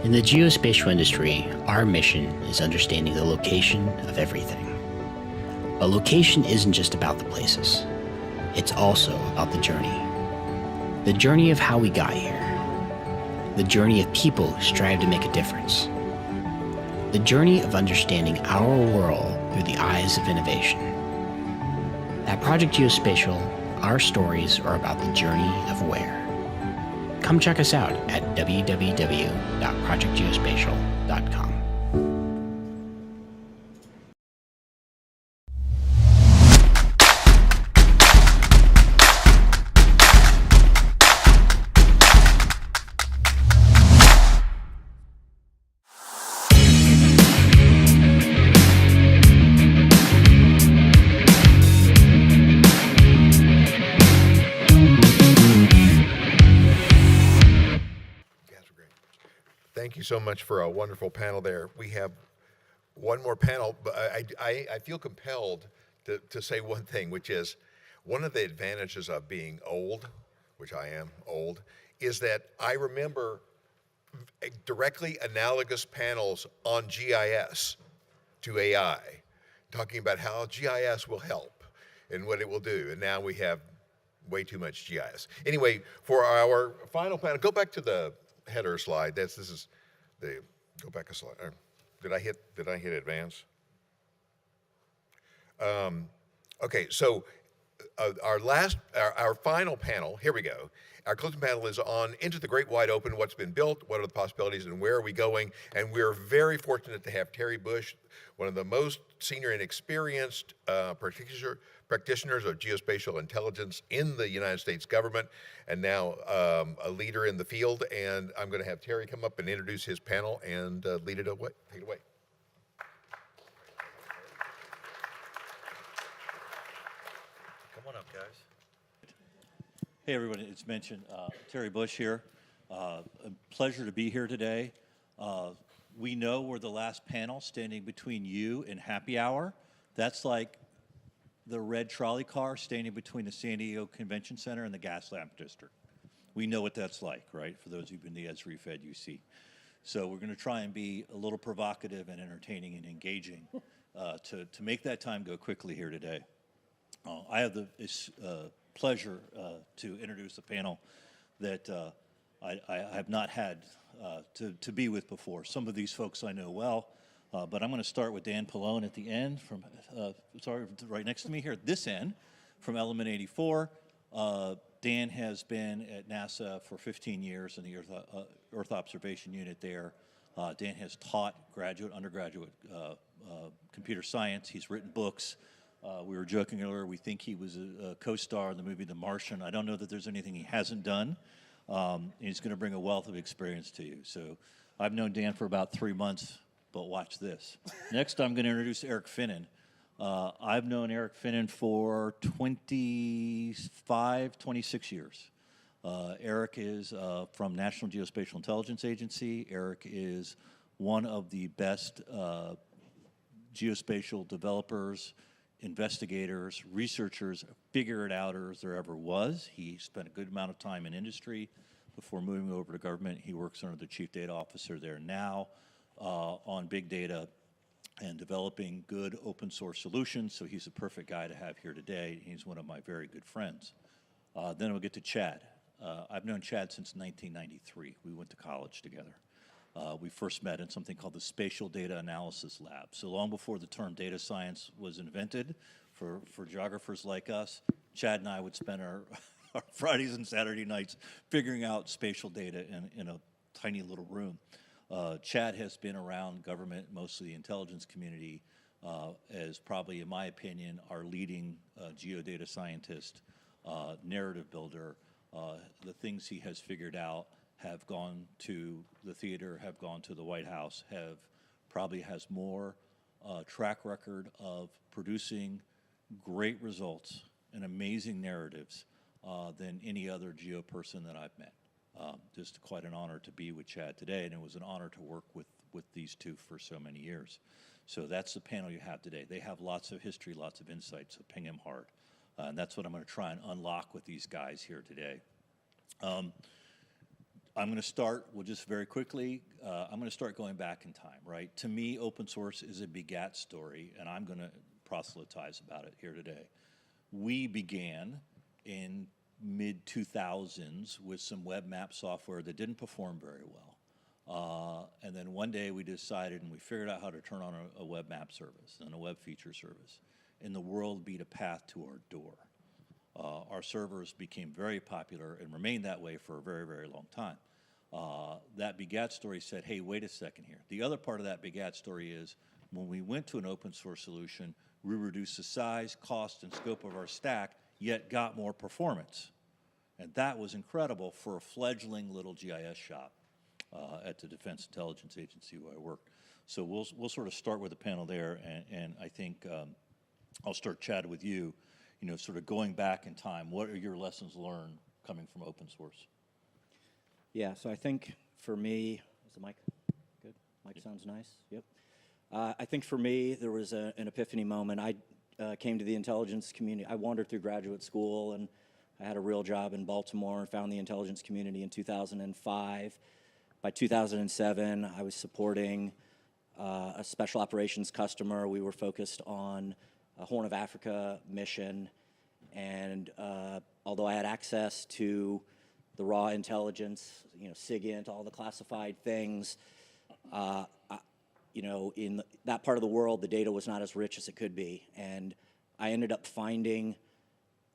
In the geospatial industry, our mission is understanding the location of everything. But location isn't just about the places. It's also about the journey. The journey of how we got here. The journey of people who strive to make a difference. The journey of understanding our world through the eyes of innovation. At Project Geospatial, our stories are about the journey of where. Come check us out at www.projectgeospatial.com. Thank you so much for a wonderful panel there. We have one more panel, but I feel compelled to say one thing, which is one of the advantages of being old, which I am old, is that I remember directly analogous panels on GIS to AI, talking about how GIS will help and what it will do. And now we have way too much GIS. Anyway, for our final panel, go back to the header slide. This is the, go back a slide. Did I hit advance? Okay, so our final panel, here we go. Our closing panel is on Into the Great Wide Open, what's been built, what are the possibilities, and where are we going? And we're very fortunate to have Terry Bush, one of the most senior and experienced practitioners of geospatial intelligence in the United States government, and now a leader in the field. And I'm going to have Terry come up and introduce his panel and lead it away. Take it away. Come on up, guys. Hey, everybody. It's mentioned Terry Bush here. A pleasure to be here today. We know we're the last panel standing between you and happy hour. That's like the red trolley car standing between the San Diego Convention Center and the gas lamp district. We know what that's like, right? For those who've been the Esri Fed UC. So we're going to try and be a little provocative and entertaining and engaging to make that time go quickly here today. I have the pleasure to introduce a panel that I have not had to be with before. Some of these folks I know well. But I'm going to start with Dan Pallone at the end, right next to me here at this end, from Element 84. Dan has been at NASA for 15 years in the Earth Observation Unit there. Dan has taught undergraduate computer science. He's written books. We were joking earlier, we think he was a co-star in the movie The Martian. I don't know that there's anything he hasn't done. He's going to bring a wealth of experience to you. So I've known Dan for about 3 months. But watch this. Next, I'm going to introduce Eric Finnan. I've known Eric Finnan for 26 years. Eric is from National Geospatial Intelligence Agency. Eric is one of the best geospatial developers, investigators, researchers, figure-it-outers there ever was. He spent a good amount of time in industry before moving over to government. He works under the Chief Data Officer there now. On big data and developing good open source solutions, so he's a perfect guy to have here today. He's one of my very good friends. Then we'll get to Chad. I've known Chad since 1993. We went to college together. We first met in something called the Spatial Data Analysis Lab. So long before the term data science was invented for geographers like us, Chad and I would spend our Fridays and Saturday nights figuring out spatial data in a tiny little room. Chad has been around government, mostly the intelligence community, as probably, in my opinion, our leading geodata scientist, narrative builder. The things he has figured out have gone to the theater, have gone to the White House, probably has more track record of producing great results and amazing narratives than any other geo person that I've met. Just quite an honor to be with Chad today, and it was an honor to work with these two for so many years. So that's the panel you have today. They have lots of history, lots of insight, so ping them hard. And that's what I'm going to try and unlock with these guys here today. I'm going to start, well, just very quickly, I'm going to start going back in time, right? To me, open source is a begat story, and I'm going to proselytize about it here today. We began in mid-2000s with some web map software that didn't perform very well. And then one day we decided and we figured out how to turn on a web map service and a web feature service. And the world beat a path to our door. Our servers became very popular and remained that way for a very, very long time. That begat story said, hey, wait a second here. The other part of that begat story is when we went to an open source solution, we reduced the size, cost, and scope of our stack, yet got more performance. And that was incredible for a fledgling little GIS shop at the Defense Intelligence Agency where I worked. So we'll sort of start with the panel there, and I think I'll start, Chad, with you. You know, sort of going back in time, what are your lessons learned coming from open source? Yeah, so I think for me, is the mic good? Mic sounds nice. Yep. I think for me, there was an epiphany moment. I came to the intelligence community. I wandered through graduate school, and I had a real job in Baltimore and found the intelligence community in 2005. By 2007, I was supporting a special operations customer. We were focused on a Horn of Africa mission, and although I had access to the raw intelligence, you know, SIGINT, all the classified things, you know, in that part of the world, the data was not as rich as it could be, and I ended up finding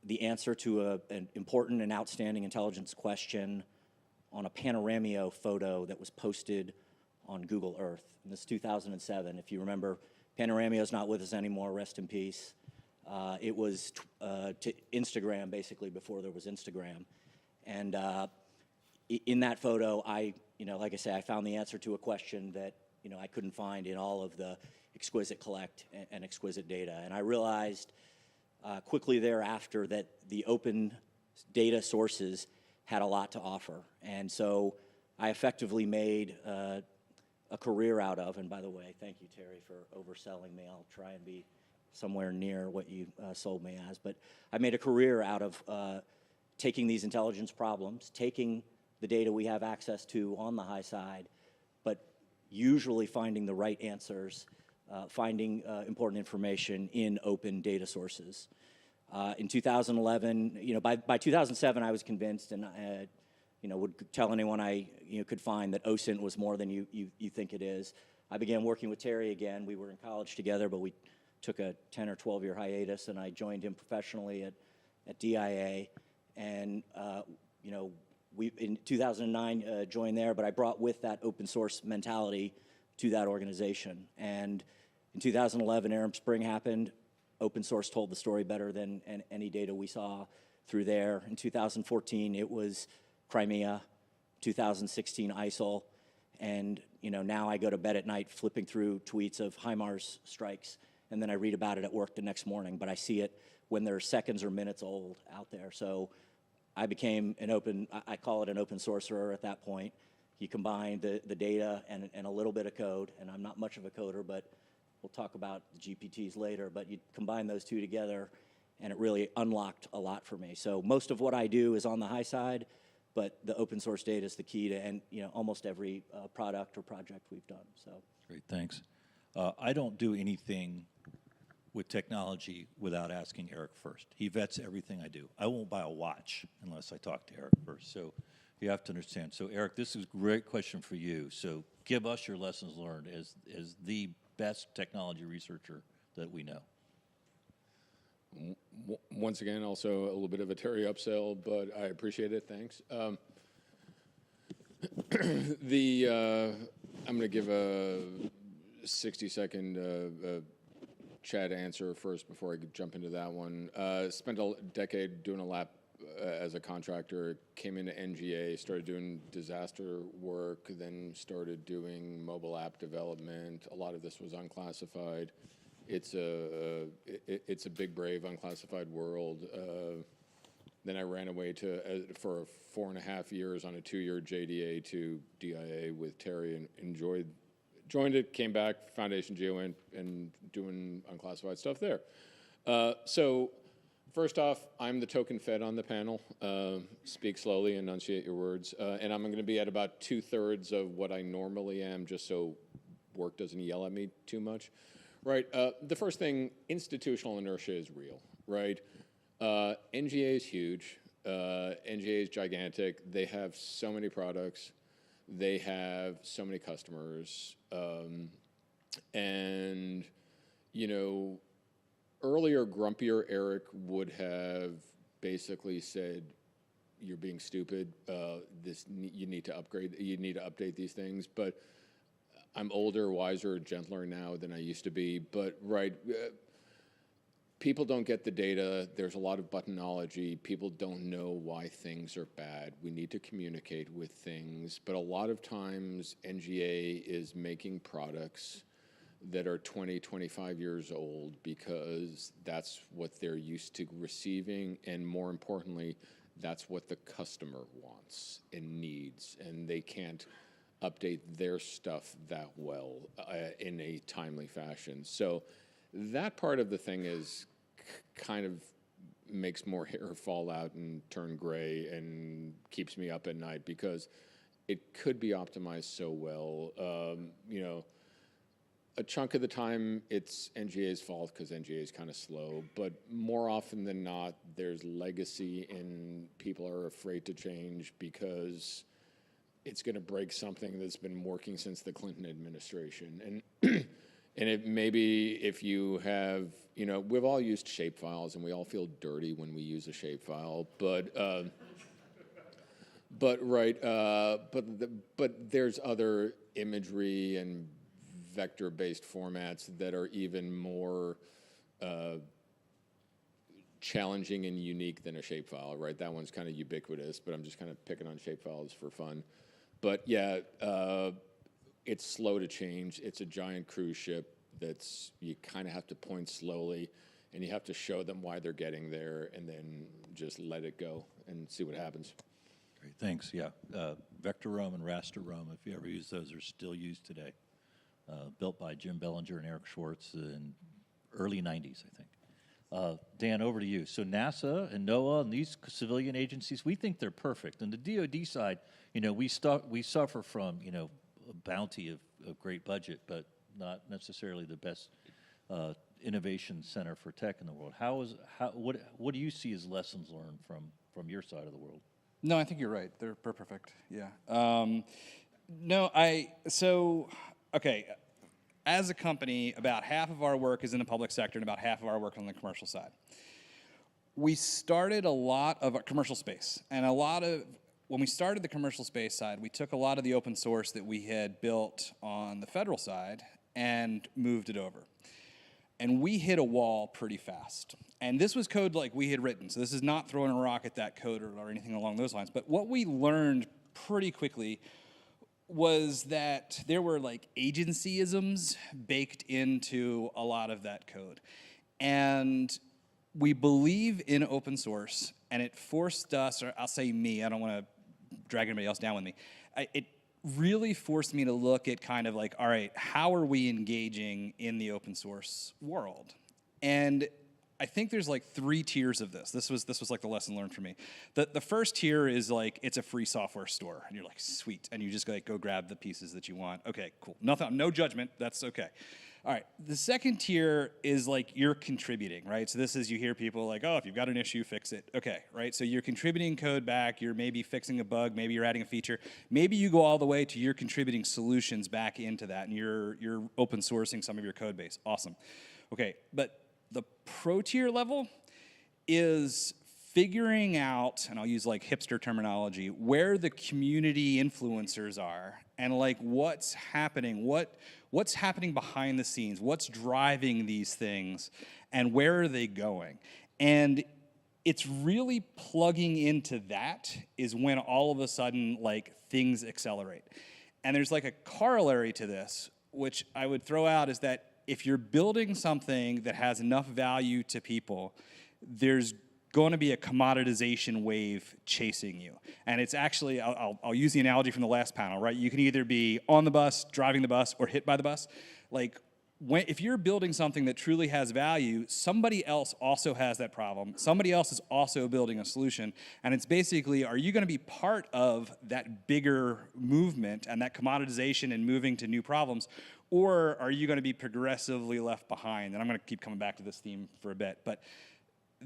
the answer to an important and outstanding intelligence question on a panoramio photo that was posted on Google Earth. And this is 2007. If you remember, Panoramio is not with us anymore, rest in peace. It was to Instagram, basically, before there was Instagram. And in that photo, you know, like I say, I found the answer to a question that, you know, I couldn't find in all of the exquisite collect and exquisite data. And I realized quickly thereafter that the open data sources had a lot to offer. And so I effectively made a career out of, and by the way, thank you, Terry, for overselling me. I'll try and be somewhere near what you sold me as. But I made a career out of taking these intelligence problems, taking the data we have access to on the high side, but usually finding the right answers, finding important information in open data sources. In 2011, you know, by 2007, I was convinced, and you know, would tell anyone I could find that OSINT was more than you think it is. I began working with Terry again. We were in college together, but we took a 10 or 12-year hiatus, and I joined him professionally at DIA. And you know, we in 2009 joined there, but I brought with that open source mentality to that organization. And in 2011, Arab Spring happened. Open source told the story better than any data we saw through there. In 2014, it was Crimea, 2016 ISIL, and you know, now I go to bed at night flipping through tweets of HIMARS strikes, and then I read about it at work the next morning, but I see it when they're seconds or minutes old out there. So I became I call it an open sorcerer at that point. You combine the data and a little bit of code, and I'm not much of a coder, but we'll talk about the GPTs later, but you combine those two together, and it really unlocked a lot for me. So most of what I do is on the high side, but the open source data is the key to almost every product or project we've done. So Great, thanks. I don't do anything with technology without asking Eric first. He vets everything I do. I won't buy a watch unless I talk to Eric first. So you have to understand. So Eric, this is a great question for you. So give us your lessons learned as the best technology researcher that we know. Once again, also a little bit of a Terry upsell, but I appreciate it. Thanks. I'm going to give a 60-second chat answer first before I jump into that one. Spent a decade doing a lap as a contractor. Came into NGA, started doing disaster work, then started doing mobile app development. A lot of this was unclassified. It's a big, brave, unclassified world. Then I ran away for 4.5 years on a 2-year JDA to DIA with Terry and joined it, came back, Foundation GeoRewind, and doing unclassified stuff there. So First off, I'm the token Fed on the panel. Speak slowly, enunciate your words. And I'm going to be at about 2/3 of what I normally am, just so work doesn't yell at me too much. Right, the first thing, institutional inertia is real, right? NGA is huge. NGA is gigantic. They have so many products. They have so many customers. And, you know, earlier, grumpier Eric would have basically said, you're being stupid. You need to upgrade, you need to update these things. But I'm older, wiser, gentler now than I used to be. But, right, people don't get the data. There's a lot of buttonology. People don't know why things are bad. We need to communicate with things. But a lot of times, NGA is making products that are 20, 25 years old because that's what they're used to receiving, and more importantly, that's what the customer wants and needs, and they can't update their stuff that well in a timely fashion. So that part of the thing is kind of makes more hair fall out and turn gray and keeps me up at night because it could be optimized so well. You know, a chunk of the time, it's NGA's fault because NGA is kind of slow, but more often than not, there's legacy and people are afraid to change because it's going to break something that's been working since the Clinton administration. And and maybe if you have, you know, we've all used shapefiles and we all feel dirty when we use a shapefile, but there's other imagery and vector-based formats that are even more challenging and unique than a shapefile, right? That one's kind of ubiquitous, but I'm just kind of picking on shapefiles for fun. But yeah, it's slow to change. It's a giant cruise ship that's, you kind of have to point slowly and you have to show them why they're getting there and then just let it go and see what happens. Great, thanks, yeah. Vector Rome and raster Rome, if you ever use those, are still used today. Built by Jim Bellinger and Eric Schwartz in early 90s, I think. Dan, over to you. So NASA and NOAA and these civilian agencies, we think they're perfect. And the DoD side, you know, we suffer from, you know, a bounty of great budget, but not necessarily the best innovation center for tech in the world. What do you see as lessons learned from your side of the world? No, I think you're right. They're perfect. Yeah. Okay. As a company, about half of our work is in the public sector and about half of our work on the commercial side. We started a lot of our commercial space, and when we started the commercial space side, we took a lot of the open source that we had built on the federal side and moved it over. And we hit a wall pretty fast. And this was code like we had written, so this is not throwing a rock at that code or anything along those lines. But what we learned pretty quickly was that there were like agencyisms baked into a lot of that code. And we believe in open source, and it forced us, or I'll say me, I don't want to drag anybody else down with me, it really forced me to look at kind of like, all right, how are we engaging in the open source world? And I think there's like 3 tiers of this. This was like the lesson learned for me. The first tier is like, it's a free software store, and you're like, sweet, and you just like go grab the pieces that you want. Okay, cool. No judgment. That's okay. All right. The second tier is like you're contributing, right? So this is, you hear people like, oh, if you've got an issue, fix it. Okay, right? So you're contributing code back. You're maybe fixing a bug. Maybe you're adding a feature. Maybe you go all the way to you're contributing solutions back into that, and you're open sourcing some of your code base. Awesome. Okay, but the pro tier level is figuring out, and I'll use like hipster terminology, where the community influencers are and like what's happening, what's happening behind the scenes, what's driving these things, and where are they going. And it's really plugging into that is when all of a sudden like things accelerate. And there's like a corollary to this, which I would throw out, is that if you're building something that has enough value to people, there's going to be a commoditization wave chasing you. And it's actually, I'll use the analogy from the last panel, right? You can either be on the bus, driving the bus, or hit by the bus. Like, if you're building something that truly has value, somebody else also has that problem. Somebody else is also building a solution. And it's basically, are you going to be part of that bigger movement and that commoditization and moving to new problems? Or are you going to be progressively left behind? And I'm going to keep coming back to this theme for a bit. But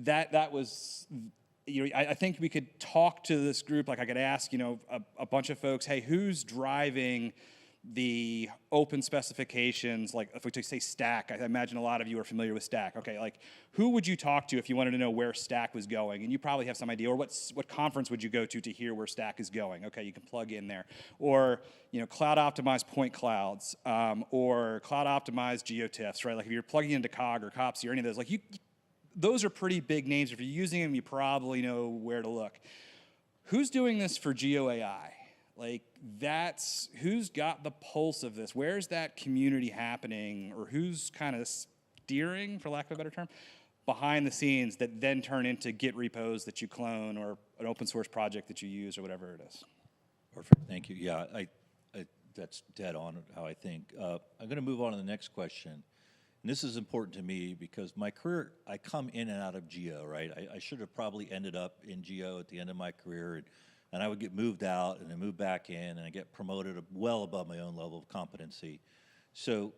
that was, I think we could talk to this group. Like I could ask, a bunch of folks, hey, who's driving the open specifications? Like if we say Stack, I imagine a lot of you are familiar with Stack. Okay, like who would you talk to if you wanted to know where Stack was going? And you probably have some idea. Or what conference would you go to hear where Stack is going? Okay, you can plug in there. Or cloud optimized point clouds, or cloud optimized geotiffs, right? Like if you're plugging into COG or COPSI or any of those, like those are pretty big names. If you're using them, you probably know where to look. Who's doing this for GeoAI? Like who's got the pulse of this? Where's that community happening, or who's kind of steering, for lack of a better term, behind the scenes that then turn into Git repos that you clone, or an open source project that you use, or whatever it is? Perfect, thank you. Yeah, that's dead on how I think. I'm going to move on to the next question. And this is important to me because my career, I come in and out of geo, right? I should have probably ended up in geo at the end of my career, and I would get moved out and then move back in, and I get promoted well above my own level of competency. So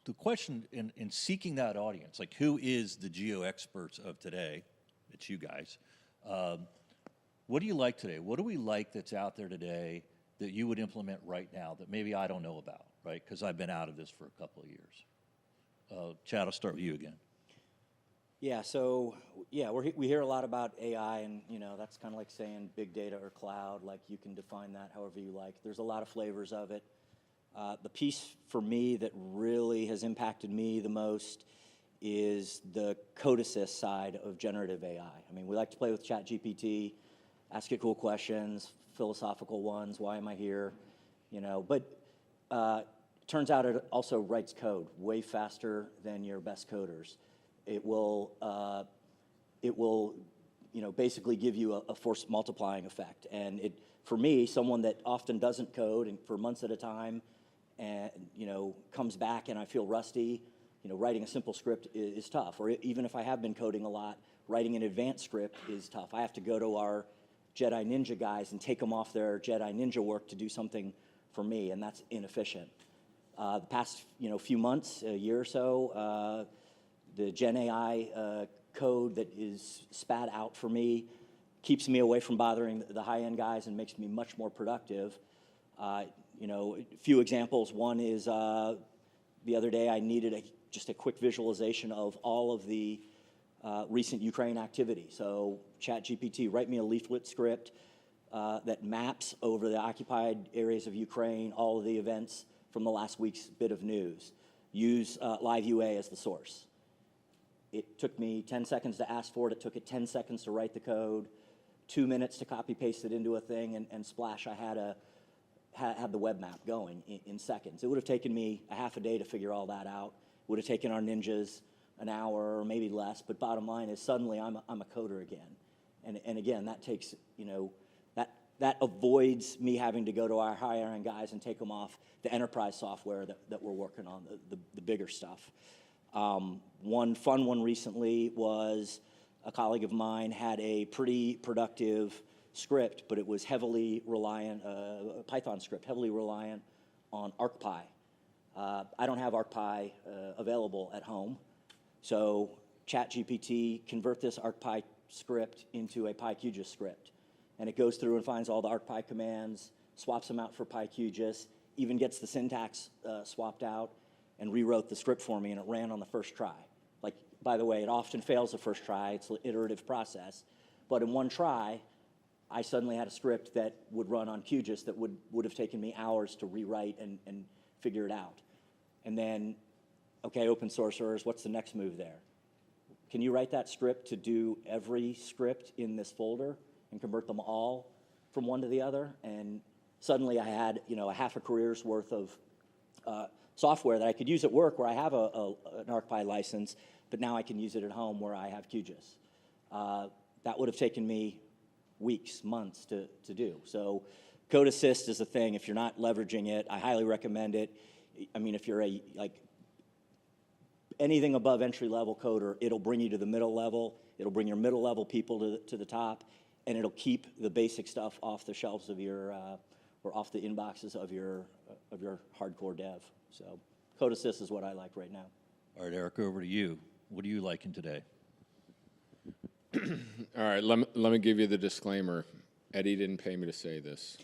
the question in seeking that audience, like who is the geo experts of today? It's you guys. What do you like today? What do we like that's out there today that you would implement right now that maybe I don't know about, right? Because I've been out of this for a couple of years. Chad, I'll start with you again. Yeah, so we hear a lot about AI, and that's kind of like saying big data or cloud. Like you can define that however you like. There's a lot of flavors of it. The piece for me that really has impacted me the most is the code assist side of generative AI. I mean, we like to play with ChatGPT, ask it cool questions, philosophical ones. Why am I here? But turns out it also writes code way faster than your best coders. It will basically give you a force multiplying effect. And for me, someone that often doesn't code and for months at a time, and comes back and I feel rusty, writing a simple script is tough. Or even if I have been coding a lot, writing an advanced script is tough. I have to go to our Jedi Ninja guys and take them off their Jedi Ninja work to do something for me, and that's inefficient. The past few months, a year or so, the Gen AI code that is spat out for me keeps me away from bothering the high-end guys and makes me much more productive. A few examples. One is the other day I needed just a quick visualization of all of the recent Ukraine activity. So ChatGPT, write me a leaflet script that maps over the occupied areas of Ukraine all of the events from the last week's bit of news. Use live UA as the source. It took me 10 seconds to ask for it. It took it 10 seconds to write the code, 2 minutes to copy paste it into a thing, and splash, I had the web map going in seconds. It would have taken me a half a day to figure all that out. It would have taken our ninjas an hour or maybe less, but bottom line is suddenly I'm a coder again. And again, that takes, that avoids me having to go to our higher end guys and take them off the enterprise software that we're working on, the bigger stuff. One fun one recently was a colleague of mine had a pretty productive script, but it was heavily reliant, a Python script, heavily reliant on ArcPy. I don't have ArcPy available at home, so ChatGPT convert this ArcPy script into a PyQGIS script, and it goes through and finds all the ArcPy commands, swaps them out for PyQGIS, even gets the syntax swapped out, and rewrote the script for me, and it ran on the first try. Like, by the way, it often fails the first try. It's an iterative process. But in one try, I suddenly had a script that would run on QGIS that would have taken me hours to rewrite and figure it out. And then, okay, open sourcers, what's the next move there? Can you write that script to do every script in this folder and convert them all from one to the other? And suddenly I had, a half a career's worth of software that I could use at work where I have an ArcPy license, but now I can use it at home where I have QGIS. That would have taken me weeks, months to do. So Code Assist is a thing. If you're not leveraging it, I highly recommend it. I mean, if you're anything above entry-level coder, it'll bring you to the middle level, it'll bring your middle-level people to the top, and it'll keep the basic stuff off the shelves of your, or off the inboxes of your hardcore dev. So Code Assist is what I like right now. All right, Eric, over to you. What are you liking today? All right, let me give you the disclaimer. Eddie didn't pay me to say this.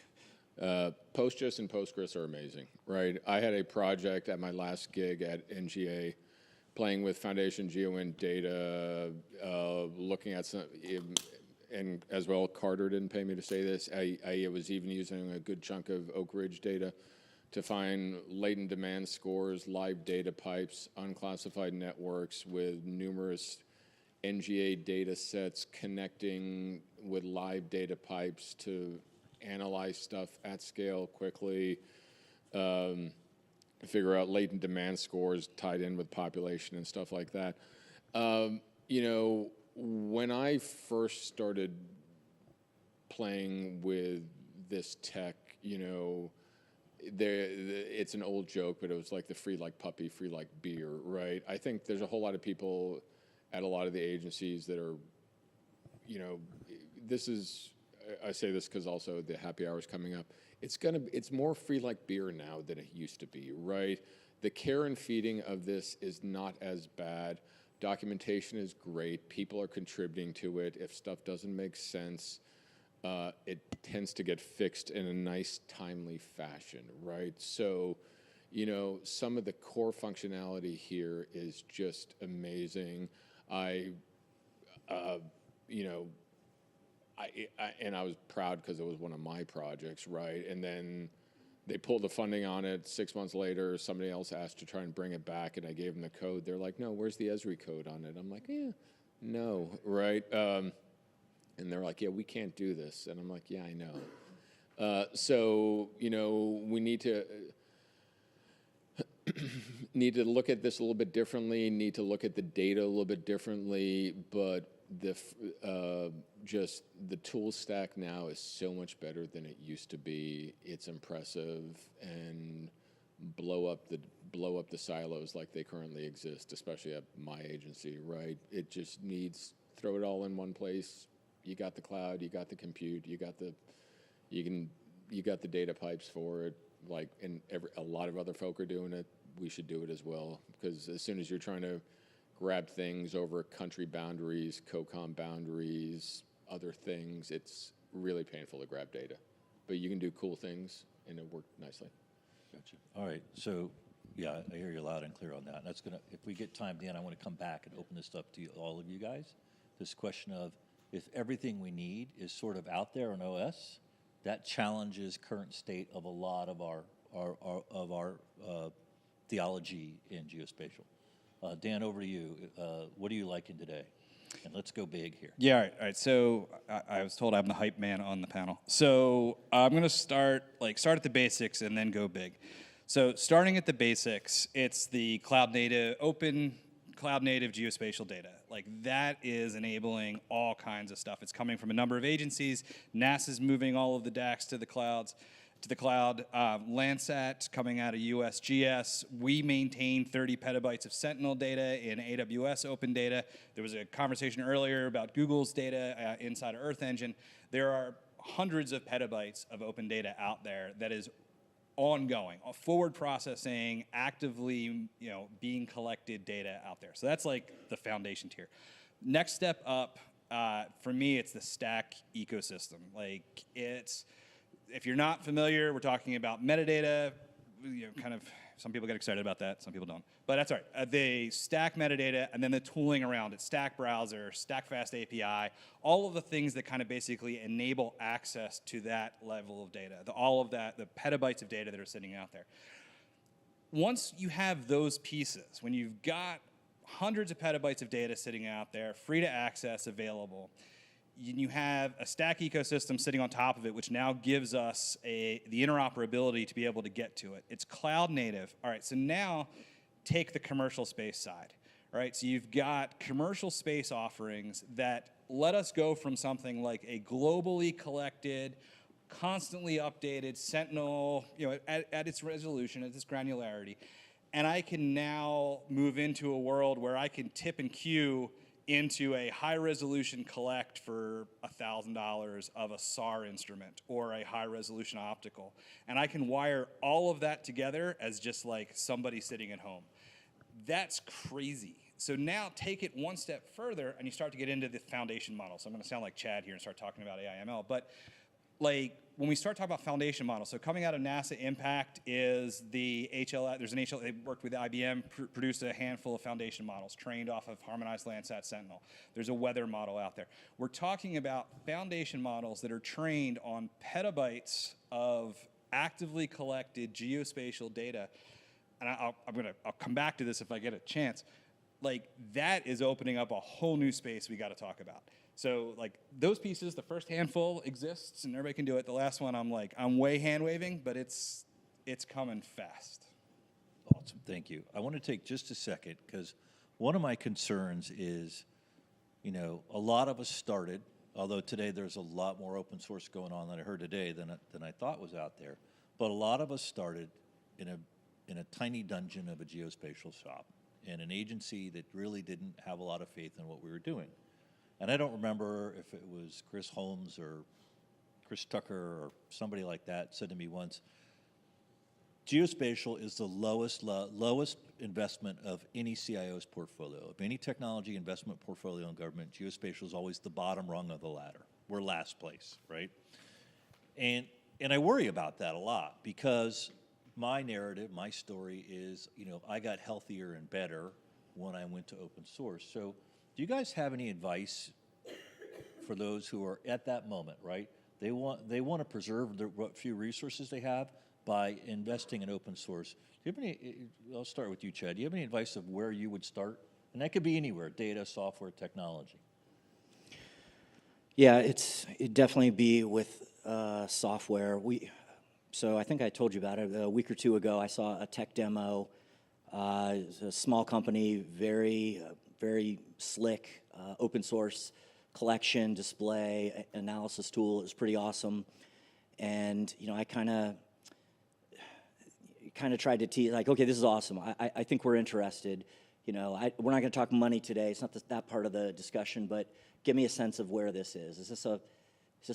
PostGIS and Postgres are amazing, right? I had a project at my last gig at NGA playing with Foundation GeoRewind data, looking at some, and as well, Carter didn't pay me to say this. I was even using a good chunk of Oak Ridge data to find latent demand scores, live data pipes, unclassified networks with numerous NGA data sets connecting with live data pipes to analyze stuff at scale quickly, figure out latent demand scores tied in with population and stuff like that. You know, when I first started playing with this tech, you know, it's an old joke, but it was like the free like puppy, free like beer, right? I think there's a whole lot of people at a lot of the agencies that are, you know, this is, I say this because also the happy hour is coming up. It's more free like beer now than it used to be, right? The care and feeding of this is not as bad. Documentation is great. People are contributing to it. If stuff doesn't make sense, it tends to get fixed in a nice, timely fashion, right? So, you know, some of the core functionality here is just amazing. You know, and I was proud because it was one of my projects, right? And then they pulled the funding on it. 6 months later, somebody else asked to try and bring it back, and I gave them the code. They're like, no, where's the Esri code on it? I'm like, yeah, no, right? And they're like, yeah, we can't do this. And I'm like, yeah, I know. So, you know, we need to look at this a little bit differently, need to look at the data a little bit differently, but just the tool stack now is so much better than it used to be. It's impressive, and blow up the silos like they currently exist, especially at my agency, right? It just needs, throw it all in one place. You got the cloud, you got the compute, you got the data pipes for it. Like, and a lot of other folk are doing it. We should do it as well, because as soon as you're trying to grab things over country boundaries, COCOM boundaries, other things, it's really painful to grab data. But you can do cool things, and it worked nicely. Gotcha. All right, so yeah, I hear you loud and clear on that. That's gonna, if we get time at the end, I want to come back and open this up to all of you guys. This question of, if everything we need is sort of out there on OS, that challenges current state of a lot of our theology in geospatial. Dan, over to you. What are you liking today? And let's go big here. Yeah, all right. So I was told I'm the hype man on the panel. So I'm going to start at the basics and then go big. So starting at the basics, it's the open cloud native geospatial data. Like, that is enabling all kinds of stuff. It's coming from a number of agencies. NASA's moving all of the DACs to the cloud. Landsat coming out of USGS. We maintain 30 petabytes of Sentinel data in AWS open data. There was a conversation earlier about Google's data inside of Earth Engine. There are hundreds of petabytes of open data out there that is ongoing, forward processing, actively, you know, being collected data out there. So that's like the foundation tier. Next step up, for me, it's the Stack ecosystem. Like, it's, if you're not familiar, we're talking about metadata, you know, kind of, some people get excited about that, some people don't. But that's all right. They stack metadata, and then the tooling around it, Stack Browser, Stack Fast API, all of the things that kind of basically enable access to that level of data, all of that, the petabytes of data that are sitting out there. Once you have those pieces, when you've got hundreds of petabytes of data sitting out there, free to access, available, you have a Stack ecosystem sitting on top of it, which now gives us the interoperability to be able to get to it. It's cloud native. All right, so now take the commercial space side. All right, so you've got commercial space offerings that let us go from something like a globally collected, constantly updated, Sentinel, at its resolution, at its granularity. And I can now move into a world where I can tip and queue into a high-resolution collect for $1,000 of a SAR instrument or a high-resolution optical. And I can wire all of that together as just like somebody sitting at home. That's crazy. So now take it one step further and you start to get into the foundation model. So I'm going to sound like Chad here and start talking about AI/ML. But like when we start talking about foundation models, so coming out of NASA Impact is the HLS, there's an HLS, they worked with IBM, produced a handful of foundation models trained off of harmonized Landsat Sentinel. There's a weather model out there. We're talking about foundation models that are trained on petabytes of actively collected geospatial data. And I'll come back to this if I get a chance. Like that is opening up a whole new space we got to talk about. So like those pieces, the first handful exists and everybody can do it. The last one, I'm way hand waving, but it's coming fast. Awesome, thank you. I want to take just a second because one of my concerns is, a lot of us started, although today there's a lot more open source going on than I heard today than I thought was out there. But a lot of us started in a tiny dungeon of a geospatial shop in an agency that really didn't have a lot of faith in what we were doing. And I don't remember if it was Chris Holmes or Chris Tucker or somebody like that said to me once, geospatial is the lowest investment of any CIO's portfolio. Of any technology investment portfolio in government, geospatial is always the bottom rung of the ladder. We're last place, right? And I worry about that a lot because my narrative, my story is, I got healthier and better when I went to open source. So do you guys have any advice for those who are at that moment, right? They want to preserve what few resources they have by investing in open source. Do you have any, I'll start with you, Chad. Do you have any advice of where you would start? And that could be anywhere, data, software, technology. Yeah, it'd definitely be with software. So I think I told you about it a week or two ago. I saw a tech demo. It's a small company, very slick, open source collection, display, analysis tool. It was pretty awesome. And I kind of tried to tease, like, okay, this is awesome. I think we're interested. We're not going to talk money today. It's not that part of the discussion, but give me a sense of where this is. Is this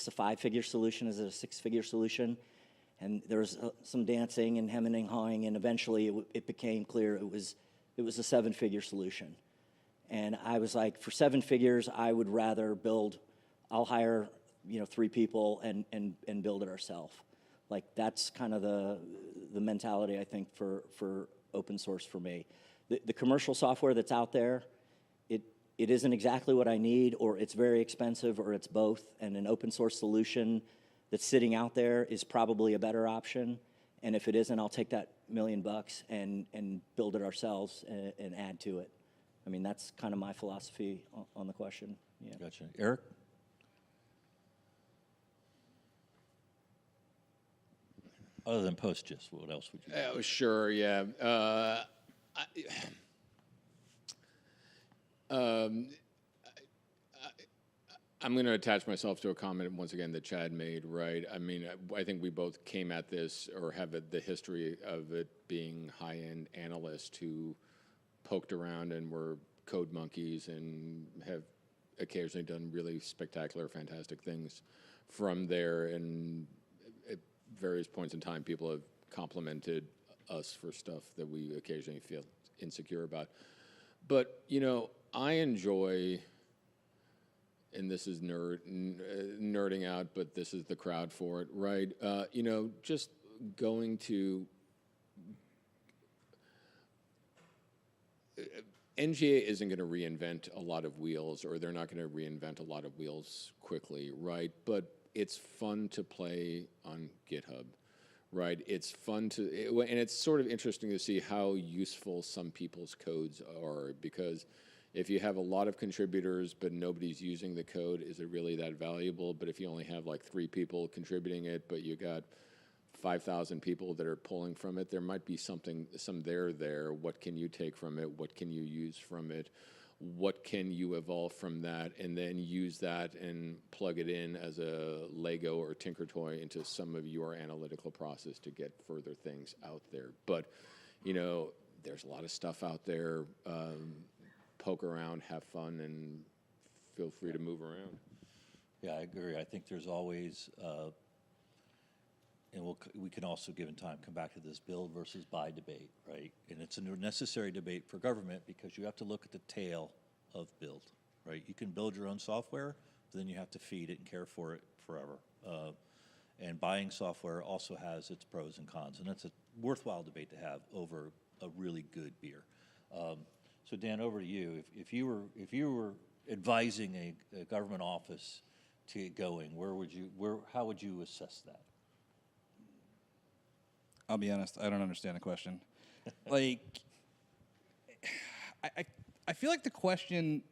a 5-figure solution? Is it a 6-figure solution? And there was some dancing and hemming and hawing, and eventually it became clear it was a 7-figure solution. And I was like, for 7 figures, I would rather I'll hire 3 people and build it ourselves. Like that's kind of the mentality I think for open source for me. The commercial software that's out there, it isn't exactly what I need, or it's very expensive, or it's both. And an open source solution that's sitting out there is probably a better option. And if it isn't, I'll take that $1 million and build it ourselves and add to it. I mean, that's kind of my philosophy on the question. Yeah. Gotcha. Eric? Other than PostGIS, what else would you do? Sure, yeah. I'm going to attach myself to a comment once again that Chad made, right? I mean, I think we both came at this or have the history of it being high-end analysts who poked around and were code monkeys and have occasionally done really spectacular, fantastic things from there. And at various points in time, people have complimented us for stuff that we occasionally feel insecure about. But, I enjoy, and this is nerding out, but this is the crowd for it, right? Just going to NGA isn't going to reinvent a lot of wheels, or they're not going to reinvent a lot of wheels quickly, right? But it's fun to play on GitHub, right? It's fun and it's sort of interesting to see how useful some people's codes are, because if you have a lot of contributors but nobody's using the code, is it really that valuable? But if you only have like 3 people contributing it, but you got 5,000 people that are pulling from it, there might be some there. What can you take from it? What can you use from it? what can you evolve from that, and then use that and plug it in as a Lego or Tinker toy into some of your analytical process to get further things out there. But, you know, there's a lot of stuff out there. Poke around, have fun, and feel free to move around. Yeah, I agree. I think there's always, and we can also, given time, come back to this build versus buy debate, right? And it's a necessary debate for government because you have to look at the tail of build, right? You can build your own software, but then you have to feed it and care for it forever. And buying software also has its pros and cons, and that's a worthwhile debate to have over a really good beer. So Dan, over to you. If you were advising a government office to get going, how would you assess that? I'll be honest, I don't understand the question. Like, I feel like the question,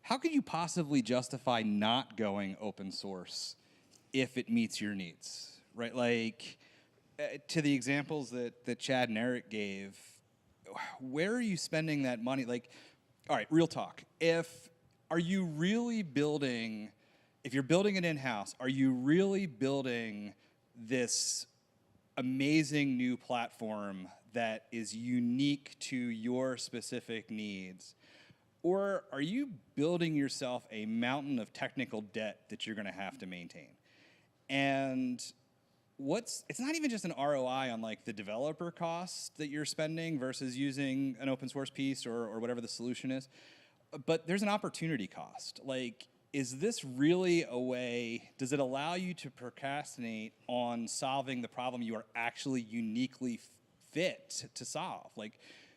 how could you possibly justify not going open source if it meets your needs, right? Like, to the examples that Chad and Eric gave, where are you spending that money? Like, all right, real talk. Are you really building, if you're building it in-house, are you really building this amazing new platform that is unique to your specific needs? Or are you building yourself a mountain of technical debt that you're going to have to maintain? And it's not even just an ROI on like the developer costs that you're spending versus using an open source piece or whatever the solution is, but there's an opportunity cost. Like, is this really a way, does it allow you to procrastinate on solving the problem you are actually uniquely fit to solve? Like,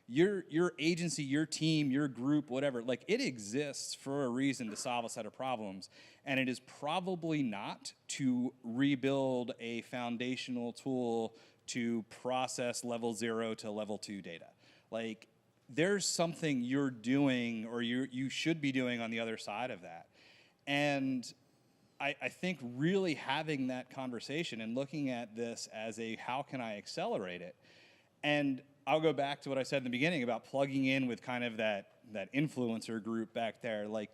your agency, your team, your group, whatever, like, it exists for a reason to solve a set of problems, and it is probably not to rebuild a foundational tool to process level 0 to level 2 data. Like, there's something you're doing or you should be doing on the other side of that. And I think really having that conversation and looking at this as a how can I accelerate it? And I'll go back to what I said in the beginning about plugging in with kind of that influencer group back there. Like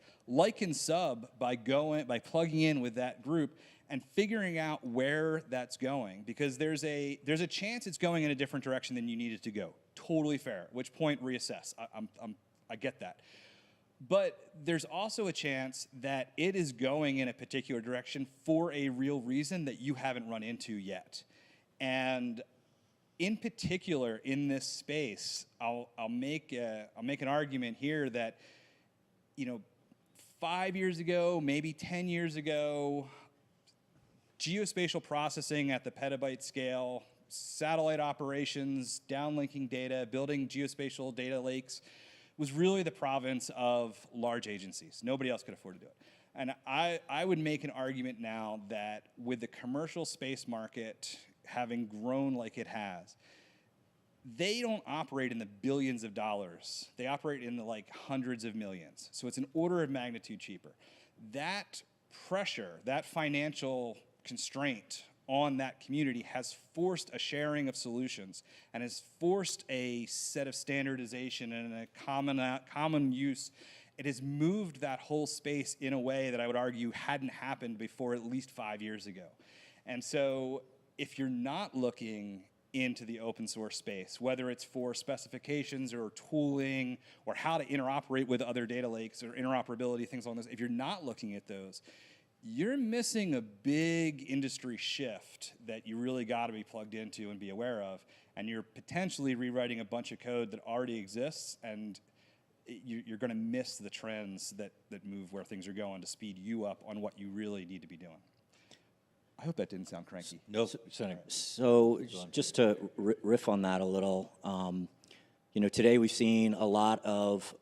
and sub by plugging in with that group and figuring out where that's going, because there's a chance it's going in a different direction than you need it to go. Totally fair. At which point reassess. I get that. But there's also a chance that it is going in a particular direction for a real reason that you haven't run into yet. And in particular, in this space, I'll make an argument here that, 5 years ago, maybe 10 years ago, geospatial processing at the petabyte scale, satellite operations, downlinking data, building geospatial data lakes, was really the province of large agencies. Nobody else could afford to do it. And I would make an argument now that with the commercial space market having grown like it has, they don't operate in the billions of dollars. They operate in the like hundreds of millions. So it's an order of magnitude cheaper. That pressure, that financial constraint on that community has forced a sharing of solutions and has forced a set of standardization and a common use. It has moved that whole space in a way that I would argue hadn't happened before at least 5 years ago. And so if you're not looking into the open source space, whether it's for specifications or tooling or how to interoperate with other data lakes or interoperability, things along those, if you're not looking at those, you're missing a big industry shift that you really got to be plugged into and be aware of, and you're potentially rewriting a bunch of code that already exists, and you're going to miss the trends that move where things are going to speed you up on what you really need to be doing. I hope that didn't sound cranky. No, So just to riff on that a little, today we've seen a lot of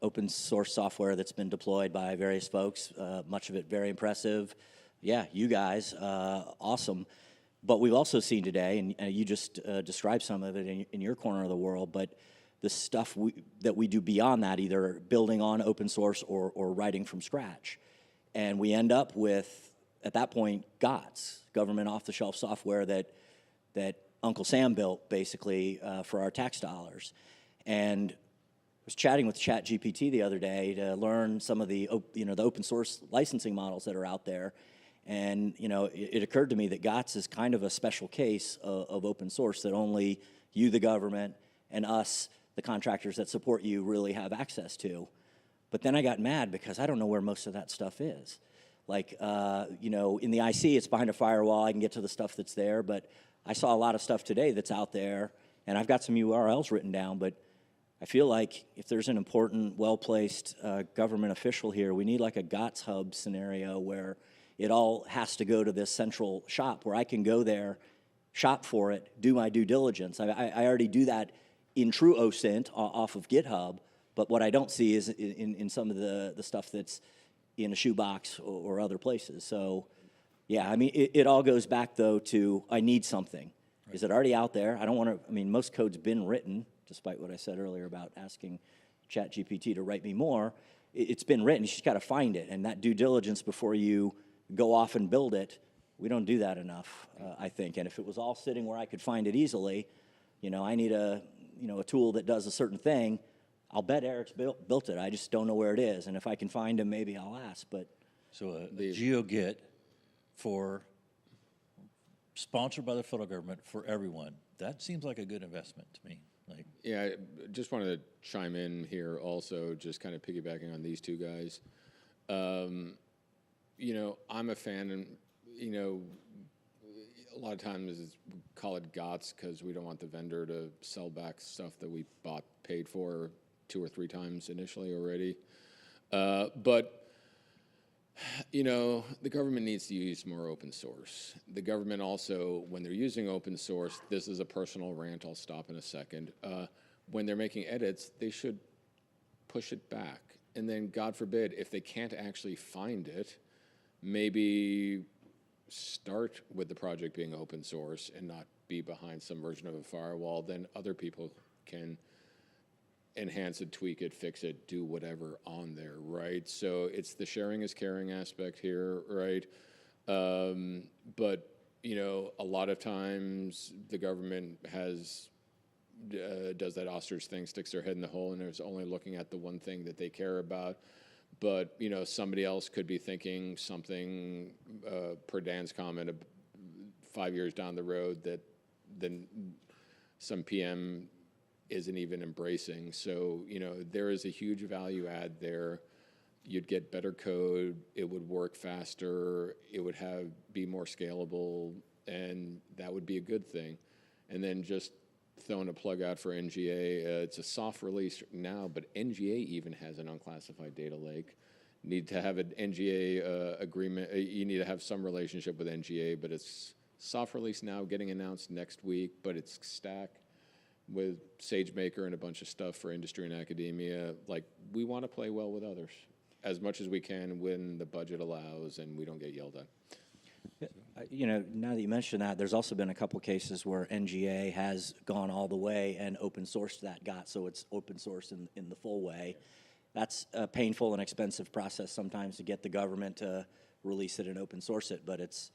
open source software that's been deployed by various folks, much of it very impressive. Yeah, you guys, awesome. But we've also seen today, and you just described some of it in your corner of the world, but the stuff that we do beyond that, either building on open source or writing from scratch. And we end up with, at that point, government off-the-shelf software that Uncle Sam built, basically, for our tax dollars. And was chatting with ChatGPT the other day to learn some of the the open source licensing models that are out there, and it occurred to me that GOTS is kind of a special case of open source that only you, the government, and us, the contractors that support you, really have access to. But then I got mad because I don't know where most of that stuff is. Like, in the IC, it's behind a firewall. I can get to the stuff that's there, but I saw a lot of stuff today that's out there, and I've got some URLs written down, but I feel like if there's an important, well-placed government official here, we need like a GOTS hub scenario where it all has to go to this central shop where I can go there, shop for it, do my due diligence. I already do that in true OSINT off of GitHub, but what I don't see is in some of the stuff that's in a shoebox or other places. So, yeah, I mean, it all goes back, though, to I need something. Right. Is it already out there? I don't want to, I mean, most code's been written, despite what I said earlier about asking ChatGPT to write me more. It's been written. You just got to find it. And that due diligence before you go off and build it, we don't do that enough, I think. And if it was all sitting where I could find it easily, I need a tool that does a certain thing, I'll bet Eric's built it. I just don't know where it is. And if I can find him, maybe I'll ask. But so a GeoGit for sponsored by the federal government for everyone. That seems like a good investment to me. Yeah, I just wanted to chime in here also, just kind of piggybacking on these two guys. I'm a fan, and a lot of times we call it GOTS because we don't want the vendor to sell back stuff that we paid for 2 or 3 times initially already. But the government needs to use more open source. The government also, when they're using open source, this is a personal rant, I'll stop in a second. When they're making edits, they should push it back. And then, God forbid, if they can't actually find it, maybe start with the project being open source and not be behind some version of a firewall. Then other people can enhance it, tweak it, fix it, do whatever on there, right? So it's the sharing is caring aspect here, right? But, a lot of times the government does that ostrich thing, sticks their head in the hole, and is only looking at the one thing that they care about. But, somebody else could be thinking something, per Dan's comment, 5 years down the road that then some PM isn't even embracing. So, there is a huge value add there. You'd get better code, it would work faster, it would be more scalable, and that would be a good thing. And then just throwing a plug out for NGA, it's a soft release now, but NGA even has an unclassified data lake. Need to have an NGA agreement, you need to have some relationship with NGA, but it's soft release now, getting announced next week, but it's stack with SageMaker and a bunch of stuff for industry and academia. Like, we want to play well with others as much as we can when the budget allows and we don't get yelled at. Now that you mention that, there's also been a couple cases where NGA has gone all the way and open sourced that GOT, so it's open source in the full way. That's a painful and expensive process sometimes to get the government to release it and open source it, but it's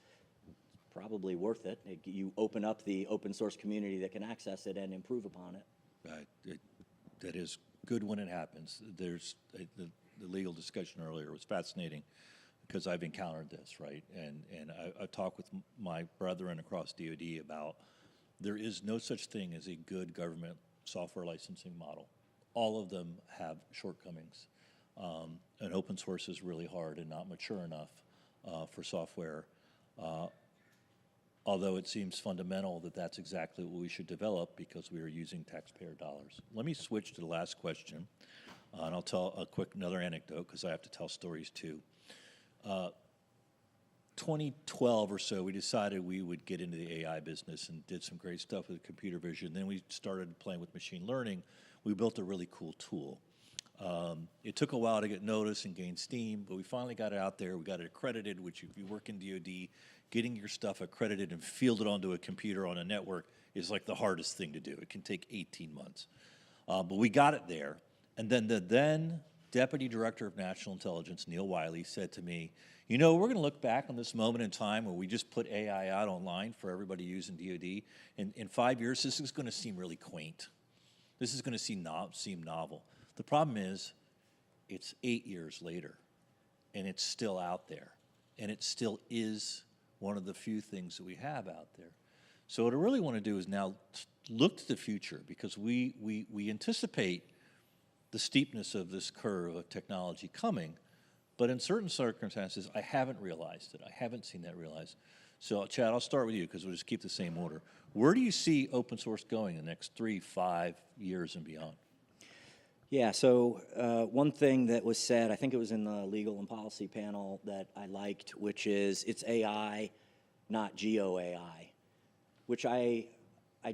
probably worth it. You open up the open source community that can access it and improve upon it. That is good when it happens. There's the legal discussion earlier was fascinating because I've encountered this, right? And I talk with my brethren across DoD about there is no such thing as a good government software licensing model. All of them have shortcomings. And open source is really hard and not mature enough for software. Although it seems fundamental that that's exactly what we should develop because we are using taxpayer dollars. Let me switch to the last question, and I'll tell another anecdote because I have to tell stories too. 2012 or so, we decided we would get into the AI business and did some great stuff with computer vision. Then we started playing with machine learning. We built a really cool tool. It took a while to get noticed and gain steam, but we finally got it out there. We got it accredited, which if you work in DoD, getting your stuff accredited and fielded onto a computer on a network is like the hardest thing to do. It can take 18 months. But we got it there. And then the then Deputy Director of National Intelligence, Neil Wiley, said to me, we're going to look back on this moment in time where we just put AI out online for everybody to use in DoD. In 5 years, this is going to seem really quaint. This is going to seem novel. The problem is, it's 8 years later, and it's still out there, and it still is one of the few things that we have out there. So what I really want to do is now look to the future, because we anticipate the steepness of this curve of technology coming, but in certain circumstances, I haven't realized it. I haven't seen that realized. So Chad, I'll start with you, because we'll just keep the same order. Where do you see open source going in the next 3, 5 years and beyond? Yeah, so one thing that was said, I think it was in the legal and policy panel that I liked, which is it's AI, not geo AI, which I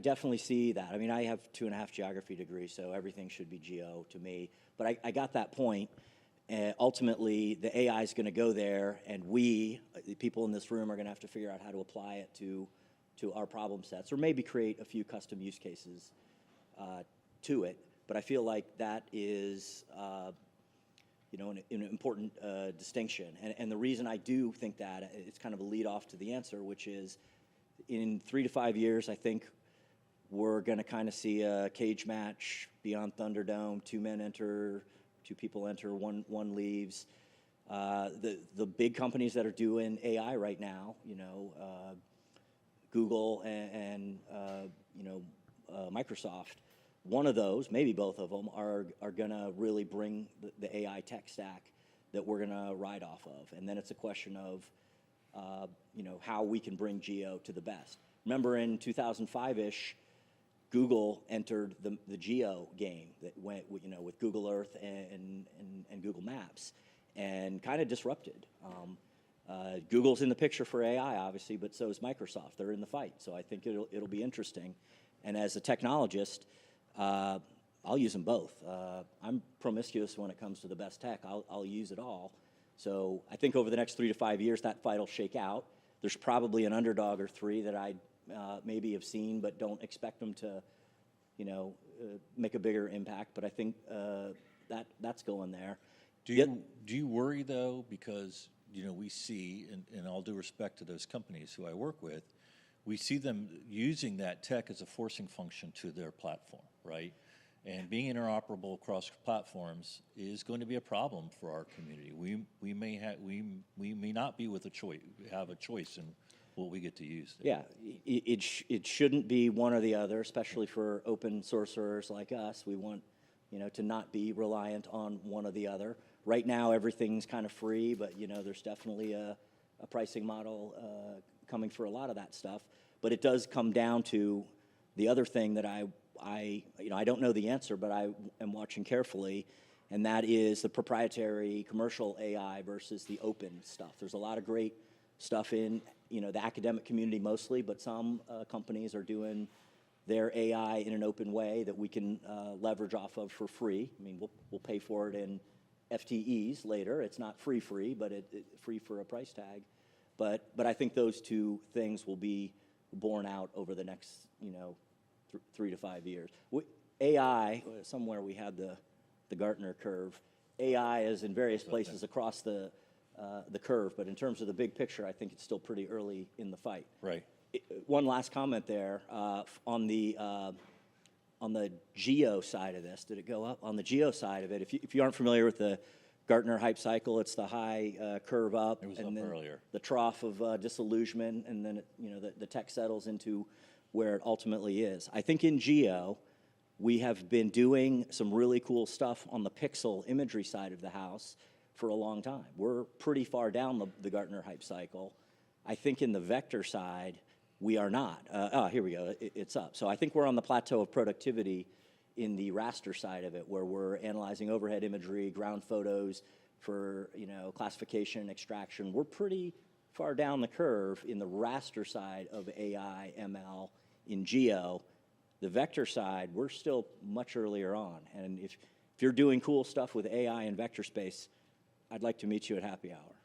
definitely see that. I mean, I have 2.5 geography degrees, so everything should be geo to me. But I got that point. Ultimately, the AI is going to go there, and we, the people in this room, are going to have to figure out how to apply it to our problem sets, or maybe create a few custom use cases to it. But I feel like that is, an important distinction. And the reason I do think that, it's kind of a lead off to the answer, which is in 3 to 5 years, I think we're going to kind of see a cage match beyond Thunderdome. 2 men enter, 2 people enter, one leaves. The big companies that are doing AI right now, Google and Microsoft, one of those, maybe both of them, are going to really bring the AI tech stack that we're going to ride off of. And then it's a question of, how we can bring geo to the best. Remember in 2005-ish, Google entered the geo game that went, with Google Earth and Google Maps, and kind of disrupted. Google's in the picture for AI, obviously, but so is Microsoft. They're in the fight, so I think it'll be interesting. And as a technologist, I'll use them both. I'm promiscuous when it comes to the best tech. I'll use it all. So I think over the next 3 to 5 years, that fight will shake out. There's probably an underdog or 3 that I maybe have seen, but don't expect them to, make a bigger impact. But I think that's going there. Do you worry, though, because we see, in all due respect to those companies who I work with, we see them using that tech as a forcing function to their platform, right? And being interoperable across platforms is going to be a problem for our community. We may not be have a choice in what we get to use. Yeah, it shouldn't be one or the other, especially for open sourcers like us. We want to not be reliant on one or the other. Right now, everything's kind of free, but there's definitely a pricing model coming for a lot of that stuff. But it does come down to the other thing that I don't know the answer, but I am watching carefully, and that is the proprietary commercial AI versus the open stuff. There's a lot of great stuff in the academic community mostly, but some companies are doing their AI in an open way that we can leverage off of for free. I mean, we'll pay for it in FTEs later. It's not free, but it free for a price tag. But I think those two things will be borne out over the next 3 to 5 years. AI, somewhere we had the Gartner curve. AI is in various places across the curve, but in terms of the big picture, I think it's still pretty early in the fight. Right. One last comment there on the geo side of this. Did it go up? On the geo side of it, if you aren't familiar with the Gartner hype cycle, it's the high curve up, It was and up then earlier. the trough of disillusionment, and then the tech settles into where it ultimately is. I think in geo, we have been doing some really cool stuff on the pixel imagery side of the house for a long time. We're pretty far down the Gartner hype cycle. I think in the vector side, we are not. Here we go. It's up. So I think we're on the plateau of productivity in the raster side of it, where we're analyzing overhead imagery, ground photos for classification and extraction. We're pretty far down the curve in the raster side of AI, ML, in geo. The vector side, we're still much earlier on. And if you're doing cool stuff with AI and vector space, I'd like to meet you at happy hour.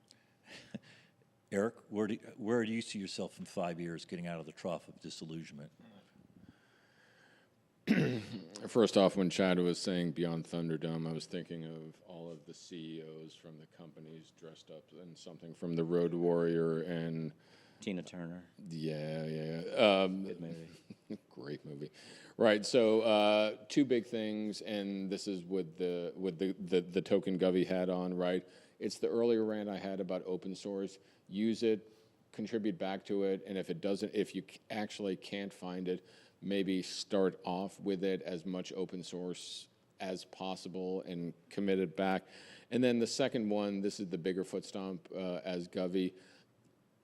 Eric, where do you see yourself in 5 years getting out of the trough of disillusionment? First off, when Chad was saying Beyond Thunderdome, I was thinking of all of the CEOs from the companies dressed up in something from the Road Warrior and Tina Turner. Yeah. Good movie. Great movie. Right. So two big things, and this is with the token Govey had on. Right. It's the earlier rant I had about open source. Use it, contribute back to it, and if it doesn't, if you actually can't find it, maybe start off with it as much open source as possible and commit it back. And then the second one, this is the bigger foot stomp as Govey.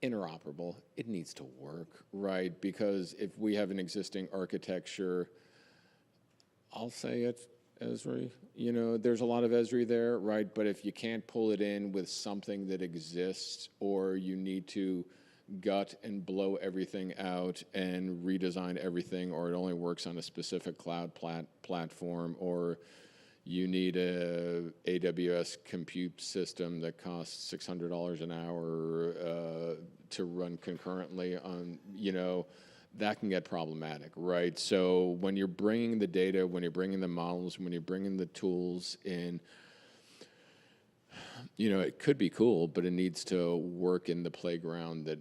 Interoperable, it needs to work, right? Because if we have an existing architecture, I'll say it, Esri, there's a lot of Esri there, right? But if you can't pull it in with something that exists, or you need to gut and blow everything out and redesign everything, or it only works on a specific cloud platform, or you need a AWS compute system that costs $600 an hour to run concurrently on, that can get problematic, right? So when you're bringing the data, when you're bringing the models, when you're bringing the tools in, it could be cool, but it needs to work in the playground that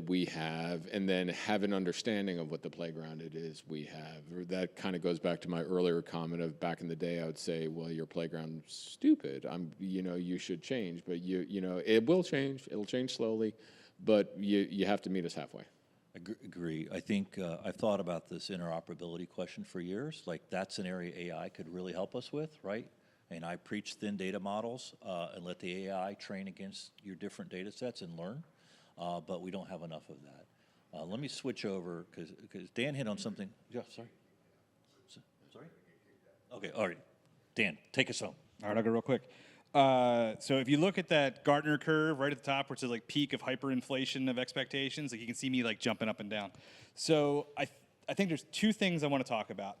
we have, and then have an understanding of what the playground it is we have. That kind of goes back to my earlier comment of back in the day, I would say, well, your playground's stupid. You should change, but it will change. It'll change slowly, but you have to meet us halfway. Agree. I think I've thought about this interoperability question for years. Like, that's an area AI could really help us with, right? And I preach thin data models and let the AI train against your different data sets and learn. But we don't have enough of that. Let me switch over, because Dan hit on something. Yeah, sorry. Sorry? Okay, all right. Dan, take us home. All right, I'll go real quick. So if you look at that Gartner curve right at the top, where it says like peak of hyperinflation of expectations, like you can see me like jumping up and down. So I think there's two things I want to talk about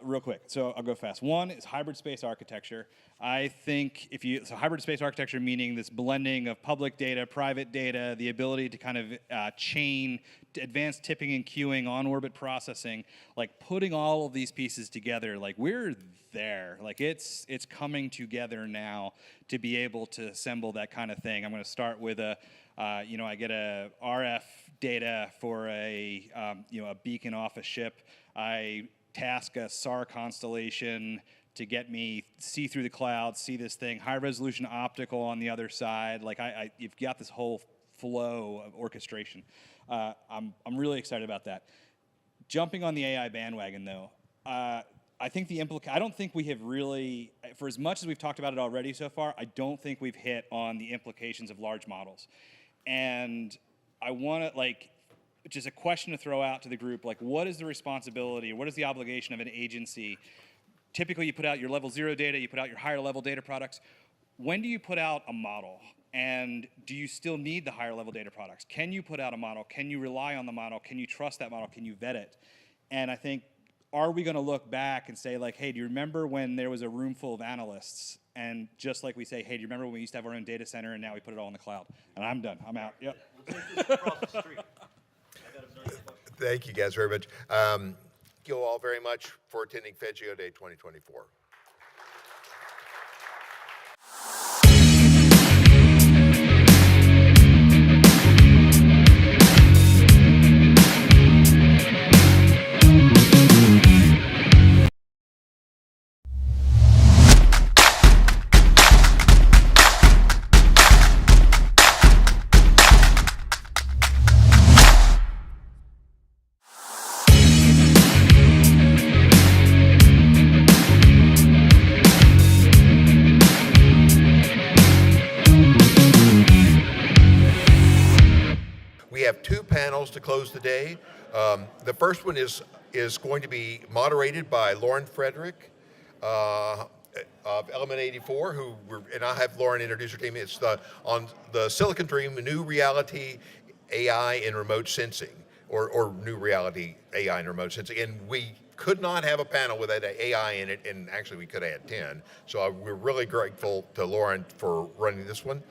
real quick. So I'll go fast. One is hybrid space architecture. I think so hybrid space architecture meaning this blending of public data, private data, the ability to kind of chain advanced tipping and queuing, on-orbit processing, like putting all of these pieces together, like we're there. Like it's coming together now to be able to assemble that kind of thing. I'm going to start with I get a RF data for a beacon off a ship. I task a SAR constellation to get me see through the clouds, see this thing, high resolution optical on the other side. Like you've got this whole flow of orchestration. I'm really excited about that. Jumping on the AI bandwagon though, I think I don't think we have really, for as much as we've talked about it already so far, I don't think we've hit on the implications of large models. And I want to just a question to throw out to the group, like what is the responsibility, what is the obligation of an agency? Typically you put out your level 0 data, you put out your higher level data products. When do you put out a model? And do you still need the higher level data products? Can you put out a model? Can you rely on the model? Can you trust that model? Can you vet it? And I think, are we going to look back and say like, hey, do you remember when there was a room full of analysts? And just like we say, hey, do you remember when we used to have our own data center and now we put it all in the cloud? And I'm done. I'm out. Yep. We'll take this across the street. Thank you guys very much. Thank you all very much for attending FedGeoDay 2024. We have two panels to close the day. The first one is going to be moderated by Lauren Frederick of Element 84, and I'll have Lauren introduce her team. It's on the Silicon Dream, New Reality AI in Remote Sensing, or New Reality AI in Remote Sensing. And we could not have a panel without AI in it, and actually we could have had 10. So we're really grateful to Lauren for running this one.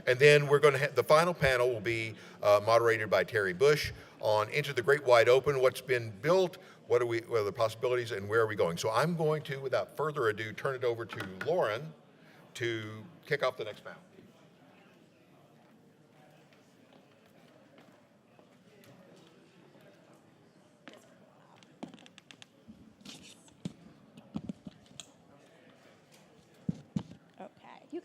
And then we're going to have the final panel will be moderated by Terry Bush on Into the Great Wide Open, what's been built, what are the possibilities, and where are we going. So I'm going to, without further ado, turn it over to Lauren to kick off the next panel.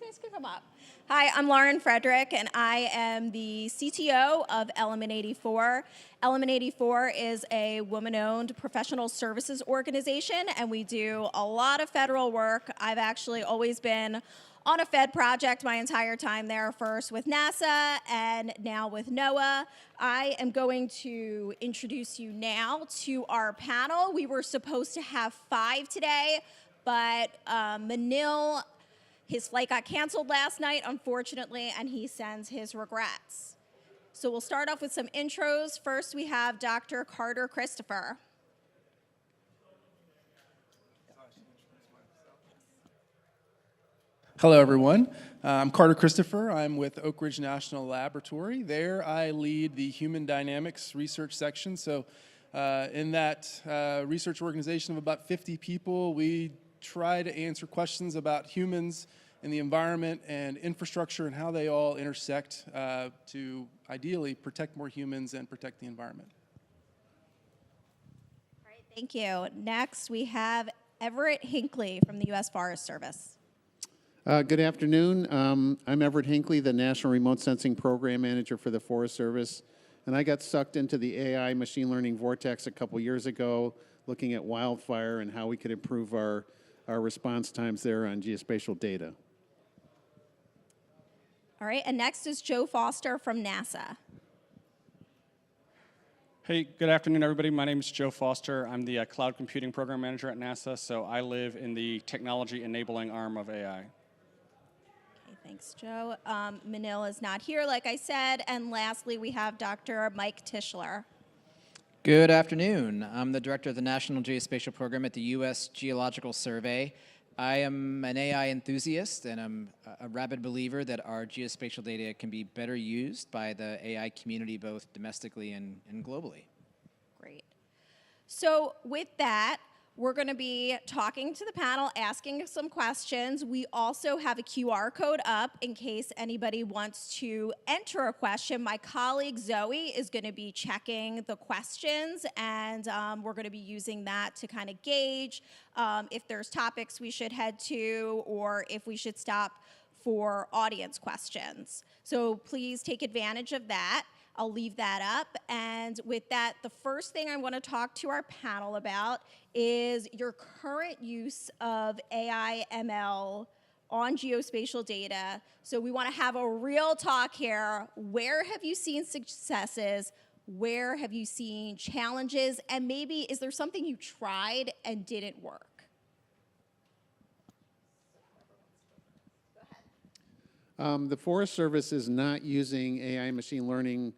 guys can come up. Hi, I'm Lauren Frederick, and I am the CTO of Element 84. Element 84 is a woman-owned professional services organization, and we do a lot of federal work. I've actually always been on a Fed project my entire time there, first with NASA and now with NOAA. I am going to introduce you now to our panel. We were supposed to have 5 today, but Manil, his flight got canceled last night, unfortunately, and he sends his regrets. So we'll start off with some intros. First, we have Dr. Carter Christopher. Hello, everyone. I'm Carter Christopher. I'm with Oak Ridge National Laboratory. There, I lead the Human Dynamics Research Section. So in that research organization of about 50 people, we try to answer questions about humans and the environment and infrastructure and how they all intersect to ideally protect more humans and protect the environment. All right, thank you. Next, we have Everett Hinckley from the U.S. Forest Service. Good afternoon. I'm Everett Hinckley, the National Remote Sensing Program Manager for the Forest Service. And I got sucked into the AI machine learning vortex a couple years ago, looking at wildfire and how we could improve our response times there on geospatial data. All right, and next is Joe Foster from NASA. Hey, good afternoon, everybody. My name is Joe Foster. I'm the Cloud Computing Program Manager at NASA, so I live in the technology enabling arm of AI. Okay, thanks, Joe. Manil is not here, like I said. And lastly, we have Dr. Mike Tischler. Good afternoon. I'm the director of the National Geospatial Program at the U.S. Geological Survey. I am an AI enthusiast, and I'm a rabid believer that our geospatial data can be better used by the AI community, both domestically and globally. Great. So with that, we're going to be talking to the panel, asking some questions. We also have a QR code up in case anybody wants to enter a question. My colleague Zoe is going to be checking the questions, and we're going to be using that to kind of gauge if there's topics we should head to or if we should stop for audience questions. So please take advantage of that. I'll leave that up. And with that, the first thing I want to talk to our panel about is your current use of AI ML on geospatial data. So we want to have a real talk here. Where have you seen successes? Where have you seen challenges? And maybe is there something you tried and didn't work? The Forest Service is not using AI machine learning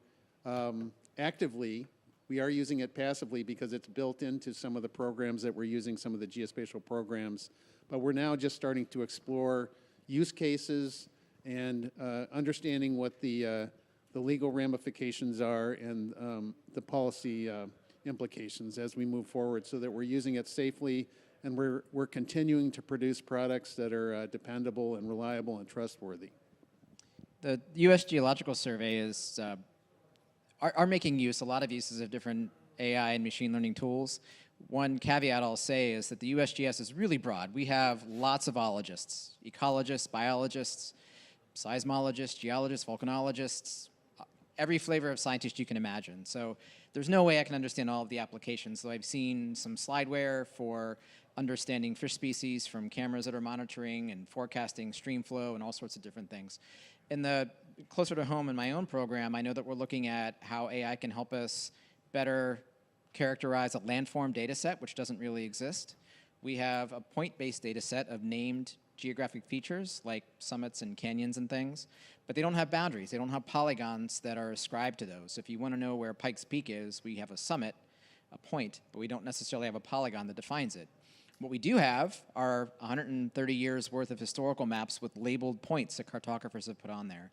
actively. We are using it passively because it's built into some of the programs that we're using, some of the geospatial programs. But we're now just starting to explore use cases and understanding what the legal ramifications are and the policy implications as we move forward, so that we're using it safely and we're continuing to produce products that are dependable and reliable and trustworthy. The U.S. Geological Survey is are making use, a lot of uses of different AI and machine learning tools. One caveat I'll say is that the USGS is really broad. We have lots of ologists, ecologists, biologists, seismologists, geologists, volcanologists, every flavor of scientist you can imagine. So there's no way I can understand all of the applications. So I've seen some slideware for understanding fish species from cameras that are monitoring and forecasting stream flow and all sorts of different things. In the closer to home in my own program, I know that we're looking at how AI can help us better characterize a landform data set, which doesn't really exist. We have a point-based data set of named geographic features like summits and canyons and things, but they don't have boundaries. They don't have polygons that are ascribed to those. If you want to know where Pikes Peak is, we have a summit, a point, but we don't necessarily have a polygon that defines it. What we do have are 130 years worth of historical maps with labeled points that cartographers have put on there.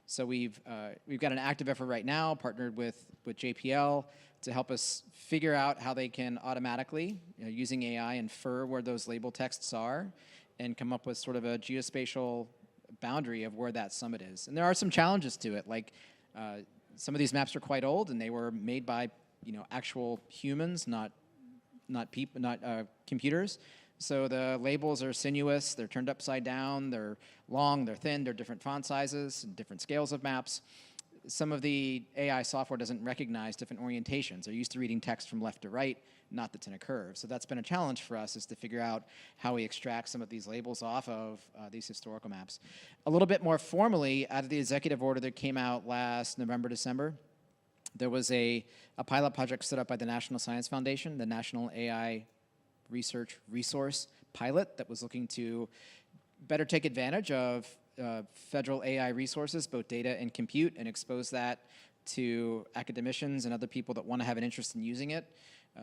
So we've got an active effort right now, partnered with JPL, to help us figure out how they can automatically, using AI, infer where those label texts are and come up with sort of a geospatial boundary of where that summit is. And there are some challenges to it, like some of these maps are quite old and they were made by actual humans, not computers. So the labels are sinuous, they're turned upside down, they're long, they're thin, they're different font sizes, and different scales of maps. Some of the AI software doesn't recognize different orientations. They're used to reading text from left to right, not that's in a curve. So that's been a challenge for us, is to figure out how we extract some of these labels off of these historical maps. A little bit more formally, out of the executive order that came out last November, December, there was a pilot project set up by the National Science Foundation, the National AI Research Resource Pilot, that was looking to better take advantage of federal AI resources, both data and compute, and expose that to academicians and other people that want to have an interest in using it.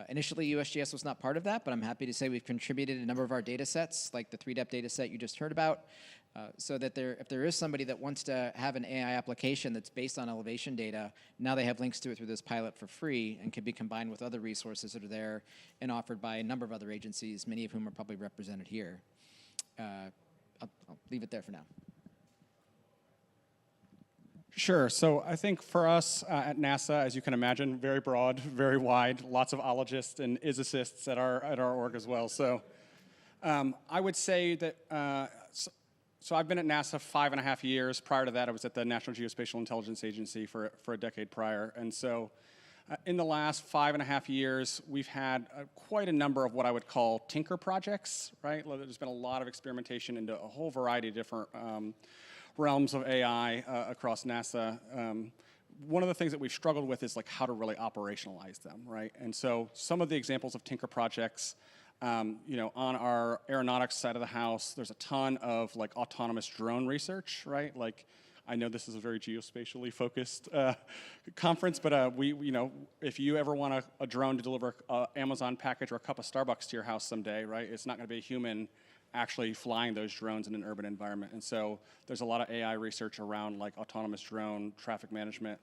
Initially, USGS was not part of that, but I'm happy to say we've contributed a number of our data sets, like the 3-depth data set you just heard about, so that if there is somebody that wants to have an AI application that's based on elevation data, now they have links to it through this pilot for free and can be combined with other resources that are there and offered by a number of other agencies, many of whom are probably represented here. I'll leave it there for now. Sure. So I think for us at NASA, as you can imagine, very broad, very wide, lots of ologists and isicists at our org as well. So I would say that, so I've been at NASA 5.5 years. Prior to that, I was at the National Geospatial Intelligence Agency for a decade prior. And so in the last 5.5 years, we've had quite a number of what I would call tinker projects, right? There's been a lot of experimentation into a whole variety of different realms of AI across NASA. One of the things that we've struggled with is like how to really operationalize them, right? And so some of the examples of tinker projects, you know, on our aeronautics side of the house, there's a ton of like autonomous drone research, right? Like, I know this is a very geospatially focused conference, but we, you know, if you ever want a drone to deliver an Amazon package or a cup of Starbucks to your house someday, right? It's not going to be a human actually flying those drones in an urban environment. And so there's a lot of AI research around like autonomous drone traffic management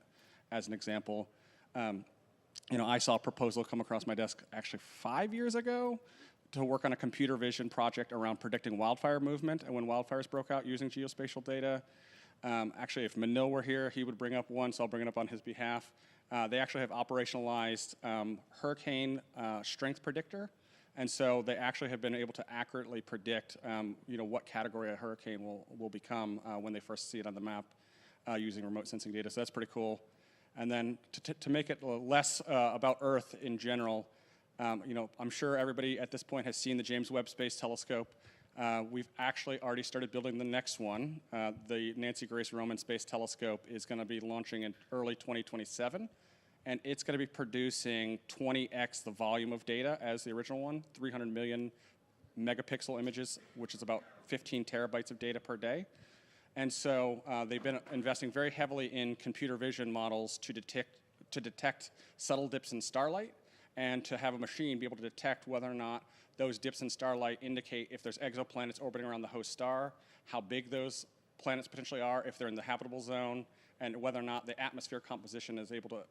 as an example. You know, I saw a proposal come across my desk actually 5 years ago to work on a computer vision project around predicting wildfire movement and when wildfires broke out using geospatial data. Actually, if Manil were here, he would bring up one, so I'll bring it up on his behalf. They actually have operationalized hurricane strength predictor. And so they actually have been able to accurately predict, you know, what category a hurricane will become when they first see it on the map using remote sensing data. So that's pretty cool. And then to make it less about Earth in general, you know, I'm sure everybody at this point has seen the James Webb Space Telescope. We've actually already started building the next one. The Nancy Grace Roman Space Telescope is going to be launching in early 2027. And it's going to be producing 20x the volume of data as the original one, 300 million megapixel images, which is about 15 terabytes of data per day. And so they've been investing very heavily in computer vision models to detect subtle dips in starlight and to have a machine be able to detect whether or not those dips in starlight indicate if there's exoplanets orbiting around the host star, how big those planets potentially are, if they're in the habitable zone, and whether or not the atmosphere composition is able to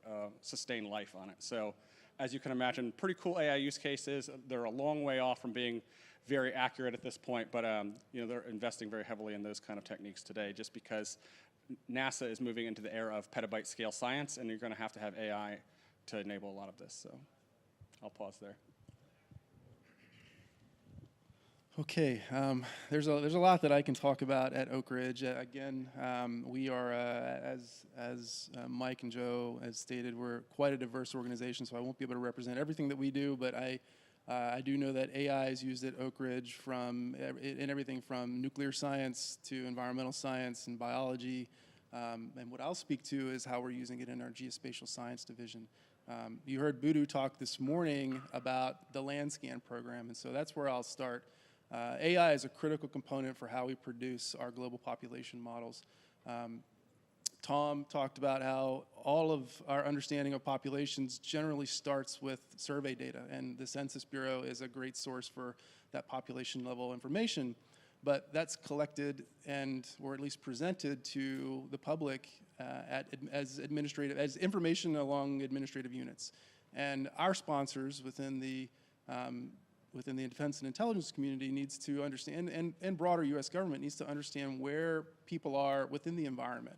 sustain life on it. So as you can imagine, pretty cool AI use cases. They're a long way off from being very accurate at this point, but you know, they're investing very heavily in those kind of techniques today just because NASA is moving into the era of petabyte scale science, and you're going to have AI to enable a lot of this. So I'll pause there. Okay, there's a lot that I can talk about at Oak Ridge. Again, we are, as Mike and Joe has stated, we're quite a diverse organization, so I won't be able to represent everything that we do, but I do know that AI is used at Oak Ridge in everything from nuclear science to environmental science and biology. And what I'll speak to is how we're using it in our geospatial science division. You heard Budu talk this morning about the LandScan program, and so that's where I'll start. AI is a critical component for how we produce our global population models. Tom talked about how all of our understanding of populations generally starts with survey data, and the Census Bureau is a great source for that population level information. But that's collected or at least presented to the public as information along administrative units. And our sponsors within the defense and intelligence community needs to understand, and broader U.S. government needs to understand where people are within the environment.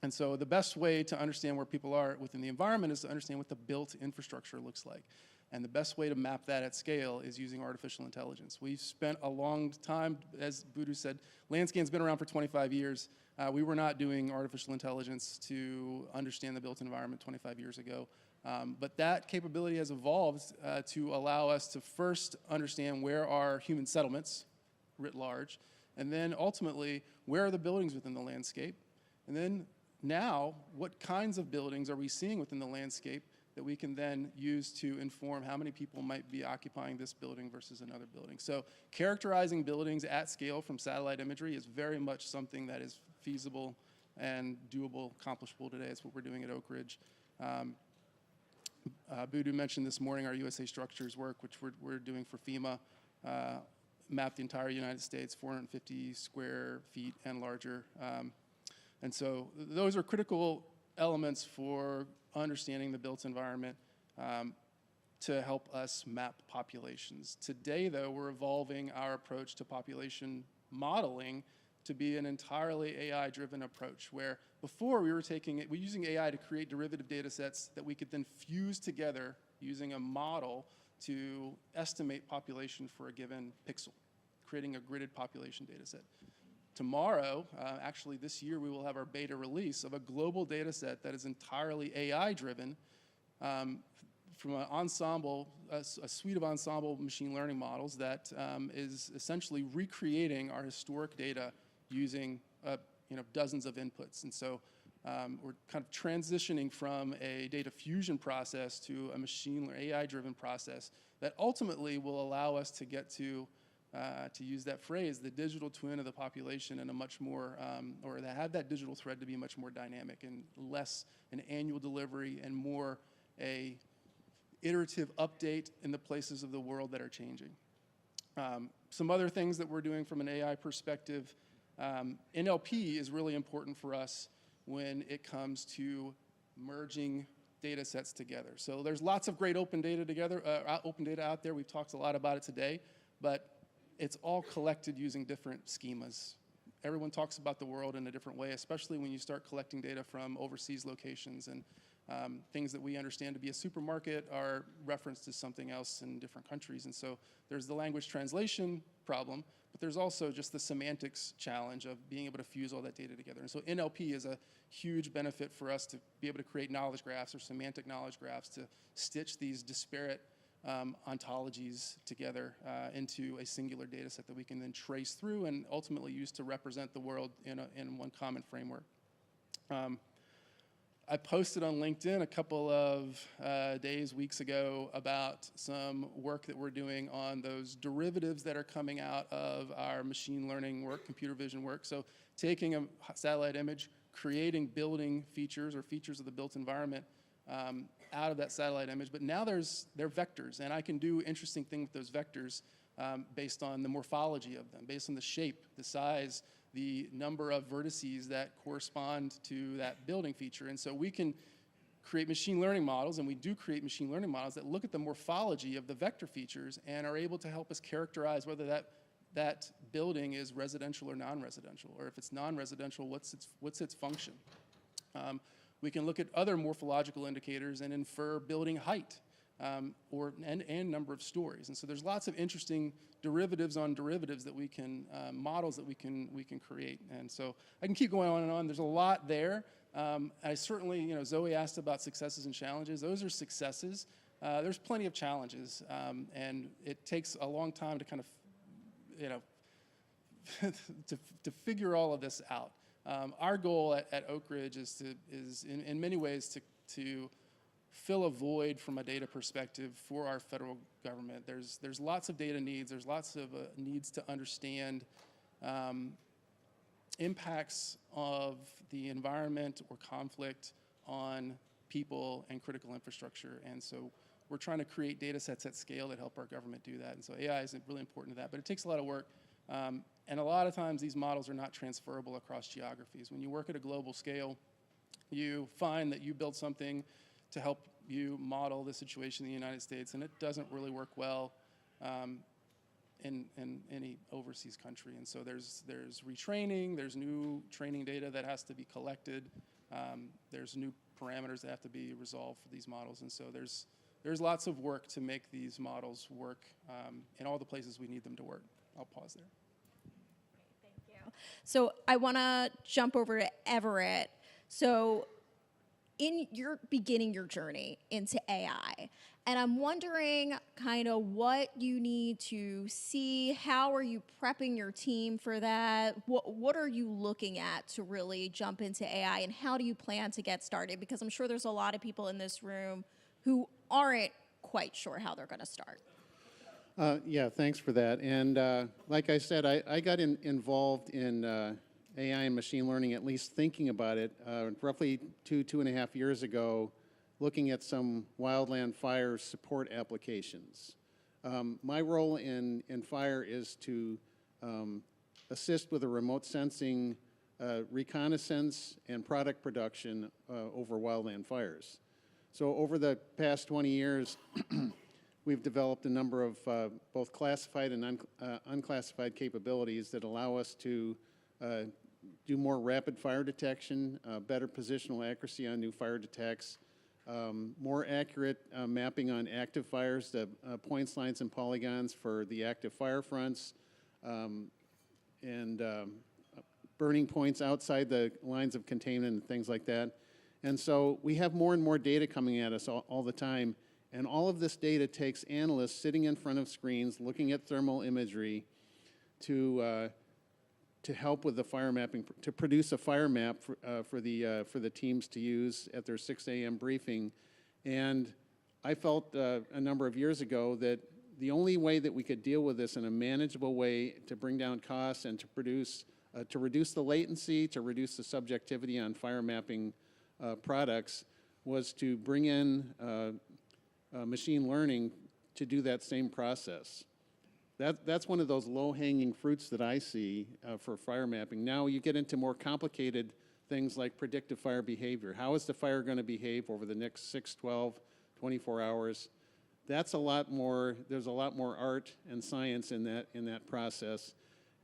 And so the best way to understand where people are within the environment is to understand what the built infrastructure looks like. And the best way to map that at scale is using artificial intelligence. We've spent a long time, as Budu said, Landscan's been around for 25 years. We were not doing artificial intelligence to understand the built environment 25 years ago. But that capability has evolved to allow us to first understand where are human settlements writ large, and then ultimately, where are the buildings within the landscape? And then now, what kinds of buildings are we seeing within the landscape that we can then use to inform how many people might be occupying this building versus another building? So characterizing buildings at scale from satellite imagery is very much something that is feasible and doable, accomplishable today. It's what we're doing at Oak Ridge. Budu mentioned this morning our USA Structures work, which we're doing for FEMA, mapped the entire United States, 450 square feet and larger. And so those are critical elements for understanding the built environment to help us map populations. Today, though, we're evolving our approach to population modeling to be an entirely AI-driven approach, where before we're using AI to create derivative data sets that we could then fuse together using a model to estimate population for a given pixel, creating a gridded population data set. Tomorrow, actually this year, we will have our beta release of a global data set that is entirely AI-driven from an ensemble, a suite of ensemble machine learning models that is essentially recreating our historic data using dozens of inputs. And so we're kind of transitioning from a data fusion process to a AI-driven process that ultimately will allow us to get to use that phrase, the digital twin of the population in a much more, or to have that digital thread to be much more dynamic and less an annual delivery and more a iterative update in the places of the world that are changing. Some other things that we're doing from an AI perspective, NLP is really important for us when it comes to merging data sets together. So there's lots of great open data out there. We've talked a lot about it today, but it's all collected using different schemas. Everyone talks about the world in a different way, especially when you start collecting data from overseas locations, and things that we understand to be a supermarket are referenced as something else in different countries. And so there's the language translation problem, but there's also just the semantics challenge of being able to fuse all that data together. And so NLP is a huge benefit for us to be able to create knowledge graphs or semantic knowledge graphs to stitch these disparate ontologies together into a singular data set that we can then trace through and ultimately use to represent the world in one common framework. I posted on LinkedIn a couple of weeks ago about some work that we're doing on those derivatives that are coming out of our machine learning work, computer vision work. So taking a satellite image, creating building features or features of the built environment out of that satellite image, but now they're vectors, and I can do interesting things with those vectors based on the morphology of them, based on the shape, the size, the number of vertices that correspond to that building feature. And so we can create machine learning models, and we do create machine learning models that look at the morphology of the vector features and are able to help us characterize whether that building is residential or non-residential, or if it's non-residential, what's its function. We can look at other morphological indicators and infer building height and number of stories. And so there's lots of interesting derivatives on derivatives that we can, models that we can create. And so I can keep going on and on. There's a lot there. I certainly, Zoe asked about successes and challenges. Those are successes. There's plenty of challenges, and it takes a long time to kind of, to figure all of this out. Our goal at Oak Ridge is in many ways to fill a void from a data perspective for our federal government. There's lots of data needs. There's lots of needs to understand impacts of the environment or conflict on people and critical infrastructure. And so we're trying to create data sets at scale that help our government do that. And so AI is really important to that, but it takes a lot of work. And a lot of times these models are not transferable across geographies. When you work at a global scale, you find that you build something to help you model the situation in the United States, and it doesn't really work well in any overseas country. And so there's retraining, there's new training data that has to be collected, there's new parameters that have to be resolved for these models. And so there's there's lots of work to make these models work in all the places we need them to work. I'll pause there. Thank you. So I want to jump over to Everett. So in your beginning your journey into AI, and I'm wondering kind of what you need to see, how are you prepping your team for that? What are you looking at to really jump into AI, and how do you plan to get started? Because I'm sure there's a lot of people in this room who aren't quite sure how they're going to start. Yeah, thanks for that. And like I said, I got involved in AI and machine learning, at least thinking about it, roughly 2.5 years ago, looking at some wildland fire support applications. My role in fire is to assist with the remote sensing, reconnaissance, and product production over wildland fires. So over the past 20 years, we've developed a number of both classified and unclassified capabilities that allow us to do more rapid fire detection, better positional accuracy on new fire detects, more accurate mapping on active fires, the points, lines, and polygons for the active fire fronts, and burning points outside the lines of containment and things like that. And so we have more and more data coming at us all the time, and all of this data takes analysts sitting in front of screens looking at thermal imagery to help with the fire mapping, to produce a fire map for the teams to use at their 6 a.m. briefing. And I felt a number of years ago that the only way that we could deal with this in a manageable way to bring down costs and to reduce the latency, to reduce the subjectivity on fire mapping products, was to bring in machine learning to do that same process. That's one of those low-hanging fruits that I see for fire mapping. Now you get into more complicated things like predictive fire behavior. How is the fire going to behave over the next 6, 12, 24 hours? That's a lot more, there's a lot more art and science in that process.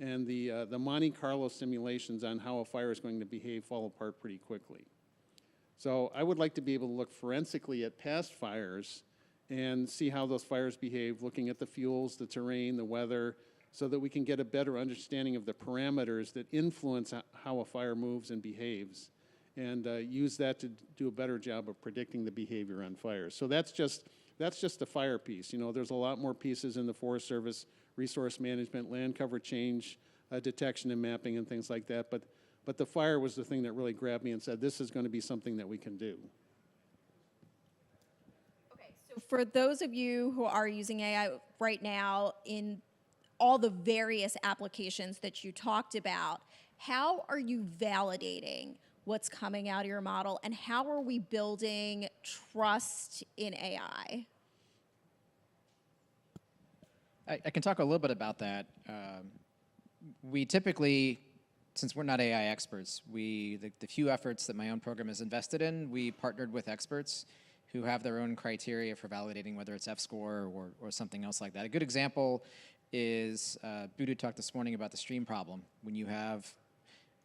And the Monte Carlo simulations on how a fire is going to behave fall apart pretty quickly. So I would like to be able to look forensically at past fires and see how those fires behave, looking at the fuels, the terrain, the weather, so that we can get a better understanding of the parameters that influence how a fire moves and behaves, and use that to do a better job of predicting the behavior on fires. So that's just the fire piece. You know, there's a lot more pieces in the Forest Service, resource management, land cover change, detection and mapping and things like that. But the fire was the thing that really grabbed me and said, this is going to be something that we can do. Okay, so for those of you who are using AI right now in all the various applications that you talked about, how are you validating what's coming out of your model, and how are we building trust in AI? I can talk a little bit about that. We typically, since we're not AI experts, the few efforts that my own program is invested in, we partnered with experts who have their own criteria for validating whether it's F-score or something else like that. A good example is, Budu talked this morning about the stream problem. When you have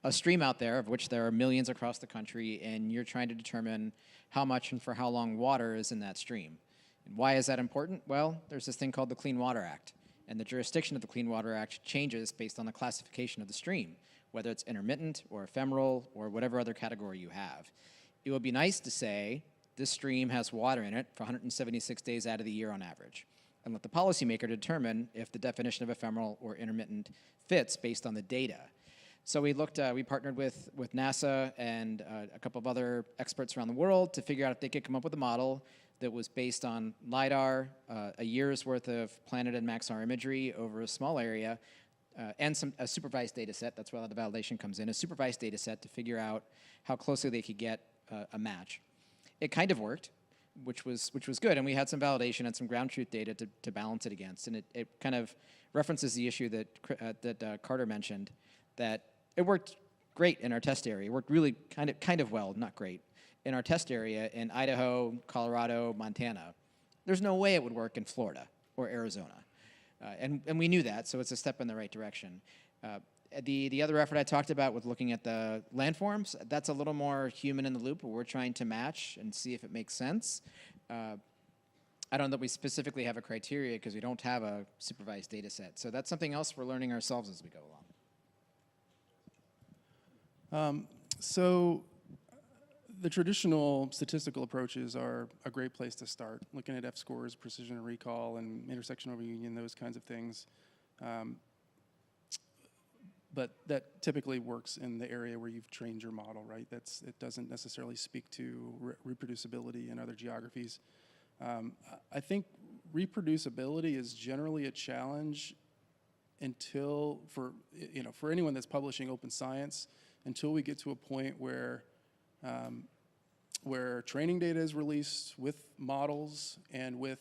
a stream out there, of which there are millions across the country, and you're trying to determine how much and for how long water is in that stream. And why is that important? Well, there's this thing called the Clean Water Act, and the jurisdiction of the Clean Water Act changes based on the classification of the stream, whether it's intermittent or ephemeral or whatever other category you have. It would be nice to say this stream has water in it for 176 days out of the year on average, and let the policymaker determine if the definition of ephemeral or intermittent fits based on the data. So we partnered with NASA and a couple of other experts around the world to figure out if they could come up with a model that was based on LiDAR, a year's worth of Planet and Maxar imagery over a small area, and a supervised data set. That's where the validation comes in, a supervised data set to figure out how closely they could get a match. It kind of worked, which was good, and we had some validation and some ground truth data to balance it against, and it kind of references the issue that Carter mentioned, that it worked great in our test area. It worked really kind of well, not great, in our test area in Idaho, Colorado, Montana. There's no way it would work in Florida or Arizona. And we knew that, so it's a step in the right direction. The other effort I talked about with looking at the landforms, that's a little more human in the loop, where we're trying to match and see if it makes sense. I don't know that we specifically have a criteria because we don't have a supervised data set. So that's something else we're learning ourselves as we go along. So the traditional statistical approaches are a great place to start, looking at F-scores, precision and recall, and intersection over union, those kinds of things. But that typically works in the area where you've trained your model, right? It doesn't necessarily speak to reproducibility in other geographies. I think reproducibility is generally a challenge until, for anyone that's publishing open science, until we get to a point where training data is released with models and with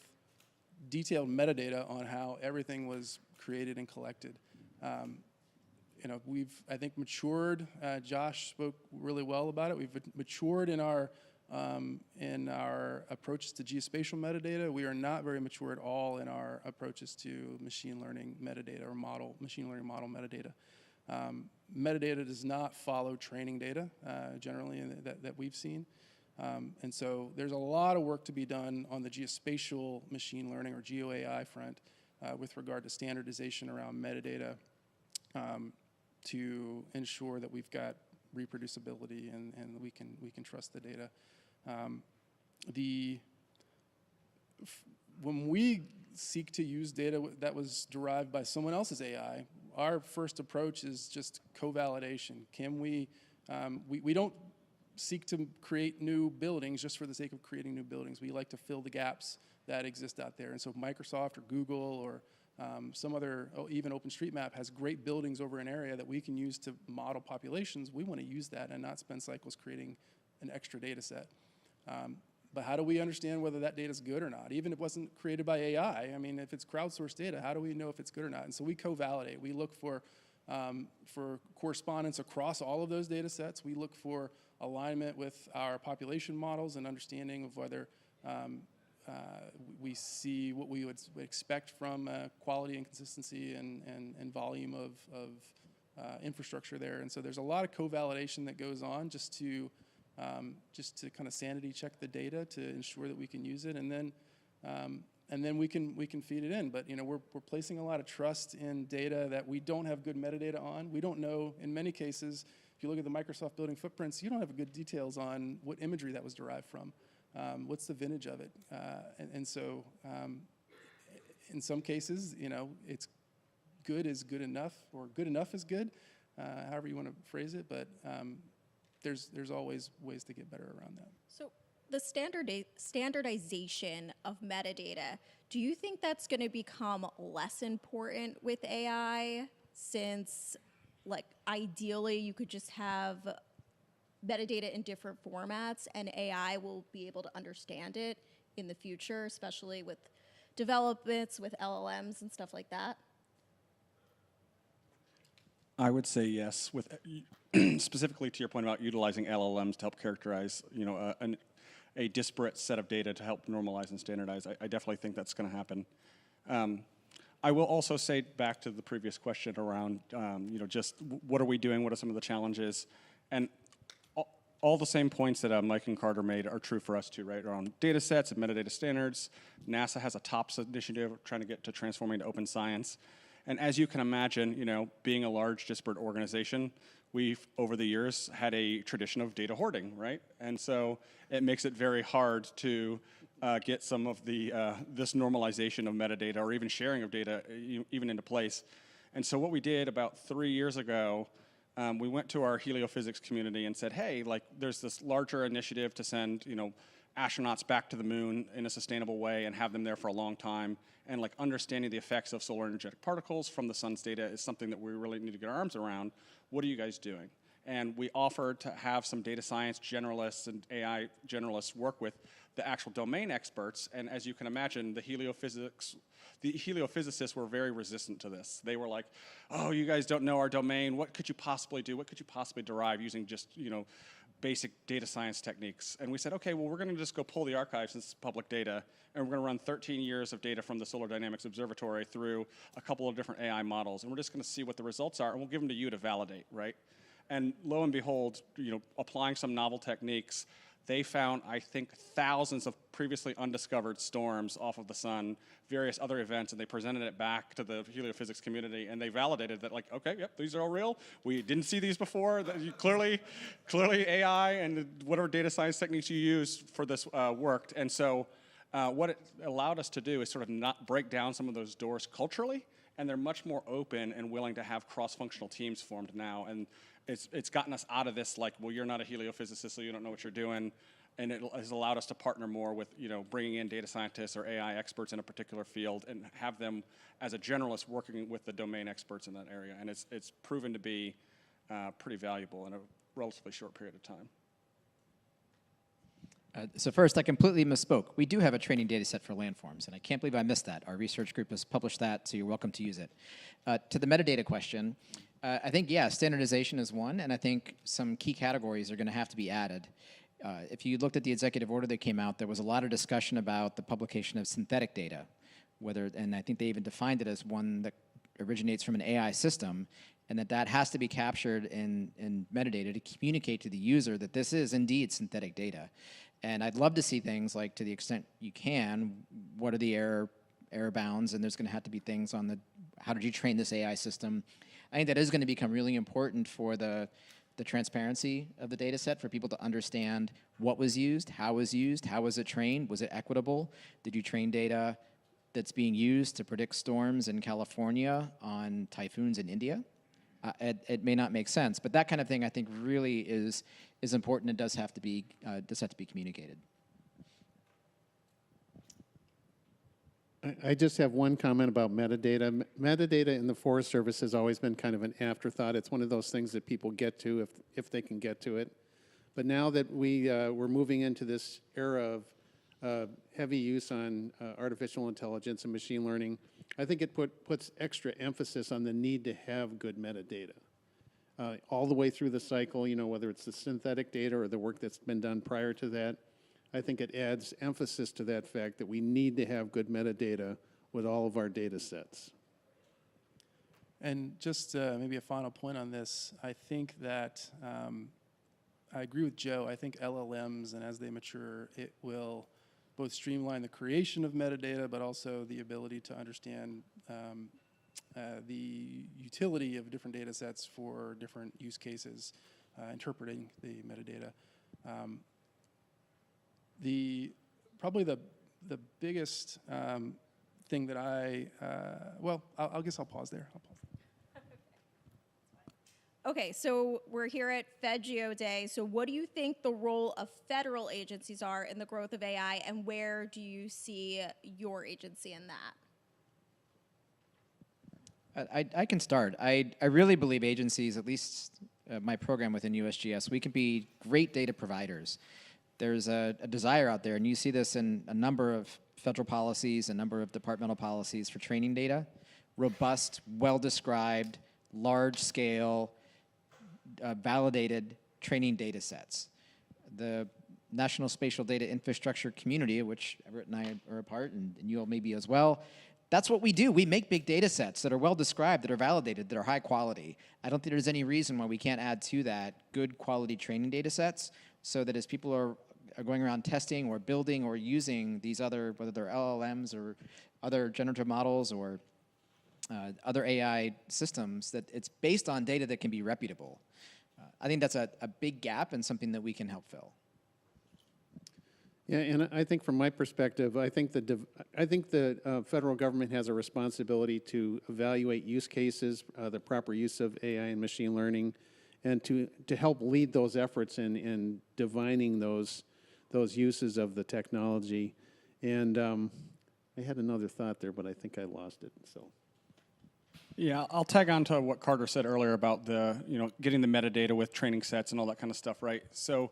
detailed metadata on how everything was created and collected. We've, I think, matured. Josh spoke really well about it. We've matured in our approaches to geospatial metadata. We are not very mature at all in our approaches to machine learning metadata or machine learning model metadata. Metadata does not follow training data generally that we've seen. And so there's a lot of work to be done on the geospatial machine learning or GeoAI front with regard to standardization around metadata to ensure that we've got reproducibility and we can trust the data. When we seek to use data that was derived by someone else's AI, our first approach is just co-validation. Can we don't seek to create new buildings just for the sake of creating new buildings. We like to fill the gaps that exist out there. And so if Microsoft or Google or some other, even OpenStreetMap has great buildings over an area that we can use to model populations, we want to use that and not spend cycles creating an extra data set. But how do we understand whether that data is good or not? Even if it wasn't created by AI, I mean, if it's crowdsourced data, how do we know if it's good or not? And so we co-validate. We look for correspondence across all of those data sets. We look for alignment with our population models and understanding of whether we see what we would expect from quality and consistency and volume of infrastructure there. And so there's a lot of co-validation that goes on just to kind of sanity check the data to ensure that we can use it, and then we can feed it in. But we're placing a lot of trust in data that we don't have good metadata on. We don't know, in many cases, if you look at the Microsoft building footprints, you don't have good details on what imagery that was derived from. What's the vintage of it? And so in some cases, it's good is good enough, or good enough is good, however you want to phrase it, but there's always ways to get better around that. So the standardization of metadata, do you think that's going to become less important with AI, since ideally you could just have metadata in different formats and AI will be able to understand it in the future, especially with developments with LLMs and stuff like that? I would say yes, with specifically to your point about utilizing LLMs to help characterize, a disparate set of data to help normalize and standardize. I definitely think that's going to happen. I will also say, back to the previous question around, just what are we doing? What are some of the challenges? And all the same points that Mike and Carter made are true for us too, right? Around data sets and metadata standards. NASA has a TOPS initiative trying to get to transforming to open science. And as you can imagine, being a large, disparate organization, we've, over the years, had a tradition of data hoarding, right? And so it makes it very hard to get some of the this normalization of metadata or even sharing of data even into place. And so what we did about 3 years ago, we went to our heliophysics community and said, hey, there's this larger initiative to send, astronauts back to the moon in a sustainable way and have them there for a long time. And understanding the effects of solar energetic particles from the sun's data is something that we really need to get our arms around. What are you guys doing? And we offered to have some data science generalists and AI generalists work with the actual domain experts. And as you can imagine, the heliophysicists were very resistant to this. They were like, oh, you guys don't know our domain. What could you possibly do? What could you possibly derive using just, basic data science techniques? And we said, okay, well, we're going to just go pull the archives, since it's public data, and we're going to run 13 years of data from the Solar Dynamics Observatory through a couple of different AI models, and we're just going to see what the results are, and we'll give them to you to validate, right? And lo and behold, applying some novel techniques, they found, I think, thousands of previously undiscovered storms off of the sun, various other events, and they presented it back to the heliophysics community, and they validated that, like, okay, yep, these are all real. We didn't see these before. Clearly AI and whatever data science techniques you use for this worked. And so what it allowed us to do is sort of not break down some of those doors culturally, and they're much more open and willing to have cross-functional teams formed now. And it's gotten us out of this, like, well, you're not a heliophysicist, so you don't know what you're doing. And it has allowed us to partner more with, bringing in data scientists or AI experts in a particular field and have them as a generalist working with the domain experts in that area. And it's proven to be pretty valuable in a relatively short period of time. So first, I completely misspoke. We do have a training data set for landforms, and I can't believe I missed that. Our research group has published that, so you're welcome to use it. To the metadata question, I think, yeah, standardization is one, and I think some key categories are going to have to be added. If you looked at the executive order that came out, there was a lot of discussion about the publication of synthetic data, and I think they even defined it as one that originates from an AI system, and that has to be captured in metadata to communicate to the user that this is indeed synthetic data. And I'd love to see things like, to the extent you can, what are the error bounds, and there's going to have to be things on how did you train this AI system. I think that is going to become really important for the transparency of the data set, for people to understand what was used, how was it trained, was it equitable, did you train data that's being used to predict storms in California on typhoons in India? It may not make sense, but that kind of thing I think really is important and does have to be communicated. I just have one comment about metadata. Metadata in the Forest Service has always been kind of an afterthought. It's one of those things that people get to if they can get to it. But now that we're moving into this era of heavy use on artificial intelligence and machine learning, I think it puts extra emphasis on the need to have good metadata. All the way through the cycle, whether it's the synthetic data or the work that's been done prior to that, I think it adds emphasis to that fact that we need to have good metadata with all of our data sets. And just maybe a final point on this, I think that I agree with Joe. I think LLMs, and as they mature, it will both streamline the creation of metadata, but also the ability to understand the utility of different data sets for different use cases, interpreting the metadata. Probably the biggest thing that I guess I'll pause there. Okay, so we're here at FedGeoDay. So what do you think the role of federal agencies are in the growth of AI, and where do you see your agency in that? I can start. I really believe agencies, at least my program within USGS, we can be great data providers. There's a desire out there, and you see this in a number of federal policies, a number of departmental policies for training data, robust, well-described, large-scale, validated training data sets. The National Spatial Data Infrastructure community, of which Everett and I are a part, and you all maybe as well, that's what we do. We make big data sets that are well-described, that are validated, that are high quality. I don't think there's any reason why we can't add to that good quality training data sets, so that as people are going around testing or building or using these other, whether they're LLMs or other generative models or other AI systems, that it's based on data that can be reputable. I think that's a big gap and something that we can help fill. Yeah, and I think from my perspective, I think the federal government has a responsibility to evaluate use cases, the proper use of AI and machine learning, and to help lead those efforts in divining those uses of the technology. And I had another thought there, but I think I lost it. So. Yeah, I'll tag on to what Carter said earlier about getting the metadata with training sets and all that kind of stuff, right? So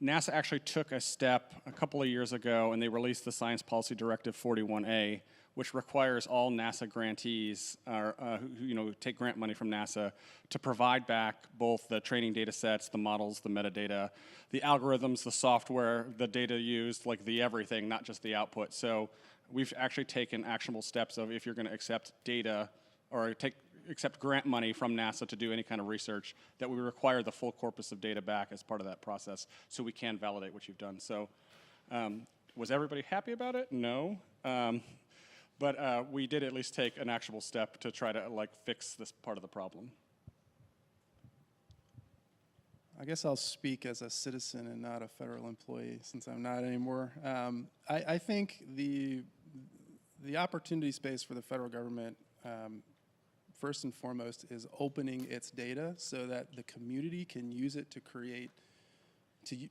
NASA actually took a step a couple of years ago, and they released the Science Policy Directive 41A, which requires all NASA grantees who take grant money from NASA to provide back both the training data sets, the models, the metadata, the algorithms, the software, the data used, like the everything, not just the output. So we've actually taken actionable steps of, if you're going to accept data or take accept grant money from NASA to do any kind of research, that we require the full corpus of data back as part of that process so we can validate what you've done. So was everybody happy about it? No. But we did at least take an actionable step to try to fix this part of the problem. I guess I'll speak as a citizen and not a federal employee, since I'm not anymore. I think the opportunity space for the federal government, first and foremost, is opening its data so that the community can use it to create,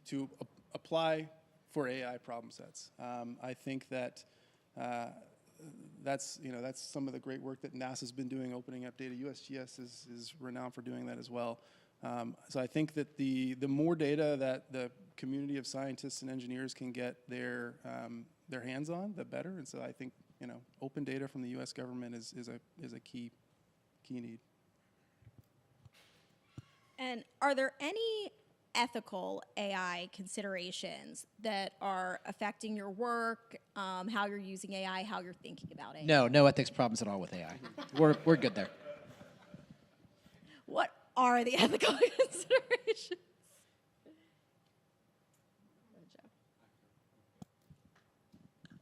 to apply for AI problem sets. I think that that's some of the great work that NASA's been doing, opening up data. USGS is renowned for doing that as well. So I think that the more data that the community of scientists and engineers can get their hands on, the better. And so I think open data from the U.S. government is a key need. And are there any ethical AI considerations that are affecting your work, how you're using AI, how you're thinking about AI? No ethics problems at all with AI. We're good there. What are the ethical considerations?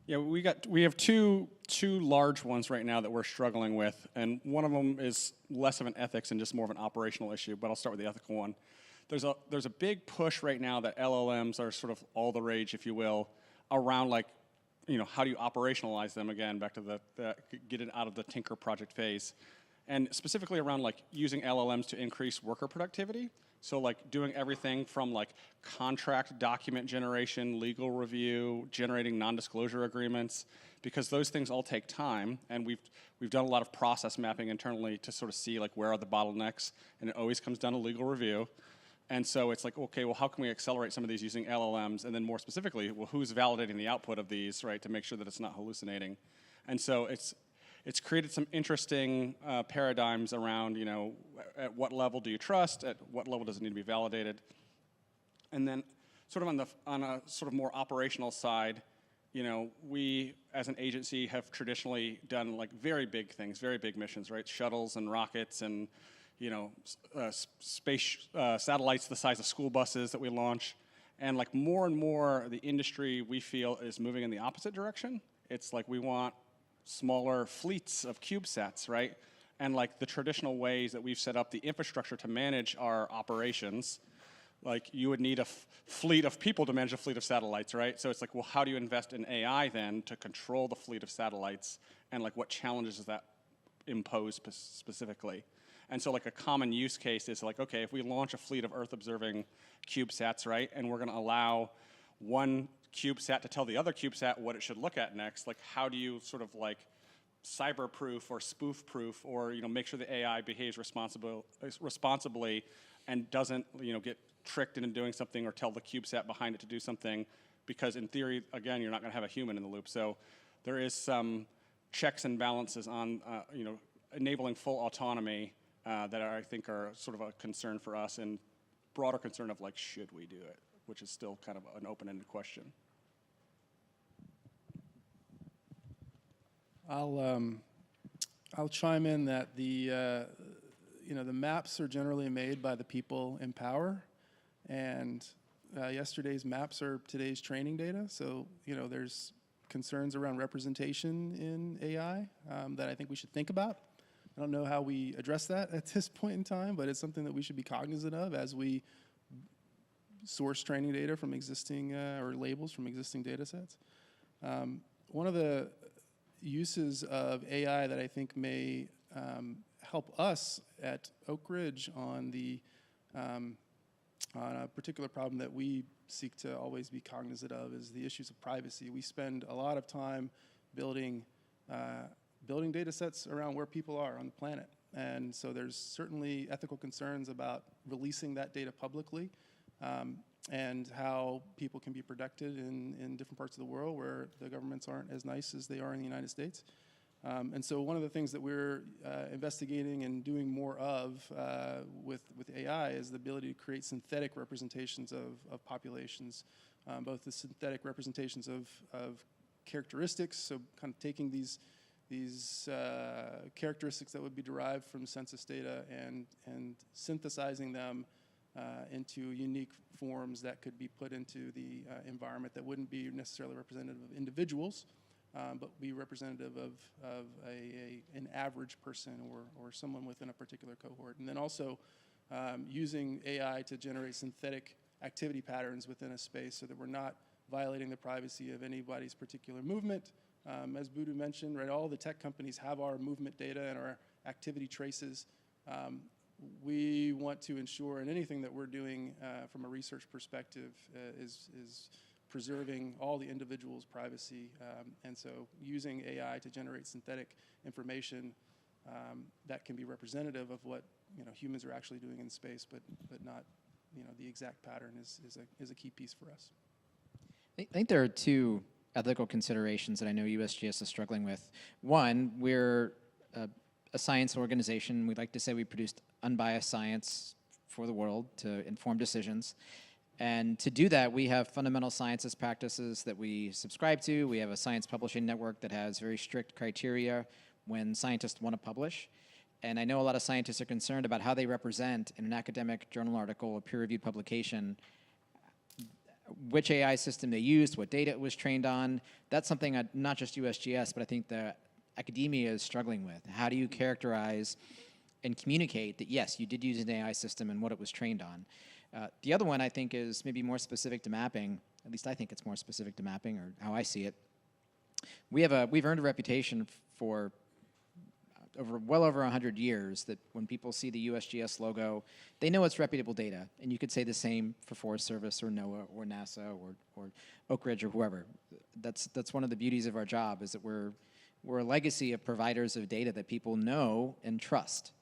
Yeah, we have two large ones right now that we're struggling with, and one of them is less of an ethics and just more of an operational issue. But I'll start with the ethical one. There's a big push right now that LLMs are sort of all the rage, if you will, around how do you operationalize them again? Back to the get it out of the Tinker project phase. And specifically around using LLMs to increase worker productivity. So doing everything from contract document generation, legal review, generating non-disclosure agreements, because those things all take time. And we've done a lot of process mapping internally to sort of see where are the bottlenecks, and it always comes down to legal review. And so it's okay, well, how can we accelerate some of these using LLMs? And then more specifically, well, who's validating the output of these, right, to make sure that it's not hallucinating? And so it's created some interesting paradigms around, at what level do you trust? At what level does it need to be validated? And then sort of on a sort of more operational side, we as an agency have traditionally done very big things, very big missions, right? Shuttles and rockets and, space satellites the size of school buses that we launch. And more and more, the industry, we feel, is moving in the opposite direction. It's we want smaller fleets of CubeSats, right? And the traditional ways that we've set up the infrastructure to manage our operations, you would need a fleet of people to manage a fleet of satellites, right? So it's well, how do you invest in AI then to control the fleet of satellites, and what challenges does that impose specifically? And so a common use case is okay, if we launch a fleet of Earth-observing CubeSats, right, and we're going to allow one CubeSat to tell the other CubeSat what it should look at next, how do you sort of cyber-proof or spoof-proof, or make sure the AI behaves responsibly and doesn't get tricked into doing something or tell the CubeSat behind it to do something, because in theory, again, you're not going to have a human in the loop. So there is some checks and balances on enabling full autonomy that I think are sort of a concern for us, and broader concern of should we do it, which is still kind of an open-ended question. I'll chime in that the maps are generally made by the people in power, and yesterday's maps are today's training data. So there's concerns around representation in AI that I think we should think about. I don't know how we address that at this point in time, but it's something that we should be cognizant of as we source training data from existing or labels from existing data sets. One of the uses of AI that I think may help us at Oak Ridge on a particular problem that we seek to always be cognizant of is the issues of privacy. We spend a lot of time building data sets around where people are on the planet. And so there's certainly ethical concerns about releasing that data publicly, and how people can be protected in different parts of the world where the governments aren't as nice as they are in the United States. And so one of the things that we're investigating and doing more of with AI is the ability to create synthetic representations of populations, both the synthetic representations of characteristics, so kind of taking these these characteristics that would be derived from census data and synthesizing them into unique forms that could be put into the environment that wouldn't be necessarily representative of individuals, but be representative of an average person or someone within a particular cohort. And then also using AI to generate synthetic activity patterns within a space so that we're not violating the privacy of anybody's particular movement. As Budu mentioned, right, all the tech companies have our movement data and our activity traces. We want to ensure in anything that we're doing from a research perspective is preserving all the individual's privacy. And so using AI to generate synthetic information that can be representative of what humans are actually doing in space, but not the exact pattern is a key piece for us. I think there are two ethical considerations that I know USGS is struggling with. One, we're a science organization. We like to say we produced unbiased science for the world to inform decisions. And to do that, we have fundamental sciences practices that we subscribe to. We have a science publishing network that has very strict criteria when scientists want to publish. And I know a lot of scientists are concerned about how they represent in an academic journal article, a peer-reviewed publication, which AI system they used, what data it was trained on. That's something not just USGS, but I think the academia is struggling with. How do you characterize and communicate that, yes, you did use an AI system and what it was trained on? The other one I think is maybe more specific to mapping. At least I think it's more specific to mapping, or how I see it. We've earned a reputation for well over 100 years that when people see the USGS logo, they know it's reputable data. And you could say the same for Forest Service or NOAA or NASA or Oak Ridge or whoever. That's one of the beauties of our job, is that we're a legacy of providers of data that people know and trust.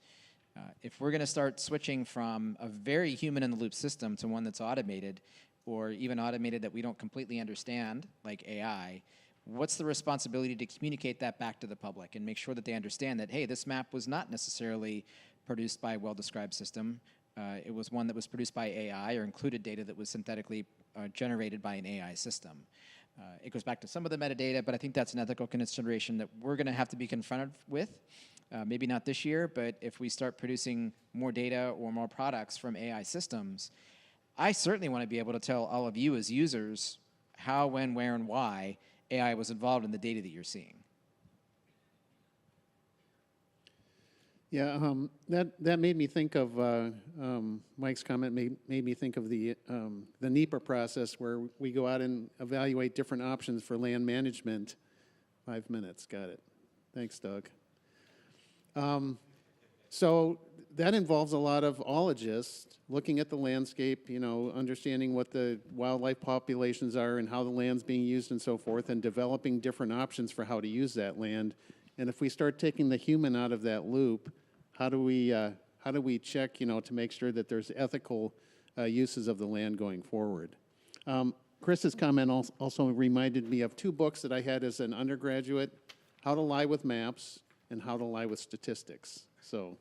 If we're going to start switching from a very human-in-the-loop system to one that's automated, or even automated that we don't completely understand, like AI, what's the responsibility to communicate that back to the public and make sure that they understand that, hey, this map was not necessarily produced by a well-described system. It was one that was produced by AI or included data that was synthetically generated by an AI system. It goes back to some of the metadata, but I think that's an ethical consideration that we're going to have to be confronted with. Maybe not this year, but if we start producing more data or more products from AI systems, I certainly want to be able to tell all of you as users how, when, where, and why AI was involved in the data that you're seeing. Yeah, that made me think of Mike's comment. Made me think of the NEPA process, where we go out and evaluate different options for land management. 5 minutes, got it. Thanks, Doug. So that involves a lot of ologists looking at the landscape, understanding what the wildlife populations are and how the land's being used and so forth, and developing different options for how to use that land. And if we start taking the human out of that loop, how do we check, to make sure that there's ethical uses of the land going forward? Chris's comment also reminded me of two books that I had as an undergraduate: How to Lie with Maps and How to Lie with Statistics. So.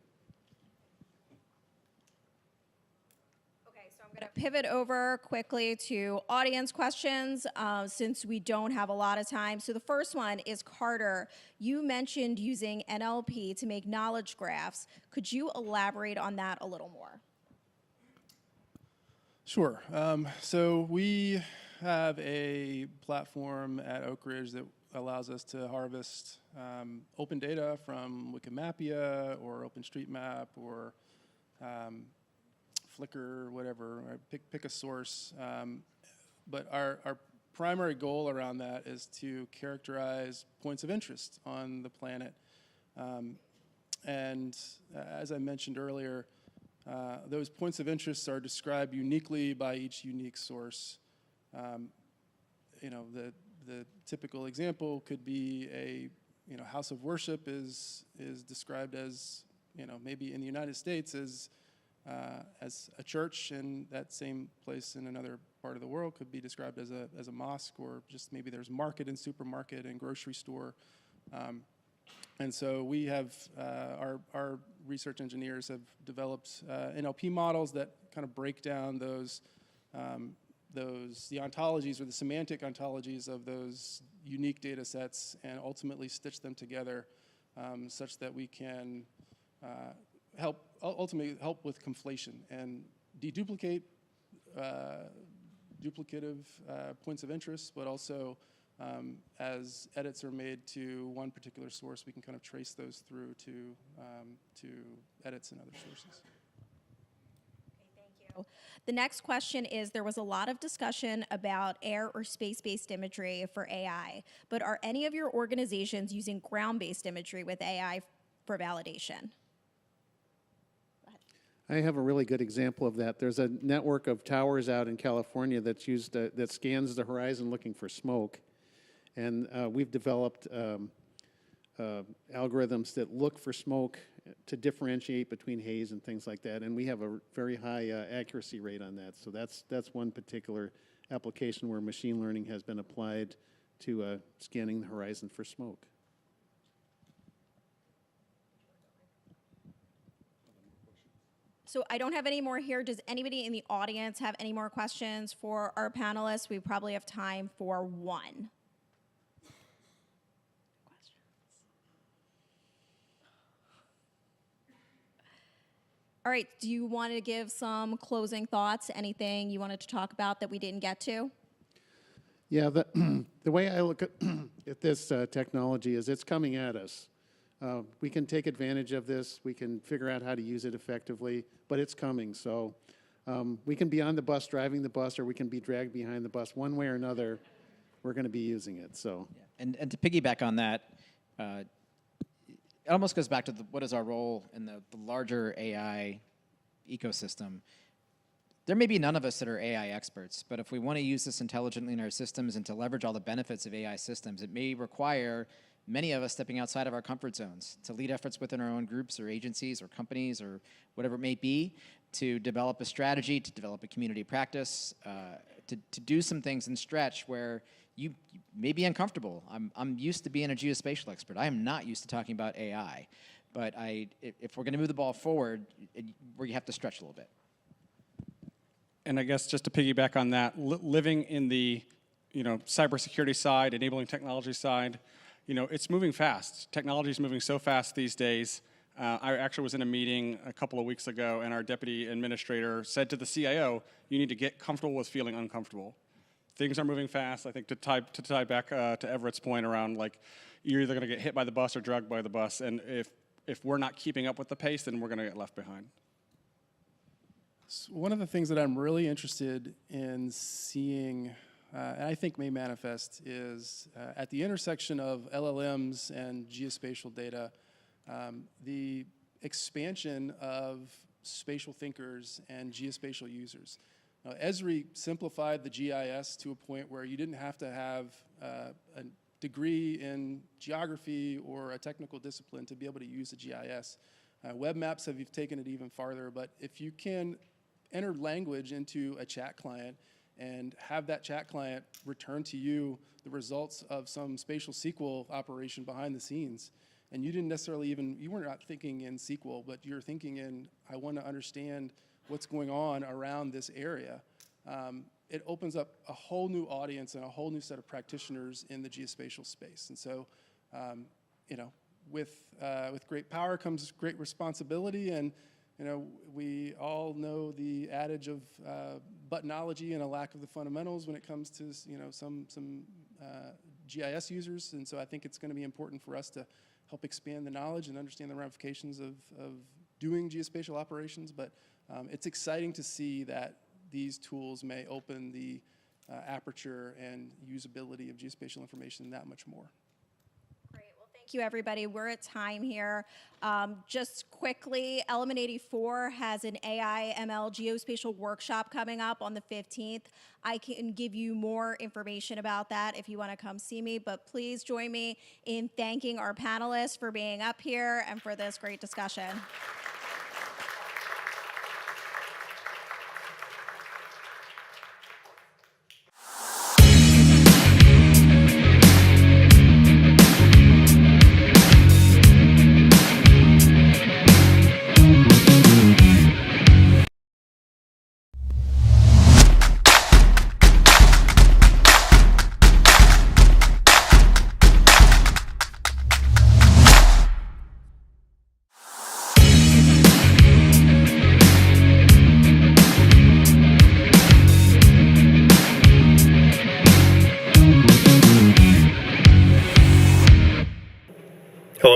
Okay, so I'm going to pivot over quickly to audience questions since we don't have a lot of time. So the first one is Carter. You mentioned using NLP to make knowledge graphs. Could you elaborate on that a little more? Sure. So we have a platform at Oak Ridge that allows us to harvest open data from Wikimapia or OpenStreetMap or Flickr, whatever. Right? Pick a source. But our primary goal around that is to characterize points of interest on the planet. And as I mentioned earlier, those points of interest are described uniquely by each unique source. The typical example could be a house of worship is described as maybe in the United States as a church, and that same place in another part of the world could be described as a mosque, or just maybe there's market and supermarket and grocery store. And so we have our research engineers have developed NLP models that kind of break down those the ontologies or the semantic ontologies of those unique data sets and ultimately stitch them together such that we can ultimately help with conflation and deduplicate duplicative points of interest, but also as edits are made to one particular source, we can kind of trace those through to edits in other sources. The next question is, there was a lot of discussion about air or space-based imagery for AI, but are any of your organizations using ground-based imagery with AI for validation? I have a really good example of that. There's a network of towers out in California that's used that scans the horizon looking for smoke, and we've developed algorithms that look for smoke to differentiate between haze and things like that, and we have a very high accuracy rate on that. So that's one particular application where machine learning has been applied to scanning the horizon for smoke. So I don't have any more here. Does anybody in the audience have any more questions for our panelists? We probably have time for one. All right, do you want to give some closing thoughts? Anything you wanted to talk about that we didn't get to? Yeah, the way I look at this technology is it's coming at us. We can take advantage of this. We can figure out how to use it effectively, but it's coming. So we can be on the bus, driving the bus, or we can be dragged behind the bus. One way or another, we're going to be using it. So, yeah. And to piggyback on that, it almost goes back to what is our role in the larger AI ecosystem. There may be none of us that are AI experts, but if we want to use this intelligently in our systems and to leverage all the benefits of AI systems, it may require many of us stepping outside of our comfort zones to lead efforts within our own groups or agencies or companies or whatever it may be, to develop a strategy, to develop a community practice, to do some things and stretch where you may be uncomfortable. I'm used to being a geospatial expert. I am not used to talking about AI. But if we're going to move the ball forward, we have to stretch a little bit. And I guess just to piggyback on that, living in the cybersecurity side, enabling technology side, it's moving fast. Technology is moving so fast these days. I actually was in a meeting a couple of weeks ago, and our deputy administrator said to the CIO, "You need to get comfortable with feeling uncomfortable." Things are moving fast. I think to tie back to Everett's point around, like, you're either going to get hit by the bus or dragged by the bus, and if we're not keeping up with the pace, then we're going to get left behind. So one of the things that I'm really interested in seeing, and I think may manifest, is at the intersection of LLMs and geospatial data, the expansion of spatial thinkers and geospatial users. Now, Esri simplified the GIS to a point where you didn't have to have a degree in geography or a technical discipline to be able to use the GIS. Web maps have taken it even farther, but if you can enter language into a chat client and have that chat client return to you the results of some spatial SQL operation behind the scenes, and you didn't necessarily you were not thinking in SQL, but you're thinking in, I want to understand what's going on around this area. It opens up a whole new audience and a whole new set of practitioners in the geospatial space. And so, with great power comes great responsibility, and we all know the adage of buttonology and a lack of the fundamentals when it comes to some GIS users. And so I think it's going to be important for us to help expand the knowledge and understand the ramifications of doing geospatial operations. But it's exciting to see that these tools may open the aperture and usability of geospatial information that much more. Great. Well, thank you, everybody. We're at time here. Just quickly, Element 84 has an AI ML geospatial workshop coming up on the 15th. I can give you more information about that if you want to come see me, but please join me in thanking our panelists for being up here and for this great discussion.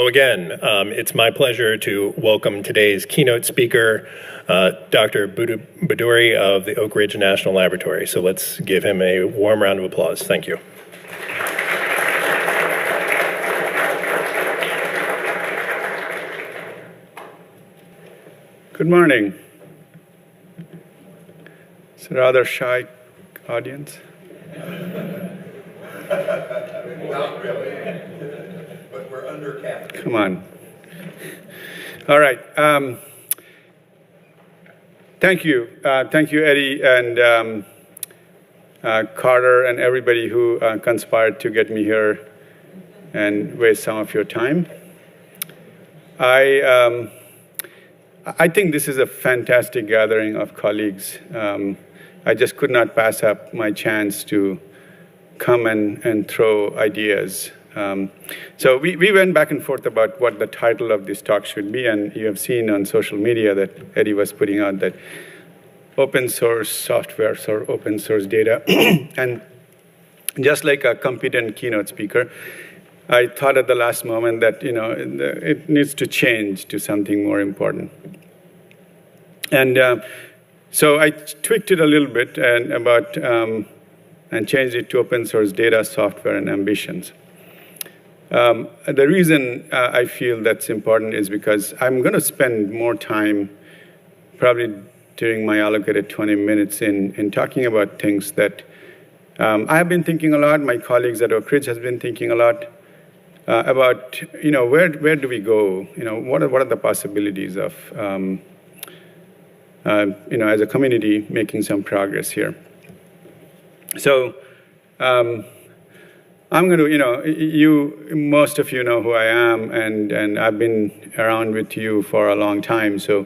Hello again. It's my pleasure to welcome today's keynote speaker, Dr. Buduri of the Oak Ridge National Laboratory. So let's give him a warm round of applause. Thank you. Good morning. It's a rather shy audience. Not really, but we're undercapped. Come on. All right. Thank you. Thank you, Eddie and Carter and everybody who conspired to get me here and waste some of your time. I think this is a fantastic gathering of colleagues. I just could not pass up my chance to come and throw ideas. So we went back and forth about what the title of this talk should be, and you have seen on social media that Eddie was putting out that open source software or open source data. And just like a competent keynote speaker, I thought at the last moment that it needs to change to something more important. And so I tweaked it a little bit and changed it to open source data, software, and ambitions. The reason I feel that's important is because I'm going to spend more time, probably during my allocated 20 minutes, in talking about things that I have been thinking a lot. My colleagues at Oak Ridge has been thinking a lot about, where do we go? What are the possibilities of, as a community, making some progress here. So I'm going to, most of you know who I am, and I've been around with you for a long time, so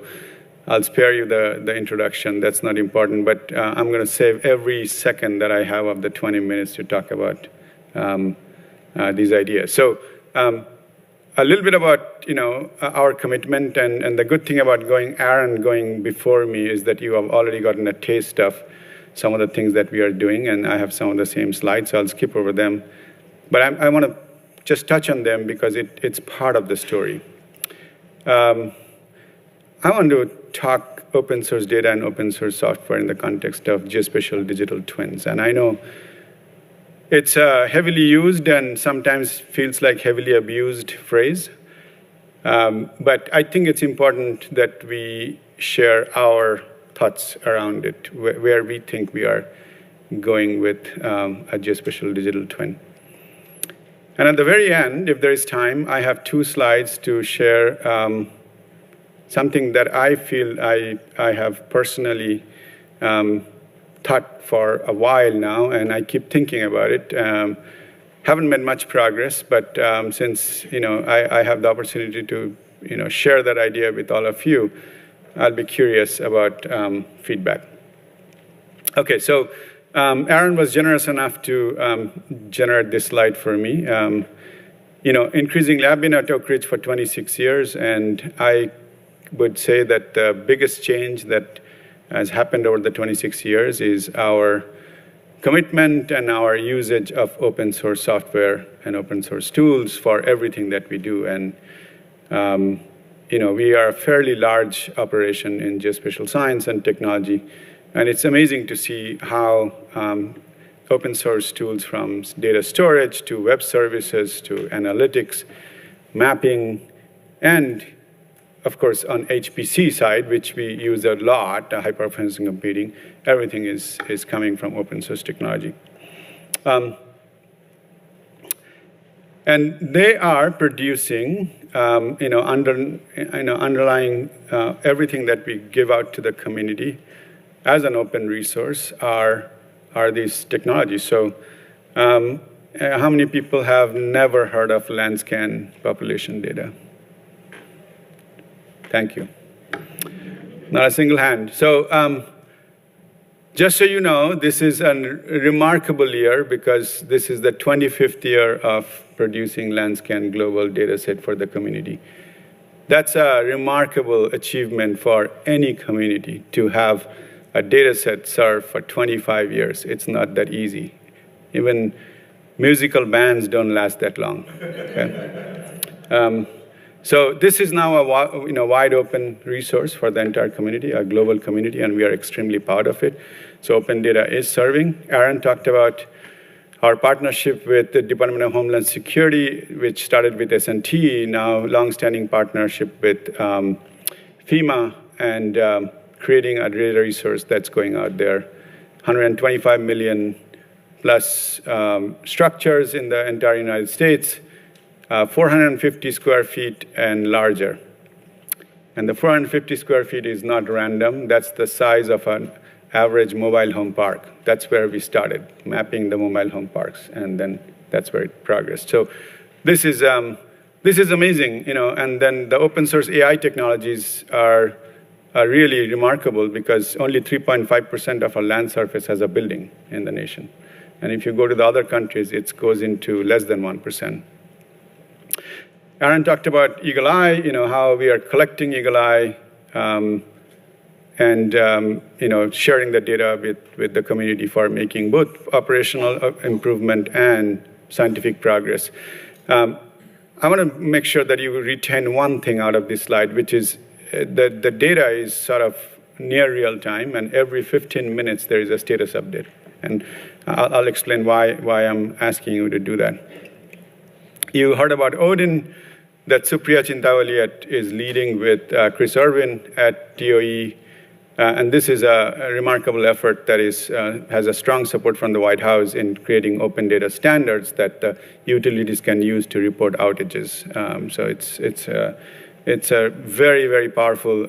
I'll spare you the introduction. That's not important, but I'm going to save every second that I have of the 20 minutes to talk about these ideas. So a little bit about our commitment, and the good thing about Aaron going before me is that you have already gotten a taste of some of the things that we are doing, and I have some of the same slides, so I'll skip over them. But I want to just touch on them because it's part of the story. I want to talk open source data and open source software in the context of geospatial digital twins. And I know it's a heavily used and sometimes feels like heavily abused phrase. But I think it's important that we share our thoughts around it, where we think we are going with a geospatial digital twin. And at the very end, if there is time, I have 2 slides to share something that I feel I have personally thought for a while now, and I keep thinking about it. Haven't made much progress, but since I have the opportunity to share that idea with all of you, I'll be curious about feedback. Okay, so Aaron was generous enough to generate this slide for me. Increasingly, I've been at Oak Ridge for 26 years, and I would say that the biggest change that has happened over the 26 years is our commitment and our usage of open source software and open source tools for everything that we do. And we are a fairly large operation in geospatial science and technology, and it's amazing to see how open source tools from data storage to web services to analytics, mapping, and of course, on HPC side, which we use a lot, high-performance computing, everything is coming from open source technology. And they are producing, underlying everything that we give out to the community as an open resource are these technologies. So how many people have never heard of Landscan population data? Thank you. Not a single hand. So just so you know, this is a remarkable year because this is the 25th year of producing Landscan global data set for the community. That's a remarkable achievement for any community to have a data set served for 25 years. It's not that easy. Even musical bands don't last that long. Okay? So this is now a wide open resource for the entire community, a global community, and we are extremely proud of it. So open data is serving. Aaron talked about our partnership with the Department of Homeland Security, which started with S&T, now longstanding partnership with FEMA, and creating a data resource that's going out there. 125 million plus structures in the entire United States, 450 square feet and larger. And the 450 square feet is not random. That's the size of an average mobile home park. That's where we started, mapping the mobile home parks, and then that's where it progressed. So this is amazing, and then the open source AI technologies are really remarkable because only 3.5% of our land surface has a building in the nation. And if you go to the other countries, it goes into less than 1%. Aaron talked about Eagle Eye, how we are collecting Eagle Eye, and sharing the data with the community for making both operational improvement and scientific progress. I want to make sure that you retain one thing out of this slide, which is that the data is sort of near real time, and every 15 minutes there is a status update. And I'll explain why I'm asking you to do that. You heard about Odin, that Supriya Chintawali is leading with Chris Irwin at DOE. And this is a remarkable effort that has a strong support from the White House in creating open data standards that utilities can use to report outages. So it's a very, very powerful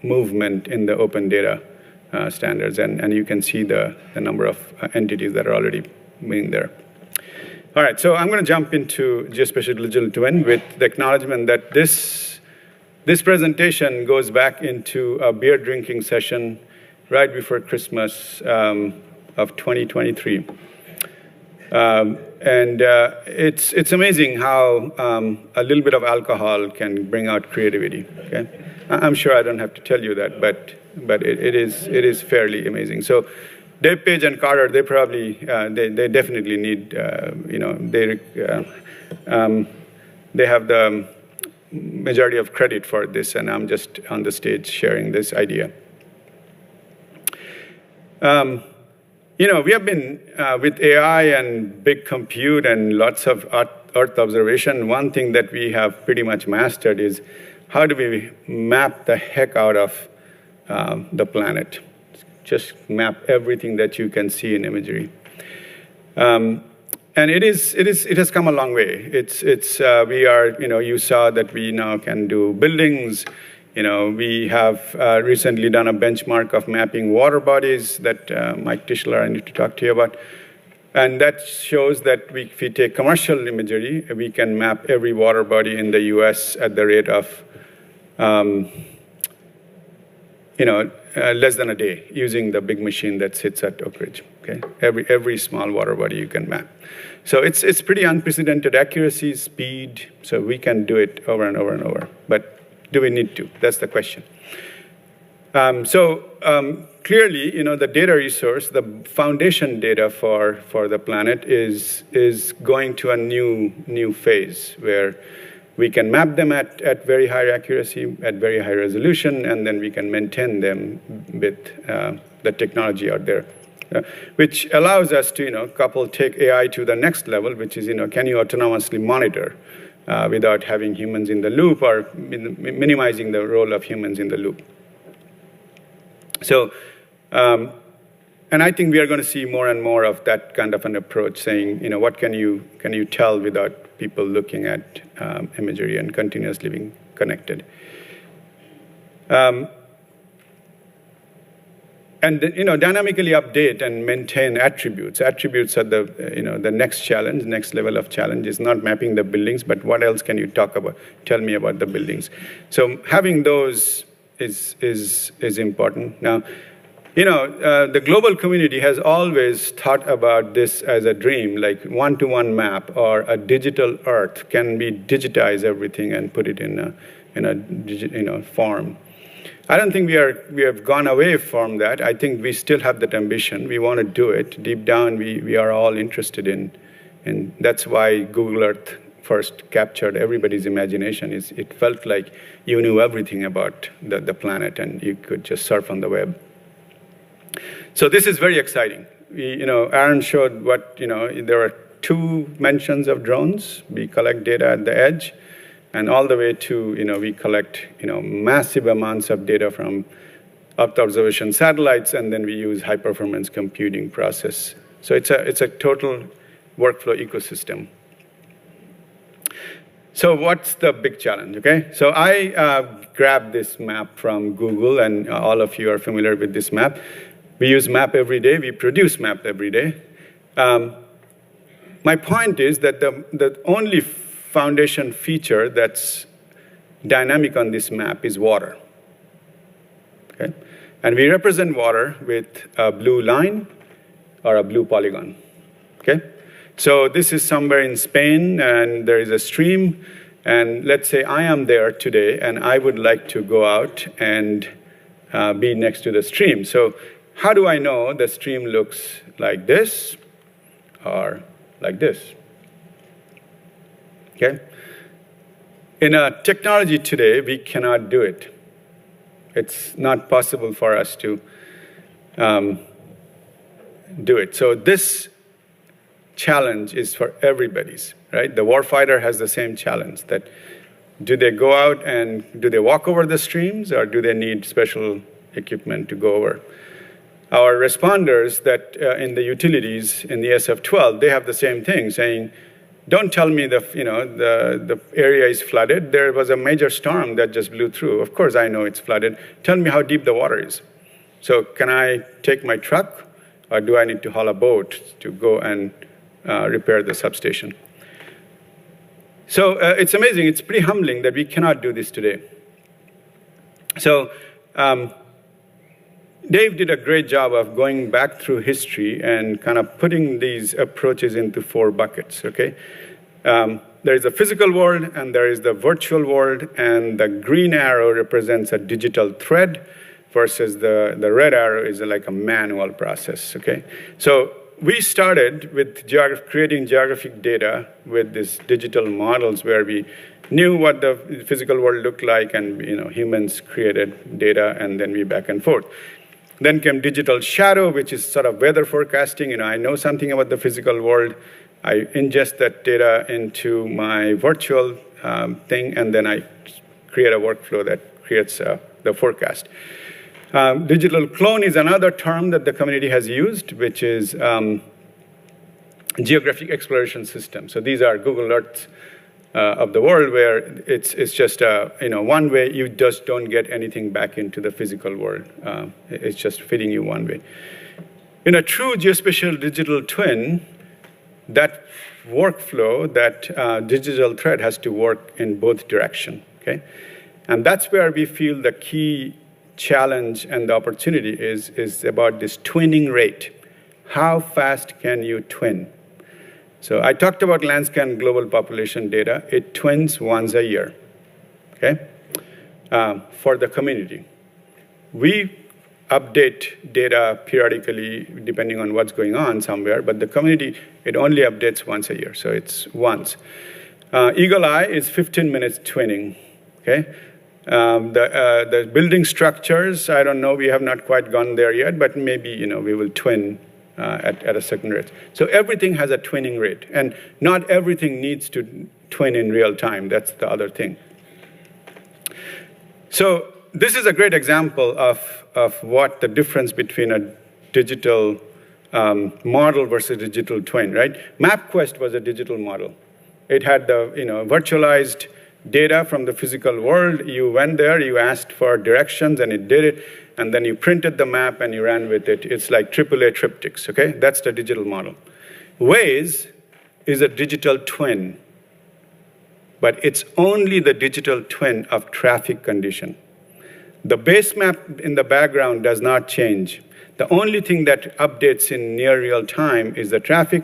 movement in the open data standards, and you can see the number of entities that are already being there. All right, so I'm going to jump into Geospatial Digital Twin with the acknowledgement that this presentation goes back into a beer drinking session right before Christmas of 2023. It's amazing how a little bit of alcohol can bring out creativity. Okay? I'm sure I don't have to tell you that, but it is fairly amazing. So Dave Page and Carter, they probably, they definitely need, they have the majority of credit for this, and I'm just on the stage sharing this idea. We have been, with AI and big compute and lots of Earth observation, one thing that we have pretty much mastered is how do we map the heck out of the planet? Just map everything that you can see in imagery. And it has come a long way. You saw that we now can do buildings. We have recently done a benchmark of mapping water bodies that Mike Tischler, I need to talk to you about. And that shows that if we take commercial imagery, we can map every water body in the US at the rate of less than a day using the big machine that sits at Oak Ridge. Okay? Every small water body you can map. So it's pretty unprecedented accuracy, speed, so we can do it over and over and over. But do we need to? That's the question. Clearly, the data resource, the foundation data for the planet is going to a new phase where we can map them at very high accuracy, at very high resolution, and then we can maintain them with the technology out there, which allows us to, take AI to the next level, which is, can you autonomously monitor without having humans in the loop or minimizing the role of humans in the loop. So, and I think we are going to see more and more of that kind of an approach, saying, what can you tell without people looking at imagery and continuously being connected. And dynamically update and maintain attributes. Attributes are the next challenge, next level of challenge is not mapping the buildings, but what else can you tell me about the buildings? So having those is important. Now, the global community has always thought about this as a dream, like one-to-one map or a digital Earth. Can we digitize everything and put it in a form? I don't think we have gone away from that. I think we still have that ambition. We want to do it. Deep down, we are all interested in that's why Google Earth first captured everybody's imagination. It felt like you knew everything about the planet and you could just surf on the web. So this is very exciting. Aaron showed there are 2 mentions of drones. We collect data at the edge, and all the way to, we collect, massive amounts of data from Earth observation satellites, and then we use high-performance computing process. So it's a total workflow ecosystem. So what's the big challenge, okay? So I grabbed this map from Google, and all of you are familiar with this map. We use map every day. We produce map every day. My point is that the only foundation feature that's dynamic on this map is water, okay? And we represent water with a blue line or a blue polygon, okay? So this is somewhere in Spain, and there is a stream, and let's say I am there today, and I would like to go out and be next to the stream. So how do I know the stream looks like this or like this? Okay? In technology today, we cannot do it. It's not possible for us to do it. So this challenge is for everybody's, right? The warfighter has the same challenge, that do they go out and do they walk over the streams, or do they need special equipment to go over? Our responders that in the utilities in the SF-12, they have the same thing, saying, don't tell me the area is flooded. There was a major storm that just blew through. Of course I know it's flooded. Tell me how deep the water is. So can I take my truck, or do I need to haul a boat to go and repair the substation? So it's amazing. It's pretty humbling that we cannot do this today. So Dave did a great job of going back through history and kind of putting these approaches into 4 buckets, okay? There is a physical world, and there is the virtual world, and the green arrow represents a digital thread versus the red arrow is like a manual process, okay? So we started with creating geographic data with these digital models where we knew what the physical world looked like, and humans created data, and then we back and forth. Then came digital shadow, which is sort of weather forecasting. I know something about the physical world. I ingest that data into my virtual thing, and then I create a workflow that creates the forecast. Digital clone is another term that the community has used, which is geographic exploration system. So these are Google Earth of the world, where it's just one way. You just don't get anything back into the physical world. It's just feeding you one way. In a true geospatial digital twin, that workflow, that digital thread has to work in both directions, okay? And that's where we feel the key challenge and the opportunity is about this twinning rate. How fast can you twin? So I talked about Landscan global population data. It twins once a year, okay, for the community. We update data periodically depending on what's going on somewhere, but the community, it only updates once a year, so it's once. Eagle Eye is 15 minutes twinning, okay? The building structures, I don't know, we have not quite gone there yet, but maybe we will twin at a certain rate. So everything has a twinning rate, and not everything needs to twin in real time. That's the other thing. So this is a great example of what the difference between a digital model versus digital twin, right? MapQuest was a digital model. It had the virtualized data from the physical world. You went there, you asked for directions, and it did it. And then you printed the map and you ran with it. It's like AAA triptychs, okay? That's the digital model. Waze is a digital twin, but it's only the digital twin of traffic condition. The base map in the background does not change. The only thing that updates in near real time is the traffic,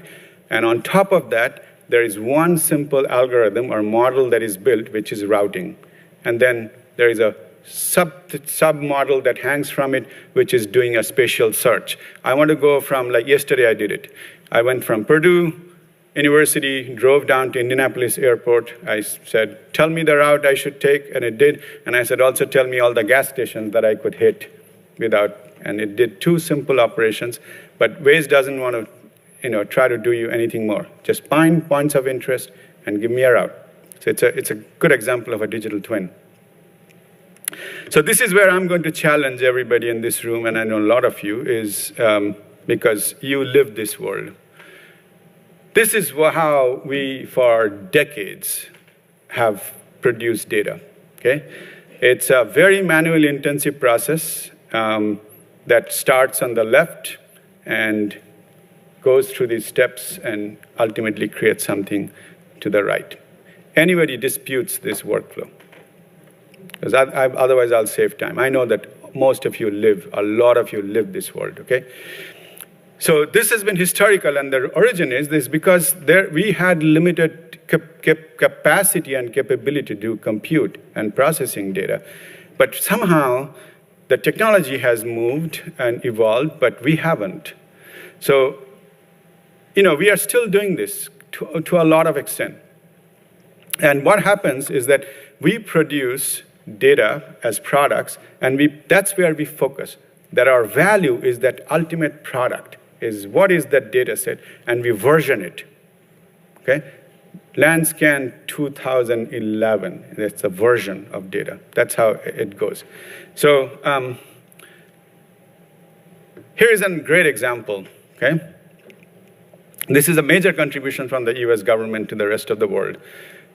and on top of that, there is one simple algorithm or model that is built, which is routing. And then there is a sub-model that hangs from it, which is doing a spatial search. I want to go from, like yesterday I did it. I went from Purdue University, drove down to Indianapolis Airport. I said, tell me the route I should take, and it did. And I said, also tell me all the gas stations that I could hit without, and it did 2 simple operations. But Waze doesn't want to try to do you anything more. Just find points of interest and give me a route. So it's a good example of a digital twin. So this is where I'm going to challenge everybody in this room, and I know a lot of you, is because you live this world. This is how we, for decades, have produced data, okay? It's a very manually intensive process that starts on the left and goes through these steps and ultimately creates something to the right. Anybody disputes this workflow? Because otherwise I'll save time. I know that most of you live, a lot of you live this world, okay? So this has been historical, and the origin is this because we had limited capacity and capability to do compute and processing data. But somehow the technology has moved and evolved, but we haven't. So, we are still doing this to a lot of extent. And what happens is that we produce data as products, and that's where we focus. That our value is that ultimate product, is what is that data set, and we version it, okay? Landscan 2011, that's a version of data. That's how it goes. So here is a great example, okay? This is a major contribution from the US government to the rest of the world.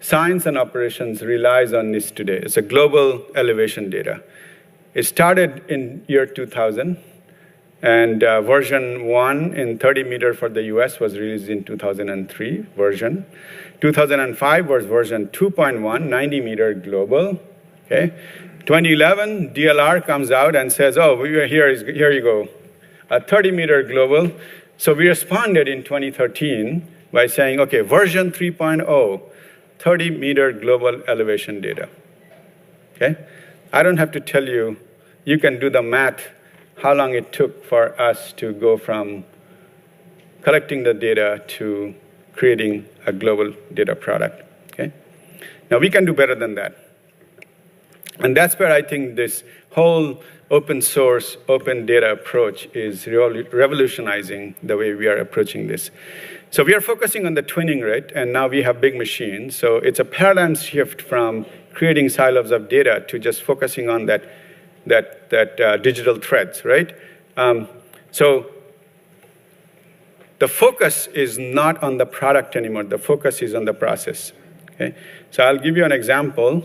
Science and operations relies on this today. It's a global elevation data. It started in year 2000, and version 1 in 30 meter for the US was released in 2003 version. 2005 was version 2.1, 90 meter global, okay? 2011, DLR comes out and says, oh, here you go, a 30 meter global. So we responded in 2013 by saying, okay, version 3.0, 30 meter global elevation data, okay? I don't have to tell you, you can do the math, how long it took for us to go from collecting the data to creating a global data product, okay? Now we can do better than that. And that's where I think this whole open source, open data approach is really revolutionizing the way we are approaching this. So we are focusing on the twinning, right? And now we have big machines. So it's a paradigm shift from creating silos of data to just focusing on that digital threads, right? So the focus is not on the product anymore. The focus is on the process, okay? So I'll give you an example.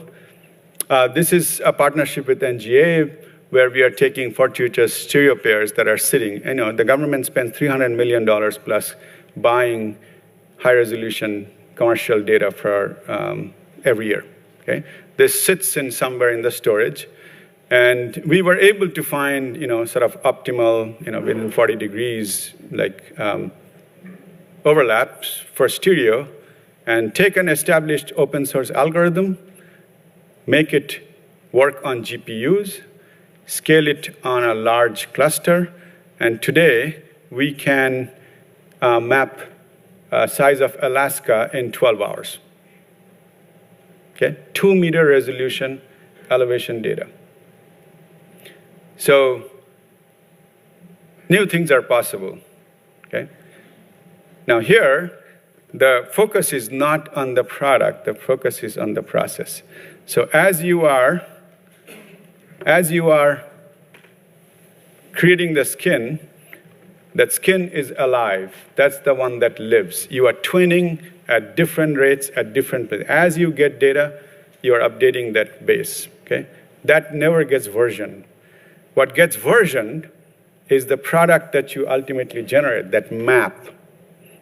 This is a partnership with NGA where we are taking fortuitous stereo pairs that are sitting. The government spends $300 million plus buying high-resolution commercial data for every year, okay? This sits in somewhere in the storage. And we were able to find, sort of optimal, within 40 degrees, like overlaps for stereo, and take an established open source algorithm, make it work on GPUs, scale it on a large cluster, and today we can map size of Alaska in 12 hours. Okay, 2 meter resolution elevation data. So new things are possible, okay? Now here, the focus is not on the product, the focus is on the process. So as you are creating the skin, that skin is alive. That's the one that lives. You are twinning at different rates at different places. As you get data, you are updating that base, okay? That never gets versioned. What gets versioned is the product that you ultimately generate, that map.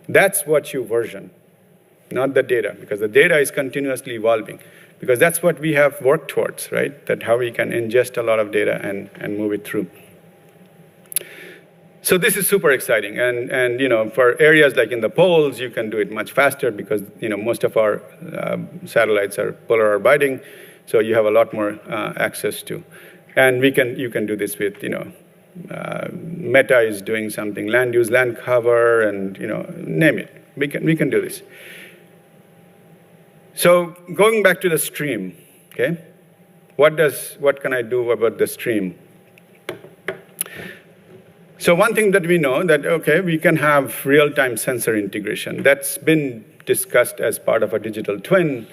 That's what you version, not the data, because the data is continuously evolving. Because that's what we have worked towards, right? That how we can ingest a lot of data and move it through. So this is super exciting. And for areas like in the poles, you can do it much faster because most of our satellites are polar orbiting, so you have a lot more access to. And you can do this with, Meta is doing something, land use, land cover, and name it. We can do this. So going back to the stream, okay? What can I do about the stream? So one thing that we know that, okay, we can have real-time sensor integration. That's been discussed as part of a digital twin,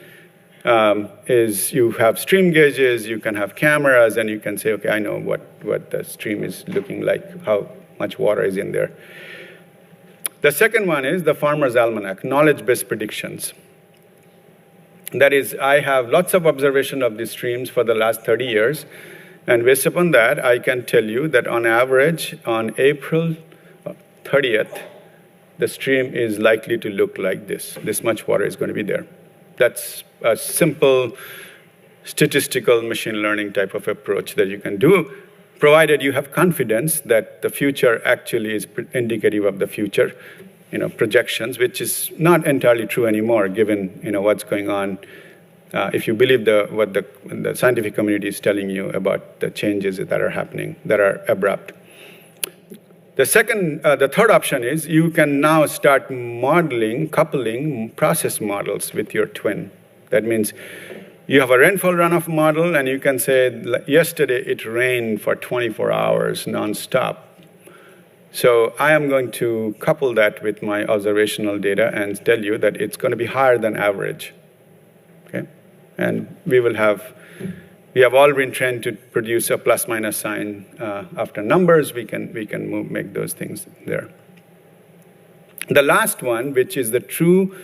is you have stream gauges, you can have cameras, and you can say, okay, I know what the stream is looking like, how much water is in there. The second one is the Farmer's Almanac, knowledge-based predictions. That is, I have lots of observation of these streams for the last 30 years, and based upon that, I can tell you that on average, on April 30th, the stream is likely to look like this. This much water is going to be there. That's a simple statistical machine learning type of approach that you can do, provided you have confidence that the future actually is indicative of the future, projections, which is not entirely true anymore, given what's going on. If you believe what the scientific community is telling you about the changes that are happening, that are abrupt. The third option is you can now start modeling, coupling process models with your twin. That means you have a rainfall runoff model, and you can say, yesterday it rained for 24 hours nonstop. So I am going to couple that with my observational data and tell you that it's going to be higher than average. Okay? And we have all been trained to produce a plus-minus sign after numbers. We can make those things there. The last one, which is the true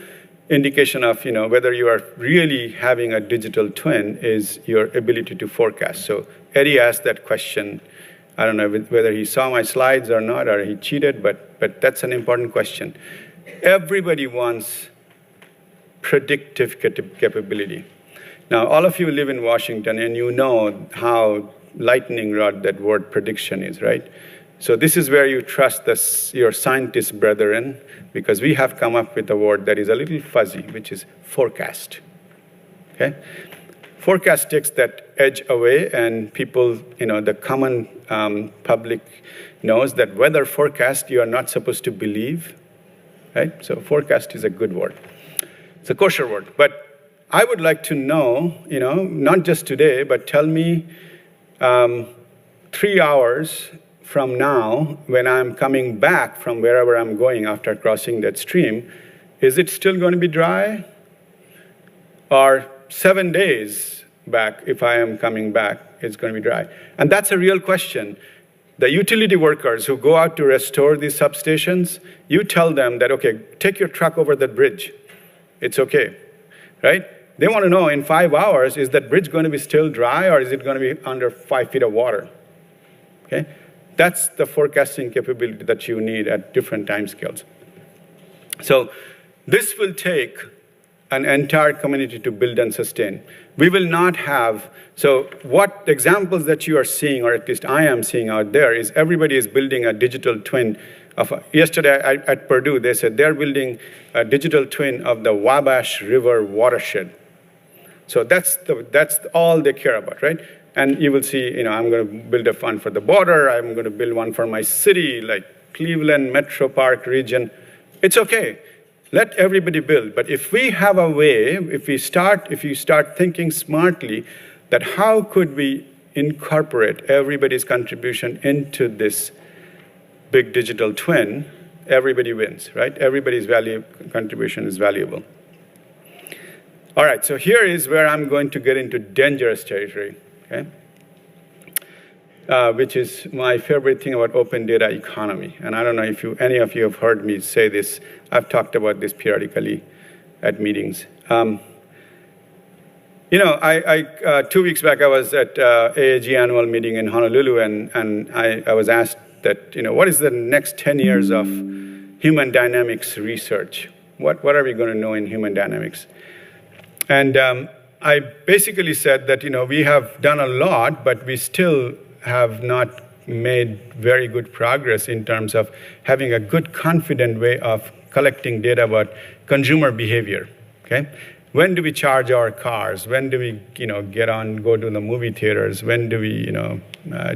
indication of whether you are really having a digital twin, is your ability to forecast. So Eddie asked that question. I don't know whether he saw my slides or not, or he cheated, but that's an important question. Everybody wants predictive capability. Now, all of you live in Washington, and you know how lightning rod that word prediction is, right? So this is where you trust your scientist brethren, because we have come up with a word that is a little fuzzy, which is forecast, okay? Forecast takes that edge away, and people, the common public knows that weather forecast you are not supposed to believe, right? So forecast is a good word. It's a kosher word. But I would like to know, not just today, but tell me 3 hours from now, when I'm coming back from wherever I'm going after crossing that stream, is it still going to be dry? Or 7 days back, if I am coming back, it's going to be dry. And that's a real question. The utility workers who go out to restore these substations, you tell them that, okay, take your truck over that bridge. It's okay, right? They want to know in 5 hours, is that bridge going to be still dry, or is it going to be under 5 feet of water? Okay? That's the forecasting capability that you need at different time scales. So this will take an entire community to build and sustain. We will not have, so what examples that you are seeing, or at least I am seeing out there, is everybody is building a digital twin of, yesterday at Purdue, they said they're building a digital twin of the Wabash River watershed. So that's all they care about, right? And you will see, I'm going to build a fund for the border. I'm going to build one for my city, like Cleveland Metro Park region. It's okay. Let everybody build. But if we have a way, if you start thinking smartly, that how could we incorporate everybody's contribution into this big digital twin, everybody wins, right? Everybody's contribution is valuable. All right, so here is where I'm going to get into dangerous territory, okay? Which is my favorite thing about open data economy. And I don't know if any of you have heard me say this. I've talked about this periodically at meetings. 2 weeks back, I was at AAG annual meeting in Honolulu, and I was asked that, what is the next 10 years of human dynamics research? What are we going to know in human dynamics? And I basically said that, we have done a lot, but we still have not made very good progress in terms of having a good, confident way of collecting data about consumer behavior, okay? When do we charge our cars? When do we, go to the movie theaters? When do we,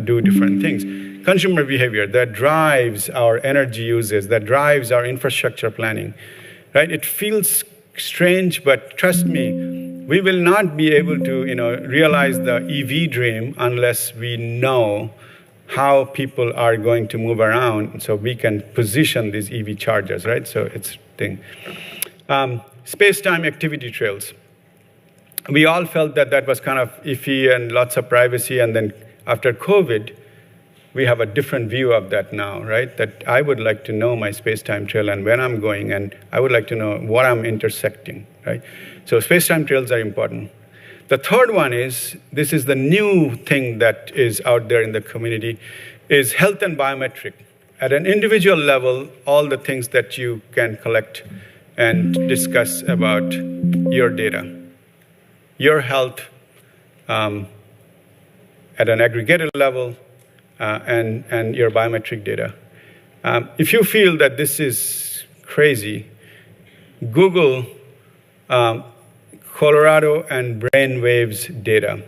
do different things? Consumer behavior, that drives our energy uses, that drives our infrastructure planning. right? It feels strange, but trust me, we will not be able to, realize the EV dream unless we know how people are going to move around so we can position these EV chargers, right? So it's thing. Space-time activity trails. We all felt that that was kind of iffy and lots of privacy, and then after COVID, we have a different view of that now, right? That I would like to know my space-time trail and where I'm going, and I would like to know what I'm intersecting, right? So space-time trails are important. The third one is, this is the new thing that is out there in the community, is health and biometric. At an individual level, all the things that you can collect and discuss about your data, your health at an aggregated level, and your biometric data. If you feel that this is crazy, Google Colorado and brainwaves data.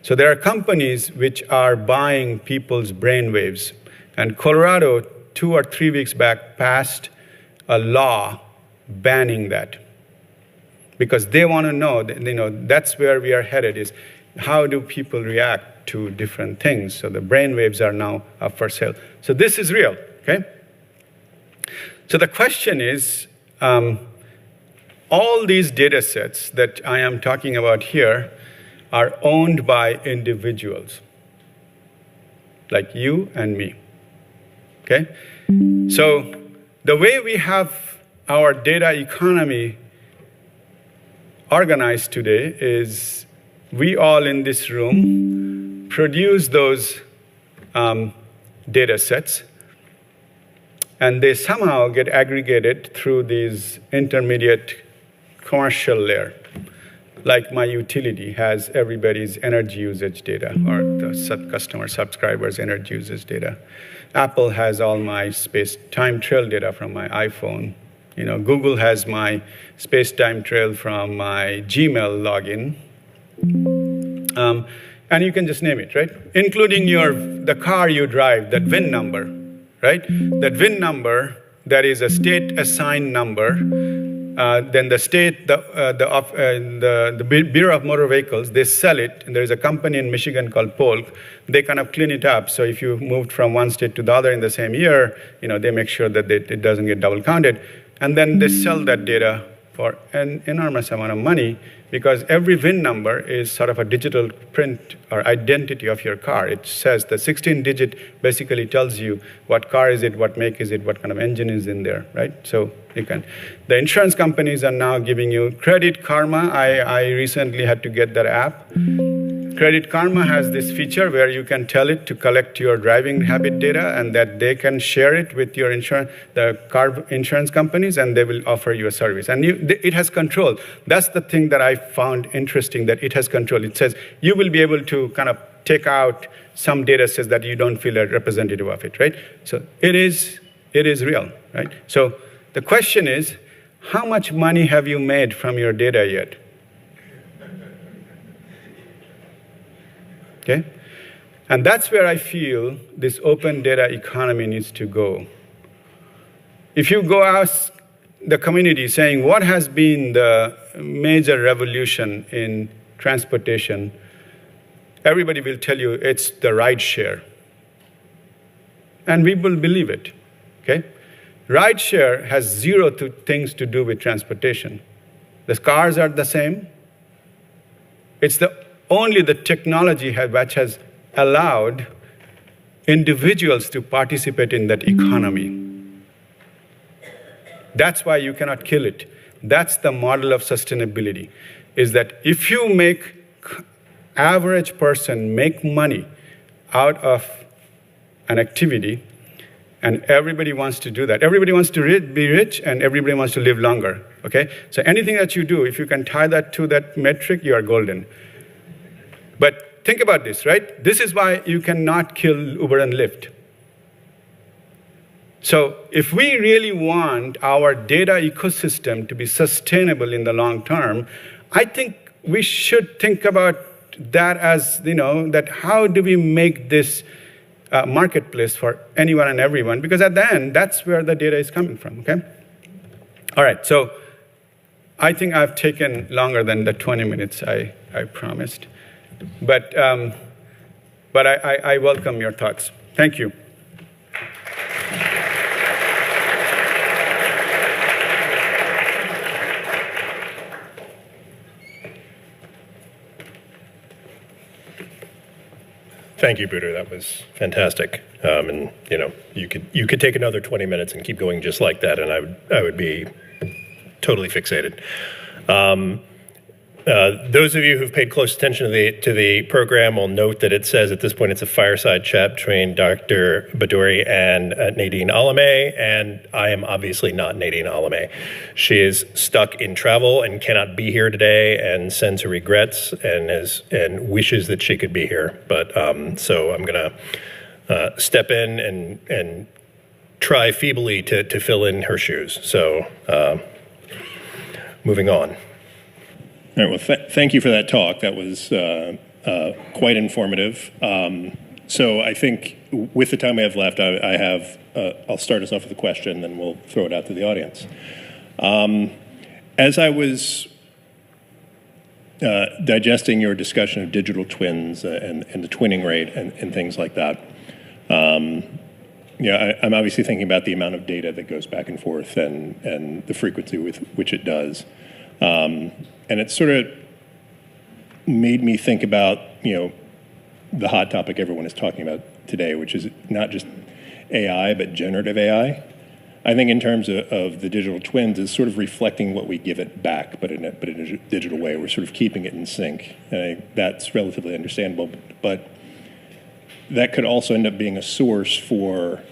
So there are companies which are buying people's brainwaves. And Colorado, 2 or 3 weeks back, passed a law banning that. Because they want to know, that's where we are headed, is how do people react to different things? So the brainwaves are now up for sale. So this is real, okay? So the question is, all these data sets that I am talking about here are owned by individuals, like you and me, okay? So the way we have our data economy organized today is we all in this room produce those data sets, and they somehow get aggregated through these intermediate commercial layer. Like my utility has everybody's energy usage data, or the customer subscribers' energy usage data. Apple has all my space-time trail data from my iPhone. Google has my space-time trail from my Gmail login. And you can just name it, right? Including the car you drive, that VIN number, right? That VIN number, that is a state-assigned number. Then the state, the Bureau of Motor Vehicles, they sell it. And there's a company in Michigan called Polk. They kind of clean it up. So if you moved from one state to the other in the same year, they make sure that it doesn't get double counted. And then they sell that data for an enormous amount of money, because every VIN number is sort of a digital print or identity of your car. It says the 16-digit basically tells you what car is it, what make is it, what kind of engine is in there, right? So you can. The insurance companies are now giving you Credit Karma. I recently had to get that app. Credit Karma has this feature where you can tell it to collect your driving habit data, and that they can share it with your the car insurance companies, and they will offer you a service. And it has control. That's the thing that I found interesting, that it has control. It says you will be able to kind of take out some data sets that you don't feel are representative of it, right? So it is real, right? So the question is, how much money have you made from your data yet? Okay? And that's where I feel this open data economy needs to go. If you go ask the community saying, what has been the major revolution in transportation, everybody will tell you it's the ride share. And we will believe it, okay? Ride share has zero things to do with transportation. The cars are the same. It's only the technology which has allowed individuals to participate in that economy. That's why you cannot kill it. That's the model of sustainability, is that if you make average person make money out of an activity, and everybody wants to do that. Everybody wants to be rich, and everybody wants to live longer, okay? So anything that you do, if you can tie that to that metric, you are golden. But think about this, right? This is why you cannot kill Uber and Lyft. So if we really want our data ecosystem to be sustainable in the long term, I think we should think about that as, that how do we make this marketplace for anyone and everyone? Because at the end, that's where the data is coming from, okay? All right, so I think I've taken longer than the 20 minutes I promised. But I welcome your thoughts. Thank you. Thank you, Buddha. That was fantastic. And you could take another 20 minutes and keep going just like that, and I would be totally fixated. Those of you who've paid close attention to the program will note that it says at this point it's a fireside chat between Dr. Bhaduri and Nadine Alameh, and I am obviously not Nadine Alameh. She is stuck in travel and cannot be here today, and sends her regrets and wishes that she could be here. But so I'm gonna step in and try feebly to fill in her shoes. So moving on. All right, well, thank you for that talk. That was quite informative. So I think with the time we have left, I'll start us off with a question, then we'll throw it out to the audience. As I was digesting your discussion of digital twins and the twinning rate and things like that, I'm obviously thinking about the amount of data that goes back and forth and the frequency with which it does. And it sort of made me think about, the hot topic everyone is talking about today, which is not just AI, but generative AI. I think in terms of the digital twins is sort of reflecting what we give it back, but in a digital way. We're sort of keeping it in sync. And that's relatively understandable, but that could also end up being a source for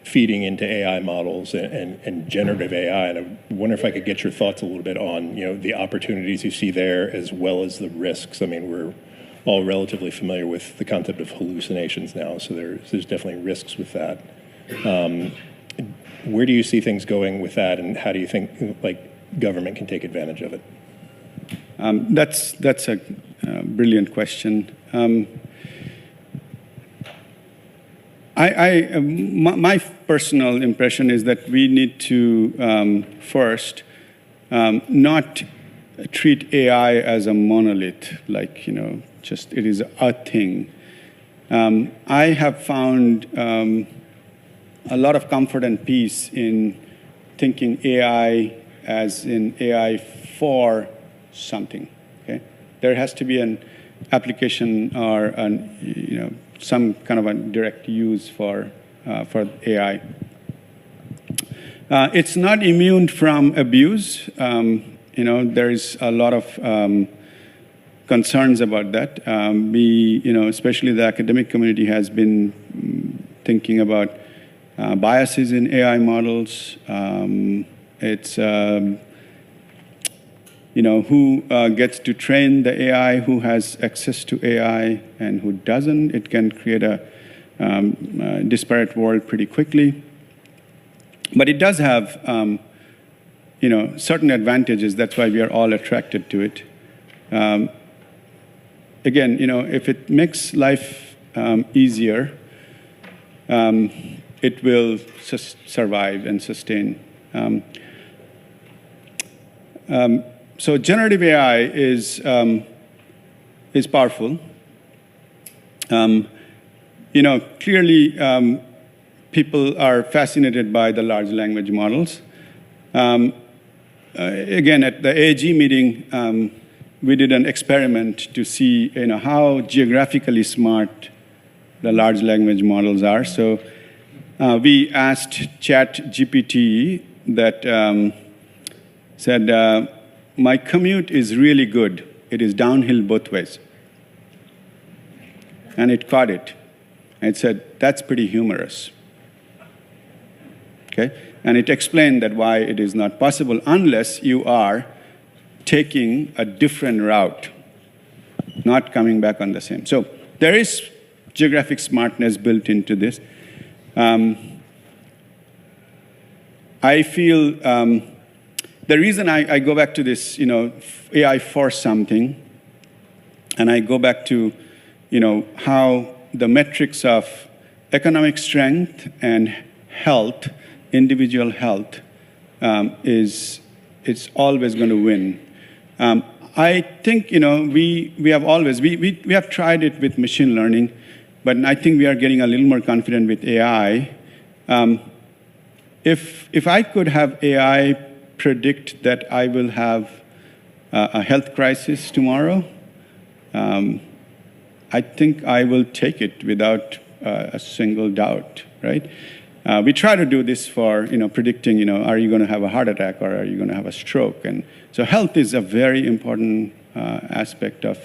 feeding into AI models and generative AI. And I wonder if I could get your thoughts a little bit on, the opportunities you see there as well as the risks. I mean, we're all relatively familiar with the concept of hallucinations now, so there's definitely risks with that. Where do you see things going with that, and how do you think government can take advantage of it? That's a brilliant question. My personal impression is that we need to first not treat AI as a monolith, just it is a thing. I have found a lot of comfort and peace in thinking AI as in AI for something. Okay, there has to be an application or some kind of a direct use for AI. It's not immune from abuse. There is a lot of concerns about that. Especially the academic community has been thinking about biases in AI models. It's who gets to train the AI, who has access to AI, and who doesn't. It can create a disparate world pretty quickly. But it does have, certain advantages. That's why we are all attracted to it. Again, if it makes life easier, it will survive and sustain. So generative AI is powerful. Clearly, people are fascinated by the large language models. Again, at the AAG meeting, we did an experiment to see how geographically smart the large language models are. So we asked ChatGPT that said, my commute is really good. It is downhill both ways. And it caught it. And it said, that's pretty humorous. Okay? And it explained that why it is not possible unless you are taking a different route, not coming back on the same. So there is geographic smartness built into this. I feel the reason I go back to this, AI for something, and I go back to, how the metrics of economic strength and health, individual health, is it's always going to win. I think, we have always, we have tried it with machine learning, but I think we are getting a little more confident with AI. If I could have AI predict that I will have a health crisis tomorrow, I think I will take it without a single doubt, right? We try to do this for, predicting, are you going to have a heart attack or are you going to have a stroke? And so health is a very important aspect of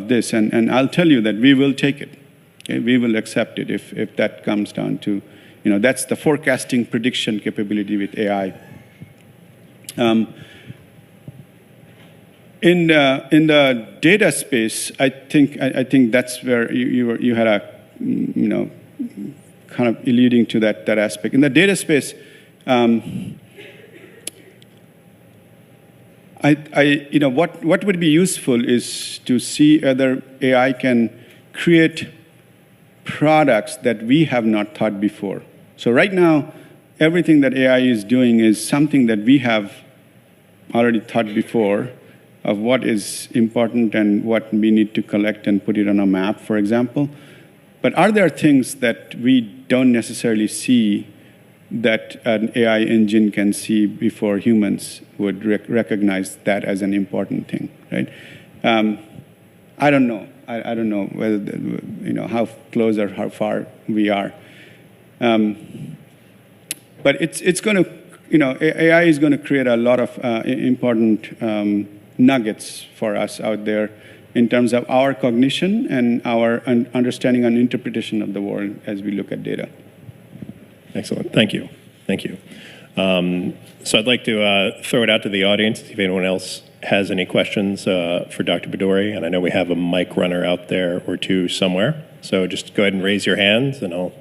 this. And I'll tell you that we will take it. Okay? We will accept it if that comes down to, that's the forecasting prediction capability with AI. In the data space, I think that's where you had a, kind of alluding to that aspect. In the data space, what would be useful is to see whether AI can create products that we have not thought before. So right now, everything that AI is doing is something that we have already thought before of what is important and what we need to collect and put it on a map, for example. But are there things that we don't necessarily see that an AI engine can see before humans would recognize that as an important thing, right? I don't know. I don't know whether, how close or how far we are. But it's going to, AI is going to create a lot of important nuggets for us out there in terms of our cognition and our understanding and interpretation of the world as we look at data. Excellent. Thank you. Thank you. So I'd like to throw it out to the audience, see if anyone else has any questions for Dr. Bhaduri. And I know we have a mic runner out there or two somewhere. So just go ahead and raise your hands, and I'll...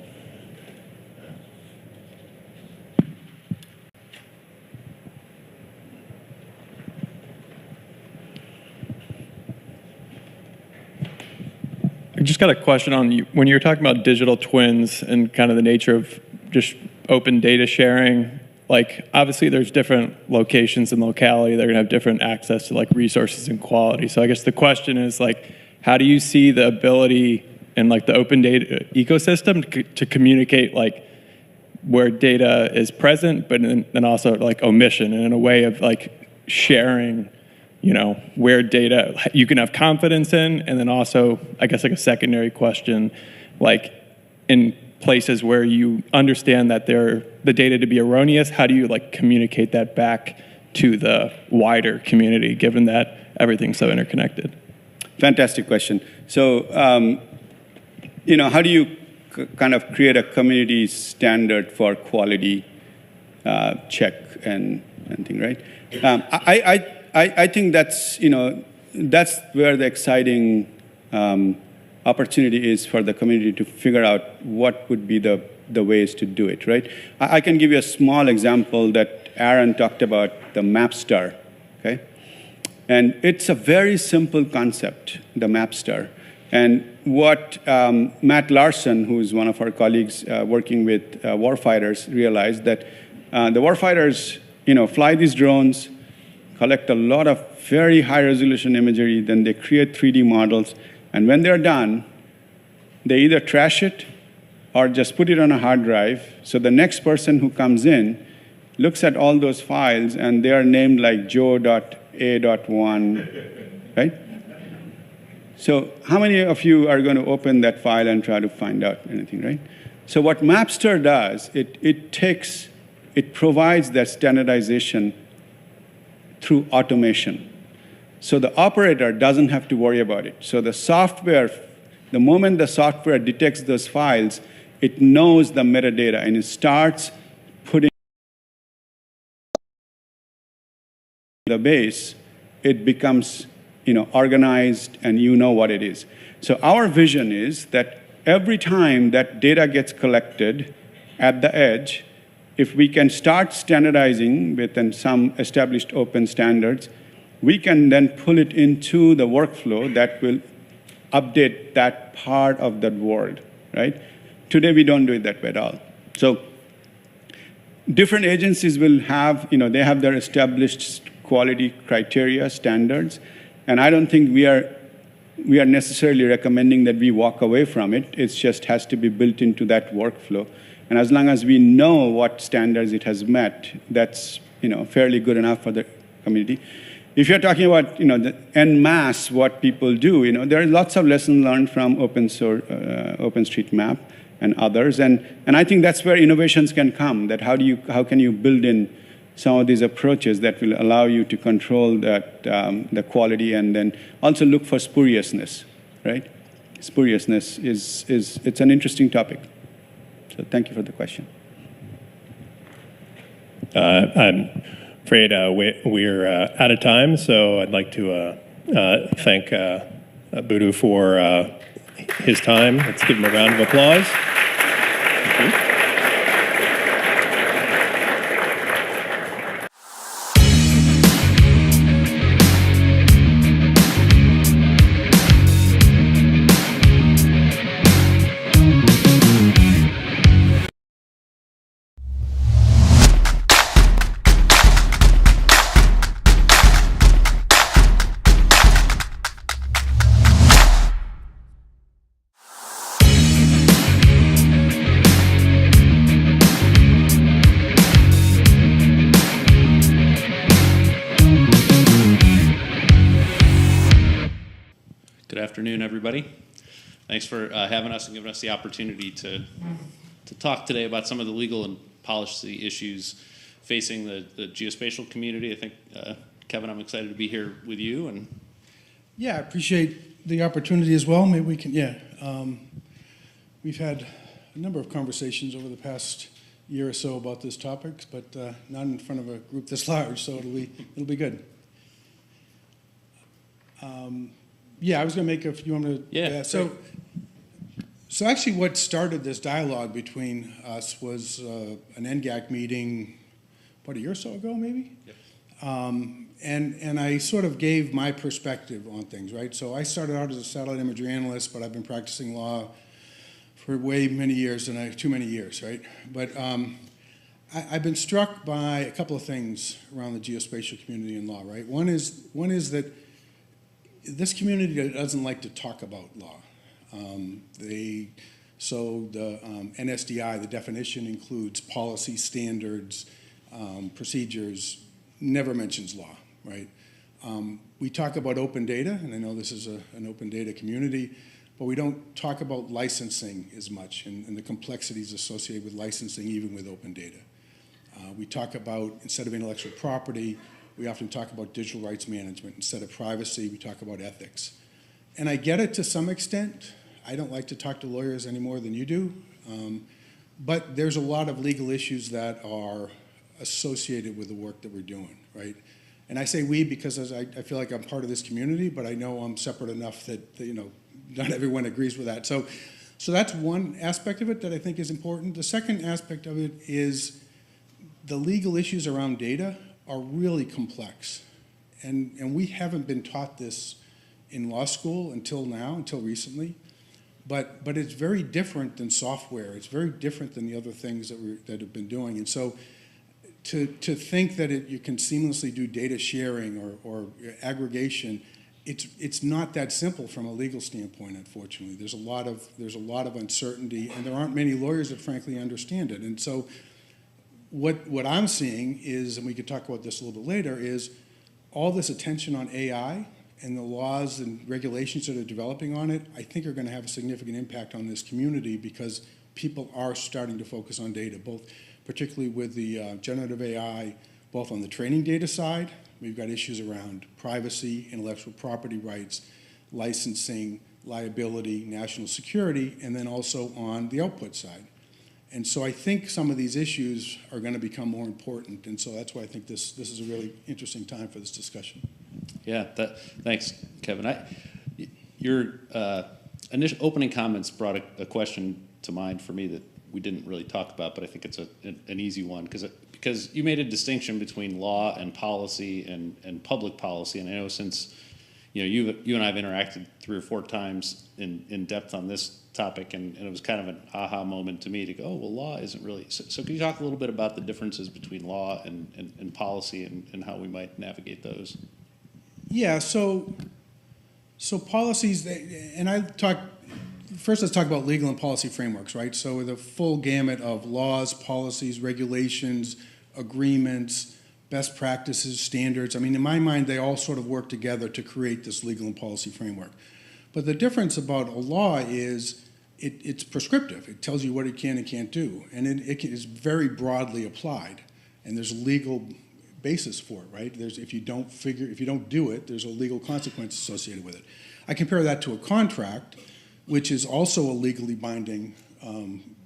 I just got a question on you. When you were talking about digital twins and kind of the nature of just open data sharing, like obviously there's different locations and locality. They're going to have different access to like resources and quality. So I guess the question is like, how do you see the ability in like the open data ecosystem to communicate like where data is present, but then also like omission and in a way of like sharing, where data you can have confidence in, and then also, I guess, like a secondary question, like in places where you understand that the data to be erroneous, how do you like communicate that back to the wider community, given that everything's so interconnected? Fantastic question. So, how do you kind of create a community standard for quality check and thing, right? I think that's, that's where the exciting opportunity is for the community to figure out what would be the ways to do it, right? I can give you a small example that Aaron talked about, the MapStar, okay? And it's a very simple concept, the MapStar. And what Matt Larson, who is one of our colleagues working with warfighters, realized that the warfighters, fly these drones, collect a lot of very high-resolution imagery, then they create 3D models, and when they're done, they either trash it or just put it on a hard drive, so the next person who comes in looks at all those files, and they are named like Joe.A.1, right? So how many of you are going to open that file and try to find out anything, right? So what MapStar does, it provides that standardization through automation. So the operator doesn't have to worry about it. So the software, the moment the software detects those files, it knows the metadata and it starts putting the base. It becomes, organized, and you know what it is. So our vision is that every time that data gets collected at the edge, if we can start standardizing within some established open standards, we can then pull it into the workflow that will update that part of that world, right? Today, we don't do it that way at all. So different agencies will have, they have their established quality criteria, standards, and I don't think we are necessarily recommending that we walk away from it. It just has to be built into that workflow. And as long as we know what standards it has met, that's fairly good enough for the community. If you're talking about the en masse, what people do, there are lots of lessons learned from OpenStreetMap and others, and I think that's where innovations can come. That how can you build in some of these approaches that will allow you to control that the quality, and then also look for spuriousness, right? Spuriousness it's an interesting topic. So thank you for the question. I'm afraid we're out of time, so I'd like to thank Budu for his time. Let's give him a round of applause. Thank you. Good afternoon, everybody. Thanks for having us and giving us the opportunity to talk today about some of the legal and policy issues facing the geospatial community. I think, Kevin, I'm excited to be here with you. And yeah, I appreciate the opportunity as well. Maybe we can, we've had a number of conversations over the past year or so about this topic, but not in front of a group this large, so it'll be good. Yeah, I was going to make you want me to? Yeah. So actually what started this dialogue between us was an NGAC meeting about a year or so ago, maybe? Yep. And I sort of gave my perspective on things, right? So I started out as a satellite imagery analyst, but I've been practicing law for way many years, too many years, right? But I've been struck by a couple of things around the geospatial community in law, right? One is that this community doesn't like to talk about law. The NSDI, the definition includes policy, standards, procedures, never mentions law, right? We talk about open data, and I know this is an open data community, but we don't talk about licensing as much and the complexities associated with licensing, even with open data. We talk about, instead of intellectual property, we often talk about digital rights management. Instead of privacy, we talk about ethics. And I get it to some extent. I don't like to talk to lawyers any more than you do. But there's a lot of legal issues that are associated with the work that we're doing, right? And I say we because I feel like I'm part of this community, but I know I'm separate enough that not everyone agrees with that. So that's one aspect of it that I think is important. The second aspect of it is the legal issues around data are really complex. And we haven't been taught this in law school until now, until recently. But it's very different than software. It's very different than the other things that have been doing. And so to think that you can seamlessly do data sharing or aggregation, it's not that simple from a legal standpoint, unfortunately. There's a lot of uncertainty, and there aren't many lawyers that frankly understand it. And so what I'm seeing is, and we could talk about this a little bit later, is all this attention on AI and the laws and regulations that are developing on it, I think are going to have a significant impact on this community because people are starting to focus on data, particularly with the generative AI, both on the training data side. We've got issues around privacy, intellectual property rights, licensing, liability, national security, and then also on the output side. And so I think some of these issues are going to become more important, and so that's why I think this is a really interesting time for this discussion. Yeah, thanks, Kevin. Your initial opening comments brought a question to mind for me that we didn't really talk about, but I think it's an easy one because you made a distinction between law and policy and public policy, and I know since you and I have interacted 3 or 4 times in depth on this topic, and it was kind of an aha moment to me to go, oh, well, law isn't really. So can you talk a little bit about the differences between law and policy and how we might navigate those? Yeah, so policies, and first let's talk about legal and policy frameworks, right? So the full gamut of laws, policies, regulations, agreements, best practices, standards. I mean, in my mind, they all sort of work together to create this legal and policy framework. But the difference about a law is it's prescriptive. It tells you what it can and can't do, and it is very broadly applied, and there's legal basis for it, right? If you don't do it, there's a legal consequence associated with it. I compare that to a contract, which is also a legally binding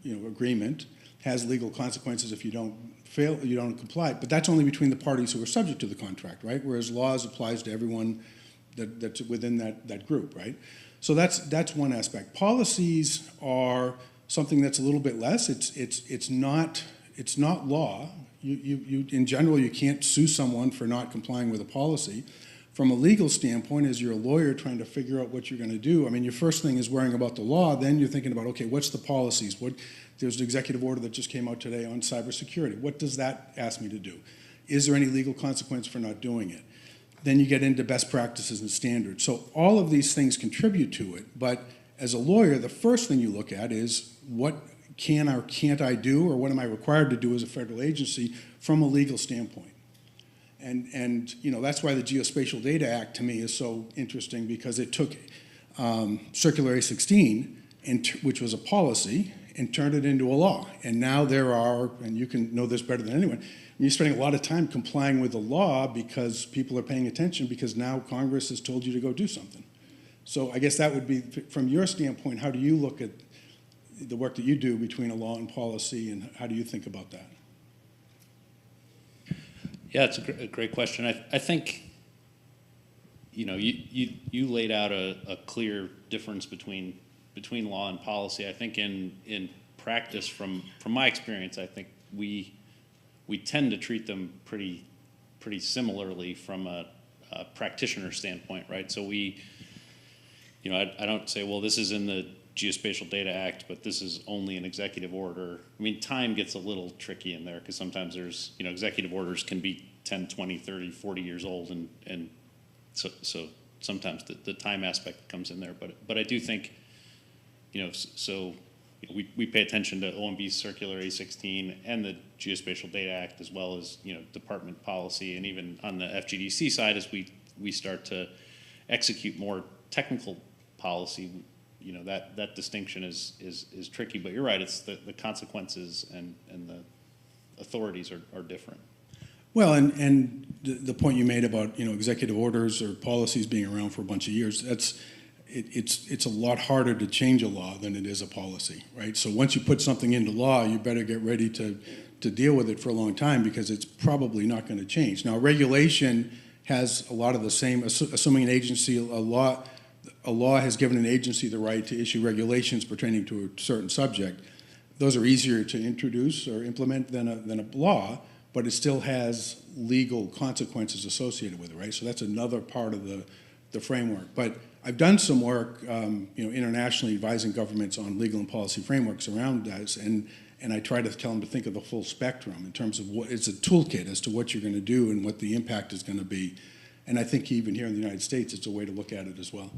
agreement, has legal consequences if you don't comply, but that's only between the parties who are subject to the contract, right? Whereas laws applies to everyone that's within that group, right? So that's one aspect. Policies are something that's a little bit less. It's not law. You in general, you can't sue someone for not complying with a policy. From a legal standpoint, as you're a lawyer trying to figure out what you're going to do, I mean, your first thing is worrying about the law, then you're thinking about, okay, what's the policies? There's an executive order that just came out today on cybersecurity. What does that ask me to do? Is there any legal consequence for not doing it? Then you get into best practices and standards. So all of these things contribute to it, but as a lawyer, the first thing you look at is what can or can't I do, or what am I required to do as a federal agency from a legal standpoint? And that's why the Geospatial Data Act to me is so interesting, because it took Circular A16, which was a policy, and turned it into a law. And now there are, and you can know this better than anyone, you're spending a lot of time complying with the law because people are paying attention, because now Congress has told you to go do something. So I guess that would be, from your standpoint, how do you look at the work that you do between a law and policy, and how do you think about that? Yeah, it's a great question. I think, you laid out a clear difference between law and policy. I think in practice, from my experience, I think we tend to treat them pretty similarly from a practitioner standpoint, right? So I don't say, well, this is in the Geospatial Data Act, but this is only an executive order. I mean, time gets a little tricky in there, because sometimes there's, executive orders can be 10, 20, 30, 40 years old, and so sometimes the time aspect comes in there. But I do think, we pay attention to OMB's Circular A16 and the Geospatial Data Act, as well as, department policy, and even on the FGDC side, as we start to execute more technical policy, that distinction is tricky. But you're right, it's the consequences and the authorities are different. Well, and the point you made about executive orders or policies being around for a bunch of years, it's a lot harder to change a law than it is a policy, right? So once you put something into law, you better get ready to deal with it for a long time, because it's probably not going to change. Now, regulation has a lot of the same, assuming an agency, a law has given an agency the right to issue regulations pertaining to a certain subject. Those are easier to introduce or implement than a law, but it still has legal consequences associated with it, right? So that's another part of the framework. But I've done some work, internationally, advising governments on legal and policy frameworks around this, and I try to tell them to think of the full spectrum in terms of what it's a toolkit as to what you're going to do and what the impact is going to be. And I think even here in the United States, it's a way to look at it as well.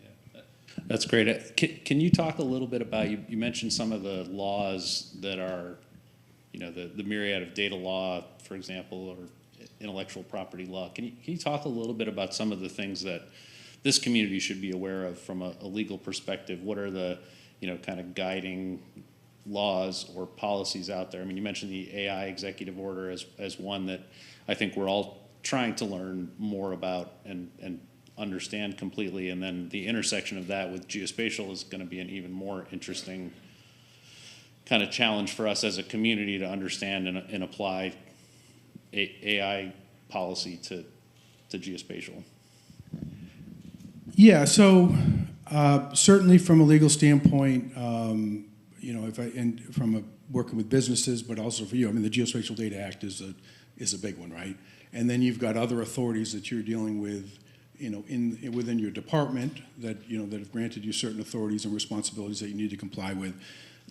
Yeah, that's great. Can you talk a little bit about, you mentioned some of the laws that are, the myriad of data law, for example, or intellectual property law. Can you talk a little bit about some of the things that this community should be aware of from a legal perspective? What are the, kind of guiding laws or policies out there? I mean, you mentioned the AI executive order as one that I think we're all trying to learn more about and understand completely, and then the intersection of that with geospatial is going to be an even more interesting kind of challenge for us as a community to understand and apply AI policy to geospatial. Yeah, so certainly from a legal standpoint, from working with businesses, but also for you, I mean, the Geospatial Data Act is a big one, right? And then you've got other authorities that you're dealing with, within your department that have granted you certain authorities and responsibilities that you need to comply with.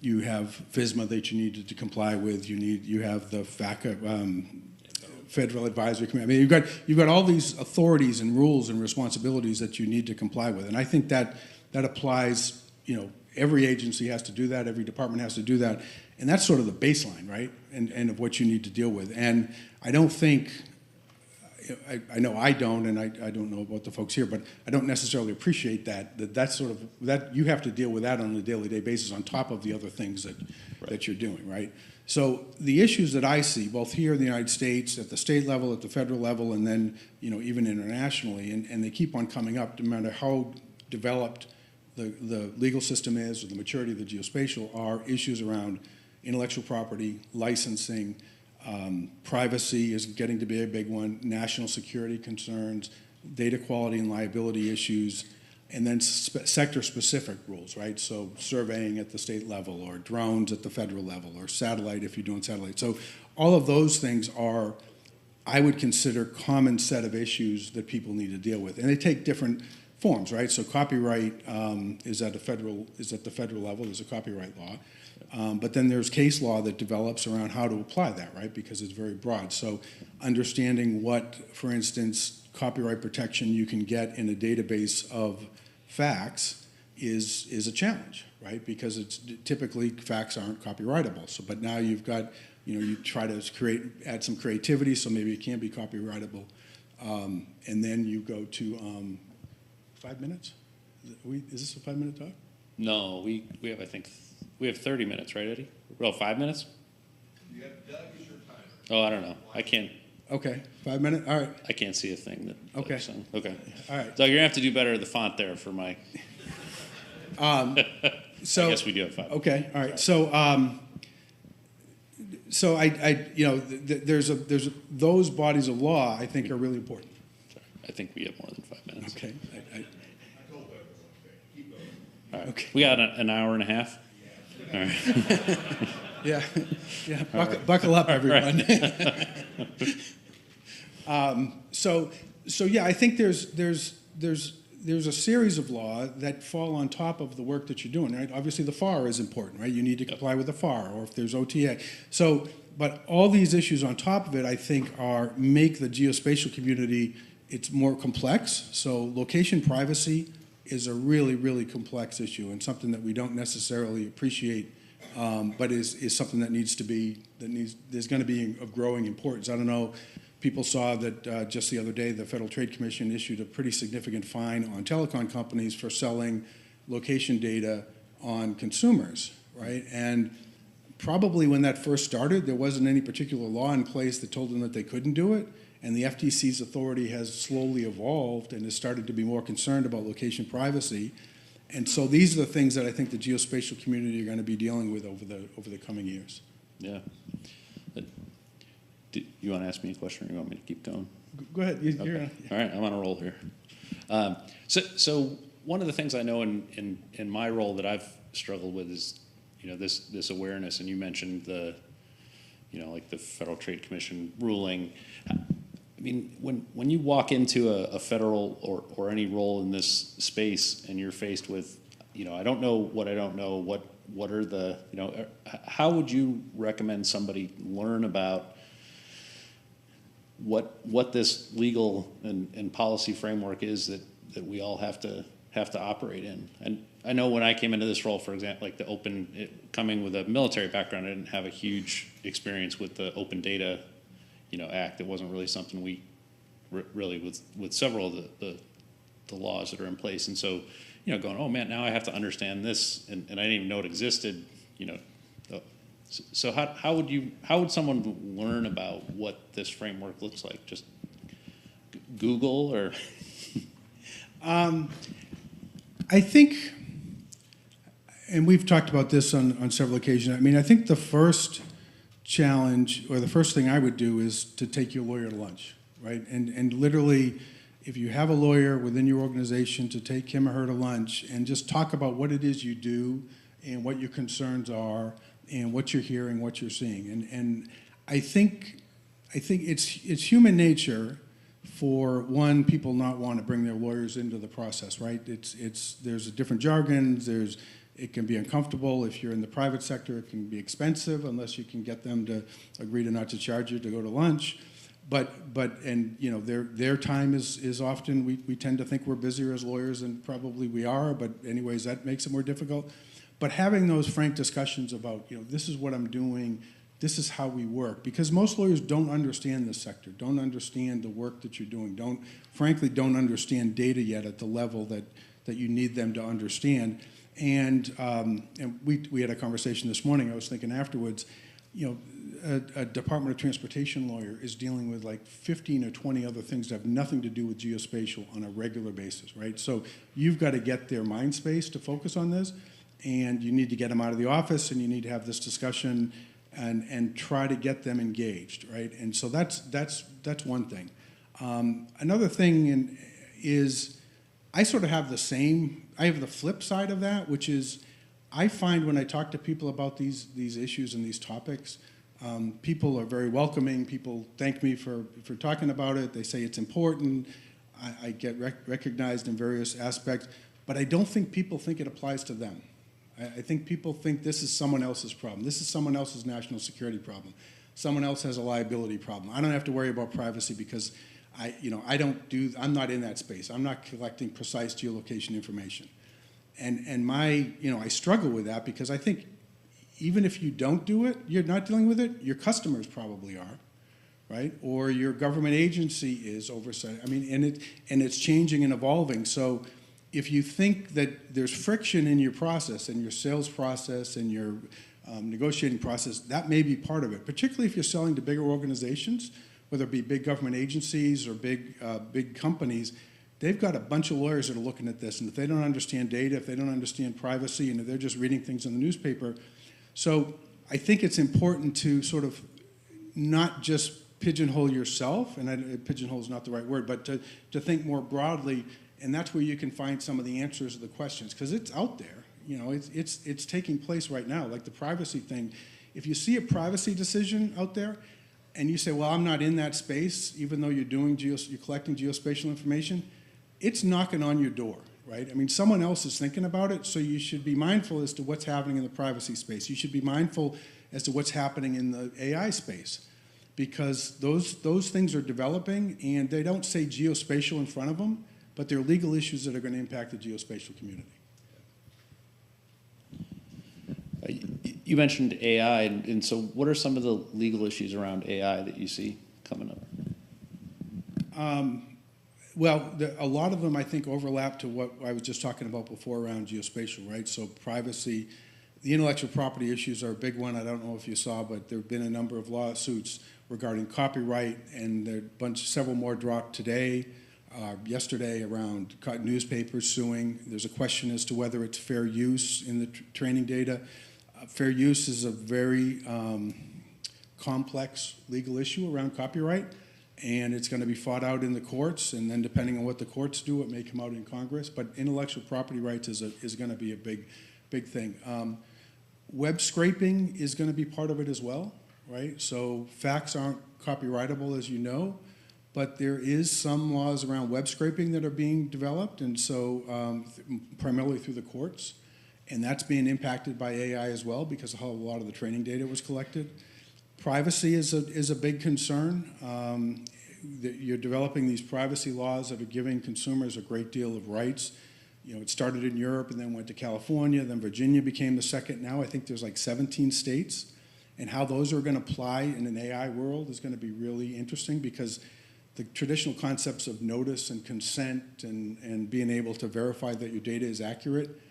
You have FSMA that you need to comply with. You have the FACA, Federal Advisory Committee. I mean, you've got all these authorities and rules and responsibilities that you need to comply with, and I think that applies. Every agency has to do that. Every department has to do that, and that's sort of the baseline, right? And of what you need to deal with. And I don't think. I know I don't, and I don't know about the folks here, but I don't necessarily appreciate that's sort of that you have to deal with that on a day basis on top of the other things that you're doing, right? So the issues that I see, both here in the United States, at the state level, at the federal level, and then even internationally, and they keep on coming up, no matter how developed the legal system is or the maturity of the geospatial, are issues around intellectual property, licensing. Privacy is getting to be a big one, national security concerns, data quality and liability issues, and then sector-specific rules, right? So surveying at the state level, or drones at the federal level, or satellite if you're doing satellite. So all of those things are, I would consider, common set of issues that people need to deal with. And they take different forms, right? So copyright is at the federal level. There's a copyright law. But then there's case law that develops around how to apply that, right? Because it's very broad. So understanding what, for instance, copyright protection you can get in a database of facts is a challenge, right? Because it's typically facts aren't copyrightable. So, but now you've got, you try to add some creativity, so maybe it can be copyrightable. And then you go to 5 minutes. Is this a 5-minute talk? No, we have, I think, we have 30 minutes, right, Eddie? Well, 5 minutes? You have Doug as your timer. Oh, I don't know. I can't. Okay, 5 minutes. All right. I can't see a thing that. Okay. Okay. All right. Doug, you're gonna have to do better at the font there for my. So I guess we do have 5. Okay. All right. So there's those bodies of law I think are really important. Sorry. I think we have more than 5 minutes. Okay. All right. Okay. We got an hour and a half. All right. Yeah. Buckle up, everyone. So yeah, I think there's a series of law that fall on top of the work that you're doing, right? Obviously, the FAR is important, right? You need to comply with the FAR, or if there's OTA. So, but all these issues on top of it, I think, make the geospatial community, it's more complex. So location privacy is a really, really complex issue, and something that we don't necessarily appreciate, but is something that there's going to be of growing importance. I don't know, people saw that just the other day the Federal Trade Commission issued a pretty significant fine on telecom companies for selling location data on consumers, right? And probably when that first started, there wasn't any particular law in place that told them that they couldn't do it. And the FTC's authority has slowly evolved and has started to be more concerned about location privacy. And so these are the things that I think the geospatial community are going to be dealing with over the coming years. Yeah. Do you want to ask me a question, or you want me to keep going? Go ahead. Okay. All right, I'm on a roll here. So one of the things I know in my role that I've struggled with is, this awareness, and you mentioned the Federal Trade Commission ruling. I mean, when you walk into a federal or any role in this space, and you're faced with, I don't know what I don't know, what are the, how would you recommend somebody learn about what this legal and policy framework is that we all have to operate in? And I know when I came into this role, for example, like coming with a military background, I didn't have a huge experience with the Open Data Act. It wasn't really something we really with several of the laws that are in place. And so, going, oh man, now I have to understand this, and I didn't even know it existed. So how would someone learn about what this framework looks like? Just Google, or? I think, and we've talked about this on several occasions. I mean, I think the first challenge, or the first thing I would do, is to take your lawyer to lunch, right? And literally, if you have a lawyer within your organization, to take him or her to lunch and just talk about what it is you do and what your concerns are and what you're hearing, what you're seeing. And I think it's human nature for one, people not want to bring their lawyers into the process, right? There's a different jargon, it can be uncomfortable. If you're in the private sector, it can be expensive unless you can get them to agree to not to charge you to go to lunch. And you know, their time is often, we tend to think we're busier as lawyers, and probably we are, but anyways, that makes it more difficult. But having those frank discussions about, you know, this is what I'm doing, this is how we work, because most lawyers don't understand this sector, don't understand the work that you're doing, frankly don't understand data yet at the level that you need them to understand. And we had a conversation this morning. I was thinking afterwards, you know, a Department of Transportation lawyer is dealing with like 15 or 20 other things that have nothing to do with geospatial on a regular basis, right? So you've got to get their mind space to focus on this, and you need to get them out of the office, and you need to have this discussion and try to get them engaged, right? And so that's one thing. Another thing is I sort of have I have the flip side of that, which is I find when I talk to people about these issues and these topics, people are very welcoming. People thank me for talking about it. They say it's important. I get recognized in various aspects, but I don't think people think it applies to them. I think people think this is someone else's problem. This is someone else's national security problem. Someone else has a liability problem. I don't have to worry about privacy because I'm not in that space. I'm not collecting precise geolocation information. And I struggle with that because I think even if you don't do it, you're not dealing with it, your customers probably are, right? Or your government agency is oversight. I mean, and it's changing and evolving. So if you think that there's friction in your process, and your sales process, and your negotiating process, that may be part of it, particularly if you're selling to bigger organizations, whether it be big government agencies or big companies. They've got a bunch of lawyers that are looking at this, and if they don't understand data, if they don't understand privacy, and if they're just reading things in the newspaper. So I think it's important to sort of not just pigeonhole yourself, and pigeonhole is not the right word, but to think more broadly. And that's where you can find some of the answers to the questions, because it's out there. You know, it's taking place right now, like the privacy thing. If you see a privacy decision out there, and you say, well, I'm not in that space, even though you're collecting geospatial information, it's knocking on your door, right? I mean, someone else is thinking about it, so you should be mindful as to what's happening in the privacy space. You should be mindful as to what's happening in the AI space, because those things are developing, and they don't say geospatial in front of them, but they're legal issues that are going to impact the geospatial community. You mentioned AI, and so what are some of the legal issues around AI that you see coming up? Well, a lot of them, I think, overlap to what I was just talking about before around geospatial, right? So privacy, the intellectual property issues are a big one. I don't know if you saw, but there have been a number of lawsuits regarding copyright, and there are several more dropped today. Yesterday around newspapers suing. There's a question as to whether it's fair use in the training data. Fair use is a very complex legal issue around copyright, and it's going to be fought out in the courts, and then depending on what the courts do, it may come out in Congress. But intellectual property rights is going to be a big thing. Web scraping is going to be part of it as well, right? So facts aren't copyrightable, as you know, but there is some laws around web scraping that are being developed, and so primarily through the courts. And that's being impacted by AI as well, because of how a lot of the training data was collected. Privacy is a big concern. You're developing these privacy laws that are giving consumers a great deal of rights. You know, it started in Europe and then went to California, then Virginia became the second. Now I think there's like 17 states. And how those are going to apply in an AI world is going to be really interesting, because the traditional concepts of notice and consent and being able to verify that your data is accurate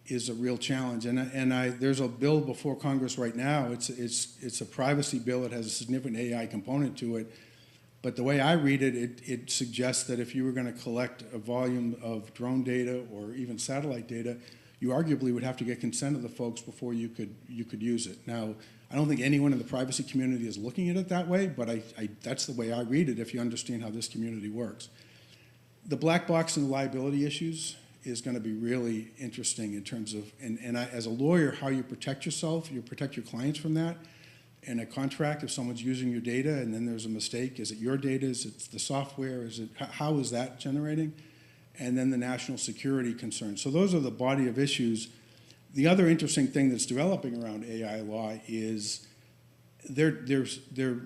is a real challenge. And there's a bill before Congress right now. It's a privacy bill. It has a significant AI component to it. But the way I read it, it suggests that if you were going to collect a volume of drone data or even satellite data, you arguably would have to get consent of the folks before you could use it. Now, I don't think anyone in the privacy community is looking at it that way, but that's the way I read it if you understand how this community works. The black box and the liability issues is going to be really interesting in terms of, as a lawyer, how you protect yourself, you protect your clients from that. in a contract, if someone's using your data and then there's a mistake, is it your data, is it the software, how is that generating? And then the national security concerns. So those are the body of issues. The other interesting thing that's developing around AI law is they're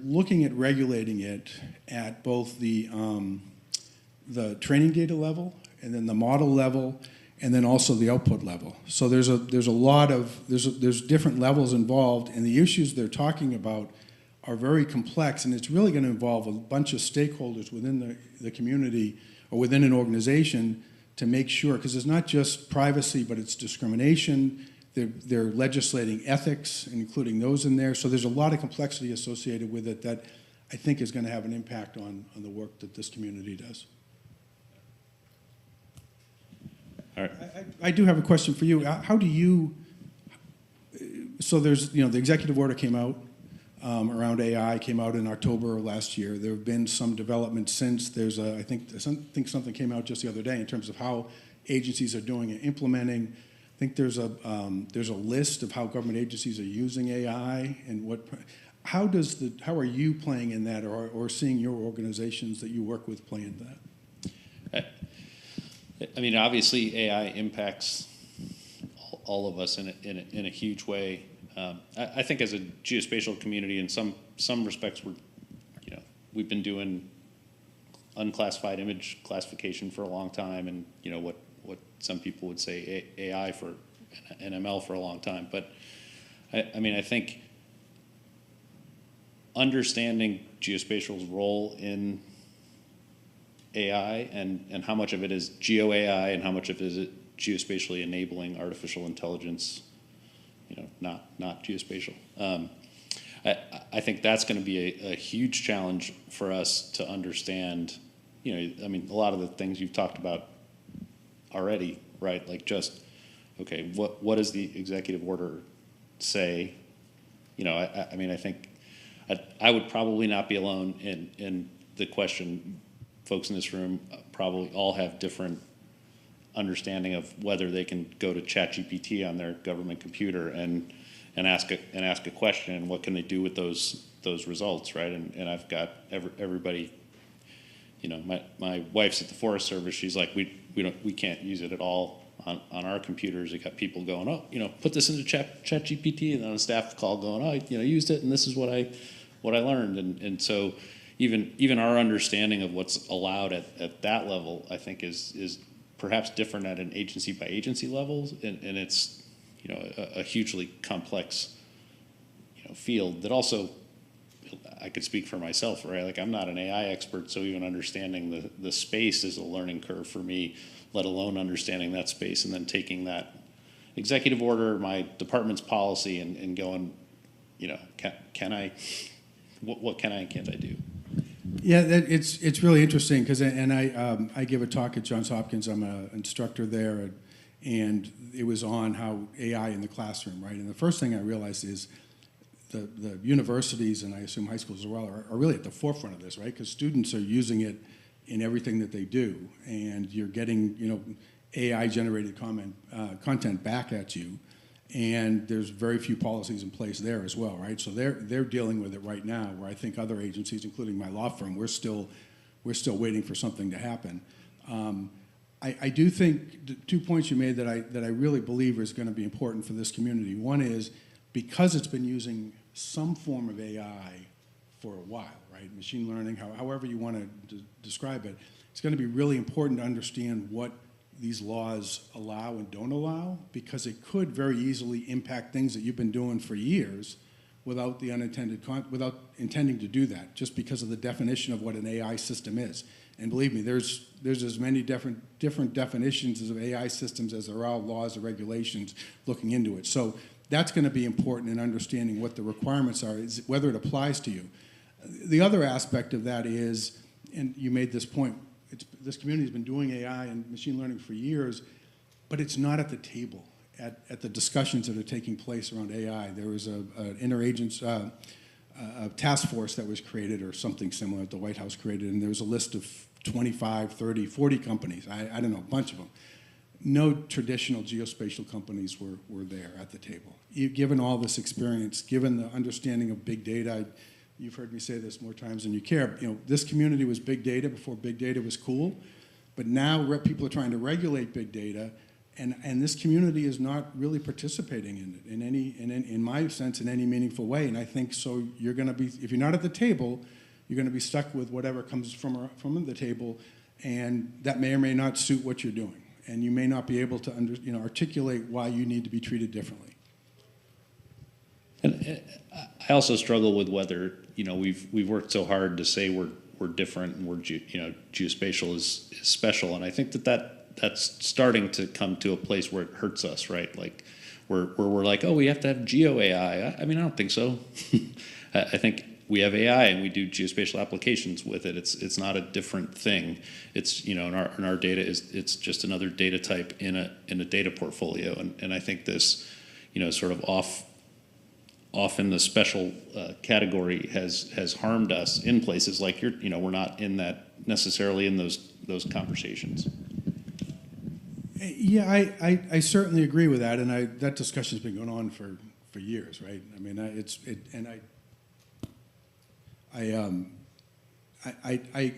looking at regulating it at both the training data level and then the model level and then also the output level. So there's a lot of there's different levels involved, and the issues they're talking about are very complex, and it's really going to involve a bunch of stakeholders within the community or within an organization to make sure, because it's not just privacy, but it's discrimination. They're legislating ethics, including those in there. So there's a lot of complexity associated with it that I think is going to have an impact on the work that this community does. All right. I do have a question for you. How do you, so there's, the executive order came out around AI, came out in October of last year. There have been some developments since. There's I think something came out just the other day in terms of how agencies are doing and implementing. I think there's a list of how government agencies are using AI and how are you playing in that, or seeing your organizations that you work with play in that? I mean, obviously, AI impacts all of us in a huge way. I think as a geospatial community, in some respects, we've been doing unclassified image classification for a long time, and what some people would say AI for and ML for a long time. But I mean, I think understanding geospatial's role in AI and how much of it is geo AI and how much of it is geospatially enabling artificial intelligence, not geospatial. I think that's going to be a huge challenge for us to understand. I mean, a lot of the things you've talked about already, right? Like just, okay, what does the executive order say? I mean, I think I would probably not be alone in the question. Folks in this room probably all have different understanding of whether they can go to ChatGPT on their government computer and ask a question, and what can they do with those results, right? And I've got everybody. My wife's at the Forest Service. She's like, we can't use it at all on our computers. We got people going, put this into ChatGPT, and then a staff call going, used it, and this is what I learned, and so. Even our understanding of what's allowed at that level, I think, is perhaps different at an agency by agency level, and it's a hugely complex field that also I could speak for myself, right? Like I'm not an AI expert, so even understanding the space is a learning curve for me, let alone understanding that space and then taking that executive order, my department's policy, and going, can I, what can I and can't I do? Yeah, it's really interesting because I give a talk at Johns Hopkins. I'm an instructor there, and it was on how AI in the classroom, right? And the first thing I realized is the universities, and I assume high schools as well, are really at the forefront of this, right? Because students are using it in everything that they do, and you're getting AI-generated content back at you. And there's very few policies in place there as well, right? So they're dealing with it right now, where I think other agencies, including my law firm, we're still waiting for something to happen. I do think 2 points you made that I really believe is going to be important for this community. One is because it's been using some form of AI for a while, right? Machine learning, however you want to describe it, it's going to be really important to understand what these laws allow and don't allow, because it could very easily impact things that you've been doing for years without without intending to do that, just because of the definition of what an AI system is. And believe me, there's as many different definitions of AI systems as there are laws or regulations looking into it. So that's going to be important in understanding what the requirements are, is whether it applies to you. The other aspect of that is, and you made this point, this community has been doing AI and machine learning for years, but it's not at the table at the discussions that are taking place around AI. There was an interagency task force that was created, or something similar that the White House created, and there was a list of 25, 30, 40 companies, I don't know, a bunch of them. no traditional geospatial companies were there at the table. Given all this experience, given the understanding of big data, you've heard me say this more times than you care. This community was big data before big data was cool, but now people are trying to regulate big data, and this community is not really participating in it in my sense, in any meaningful way. And I think so. You're going to be, if you're not at the table, you're going to be stuck with whatever comes from the table, and that may or may not suit what you're doing, and you may not be able to articulate why you need to be treated differently. And I also struggle with whether we've worked so hard to say we're different and we're geospatial is special, and I think that's starting to come to a place where it hurts us, right? Like where we're like, oh, we have to have geo AI. I mean, I don't think so. I think we have AI and we do geospatial applications with it. It's not a different thing. It's in our data it's just another data type in a data portfolio, and I think this sort of off in the special category has harmed us in places like we're not in that necessarily in those conversations. Yeah, I certainly agree with that, and that discussion's been going on for years, right? I mean, I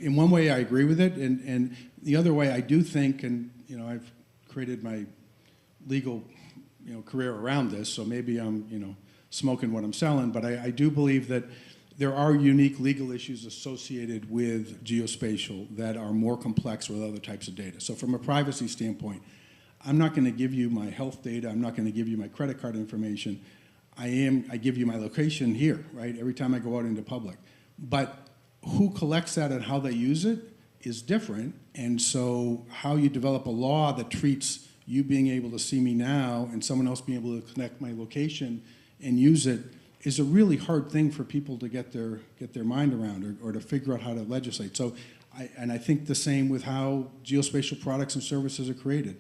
in one way I agree with it, and the other way I do think, and I've created my legal career around this, so maybe I'm smoking what I'm selling, but I do believe that there are unique legal issues associated with geospatial that are more complex with other types of data. So from a privacy standpoint, I'm not going to give you my health data. I'm not going to give you my credit card information. I give you my location here, right, every time I go out into public. But who collects that and how they use it is different. And so how you develop a law that treats you being able to see me now and someone else being able to connect my location and use it is a really hard thing for people to get their mind around or to figure out how to legislate. So, I think the same with how geospatial products and services are created.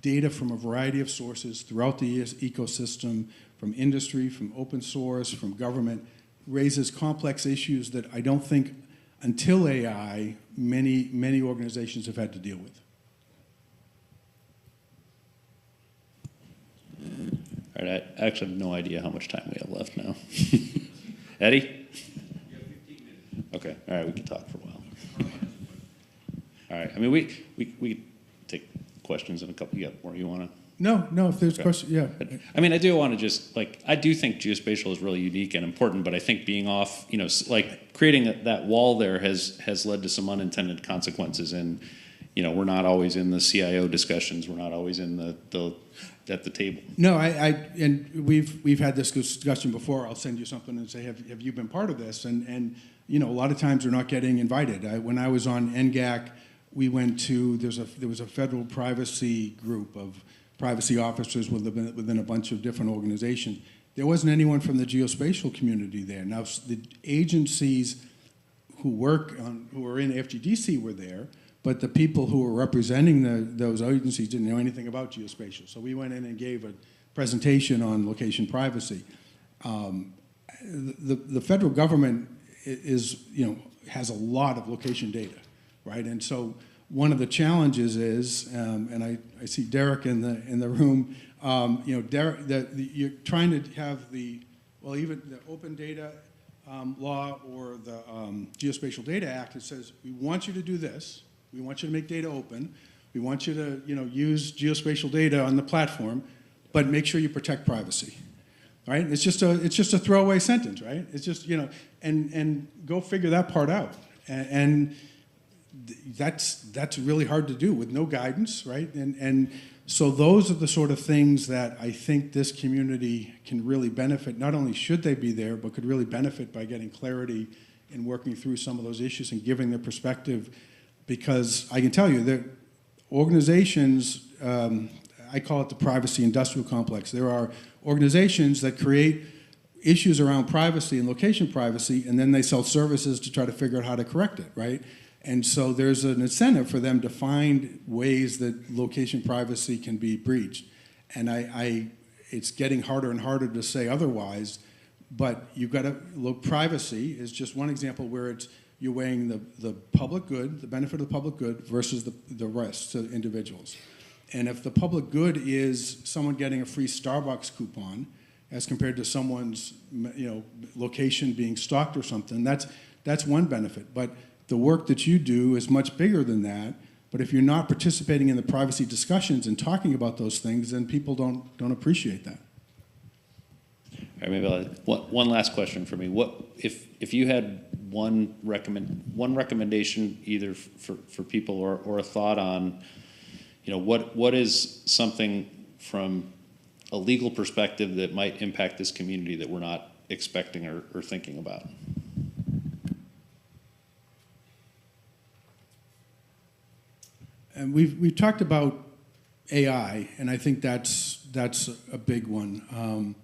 Data from a variety of sources throughout the ecosystem, from industry, from open source, from government, raises complex issues that I don't think until AI, many organizations have had to deal with. All right, I actually have no idea how much time we have left now. Eddie? You have 15 minutes. Okay, all right, we can talk for a while. All right, I mean, we take questions in a couple. You got more you want to? No, if there's questions, yeah. I mean, I do want to just, I do think geospatial is really unique and important, but I think being off, creating that wall there has led to some unintended consequences, and, we're not always in the CIO discussions, we're not always in at the table. No, and we've had this discussion before. I'll send you something and say, have you been part of this? And a lot of times we're not getting invited. When I was on NGAC, we went to, there was a federal privacy group of privacy officers within a bunch of different organizations. There wasn't anyone from the geospatial community there. Now, the agencies who are in FGDC were there, but the people who were representing those agencies didn't know anything about geospatial. So we went in and gave a presentation on location privacy. The federal government has a lot of location data, right? And so one of the challenges is, and I see Derek in the room. Derek, you're trying to have even the open data law or the Geospatial Data Act. It says we want you to do this. We want you to make data open. We want you to use geospatial data on the platform, but make sure you protect privacy. Right? It's just a throwaway sentence, right? It's just and go figure that part out. And that's really hard to do with no guidance, right? And so those are the sort of things that I think this community can really benefit. Not only should they be there, but could really benefit by getting clarity and working through some of those issues and giving their perspective. Because I can tell you that organizations, I call it the privacy industrial complex. There are organizations that create issues around privacy and location privacy, and then they sell services to try to figure out how to correct it, right? And so there's an incentive for them to find ways that location privacy can be breached. And it's getting harder and harder to say otherwise, but you've got to look, privacy is just one example where you're weighing the public good, the benefit of the public good versus the rest to individuals. And if the public good is someone getting a free Starbucks coupon as compared to someone's location being stalked or something, that's one benefit. But the work that you do is much bigger than that. But if you're not participating in the privacy discussions and talking about those things, then people don't appreciate that. All right, maybe one last question for me. What if you had one recommendation either for people or a thought on, what is something from a legal perspective that might impact this community that we're not expecting or thinking about? And we've talked about AI, and I think that's a big one.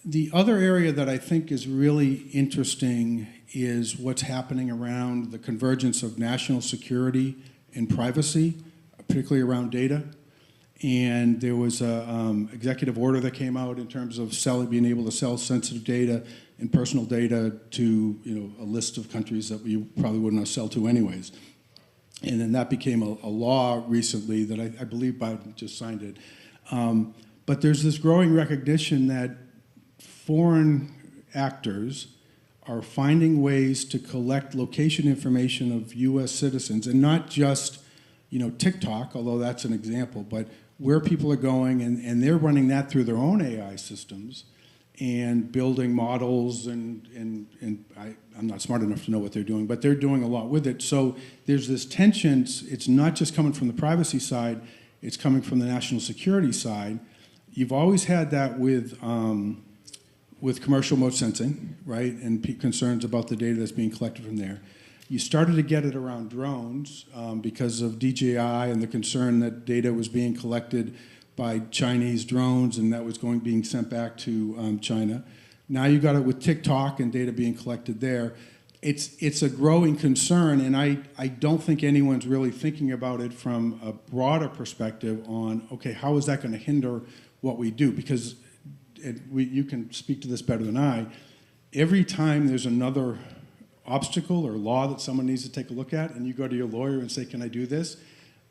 The other area that I think is really interesting is what's happening around the convergence of national security and privacy, particularly around data. And there was an executive order that came out in terms of being able to sell sensitive data and personal data to a list of countries that we probably wouldn't sell to anyways. And then that became a law recently that I believe Biden just signed it. But there's this growing recognition that foreign actors are finding ways to collect location information of U.S. citizens, and not just TikTok, although that's an example, but where people are going, and they're running that through their own AI systems and building models, and I'm not smart enough to know what they're doing, but they're doing a lot with it. So there's this tension. It's not just coming from the privacy side, it's coming from the national security side. You've always had that with commercial remote sensing, right, and concerns about the data that's being collected from there. You started to get it around drones because of DJI and the concern that data was being collected by Chinese drones and that was being sent back to China. Now you got it with TikTok and data being collected there. It's a growing concern, and I don't think anyone's really thinking about it from a broader perspective on, okay, how is that going to hinder what we do? Because you can speak to this better than I. Every time there's another obstacle or law that someone needs to take a look at, and you go to your lawyer and say, can I do this?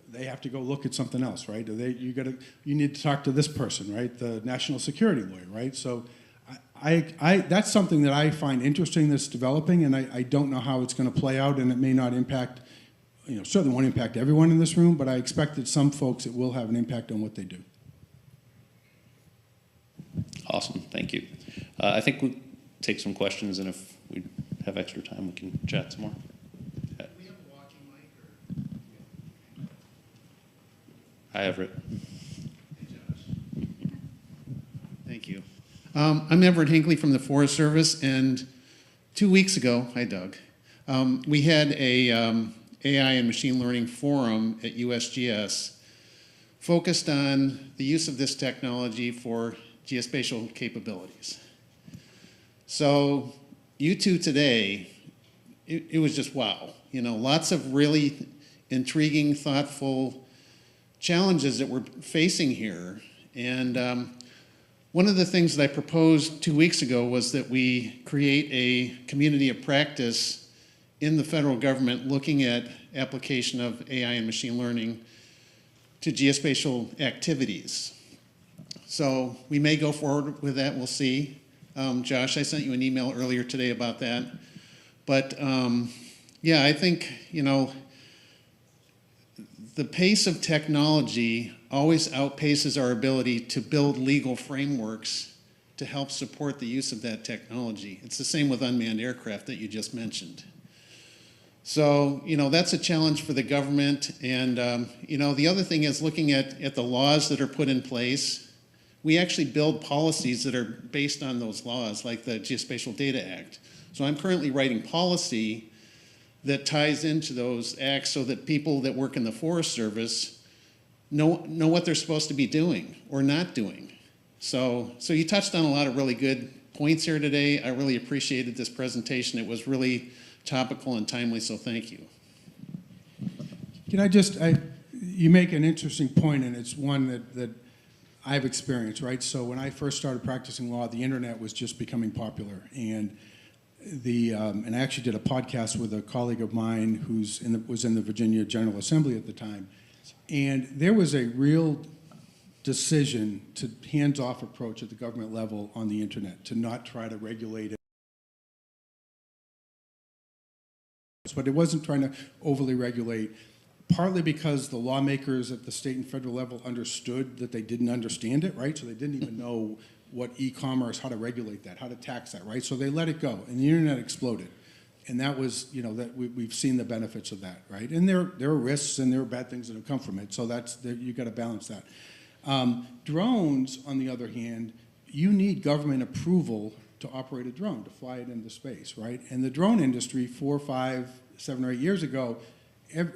They have to go look at something else, right? You need to talk to this person, right? The national security lawyer, right? So that's something that I find interesting that's developing, and I don't know how it's going to play out, and it may not impact, certainly won't impact everyone in this room, but I expect that some folks it will have an impact on what they do. Awesome, thank you. I think we'll take some questions, and if we have extra time, we can chat some more. Do we have a walking mic? I have it. Thank you. I'm Everett Hinckley from the Forest Service, and 2 weeks ago, hi Doug, we had a AI and machine learning forum at USGS focused on the use of this technology for geospatial capabilities. So you two today, it was just wow. Lots of really intriguing, thoughtful challenges that we're facing here. And one of the things that I proposed 2 weeks ago was that we create a community of practice in the federal government looking at application of AI and machine learning to geospatial activities. So we may go forward with that, we'll see. Josh, I sent you an email earlier today about that. But yeah, I think, the pace of technology always outpaces our ability to build legal frameworks to help support the use of that technology. It's the same with unmanned aircraft that you just mentioned. So, that's a challenge for the government. And, the other thing is looking at the laws that are put in place. We actually build policies that are based on those laws, like the Geospatial Data Act. So I'm currently writing policy that ties into those acts so that people that work in the Forest Service know what they're supposed to be doing or not doing. So you touched on a lot of really good points here today. I really appreciated this presentation. It was really topical and timely, so thank you. Can you make an interesting point, and it's one that I've experienced, right? So when I first started practicing law, the internet was just becoming popular, and I actually did a podcast with a colleague of mine who was in the Virginia General Assembly at the time, And there was a real decision to hands-off approach at the government level on the internet, to not try to regulate it. But it wasn't trying to overly regulate, partly because the lawmakers at the state and federal level understood that they didn't understand it, right? So they didn't even know what e-commerce, how to regulate that, how to tax that, right? So they let it go, and the internet exploded. And that was, you know, that we've seen the benefits of that, right? And there are risks and there are bad things that have come from it. So you've got to balance that. Drones, on the other hand, you need government approval to operate a drone, to fly it into space, right? And the drone industry, 4, 5, 7, or 8 years ago,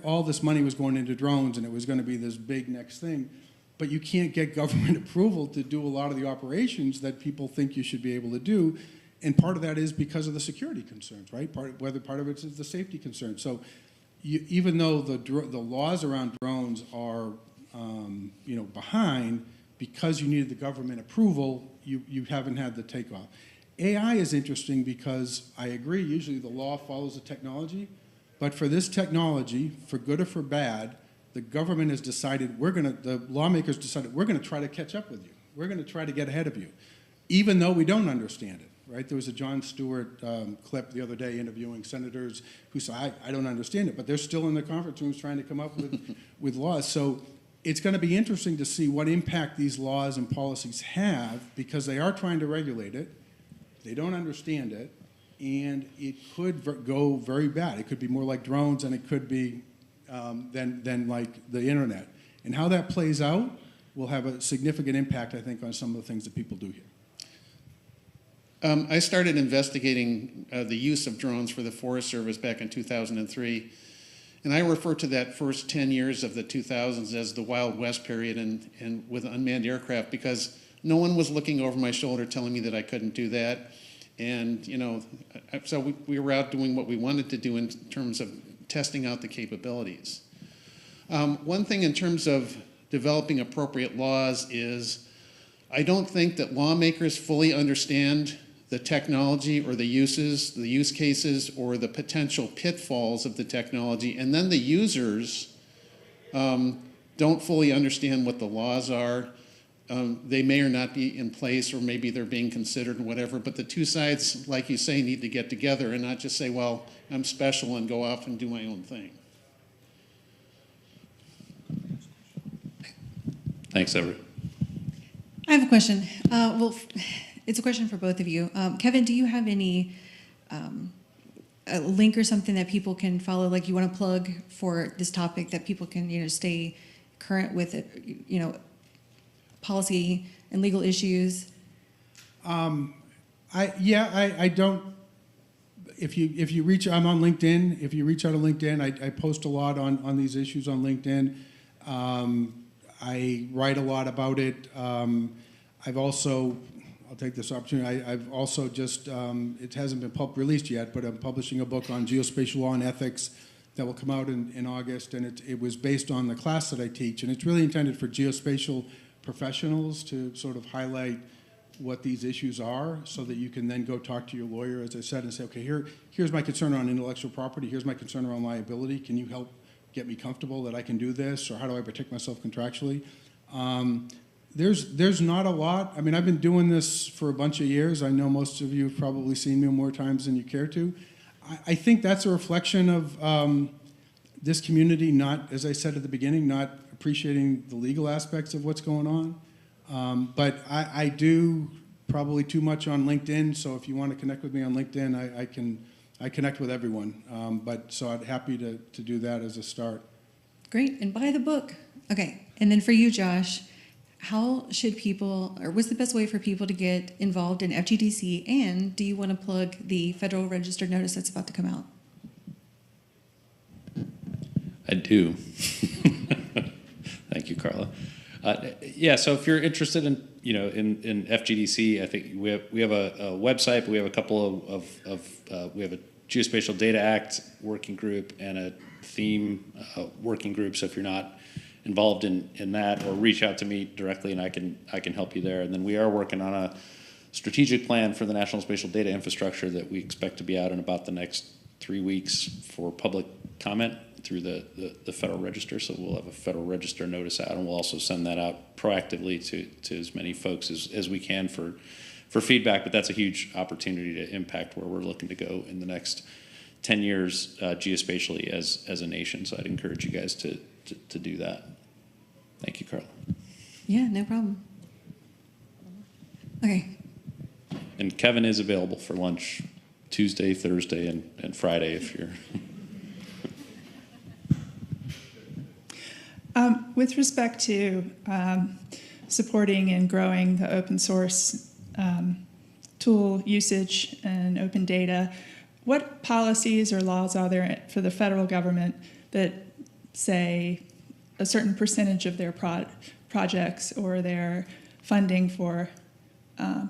all this money was going into drones, and it was going to be this big next thing. But you can't get government approval to do a lot of the operations that people think you should be able to do. And part of that is because of the security concerns, right? Part of it is the safety concerns. So even though the laws around drones are you know, behind, because you needed the government approval, you haven't had the takeoff. AI is interesting because I agree, usually the law follows the technology, but for this technology, for good or for bad, the government has decided the lawmakers decided we're going to try to catch up with you. We're going to try to get ahead of you, even though we don't understand it, right? There was a Jon Stewart clip the other day interviewing senators who said, I don't understand it, but they're still in the conference rooms trying to come up with laws. So it's going to be interesting to see what impact these laws and policies have, because they are trying to regulate it. They don't understand it, and it could go very bad. It could be more like drones, and it could be than like the internet. And how that plays out will have a significant impact, I think, on some of the things that people do here. I started investigating the use of drones for the Forest Service back in 2003. And I refer to that first 10 years of the 2000s as the Wild West period and with unmanned aircraft, because no one was looking over my shoulder telling me that I couldn't do that. And, you know, so we were out doing what we wanted to do in terms of testing out the capabilities. One thing in terms of developing appropriate laws is I don't think that lawmakers fully understand the technology or the use cases, or the potential pitfalls of the technology, and then the users don't fully understand what the laws are. They may or not be in place, or maybe they're being considered and whatever, but the two sides, like you say, need to get together and not just say, well, I'm special, and go off and do my own thing. Thanks, Everett. I have a question. Well, it's a question for both of you. Kevin, do you have any a link or something that people can follow, like you want to plug for this topic, that people can, you know, stay current with it, you know, policy and legal issues? I don't. If you reach, I'm on LinkedIn. If you reach out to LinkedIn, I post a lot on these issues on LinkedIn. I write a lot about it. I've also, I'll take this opportunity, I've also just, it hasn't been released yet, but I'm publishing a book on geospatial law and ethics that will come out in August, and it was based on the class that I teach, and it's really intended for geospatial professionals to sort of highlight what these issues are, so that you can then go talk to your lawyer, as I said, and say, okay, here's my concern around intellectual property, here's my concern around liability, can you help get me comfortable that I can do this, or how do I protect myself contractually? There's not a lot. I mean, I've been doing this for a bunch of years. I know most of you have probably seen me more times than you care to. I think that's a reflection of this community not, as I said at the beginning, not appreciating the legal aspects of what's going on. But I do probably too much on LinkedIn, so if you want to connect with me on LinkedIn, I connect with everyone. So I'm happy to do that as a start. Great, and buy the book. Okay, and then for you, Josh, how should people, or what's the best way for people to get involved in FGDC, and do you want to plug the Federal Register notice that's about to come out? I do. Thank you, Carla. Yeah, so if you're interested in, you know, in FGDC, I think we have a website, but we have a couple we have a Geospatial Data Act working group and a theme working group. So if you're not involved in that, or reach out to me directly, and I can help you there. And then we are working on a strategic plan for the National Spatial Data Infrastructure that we expect to be out in about the next 3 weeks for public comment. through the Federal Register. So we'll have a Federal Register notice out, and we'll also send that out proactively to as many folks as we can for feedback. But that's a huge opportunity to impact where we're looking to go in the next 10 years geospatially as a nation. So I'd encourage you guys to do that. Thank you, Carla. Yeah, no problem. Okay. And Kevin is available for lunch Tuesday, Thursday, and Friday if you're... With respect to supporting and growing the open source tool usage and open data, what policies or laws are there for the federal government that say a certain percentage of their projects or their funding for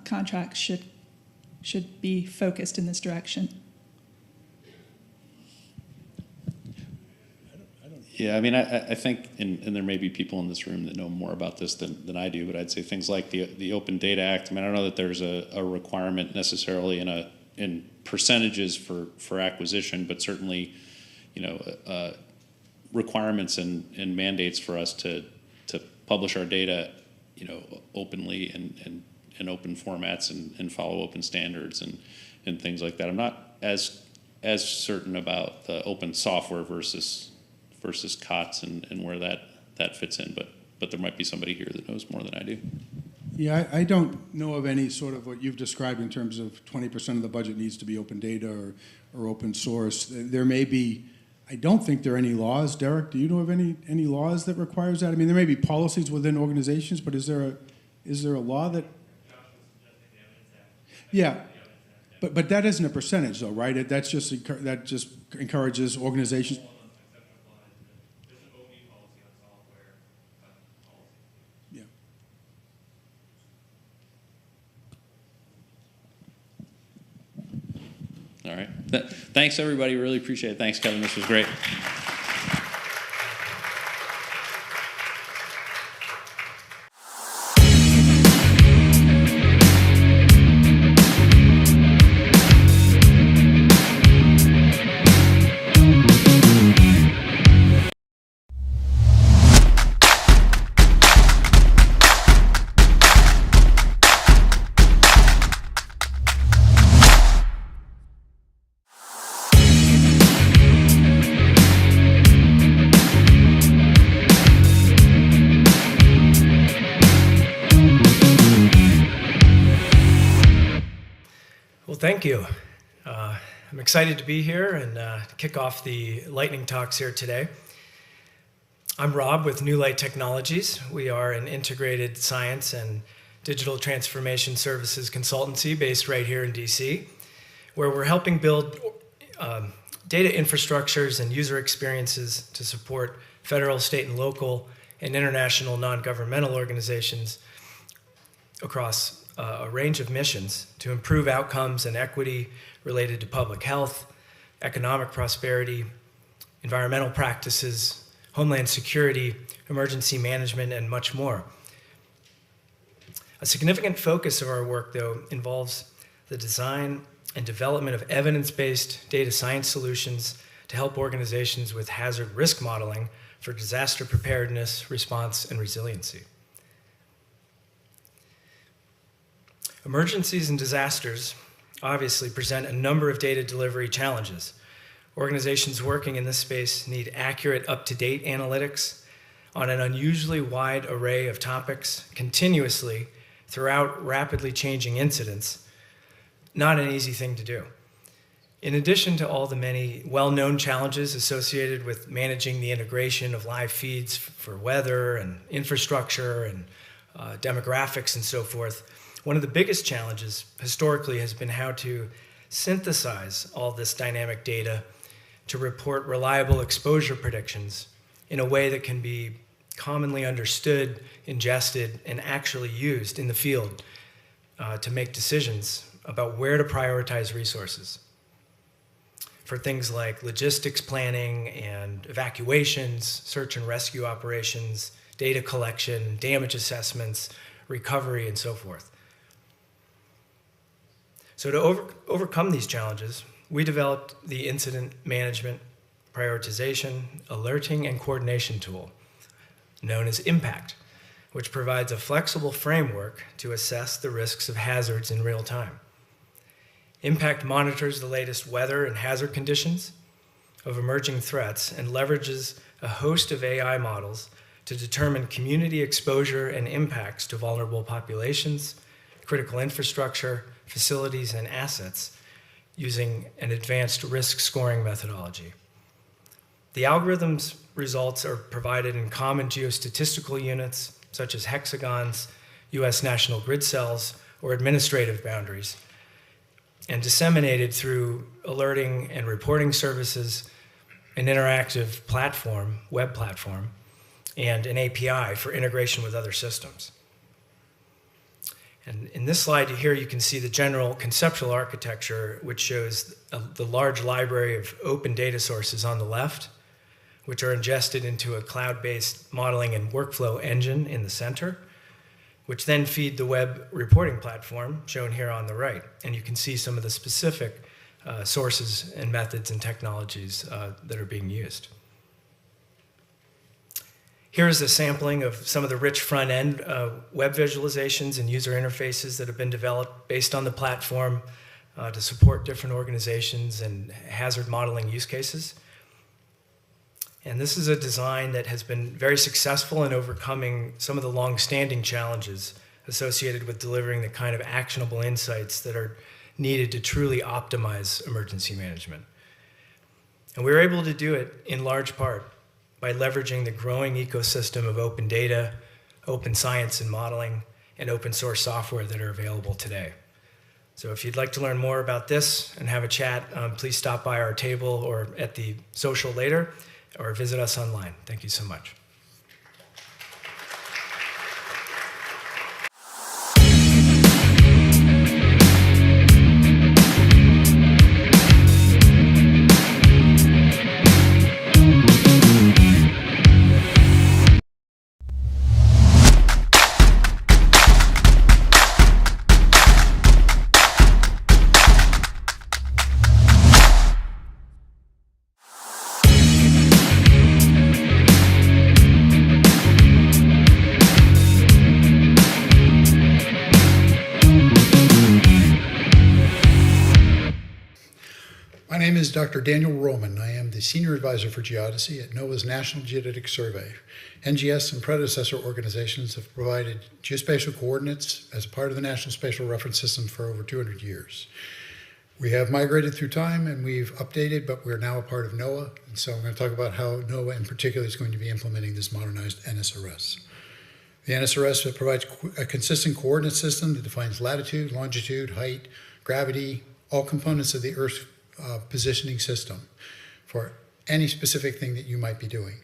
contracts should be focused in this direction? Yeah, I mean, I think, and there may be people in this room that know more about this than I do, but I'd say things like the Open Data Act. I mean, I don't know that there's a requirement necessarily in percentages for acquisition, but certainly, requirements and mandates for us to publish our data, openly and in open formats and follow open standards and things like that. I'm not as certain about the open software versus COTS and where that fits in, but there might be somebody here that knows more than I do. Yeah, I don't know of any sort of what you've described in terms of 20% of the budget needs to be open data or open source. There may be, I don't think there are any laws. Derek, do you know of any laws that requires that? I mean, there may be policies within organizations, but is there a law that? Yeah, but that isn't a percentage though, right? That just encourages organizations. All right. Thanks, everybody. Really appreciate it. Thanks, Kevin. This was great. Thank you. I'm excited to be here and kick off the lightning talks here today. I'm Rob with New Light Technologies. We are an integrated science and digital transformation services consultancy based right here in DC, where we're helping build data infrastructures and user experiences to support federal, state, and local and international non-governmental organizations across a range of missions to improve outcomes and equity related to public health, economic prosperity, environmental practices, homeland security, emergency management, and much more. A significant focus of our work, though, involves the design and development of evidence-based data science solutions to help organizations with hazard risk modeling for disaster preparedness, response, and resiliency. Emergencies and disasters obviously present a number of data delivery challenges. Organizations working in this space need accurate, up-to-date analytics on an unusually wide array of topics continuously throughout rapidly changing incidents. Not an easy thing to do. In addition to all the many well-known challenges associated with managing the integration of live feeds for weather and infrastructure and demographics and so forth, one of the biggest challenges historically has been how to synthesize all this dynamic data to report reliable exposure predictions in a way that can be commonly understood, ingested, and actually used in the field to make decisions about where to prioritize resources for things like logistics planning and evacuations, search and rescue operations, data collection, damage assessments, recovery, and so forth. So to overcome these challenges, we developed the Incident Management prioritization, alerting, and coordination tool known as IMPACT, which provides a flexible framework to assess the risks of hazards in real time. IMPACT monitors the latest weather and hazard conditions of emerging threats and leverages a host of AI models to determine community exposure and impacts to vulnerable populations, critical infrastructure, facilities, and assets using an advanced risk scoring methodology. The algorithm's results are provided in common geostatistical units, such as hexagons, US national grid cells, or administrative boundaries, and disseminated through alerting and reporting services, an interactive platform, web platform, and an API for integration with other systems. And in this slide here, you can see the general conceptual architecture, which shows the large library of open data sources on the left, which are ingested into a cloud-based modeling and workflow engine in the center, which then feed the web reporting platform shown here on the right. And you can see some of the specific sources and methods and technologies that are being used. Here's a sampling of some of the rich front-end web visualizations and user interfaces that have been developed based on the platform to support different organizations and hazard modeling use cases. And this is a design that has been very successful in overcoming some of the long-standing challenges associated with delivering the kind of actionable insights that are needed to truly optimize emergency management. And we were able to do it in large part by leveraging the growing ecosystem of open data, open science and modeling, and open source software that are available today. So if you'd like to learn more about this and have a chat, please stop by our table or at the social later, or visit us online. Thank you so much. My name is Dr. Daniel Roman. I am the Senior Advisor for Geodesy at NOAA's National Geodetic Survey. NGS and predecessor organizations have provided geospatial coordinates as part of the National Spatial Reference System for over 200 years. We have migrated through time and we've updated, but we're now a part of NOAA. And so I'm going to talk about how NOAA in particular is going to be implementing this modernized NSRS. The NSRS provides a consistent coordinate system that defines latitude, longitude, height, gravity, all components of the Earth's positioning system for any specific thing that you might be doing.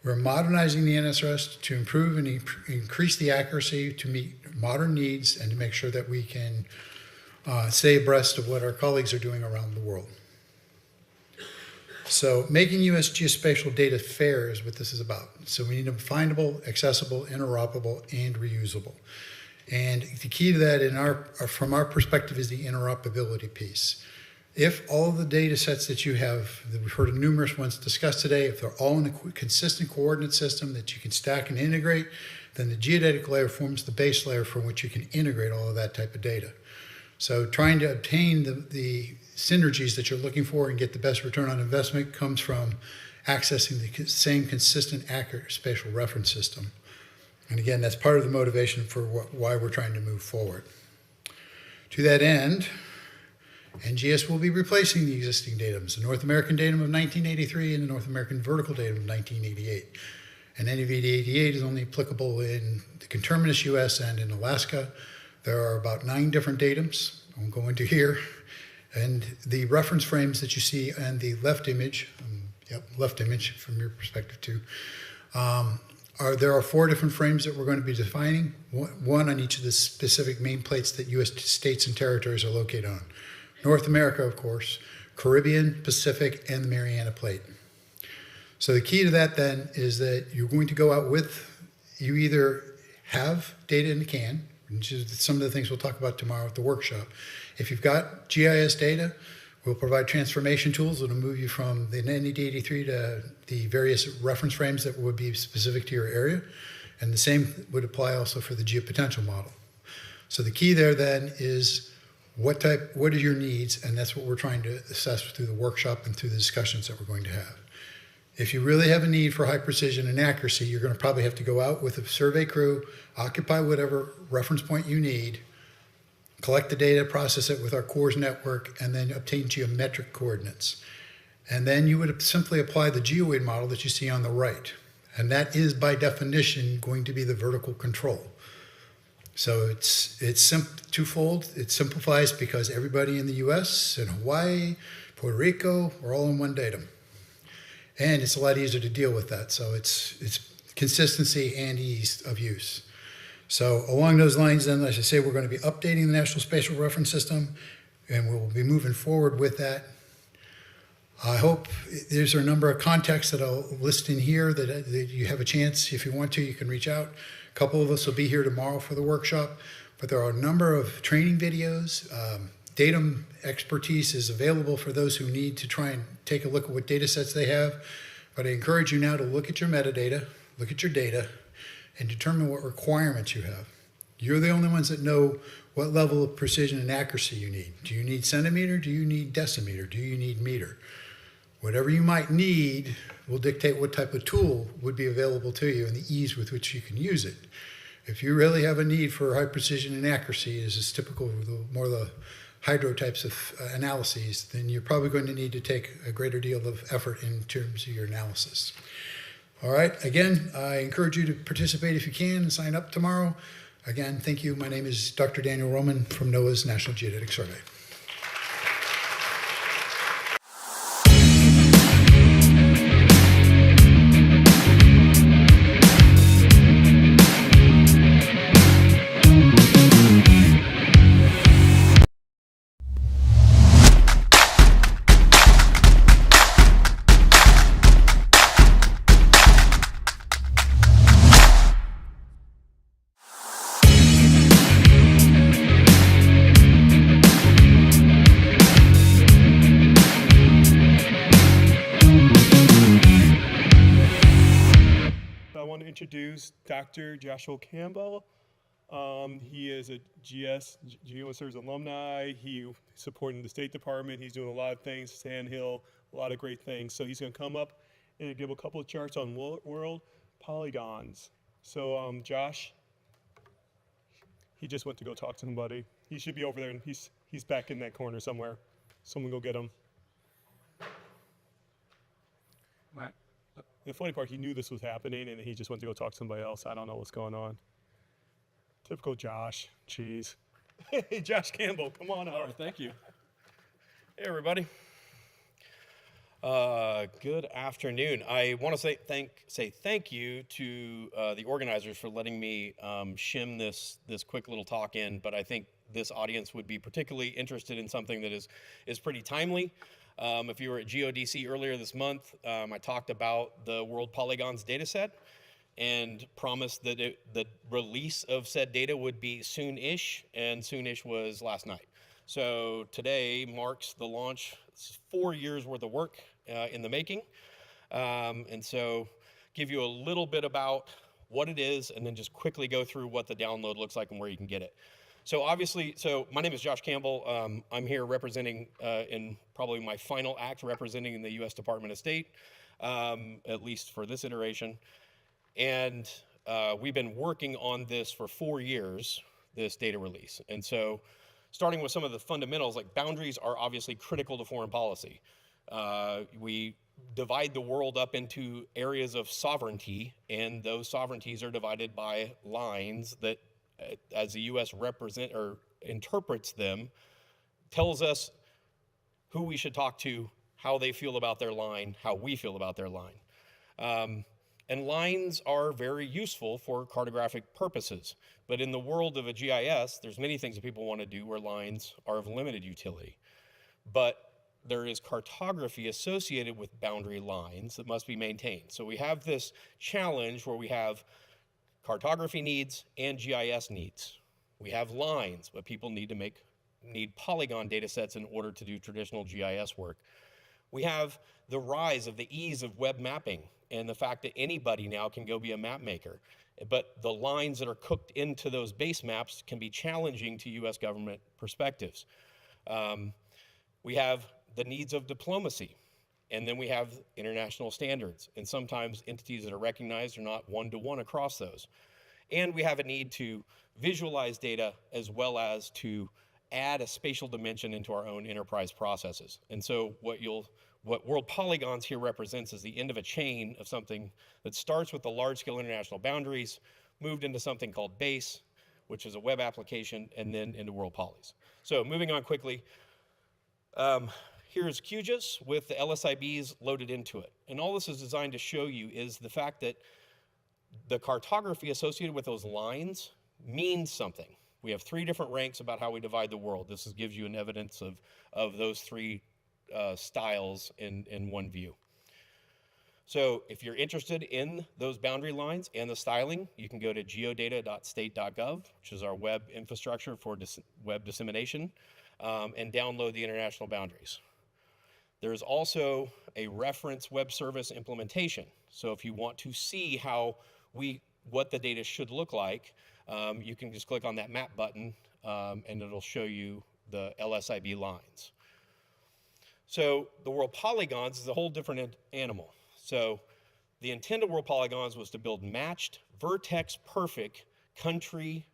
We're modernizing the NSRS to improve and increase the accuracy to meet modern needs and to make sure that we can stay abreast of what our colleagues are doing around the world. So making U.S. geospatial data fair is what this is about. So we need them findable, accessible, interoperable, and reusable. And the key to that from our perspective is the interoperability piece. If all of the data sets that you have, that we've heard of numerous ones discussed today, if they're all in a consistent coordinate system that you can stack and integrate, then the geodetic layer forms the base layer from which you can integrate all of that type of data. So trying to obtain the synergies that you're looking for and get the best return on investment comes from accessing the same consistent, accurate spatial reference system. And again, that's part of the motivation for why we're trying to move forward. To that end, NGS will be replacing the existing datums, the North American datum of 1983 and the North American vertical datum of 1988. And NVD88 is only applicable in the conterminous US and in Alaska. There are about 9 different datums. I won't go into here. And the reference frames that you see on the left image, left image from your perspective too, there are 4 different frames that we're going to be defining, one on each of the specific main plates that US states and territories are located on. North America, of course, Caribbean, Pacific, and the Mariana Plate. So the key to that then is that you're going to go out you either have data in the can, which is some of the things we'll talk about tomorrow at the workshop. If you've got GIS data, We'll provide transformation tools that'll move you from the NED83 to the various reference frames that would be specific to your area. And the same would apply also for the geopotential model. So the key there then is what are your needs, and that's what we're trying to assess through the workshop and through the discussions that we're going to have. If you really have a need for high precision and accuracy, you're going to probably have to go out with a survey crew, occupy whatever reference point you need, collect the data, process it with our CORS network, and then obtain geometric coordinates. And then you would simply apply the GeoRewind model that you see on the right. And that is, by definition, going to be the vertical control. So it's twofold. It simplifies because everybody in the US and Hawaii, Puerto Rico, are all in one datum. And it's a lot easier to deal with that. So it's consistency and ease of use. So along those lines, then, as I say, we're going to be updating the National Spatial Reference System, and we'll be moving forward with that. I hope there's a number of contacts that I'll list in here that you have a chance. If you want to, you can reach out. A couple of us will be here tomorrow for the workshop, but there are a number of training videos. Datum expertise is available for those who need to try and take a look at what data sets they have. But I encourage you now to look at your metadata, look at your data, and determine what requirements you have. You're the only ones that know what level of precision and accuracy you need. Do you need centimeter? Do you need decimeter? Do you need meter? Whatever you might need will dictate what type of tool would be available to you and the ease with which you can use it. If you really have a need for high precision and accuracy, as is typical of the hydro types of analyses, then you're probably going to need to take a greater deal of effort in terms of your analysis. All right, again, I encourage you to participate if you can and sign up tomorrow. Again, thank you. My name is Dr. Daniel Roman from NOAA's National Geodetic Survey. Introduce Dr. Joshua Campbell. He is a GeoService alumni. He supporting the State Department. He's doing a lot of things, Sand Hill, a lot of great things. So he's going to come up and give a couple of charts on world polygons. So Josh, he just went to go talk to somebody. He should be over there, and he's back in that corner somewhere. Someone go get him. What? The funny part, he knew this was happening, and he just went to go talk to somebody else. I don't know what's going on. Typical Josh. Jeez. Hey, Josh Campbell, come on up. All right, thank you. Hey, everybody. Good afternoon. I want to say thank you to the organizers for letting me shim this quick little talk in, but I think this audience would be particularly interested in something that is pretty timely. If you were at GeoDC earlier this month, I talked about the World Polygons dataset and promised that the release of said data would be soon-ish, and soon-ish was last night. So today marks the launch. It's 4 years worth of work in the making. And so give you a little bit about what it is, and then just quickly go through what the download looks like and where you can get it. So obviously, my name is Josh Campbell. I'm here representing, in probably my final act, representing the U.S. Department of State, at least for this iteration. And we've been working on this for 4 years, this data release. And so starting with some of the fundamentals, like boundaries are obviously critical to foreign policy. We divide the world up into areas of sovereignty, and those sovereignties are divided by lines that, as the U.S. interprets them, tells us who we should talk to, how they feel about their line, how we feel about their line. And lines are very useful for cartographic purposes. But in the world of a GIS, there's many things that people want to do where lines are of limited utility. But there is cartography associated with boundary lines that must be maintained. So we have this challenge where we have cartography needs and GIS needs. We have lines, but people need to make need polygon data sets in order to do traditional GIS work. We have the rise of the ease of web mapping and the fact that anybody now can go be a map maker. But the lines that are cooked into those base maps can be challenging to US government perspectives. We have the needs of diplomacy, and then we have international standards, and sometimes entities that are recognized are not one-to-one across those. And we have a need to visualize data as well as to add a spatial dimension into our own enterprise processes. And so what World Polygons here represents is the end of a chain of something that starts with the large-scale international boundaries, moved into something called BASE, which is a web application, and then into World Polys. So moving on quickly, here's QGIS with the LSIBs loaded into it. And all this is designed to show you is the fact that the cartography associated with those lines means something. We have 3 different ranks about how we divide the world. This gives you an evidence of those 3 styles in one view. So if you're interested in those boundary lines and the styling, you can go to geodata.state.gov, which is our web infrastructure for web dissemination, and download the international boundaries. There's also a reference web service implementation. So if you want to see what the data should look like, you can just click on that map button and it'll show you the LSIB lines. So the World Polygons is a whole different animal. So the intent of World Polygons was to build matched, vertex-perfect country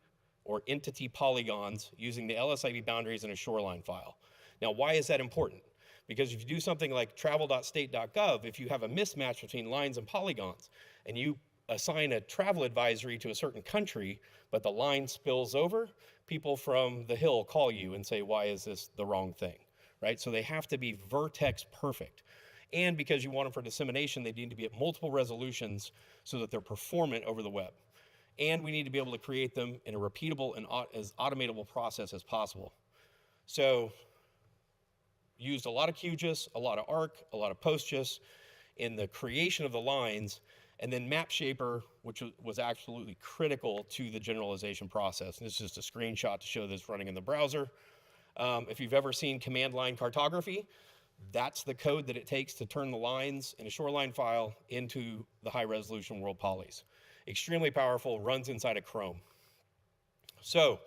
or entity polygons using the LSIB boundaries in a shoreline file. Now, why is that important? Because if you do something like travel.state.gov, if you have a mismatch between lines and polygons, and you assign a travel advisory to a certain country, but the line spills over, people from the Hill call you and say, why is this the wrong thing, right? So they have to be vertex perfect. And because you want them for dissemination, they need to be at multiple resolutions so that they're performant over the web. And we need to be able to create them in a repeatable and as automatable process as possible. So used a lot of QGIS, a lot of ARC, a lot of PostGIS in the creation of the lines, and then MapShaper, which was absolutely critical to the generalization process. And this is just a screenshot to show this running in the browser. If you've ever seen command line cartography, that's the code that it takes to turn the lines in a shoreline file into the high resolution world polys. Extremely powerful, runs inside of Chrome. So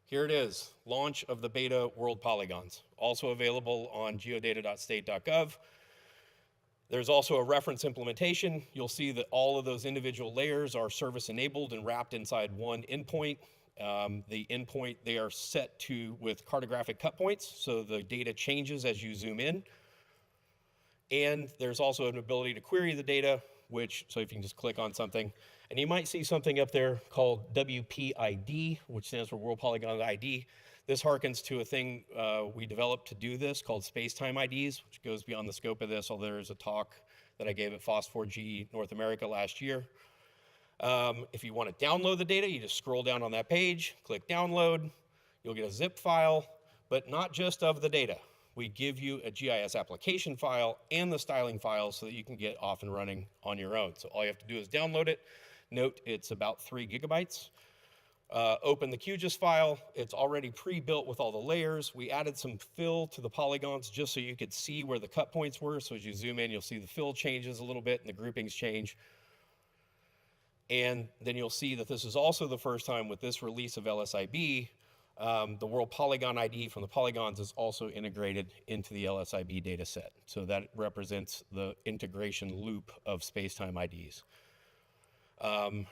here it is, launch of the beta world polygons, also available on geodata.state.gov. There's also a reference implementation. You'll see that all of those individual layers are service enabled and wrapped inside one endpoint. The endpoint, they are set to with cartographic cut points, so the data changes as you zoom in. And there's also an ability to query the data, so if you can just click on something, and you might see something up there called WPID, which stands for World Polygon ID. This harkens to a thing we developed to do this called space-time IDs, which goes beyond the scope of this, although there's a talk that I gave at FOSS4G North America last year. If you want to download the data, you just scroll down on that page, click download, you'll get a zip file, but not just of the data. We give you a GIS application file and the styling file so that you can get off and running on your own. So all you have to do is download it. Note it's about 3 gigabytes. Open the QGIS file. It's already pre-built with all the layers. We added some fill to the polygons just so you could see where the cut points were. So as you zoom in, you'll see the fill changes a little bit and the groupings change. And then you'll see that this is also the first time with this release of LSIB, the World Polygon ID from the polygons is also integrated into the LSIB data set. So that represents the integration loop of space-time IDs. And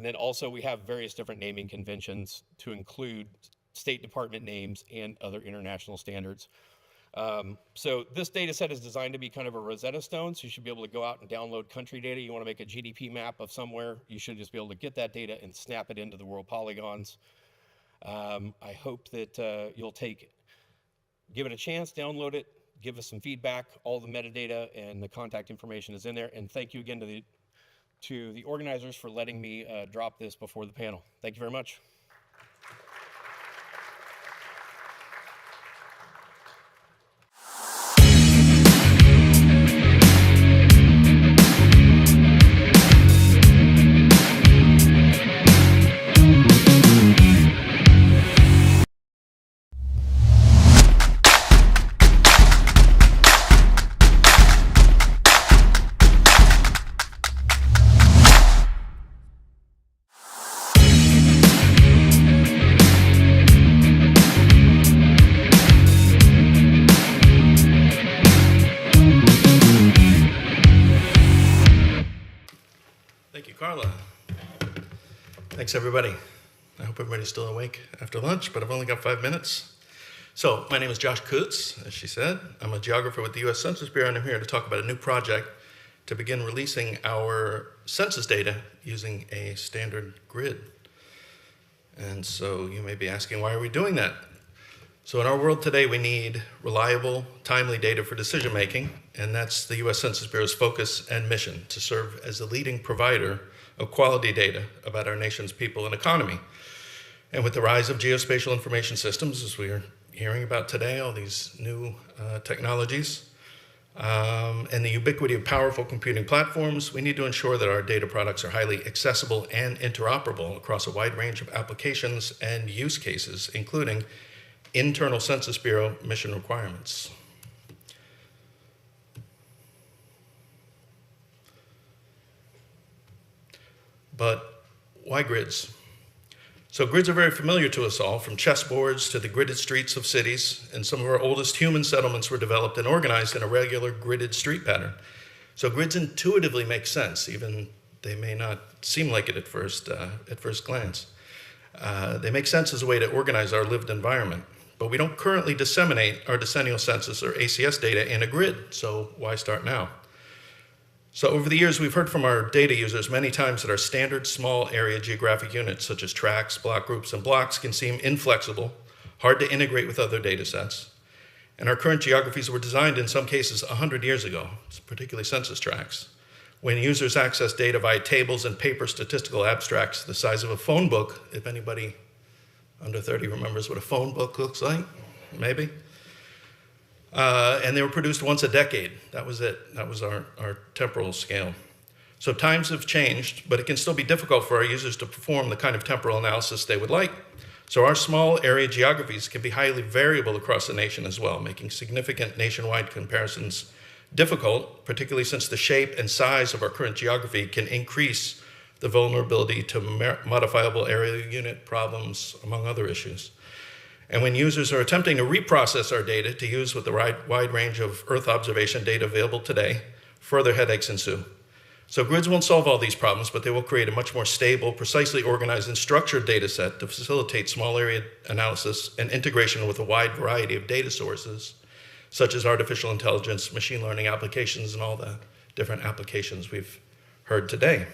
then also we have various different naming conventions to include State Department names and other international standards. So this data set is designed to be kind of a Rosetta Stone, so you should be able to go out and download country data. You want to make a GDP map of somewhere, you should just be able to get that data and snap it into the world polygons. I hope that you'll give it a chance, download it, give us some feedback. All the metadata and the contact information is in there. And thank you again to the organizers for letting me drop this before the panel. Thank you very much. Carla. Thanks, everybody. I hope everybody's still awake after lunch, but I've only got 5 minutes. So my name is Josh Kutz, as she said. I'm a geographer with the U.S. Census Bureau, and I'm here to talk about a new project to begin releasing our census data using a standard grid. And so you may be asking, why are we doing that? So in our world today, we need reliable, timely data for decision making, and that's the U.S. Census Bureau's focus and mission, to serve as the leading provider of quality data about our nation's people and economy. And with the rise of geospatial information systems, as we are hearing about today, all these new technologies, and the ubiquity of powerful computing platforms, we need to ensure that our data products are highly accessible and interoperable across a wide range of applications and use cases, including internal Census Bureau mission requirements. But why grids? So grids are very familiar to us all, from chessboards to the gridded streets of cities, and some of our oldest human settlements were developed and organized in a regular gridded street pattern. So grids intuitively make sense, even they may not seem like it at first glance. They make sense as a way to organize our lived environment, but we don't currently disseminate our decennial census or ACS data in a grid, so why start now? So over the years, we've heard from our data users many times that our standard small area geographic units, such as tracts, block groups, and blocks, can seem inflexible, hard to integrate with other data sets. And our current geographies were designed in some cases 100 years ago, particularly census tracts, when users access data via tables and paper statistical abstracts the size of a phone book. If anybody under 30 remembers what a phone book looks like, maybe. And they were produced once a decade. That was it. That was our temporal scale. So times have changed, but it can still be difficult for our users to perform the kind of temporal analysis they would like. So our small area geographies can be highly variable across the nation as well, making significant nationwide comparisons difficult, particularly since the shape and size of our current geography can increase the vulnerability to modifiable area unit problems, among other issues. And when users are attempting to reprocess our data to use with the wide range of Earth observation data available today, further headaches ensue. So grids won't solve all these problems, but they will create a much more stable, precisely organized and structured data set to facilitate small area analysis and integration with a wide variety of data sources, such as artificial intelligence, machine learning applications, and all the different applications we've heard today.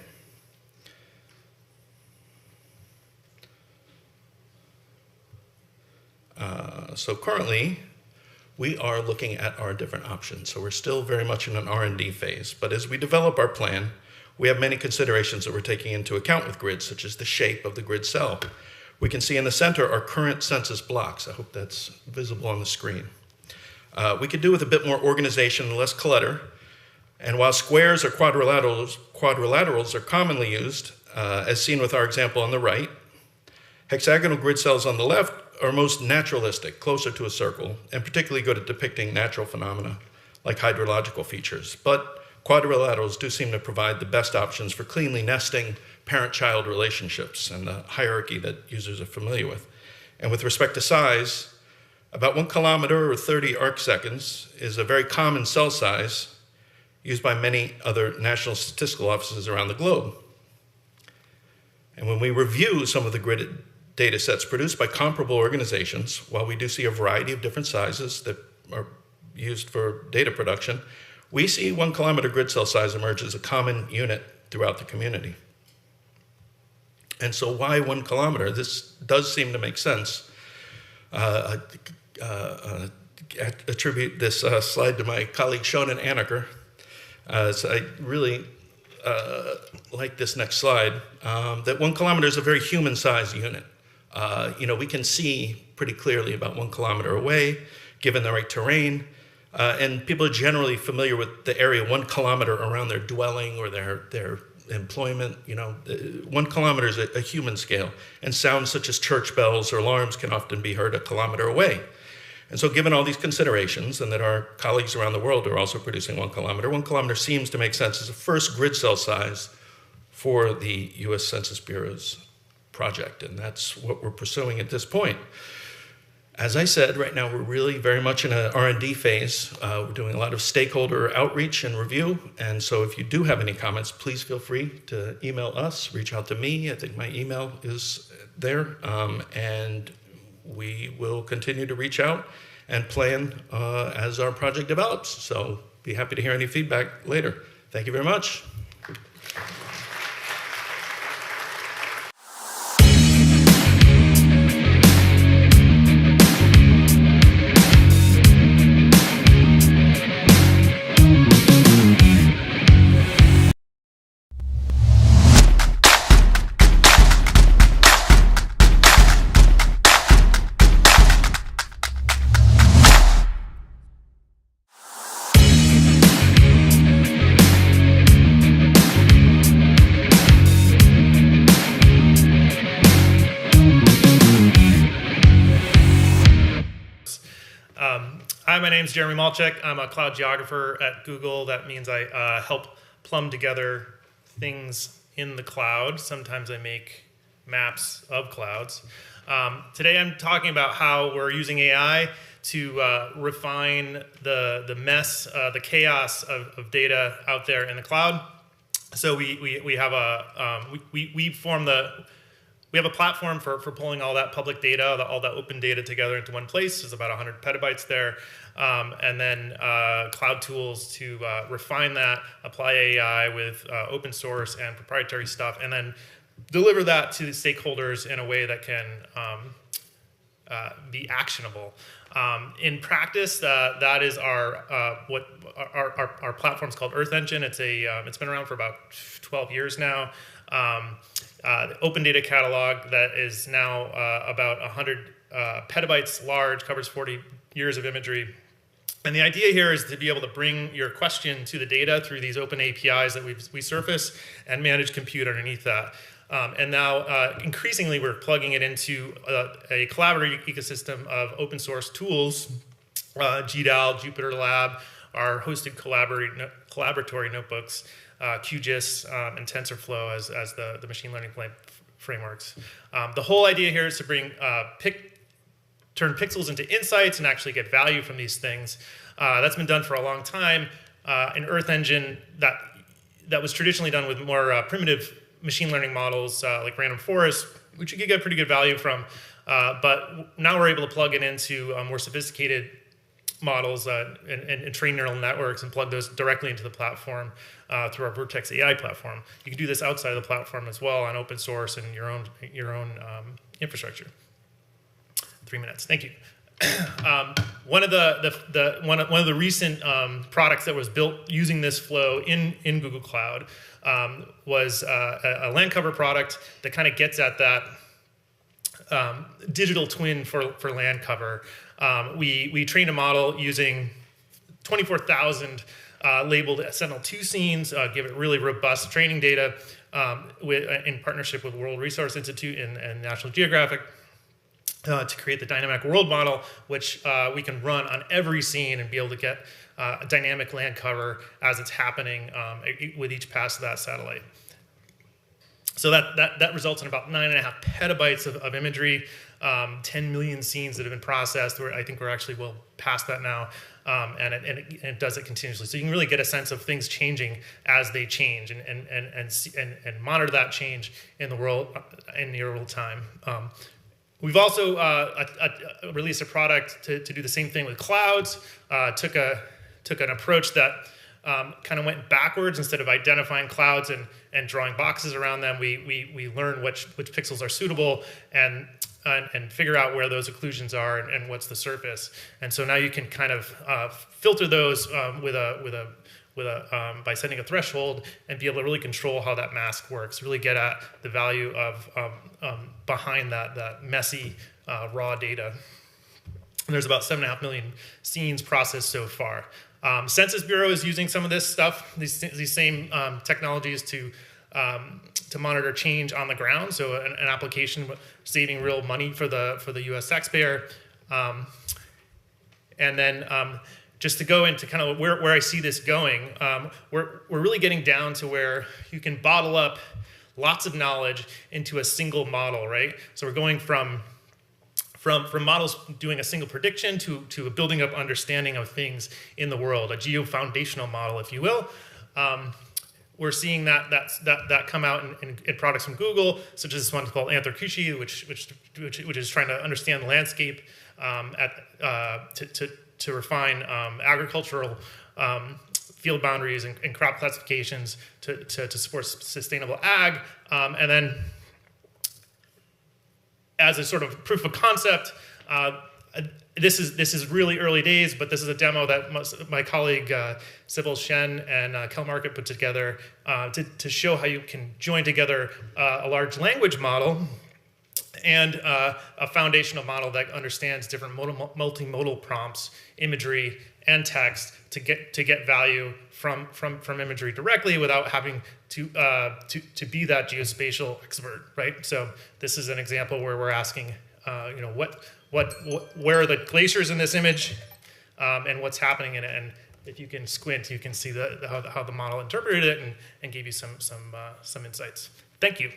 So currently, we are looking at our different options. So we're still very much in an R&D phase. But as we develop our plan, we have many considerations that we're taking into account with grids, such as the shape of the grid cell. We can see in the center our current census blocks. I hope that's visible on the screen. We could do with a bit more organization and less clutter. And while squares or quadrilaterals are commonly used, as seen with our example on the right, hexagonal grid cells on the left are most naturalistic, closer to a circle, and particularly good at depicting natural phenomena like hydrological features. But quadrilaterals do seem to provide the best options for cleanly nesting parent-child relationships and the hierarchy that users are familiar with. And with respect to size, about 1 kilometer or 30 arc seconds is a very common cell size used by many other national statistical offices around the globe. And when we review some of the gridded data sets produced by comparable organizations, while we do see a variety of different sizes that are used for data production, we see 1 kilometer grid cell size emerge as a common unit throughout the community. And so why 1 kilometer? This does seem to make sense. Attribute this slide to my colleague Shonan Anaker. So I really like this next slide, that 1 kilometer is a very human-sized unit. We can see pretty clearly about 1 kilometer away, given the right terrain, and people are generally familiar with the area 1 kilometer around their dwelling or their employment. 1 kilometer is a human scale, and sounds such as church bells or alarms can often be heard a kilometer away. And so given all these considerations, and that our colleagues around the world are also producing 1 kilometer seems to make sense as a first grid cell size for the U.S. Census Bureau's project, and that's what we're pursuing at this point. As I said, right now we're really very much in an R&D phase. We're doing a lot of stakeholder outreach and review, and so if you do have any comments, please feel free to email us, reach out to me. I think my email is there, and we will continue to reach out and plan as our project develops. So be happy to hear any feedback later. Thank you very much. Hi, my name is Jeremy Malchek. I'm a cloud geographer at Google. That means I help plumb together things in the cloud. Sometimes I make maps of clouds. Today I'm talking about how we're using AI to refine the mess, the chaos of data out there in the cloud. So we have a platform for pulling all that public data, all that open data together into one place. There's about 100 petabytes there. And then cloud tools to refine that, apply AI with open source and proprietary stuff, and then deliver that to the stakeholders in a way that can be actionable. In practice, that is our platform's called Earth Engine. It's been around for about 12 years now. The open data catalog that is now about 100 petabytes large, covers 40 years of imagery. And the idea here is to be able to bring your question to the data through these open APIs that we surface and manage compute underneath that. And now, increasingly, we're plugging it into a collaborative ecosystem of open source tools, GDAL, Jupyter Lab, our hosted collaboratory notebooks, QGIS, and TensorFlow as the machine learning frameworks. The whole idea here is to bring turn pixels into insights and actually get value from these things. That's been done for a long time. In Earth Engine, that was traditionally done with more primitive machine learning models like random forest, which you could get pretty good value from. But now we're able to plug it into more sophisticated models and train neural networks and plug those directly into the platform through our Vertex AI platform. You can do this outside of the platform as well on open source and your own infrastructure. 3 minutes. Thank you. One of the recent products that was built using this flow in Google Cloud was a land cover product that kind of gets at that digital twin for land cover. We trained a model using 24,000 labeled Sentinel-2 scenes, give it really robust training data in partnership with World Resource Institute and National Geographic. To create the dynamic world model, which we can run on every scene and be able to get a dynamic land cover as it's happening with each pass of that satellite. So that results in about 9.5 petabytes of imagery, 10 million scenes that have been processed. I think we're actually well past that now, and it does it continuously. So you can really get a sense of things changing as they change and monitor that change in the world in near real time. We've also released a product to do the same thing with clouds. Took an approach that kind of went backwards. Instead of identifying clouds and drawing boxes around them, we learn which pixels are suitable and figure out where those occlusions are and what's the surface. And so now you can kind of filter those by setting a threshold and be able to really control how that mask works, really get at the value of behind that messy raw data. And there's about 7.5 million scenes processed so far. Census Bureau is using some of this stuff, these same technologies to monitor change on the ground. So an application saving real money for the U.S. taxpayer. And then just to go into kind of where I see this going, we're really getting down to where you can bottle up lots of knowledge into a single model, right? So we're going from from models doing a single prediction to a building up understanding of things in the world, a geo-foundational model, if you will. We're seeing that come out in products from Google, such as this one called Anthrocushi, which is trying to understand the landscape to refine agricultural field boundaries and crop classifications to support sustainable ag, and then as a sort of proof of concept. This is really early days, but this is a demo that my colleague Sybil Shen and Kel Market put together to show how you can join together a large language model and a foundational model that understands different multimodal prompts, imagery, and text to get value from imagery directly without having to be that geospatial expert, right? So this is an example where we're asking, where are the glaciers in this image, and what's happening in it. And if you can squint, you can see how the model interpreted it and gave you some insights. Thank you.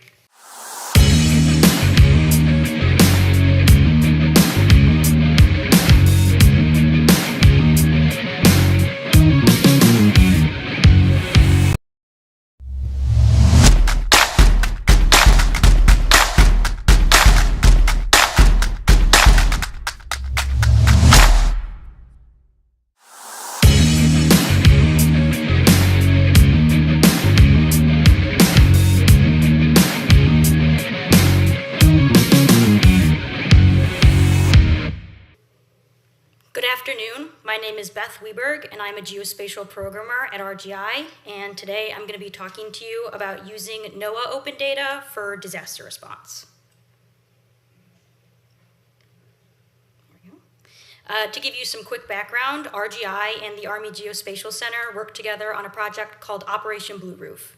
My name is Beth Weberg, and I'm a geospatial programmer at RGI, and today I'm going to be talking to you about using NOAA open data for disaster response. To give you some quick background, RGI and the Army Geospatial Center worked together on a project called Operation Blue Roof.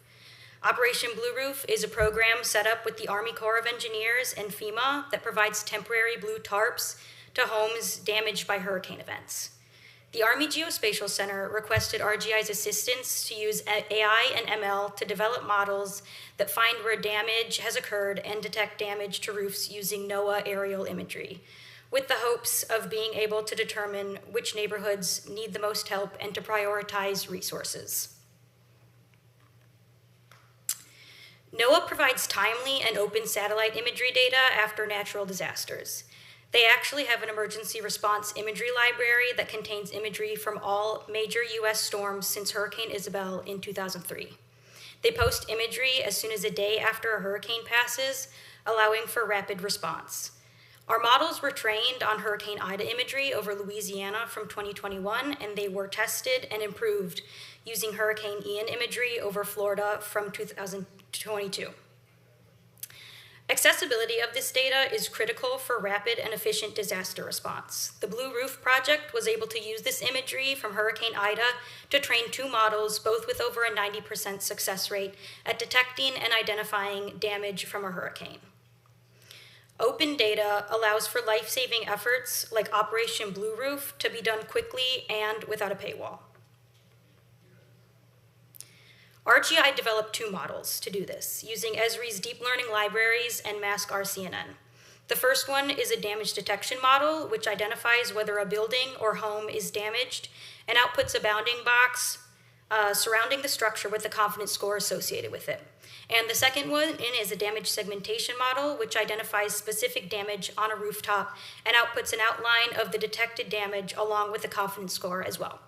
Operation Blue Roof is a program set up with the Army Corps of Engineers and FEMA that provides temporary blue tarps to homes damaged by hurricane events. The Army Geospatial Center requested RGI's assistance to use AI and ML to develop models that find where damage has occurred and detect damage to roofs using NOAA aerial imagery, with the hopes of being able to determine which neighborhoods need the most help and to prioritize resources. NOAA provides timely and open satellite imagery data after natural disasters. They actually have an emergency response imagery library that contains imagery from all major US storms since Hurricane Isabel in 2003. They post imagery as soon as a day after a hurricane passes, allowing for rapid response. Our models were trained on Hurricane Ida imagery over Louisiana from 2021, and they were tested and improved using Hurricane Ian imagery over Florida from 2022. Accessibility of this data is critical for rapid and efficient disaster response. The Blue Roof Project was able to use this imagery from Hurricane Ida to train 2 models, both with over a 90% success rate at detecting and identifying damage from a hurricane. Open data allows for life-saving efforts like Operation Blue Roof to be done quickly and without a paywall. RGI developed 2 models to do this, using Esri's deep learning libraries and Mask RCNN. The first one is a damage detection model, which identifies whether a building or home is damaged and outputs a bounding box surrounding the structure with the confidence score associated with it. And the second one is a damage segmentation model, which identifies specific damage on a rooftop and outputs an outline of the detected damage along with the confidence score as well.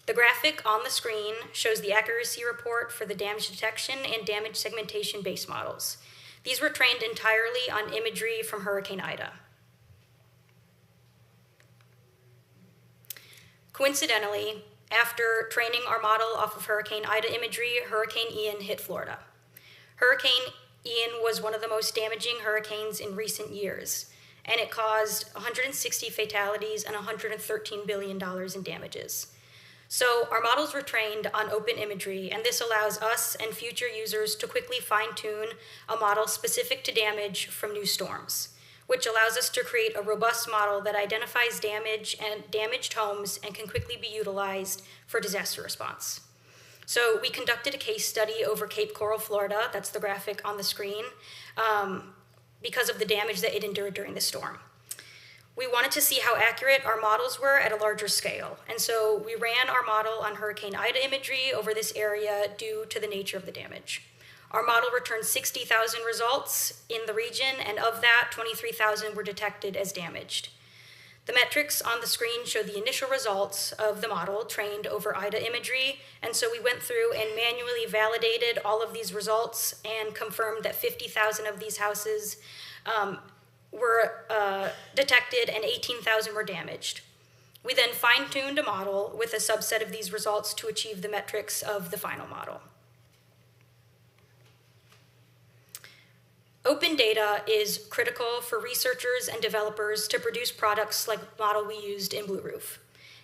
The graphic on the screen shows the accuracy report for the damage detection and damage segmentation base models. These were trained entirely on imagery from Hurricane Ida. Coincidentally, after training our model off of Hurricane Ida imagery, Hurricane Ian hit Florida. Hurricane Ian was one of the most damaging hurricanes in recent years, and it caused 160 fatalities and $113 billion in damages. So our models were trained on open imagery, and this allows us and future users to quickly fine-tune a model specific to damage from new storms, which allows us to create a robust model that identifies damage and damaged homes and can quickly be utilized for disaster response. So we conducted a case study over Cape Coral, Florida, that's the graphic on the screen, because of the damage that it endured during the storm. We wanted to see how accurate our models were at a larger scale, and so we ran our model on Hurricane Ida imagery over this area due to the nature of the damage. Our model returned 60,000 results in the region, and of that, 23,000 were detected as damaged. The metrics on the screen show the initial results of the model trained over Ida imagery, and so we went through and manually validated all of these results and confirmed that 50,000 of these houses were detected and 18,000 were damaged. We then fine-tuned a model with a subset of these results to achieve the metrics of the final model. Open data is critical for researchers and developers to produce products like the model we used in Blue Roof.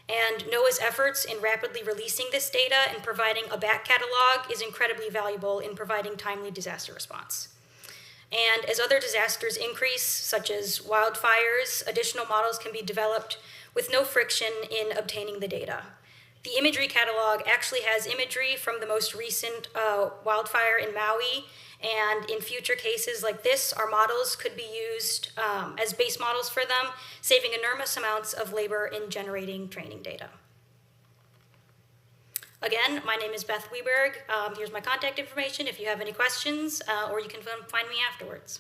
And NOAA's efforts in rapidly releasing this data and providing a back catalog is incredibly valuable in providing timely disaster response. And as other disasters increase, such as wildfires, additional models can be developed with no friction in obtaining the data. The imagery catalog actually has imagery from the most recent wildfire in Maui, and in future cases like this, our models could be used as base models for them, saving enormous amounts of labor in generating training data. Again, my name is Beth Weberg. Here's my contact information if you have any questions, or you can find me afterwards.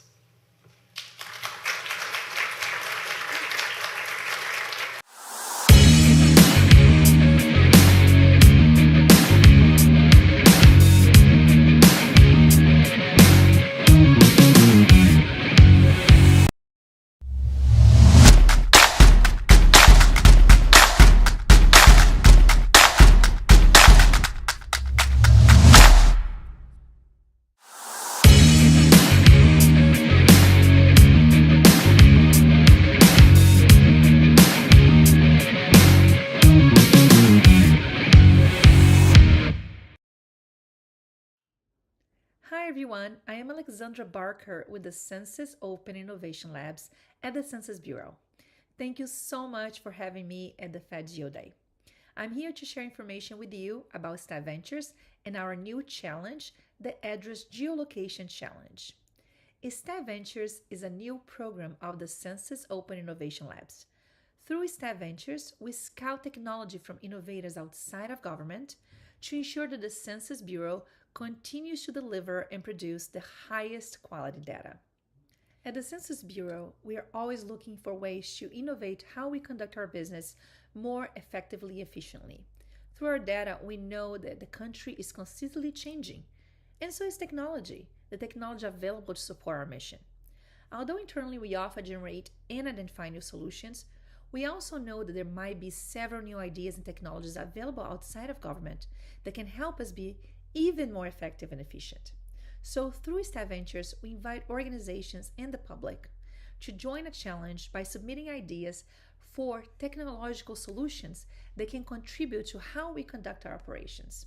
Hi everyone, I am Alexandra Barker with the Census Open Innovation Labs at the Census Bureau. Thank you so much for having me at the FedGeoDay. I'm here to share information with you about Staff Ventures and our new challenge, the Address Geolocation Challenge. Staff Ventures is a new program of the Census Open Innovation Labs. Through Staff Ventures, we scout technology from innovators outside of government to ensure that the Census Bureau continues to deliver and produce the highest quality data. At the Census Bureau, we are always looking for ways to innovate how we conduct our business more effectively, efficiently. Through our data, we know that the country is consistently changing, and so is technology, the technology available to support our mission. Although internally we often generate and identify new solutions, we also know that there might be several new ideas and technologies available outside of government that can help us be even more effective and efficient. So through Staff Ventures, we invite organizations and the public to join a challenge by submitting ideas for technological solutions that can contribute to how we conduct our operations.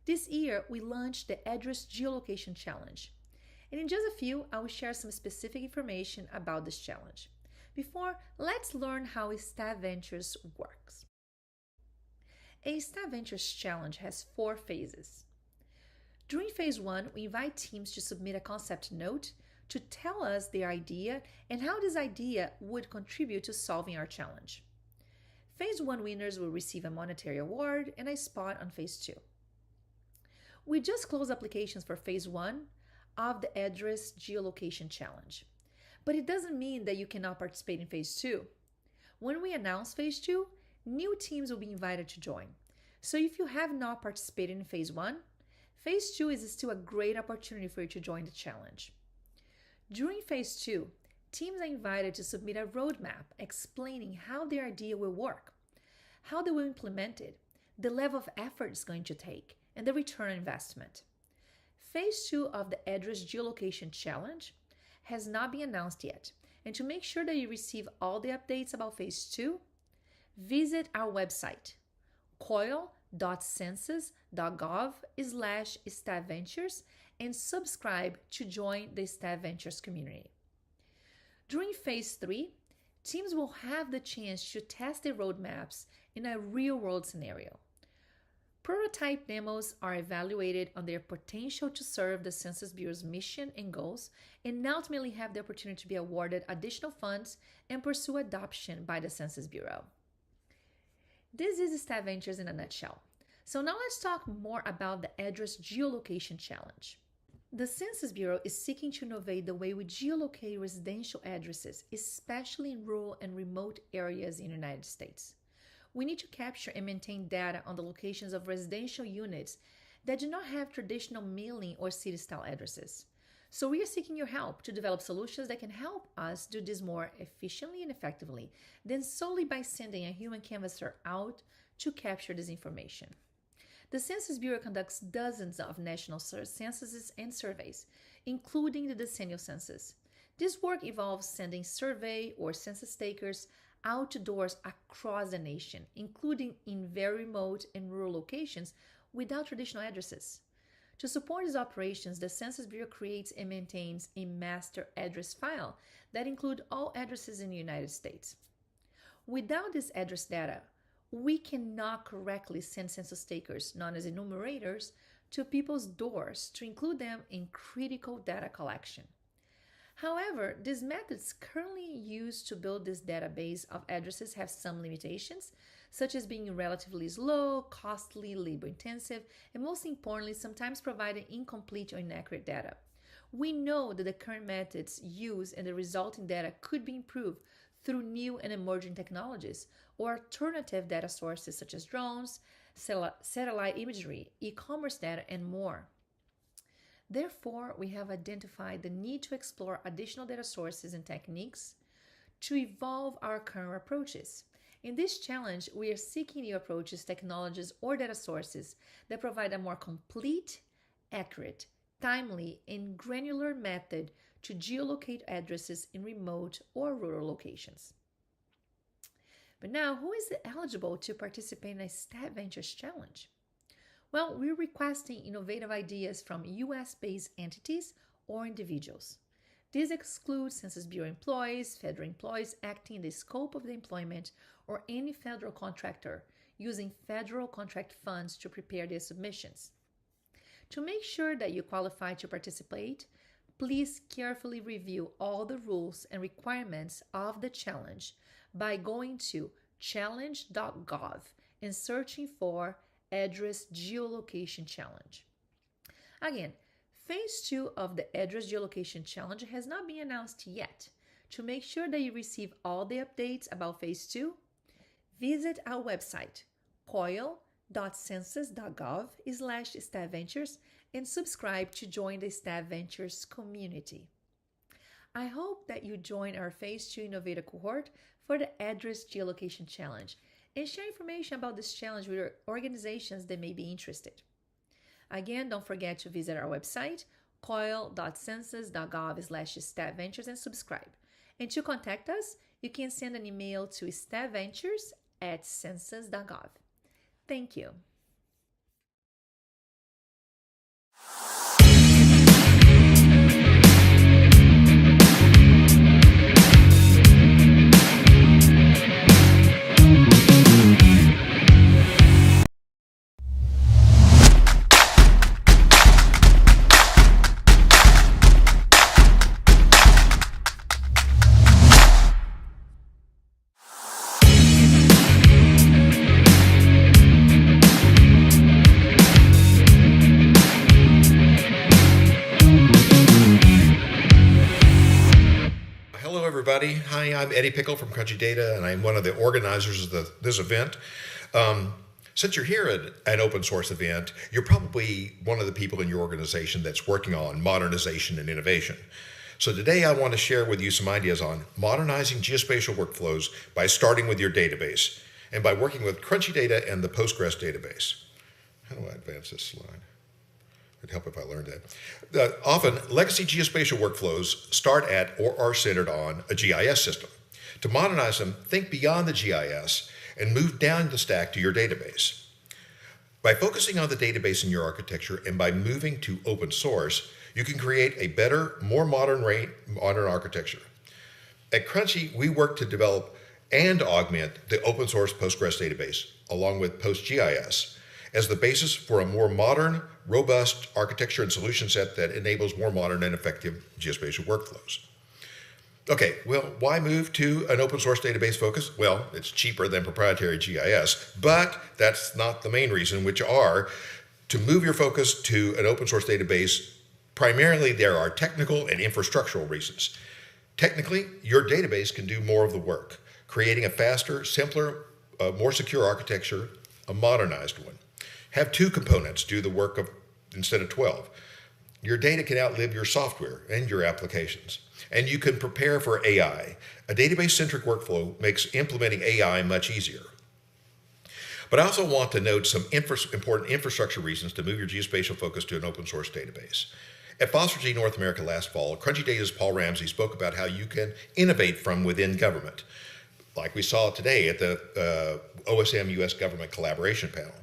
This year, we launched the Address Geolocation Challenge. And in just a few, I will share some specific information about this challenge. Before, let's learn how Staff Ventures works. A Staff Ventures challenge has 4 phases. During phase 1, we invite teams to submit a concept note to tell us their idea and how this idea would contribute to solving our challenge. Phase 1 winners will receive a monetary award and a spot on phase 2. We just closed applications for phase 1 of the Address Geolocation Challenge. But it doesn't mean that you cannot participate in phase 2. When we announce phase 2, new teams will be invited to join. So if you have not participated in phase 1, phase 2 is still a great opportunity for you to join the challenge. During phase 2, teams are invited to submit a roadmap explaining how their idea will work, how they will implement it, the level of effort it's going to take, and the return on investment. Phase 2 of the Address Geolocation Challenge has not been announced yet, and to make sure that you receive all the updates about phase 2, visit our website, coil.census.gov/staffventures, and subscribe to join the Staff Ventures community. During phase 3, teams will have the chance to test their roadmaps in a real-world scenario. Prototype demos are evaluated on their potential to serve the Census Bureau's mission and goals, and ultimately have the opportunity to be awarded additional funds and pursue adoption by the Census Bureau. This is Staff Ventures in a nutshell. So now let's talk more about the Address Geolocation Challenge. The Census Bureau is seeking to innovate the way we geolocate residential addresses, especially in rural and remote areas in the United States. We need to capture and maintain data on the locations of residential units that do not have traditional mailing or city-style addresses. So we are seeking your help to develop solutions that can help us do this more efficiently and effectively than solely by sending a human canvasser out to capture this information. The Census Bureau conducts dozens of national censuses and surveys, including the decennial census. This work involves sending survey or census takers out to doors across the nation, including in very remote and rural locations without traditional addresses. To support these operations, the Census Bureau creates and maintains a master address file that includes all addresses in the United States. Without this address data, we cannot correctly send census takers, known as enumerators, to people's doors to include them in critical data collection. However, these methods currently used to build this database of addresses have some limitations, such as being relatively slow, costly, labor-intensive, and most importantly, sometimes providing incomplete or inaccurate data. We know that the current methods used and the resulting data could be improved through new and emerging technologies or alternative data sources such as drones, satellite imagery, e-commerce data, and more. Therefore, we have identified the need to explore additional data sources and techniques to evolve our current approaches. In this challenge, we are seeking new approaches, technologies, or data sources that provide a more complete, accurate, timely, and granular method to geolocate addresses in remote or rural locations. But now, who is eligible to participate in a Staff Ventures Challenge? Well, we're requesting innovative ideas from US-based entities or individuals. These exclude Census Bureau employees, federal employees acting in the scope of the employment, or any federal contractor using federal contract funds to prepare their submissions. To make sure that you qualify to participate, please carefully review all the rules and requirements of the challenge by going to challenge.gov and searching for Address Geolocation Challenge. Again, Phase 2 of the Address Geolocation Challenge has not been announced yet. To make sure that you receive all the updates about Phase 2, visit our website, coil.census.gov/staffventures, and subscribe to join the Staff Ventures community. I hope that you join our Phase 2 Innovator cohort for the Address Geolocation Challenge and share information about this challenge with organizations that may be interested. Again, don't forget to visit our website, coil.census.gov/staffventures, and subscribe. And to contact us, you can send an email to staffventures@census.gov. Thank you. Hi, I'm Eddie Pickle from Crunchy Data, and I'm one of the organizers of this event. Since you're here at an open source event, you're probably one of the people in your organization that's working on modernization and innovation. So today I want to share with you some ideas on modernizing geospatial workflows by starting with your database and by working with Crunchy Data and the Postgres database. How do I advance this slide? It'd help if I learned that. Often, legacy geospatial workflows start at or are centered on a GIS system. To modernize them, think beyond the GIS and move down the stack to your database. By focusing on the database in your architecture and by moving to open source, you can create a better, more modern architecture. At Crunchy, we work to develop and augment the open source Postgres database, along with PostGIS, as the basis for a more modern, robust architecture and solution set that enables more modern and effective geospatial workflows. Okay, well, why move to an open source database focus? Well, it's cheaper than proprietary GIS, but that's not the main reason, which are to move your focus to an open source database. Primarily, there are technical and infrastructural reasons. Technically, your database can do more of the work, creating a faster, simpler, more secure architecture, a modernized one. Have 2 components do the work of instead of 12. Your data can outlive your software and your applications. And you can prepare for AI. A database-centric workflow makes implementing AI much easier. But I also want to note some important infrastructure reasons to move your geospatial focus to an open source database. At FOSS4G North America last fall, Crunchy Data's Paul Ramsey spoke about how you can innovate from within government, like we saw today at the OSM US Government Collaboration Panel.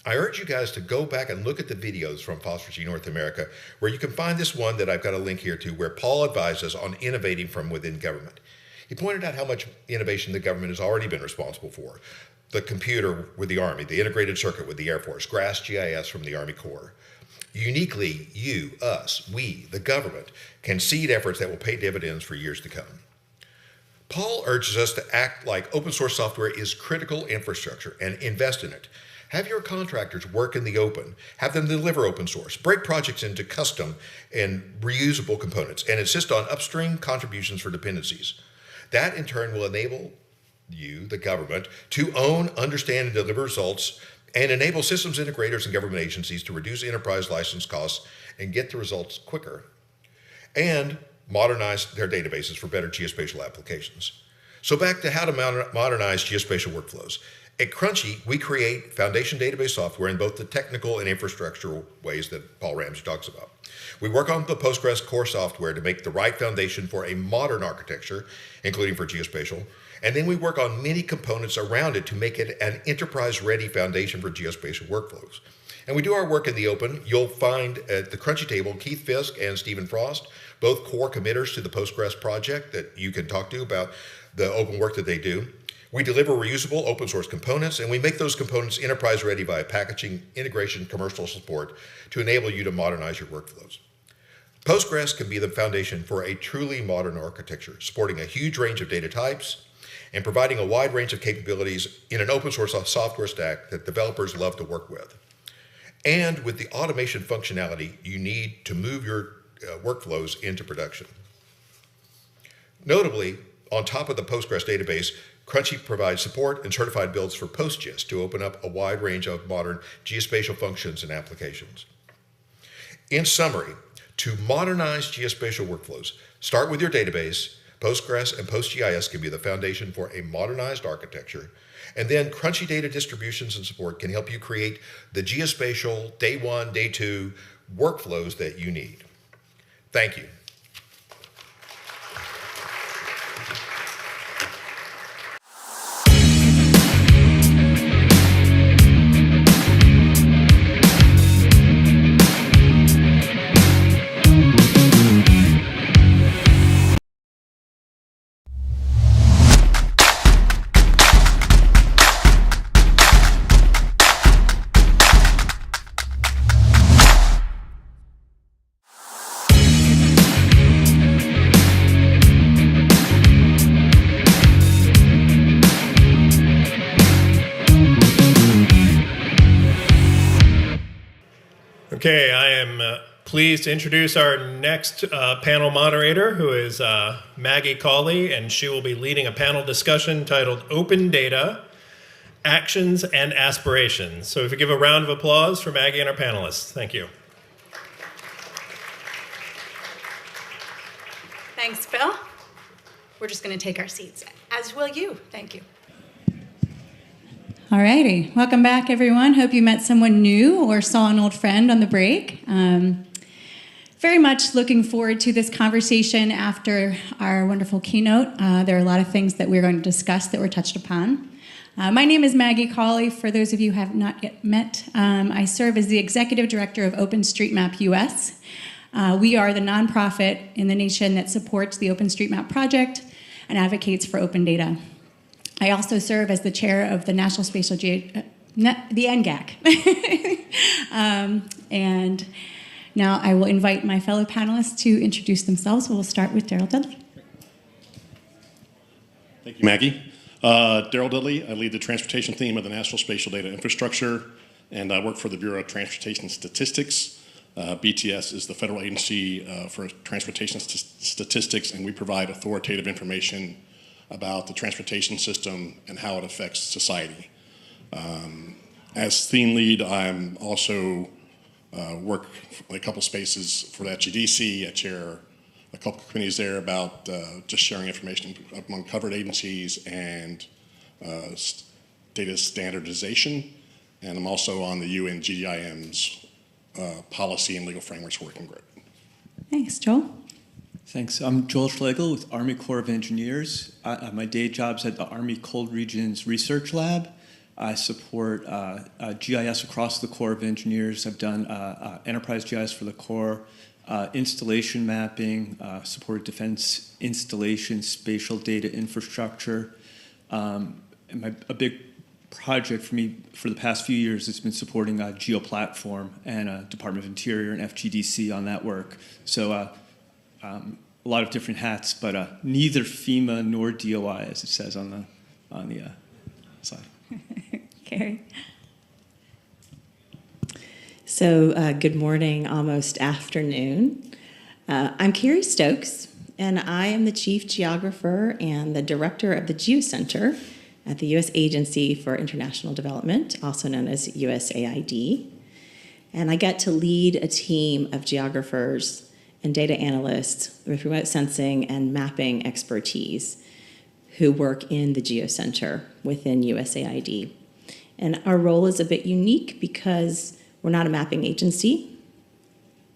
I urge you guys to go back and look at the videos from FOSS4G North America, where you can find this one that I've got a link here to, where Paul advises on innovating from within government. He pointed out how much innovation the government has already been responsible for. The computer with the Army, the integrated circuit with the Air Force, GRASS GIS from the Army Corps. Uniquely, you, us, we, the government, can seed efforts that will pay dividends for years to come. Paul urges us to act like open source software is critical infrastructure and invest in it. Have your contractors work in the open, have them deliver open source, break projects into custom and reusable components, and insist on upstream contributions for dependencies. That in turn will enable you, the government, to own, understand, and deliver results, and enable systems integrators and government agencies to reduce enterprise license costs and get the results quicker, and modernize their databases for better geospatial applications. So back to how to modernize geospatial workflows. At Crunchy, we create foundation database software in both the technical and infrastructural ways that Paul Ramsey talks about. We work on the Postgres core software to make the right foundation for a modern architecture, including for geospatial, and then we work on many components around it to make it an enterprise-ready foundation for geospatial workflows. And we do our work in the open. You'll find at the Crunchy table Keith Fisk and Stephen Frost, both core committers to the Postgres project that you can talk to about the open work that they do. We deliver reusable open source components, and we make those components enterprise ready via packaging, integration, commercial support to enable you to modernize your workflows. Postgres can be the foundation for a truly modern architecture, supporting a huge range of data types and providing a wide range of capabilities in an open source software stack that developers love to work with. And with the automation functionality you need to move your workflows into production. Notably, on top of the Postgres database, Crunchy provides support and certified builds for PostGIS to open up a wide range of modern geospatial functions and applications. In summary, to modernize geospatial workflows, start with your database. Postgres and PostGIS can be the foundation for a modernized architecture, and then Crunchy data distributions and support can help you create the geospatial day 1, day 2 workflows that you need. Thank you. Okay, I am pleased to introduce our next panel moderator, who is Maggie Cawley, and she will be leading a panel discussion titled Open Data, Actions and Aspirations. So if you give a round of applause for Maggie and our panelists. Thank you. Thanks, Bill. We're just going to take our seats, as will you. Thank you. All righty. Welcome back, everyone. Hope you met someone new or saw an old friend on the break. Very much looking forward to this conversation after our wonderful keynote. There are a lot of things that we're going to discuss that were touched upon. My name is Maggie Cawley. For those of you who have not yet met, I serve as the Executive Director of OpenStreetMap US. We are the nonprofit in the nation that supports the OpenStreetMap project and advocates for open data. I also serve as the chair of the National Spatial the NGAC. And now I will invite my fellow panelists to introduce themselves. We'll start with Daryl Dudley. Thank you, Maggie. Daryl Dudley. I lead the transportation theme of the National Spatial Data Infrastructure, and I work for the Bureau of Transportation Statistics. BTS is the federal agency for transportation statistics, and we provide authoritative information about the transportation system and how it affects society. As theme lead, I'm also work in a couple spaces for the FGDC. I chair a couple of committees there about just sharing information among covered agencies and data standardization. And I'm also on the UN GDIM's Policy and Legal Frameworks Working Group. Thanks, Joel. Thanks. I'm Joel Schlegel with Army Corps of Engineers. My day job's at the Army Cold Regions Research Lab. I support GIS across the Corps of Engineers. I've done enterprise GIS for the Corps, installation mapping, supported defense installation, spatial data infrastructure. And a big project for me for the past few years has been supporting GeoPlatform and Department of Interior and FGDC on that work. So a lot of different hats, but neither FEMA nor DOI, as it says on the side. Carrie. So good morning, almost afternoon. I'm Carrie Stokes, and I am the Chief Geographer and the Director of the GeoCenter at the U.S. Agency for International Development, also known as USAID. And I get to lead a team of geographers and data analysts with remote sensing and mapping expertise who work in the GeoCenter within USAID. And our role is a bit unique because we're not a mapping agency.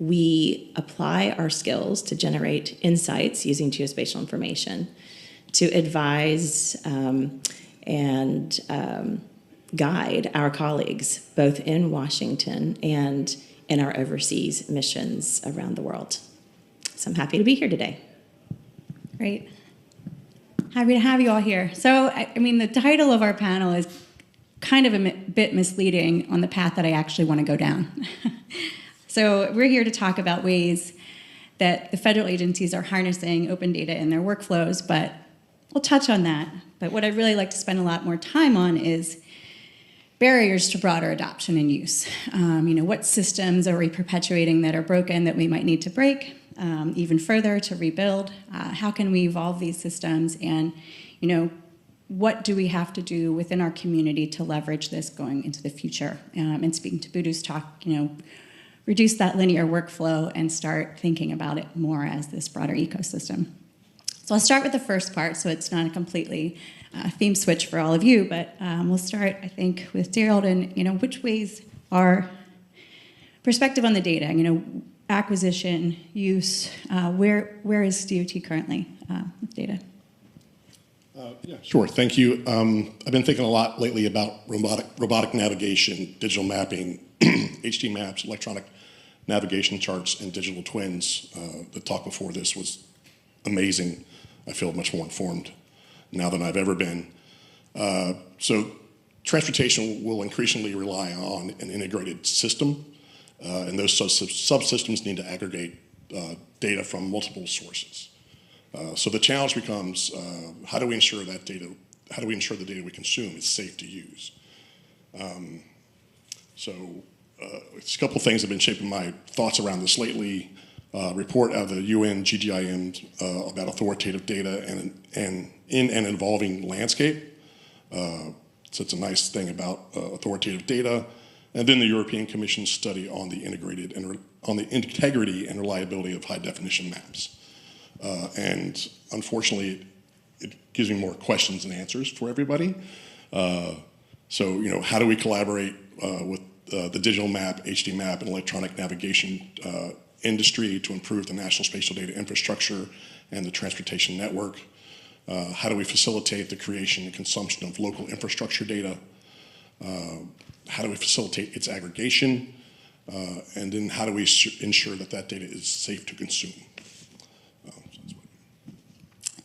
We apply our skills to generate insights using geospatial information to advise and guide our colleagues both in Washington and in our overseas missions around the world. So I'm happy to be here today. Great. Happy to have you all here. So, I mean, the title of our panel is kind of a bit misleading on the path that I actually want to go down. So we're here to talk about ways that the federal agencies are harnessing open data in their workflows, but we'll touch on that. But what I'd really like to spend a lot more time on is barriers to broader adoption and use. What systems are we perpetuating that are broken that we might need to break, even further to rebuild? How can we evolve these systems? And, what do we have to do within our community to leverage this going into the future? And speaking to Budu's talk, reduce that linear workflow and start thinking about it more as this broader ecosystem. So I'll start with the first part, so it's not a completely theme switch for all of you, but we'll start, I think, with Daryl and, which ways are perspective on the data, acquisition, use, where is DOT currently with data? Yeah, sure. Thank you. I've been thinking a lot lately about robotic navigation, digital mapping, HD maps, electronic navigation charts, and digital twins. The talk before this was amazing. I feel much more informed now than I've ever been. So transportation will increasingly rely on an integrated system, and those subsystems need to aggregate data from multiple sources. So the challenge becomes, how do we ensure the data we consume is safe to use? It's a couple things that have been shaping my thoughts around this lately. Report out of the UN GDIM about authoritative data and in an evolving landscape. So it's a nice thing about authoritative data. And then the European Commission study on the integrity and reliability of high definition maps. And unfortunately, it gives me more questions than answers for everybody. How do we collaborate with the digital map, HD map, and electronic navigation industry to improve the national spatial data infrastructure and the transportation network? How do we facilitate the creation and consumption of local infrastructure data? How do we facilitate its aggregation? And then how do we ensure that data is safe to consume?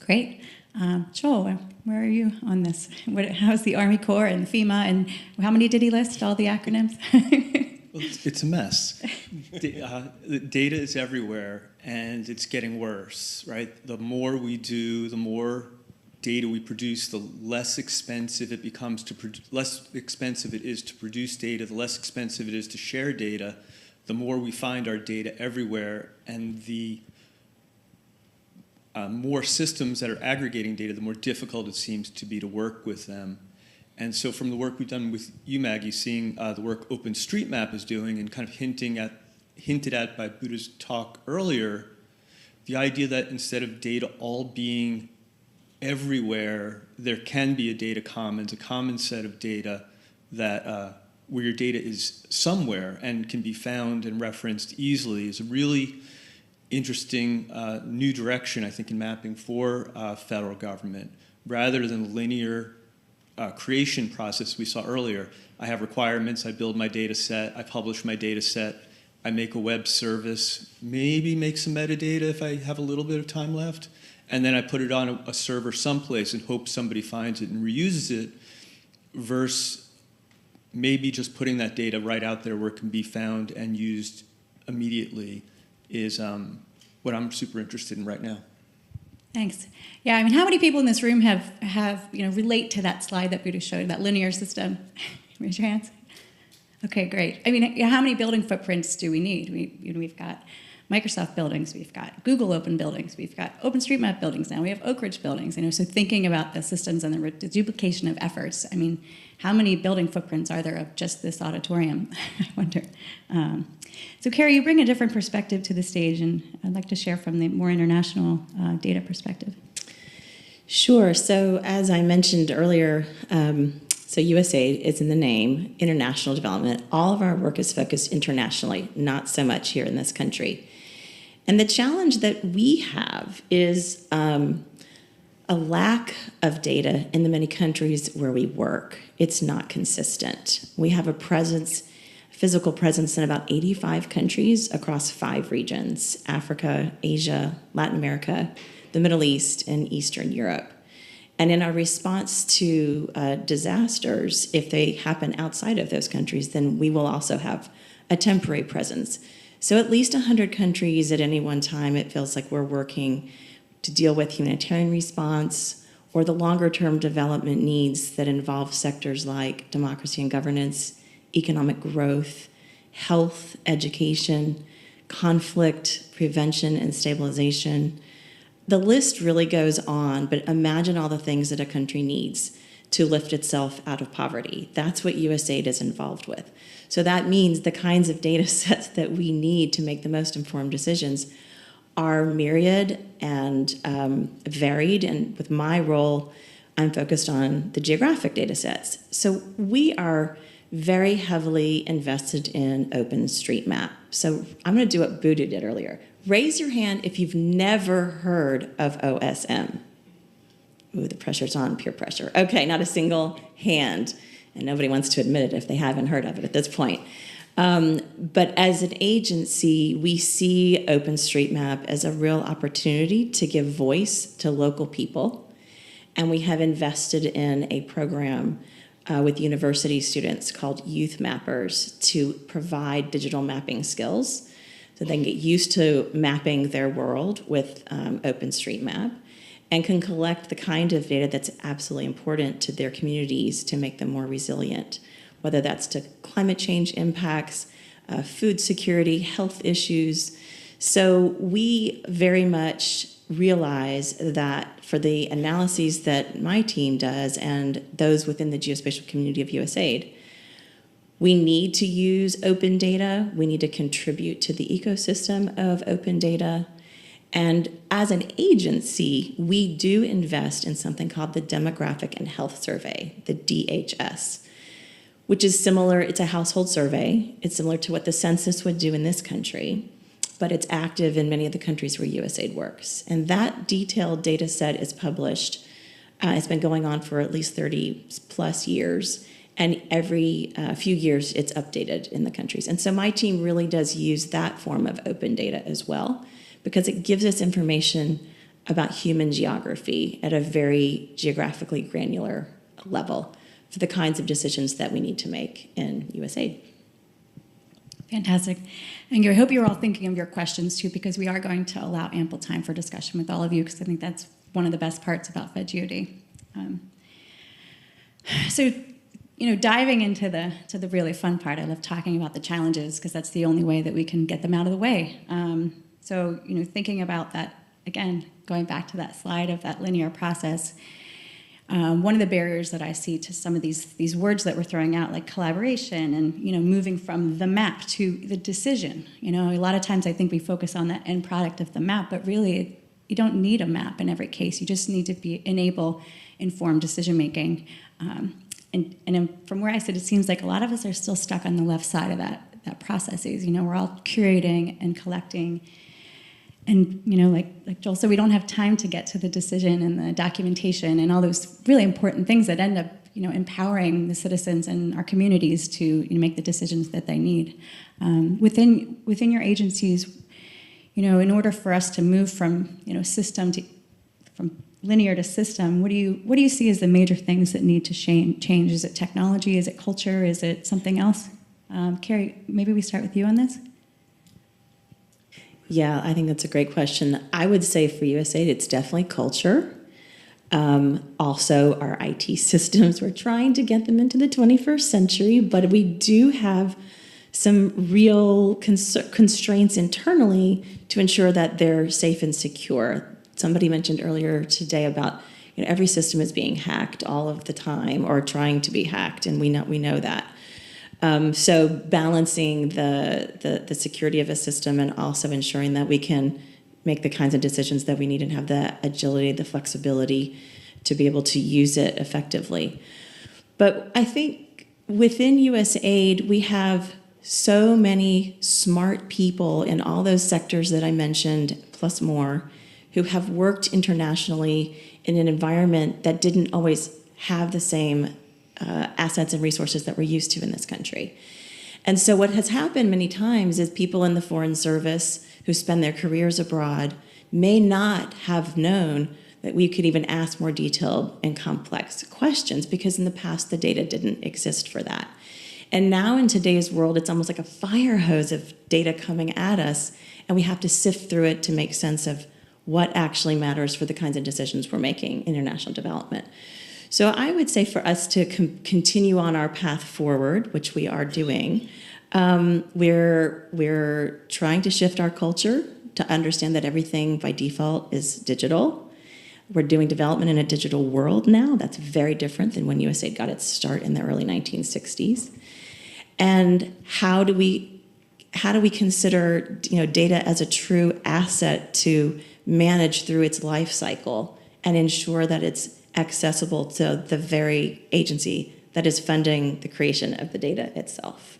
Great. Joel, where are you on this? How's the Army Corps and FEMA, and how many did he list, all the acronyms? Well, it's a mess. The data is everywhere, and it's getting worse, right? The more we do, the more data we produce, the less expensive it becomes less expensive it is to produce data, the less expensive it is to share data, the more we find our data everywhere, and the more systems that are aggregating data, the more difficult it seems to be to work with them. And so from the work we've done with you, Maggie, seeing the work OpenStreetMap is doing and kind of hinted at by Buddha's talk earlier, the idea that instead of data all being everywhere, there can be a data commons, a common set of data that where your data is somewhere and can be found and referenced easily is a really interesting new direction, I think, in mapping for federal government. Rather than the linear creation process we saw earlier, I have requirements, I build my data set, I publish my data set, I make a web service, maybe make some metadata if I have a little bit of time left, and then I put it on a server someplace and hope somebody finds it and reuses it, versus maybe just putting that data right out there where it can be found and used immediately is what I'm super interested in right now. Thanks. Yeah, I mean, how many people in this room have relate to that slide that Buddha showed, that linear system? Raise your hands. Okay, great. I mean, how many building footprints do we need? We've got Microsoft buildings, we've got Google Open buildings, we've got OpenStreetMap buildings now, we have Oak Ridge buildings. So thinking about the systems and the duplication of efforts, I mean, how many building footprints are there of just this auditorium? I wonder. So Carrie, you bring a different perspective to the stage, and I'd like to share from the more international data perspective. Sure. So as I mentioned earlier, so USAID is in the name, international development. All of our work is focused internationally, not so much here in this country. And the challenge that we have is a lack of data in the many countries where we work. It's not consistent. We have a physical presence in about 85 countries across 5 regions: Africa, Asia, Latin America, the Middle East, and Eastern Europe. And in our response to disasters, if they happen outside of those countries, then we will also have a temporary presence. So at least 100 countries at any one time, it feels like we're working to deal with humanitarian response or the longer-term development needs that involve sectors like democracy and governance, economic growth, health, education, conflict prevention and stabilization. The list really goes on, but imagine all the things that a country needs to lift itself out of poverty. That's what USAID is involved with. So that means the kinds of data sets that we need to make the most informed decisions are myriad and varied. And with my role, I'm focused on the geographic data sets. So we are very heavily invested in OpenStreetMap. So I'm going to do what Buddha did earlier. Raise your hand if you've never heard of OSM. Ooh, the pressure's on, peer pressure. Okay, not a single hand. And nobody wants to admit it if they haven't heard of it at this point. But as an agency, we see OpenStreetMap as a real opportunity to give voice to local people. And we have invested in a program with university students called Youth Mappers to provide digital mapping skills so they can get used to mapping their world with OpenStreetMap and can collect the kind of data that's absolutely important to their communities to make them more resilient, whether that's to climate change impacts, food security, health issues. So we very much realize that for the analyses that my team does and those within the geospatial community of USAID, we need to use open data. We need to contribute to the ecosystem of open data. And as an agency, we do invest in something called the Demographic and Health Survey, the DHS, which is similar. It's a household survey. It's similar to what the census would do in this country, but it's active in many of the countries where USAID works. And that detailed data set is published. It's been going on for at least 30 plus years. And every few years, it's updated in the countries. And so my team really does use that form of open data as well, because it gives us information about human geography at a very geographically granular level for the kinds of decisions that we need to make in USAID. Fantastic. And I hope you're all thinking of your questions too, because we are going to allow ample time for discussion with all of you, because I think that's one of the best parts about FedGeoDay. So, diving into the really fun part, I love talking about the challenges because that's the only way that we can get them out of the way. So, thinking about that, again, going back to that slide of that linear process, one of the barriers that I see to some of these words that we're throwing out, like collaboration and moving from the map to the decision. A lot of times I think we focus on that end product of the map, but really you don't need a map in every case. You just need to enable informed decision making. And from where I sit, it seems like a lot of us are still stuck on the left side of that processes. We're all curating and collecting. And, like Joel said, we don't have time to get to the decision and the documentation and all those really important things that end up, empowering the citizens and our communities to make the decisions that they need. Within your agencies, in order for us to move from, from linear to system, what do you see as the major things that need to change? Is it technology? Is it culture? Is it something else? Carrie, maybe we start with you on this. Yeah, I think that's a great question. I would say for USAID, it's definitely culture. Also, our IT systems, we're trying to get them into the 21st century, but we do have some real constraints internally to ensure that they're safe and secure. Somebody mentioned earlier today about every system is being hacked all of the time or trying to be hacked, and we know that. So balancing the security of a system and also ensuring that we can make the kinds of decisions that we need and have the agility, the flexibility to be able to use it effectively. But I think within USAID, we have so many smart people in all those sectors that I mentioned, plus more, who have worked internationally in an environment that didn't always have the same assets and resources that we're used to in this country. And so what has happened many times is people in the Foreign Service who spend their careers abroad may not have known that we could even ask more detailed and complex questions because in the past the data didn't exist for that. And now in today's world, it's almost like a fire hose of data coming at us, and we have to sift through it to make sense of what actually matters for the kinds of decisions we're making in international development. So I would say for us to continue on our path forward, which we are doing, we're trying to shift our culture to understand that everything by default is digital. We're doing development in a digital world now. That's very different than when USAID got its start in the early 1960s. And how do we consider data as a true asset to manage through its life cycle and ensure that it's accessible to the very agency that is funding the creation of the data itself.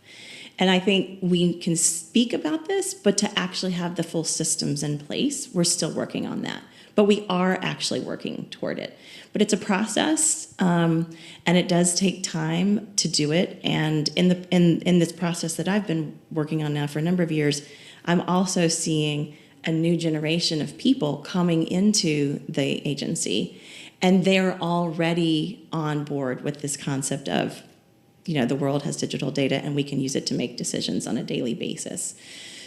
And I think we can speak about this, but to actually have the full systems in place, we're still working on that. But we are actually working toward it. But it's a process, and it does take time to do it. And in this process that I've been working on now for a number of years, I'm also seeing a new generation of people coming into the agency, and they're already on board with this concept of, the world has digital data and we can use it to make decisions on a daily basis.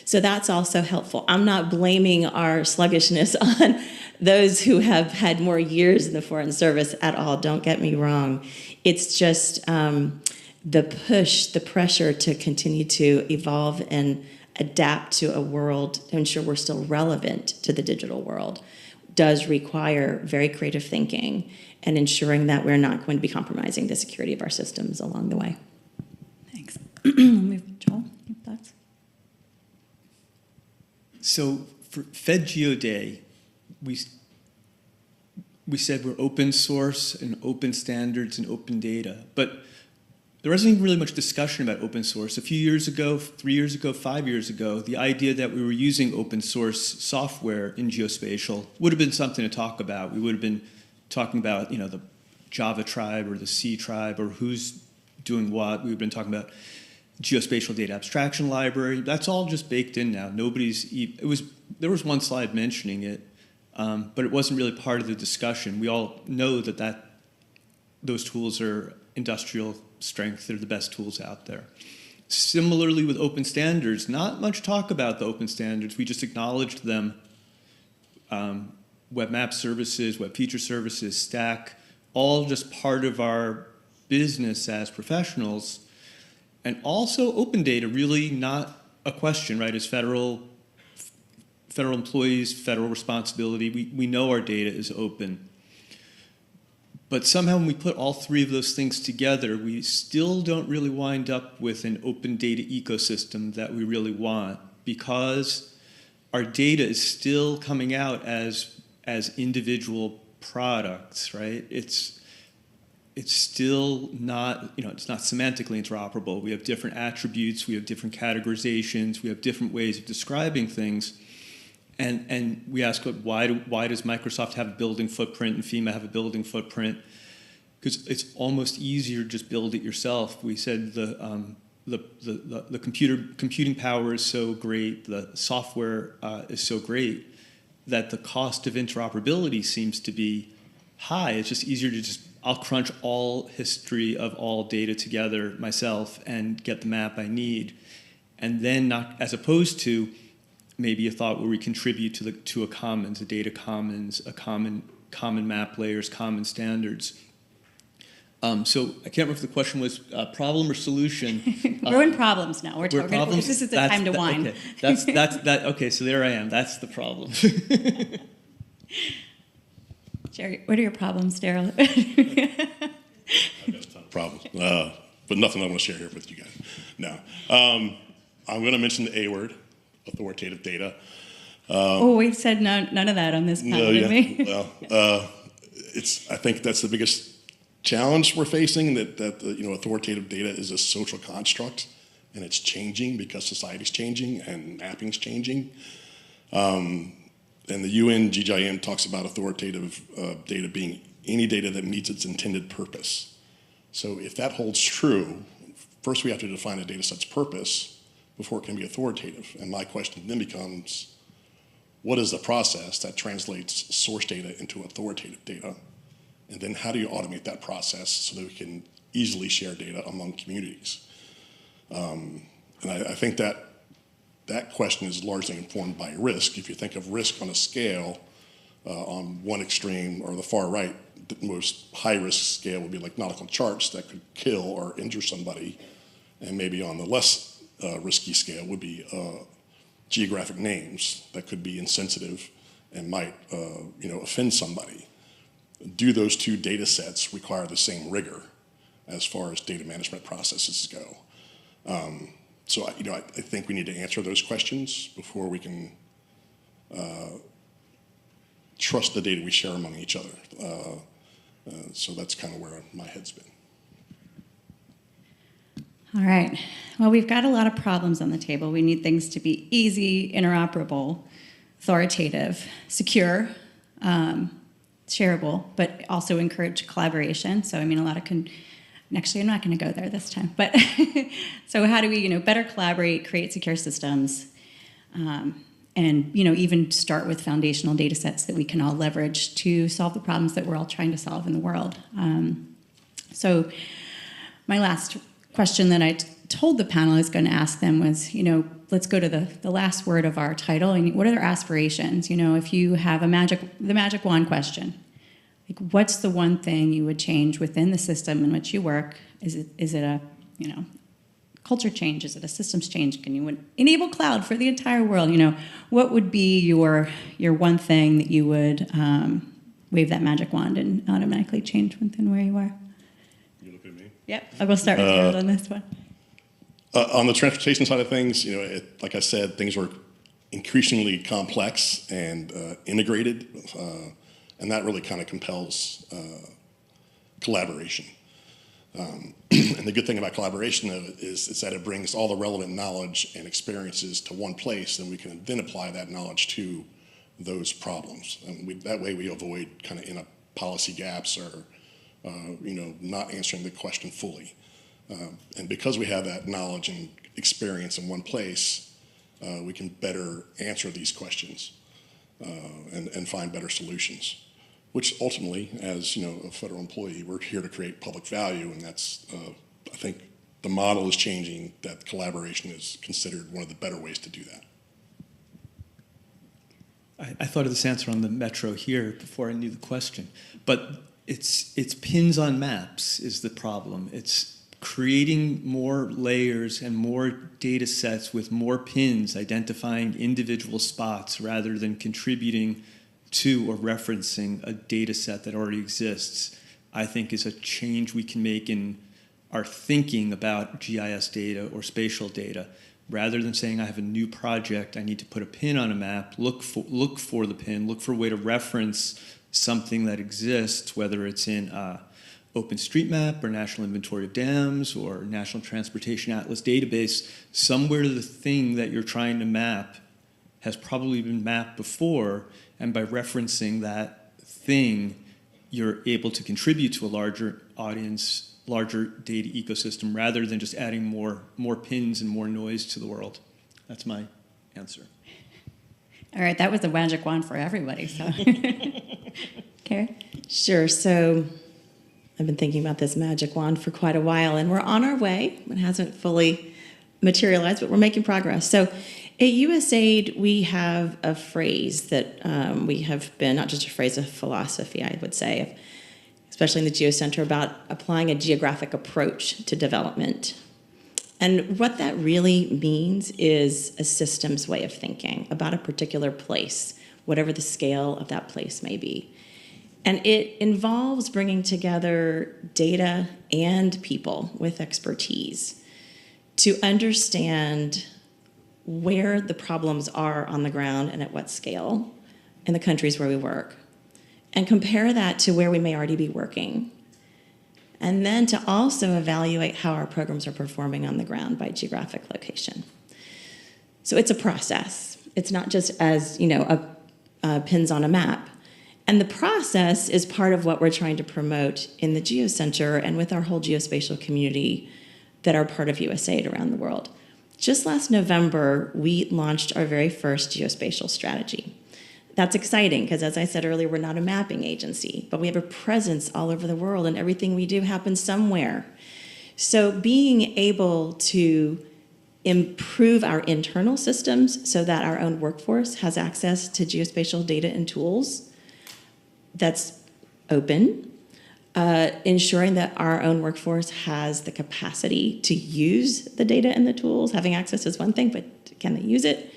So that's also helpful. I'm not blaming our sluggishness on those who have had more years in the Foreign Service at all. Don't get me wrong. It's just the pressure to continue to evolve and adapt to a world to ensure we're still relevant to the digital world does require very creative thinking and ensuring that we're not going to be compromising the security of our systems along the way. Thanks. Joel, your thoughts? So for FedGeoDay, we said we're open source and open standards and open data, but there wasn't really much discussion about open source. A few years ago, 3 years ago, 5 years ago, the idea that we were using open source software in geospatial would have been something to talk about. We would have been talking about, the Java tribe or the C tribe or who's doing what. We would have been talking about geospatial data abstraction library. That's all just baked in now. There was one slide mentioning it, but it wasn't really part of the discussion. We all know that those tools are industrial strength. They're the best tools out there. Similarly with open standards, not much talk about the open standards. We just acknowledged them. Web map services, web feature services, Stack, all just part of our business as professionals. And also open data, really not a question, right? As federal employees, federal responsibility, we know our data is open. But somehow when we put all three of those things together, we still don't really wind up with an open data ecosystem that we really want, because our data is still coming out as individual products, right? It's still not, it's not semantically interoperable. We have different attributes, we have different categorizations, we have different ways of describing things. And we ask, why does Microsoft have a building footprint and FEMA have a building footprint? Because it's almost easier to just build it yourself. We said the computing power is so great, the software is so great, that the cost of interoperability seems to be high. It's just easier to I'll crunch all history of all data together myself and get the map I need. And then not, as opposed to maybe a thought where we contribute to a commons, a data commons, a common map layers, common standards. So I can't remember if the question was problem or solution. We're in problems now. We're talking. Problems? This is the time to whine. Okay. That's okay. So there I am. That's the problem. Jerry, what are your problems, Daryl? I've got a ton of problems, but nothing I want to share here with you guys. No, I'm going to mention the A word, authoritative data. We've said none of that on this panel, did we? Well, I think that's the biggest challenge we're facing. That authoritative data is a social construct, and it's changing because society's changing and mapping's changing. And the UN GGIM talks about authoritative data being any data that meets its intended purpose. So if that holds true, first we have to define a data set's purpose before it can be authoritative. And my question then becomes, what is the process that translates source data into authoritative data? And then how do you automate that process so that we can easily share data among communities? And I think that question is largely informed by risk. If you think of risk on a scale, on one extreme or the far right, the most high-risk scale would be like nautical charts that could kill or injure somebody. And maybe on the less risky scale would be geographic names that could be insensitive and might offend somebody. Do those two data sets require the same rigor as far as data management processes go? So I think we need to answer those questions before we can trust the data we share among each other. So that's kind of where my head's been. All right. Well, we've got a lot of problems on the table. We need things to be easy, interoperable, authoritative, secure, shareable, but also encourage collaboration. So, a lot of actually, I'm not going to go there this time. But so how do we, better collaborate, create secure systems, and, even start with foundational data sets that we can all leverage to solve the problems that we're all trying to solve in the world. So my last question that I told the panel I was going to ask them was, let's go to the last word of our title. And what are their aspirations? If you have the magic wand question, like, what's the one thing you would change within the system in which you work? Is it a culture change? Is it a systems change? Can you enable cloud for the entire world? What would be your one thing that you would wave that magic wand and automatically change within where you are? You look at me. Yep, I will start with Harold on this one. On the transportation side of things, like I said, things were increasingly complex and integrated. And that really kind of compels collaboration. And the good thing about collaboration is that it brings all the relevant knowledge and experiences to one place, and we can then apply that knowledge to those problems. And that way we avoid kind of policy gaps or not answering the question fully. And because we have that knowledge and experience in one place, we can better answer these questions. and find better solutions. Which ultimately, as a federal employee, we're here to create public value, and that's I think the model is changing. That collaboration is considered one of the better ways to do that. I thought of this answer on the metro here before I knew the question, but it's pins on maps is the problem. It's creating more layers and more data sets with more pins identifying individual spots rather than contributing to or referencing a data set that already exists, I think is a change we can make in our thinking about GIS data or spatial data. Rather than saying I have a new project, I need to put a pin on a map, look for the pin, look for a way to reference something that exists, whether it's in OpenStreetMap or National Inventory of Dams or National Transportation Atlas database, somewhere the thing that you're trying to map has probably been mapped before, and by referencing that thing, you're able to contribute to a larger audience, larger data ecosystem, rather than just adding more pins and more noise to the world. That's my answer. All right, that was the magic wand for everybody. So, Carrie? Sure. So I've been thinking about this magic wand for quite a while, and we're on our way. It hasn't fully materialized, but we're making progress. So at USAID, we have a phrase that we have been, not just a phrase, a philosophy, I would say, especially in the GeoCenter, about applying a geographic approach to development. And what that really means is a systems way of thinking about a particular place, whatever the scale of that place may be. And it involves bringing together data and people with expertise to understand where the problems are on the ground and at what scale in the countries where we work, and compare that to where we may already be working. And then to also evaluate how our programs are performing on the ground by geographic location. So it's a process. It's not just as, pins on a map. And the process is part of what we're trying to promote in the GeoCenter and with our whole geospatial community that are part of USAID around the world. Just last November, we launched our very first geospatial strategy. That's exciting because, as I said earlier, we're not a mapping agency, but we have a presence all over the world, and everything we do happens somewhere. So being able to improve our internal systems so that our own workforce has access to geospatial data and tools that's open, ensuring that our own workforce has the capacity to use the data and the tools. Having access is one thing, but can they use it?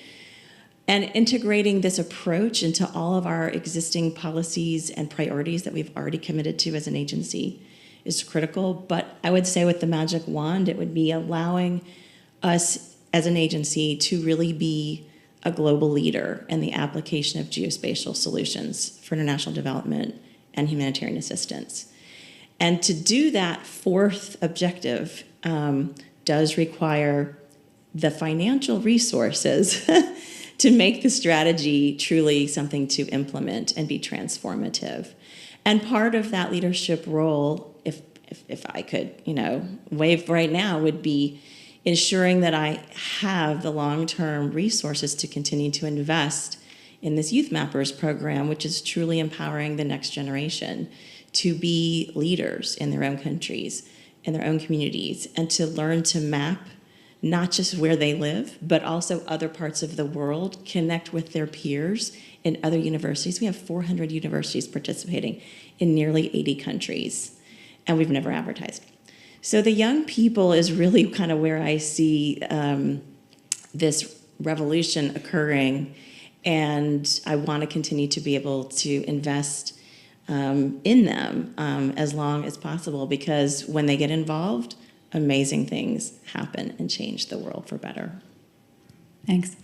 And integrating this approach into all of our existing policies and priorities that we've already committed to as an agency is critical. But I would say with the magic wand, it would be allowing us as an agency to really be a global leader in the application of geospatial solutions for international development and humanitarian assistance. And to do that fourth objective does require the financial resources to make the strategy truly something to implement and be transformative. And part of that leadership role, if I could, wave right now, would be ensuring that I have the long-term resources to continue to invest in this Youth Mappers program, which is truly empowering the next generation to be leaders in their own countries, in their own communities, and to learn to map not just where they live, but also other parts of the world, connect with their peers in other universities. We have 400 universities participating in nearly 80 countries, and we've never advertised. So the young people is really kind of where I see this revolution occurring, and I want to continue to be able to invest in them as long as possible, because when they get involved, amazing things happen and change the world for better. Thanks.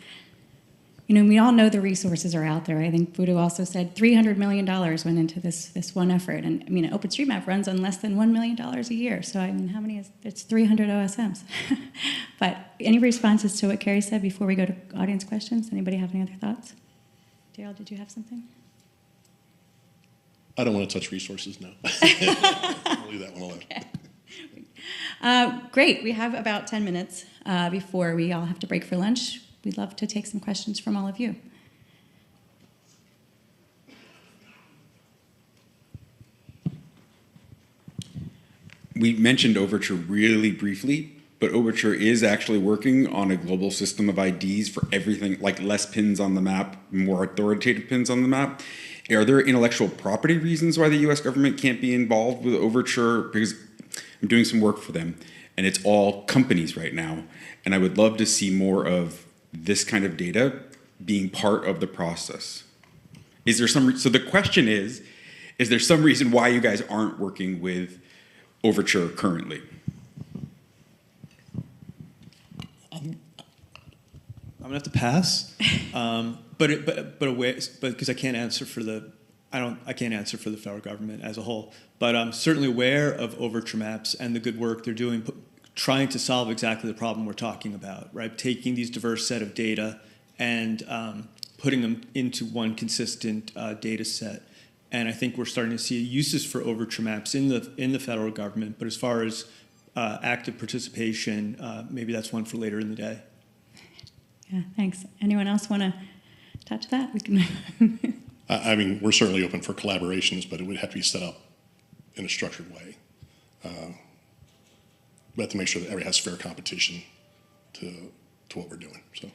We all know the resources are out there. I think Voodoo also said $300 million went into this one effort. And OpenStreetMap runs on less than $1 million a year. So how many it's 300 OSMs. But any responses to what Carrie said before we go to audience questions? Anybody have any other thoughts? Daryl, did you have something? I don't want to touch resources, no. I'll leave that one alone. Okay. Great. We have about 10 minutes before we all have to break for lunch. We'd love to take some questions from all of you. we mentioned Overture really briefly, but Overture is actually working on a global system of IDs for everything, like less pins on the map, more authoritative pins on the map. Are there intellectual property reasons why the US government can't be involved with Overture? Because I'm doing some work for them, and it's all companies right now. And I would love to see more of this kind of data being part of the process. Is there some, so the question is there some reason why you guys aren't working with Overture currently? I'm gonna have to pass, but because I can't answer for the federal government as a whole. But I'm certainly aware of Overture maps and the good work they're doing, trying to solve exactly the problem we're talking about, right? Taking these diverse set of data and putting them into one consistent data set. And I think we're starting to see uses for Overture maps in the federal government. But as far as active participation, maybe that's one for later in the day. Yeah, thanks. Anyone else want to touch that? We can. I mean, we're certainly open for collaborations, but it would have to be set up in a structured way. We have to make sure that everybody has fair competition to what we're doing. So.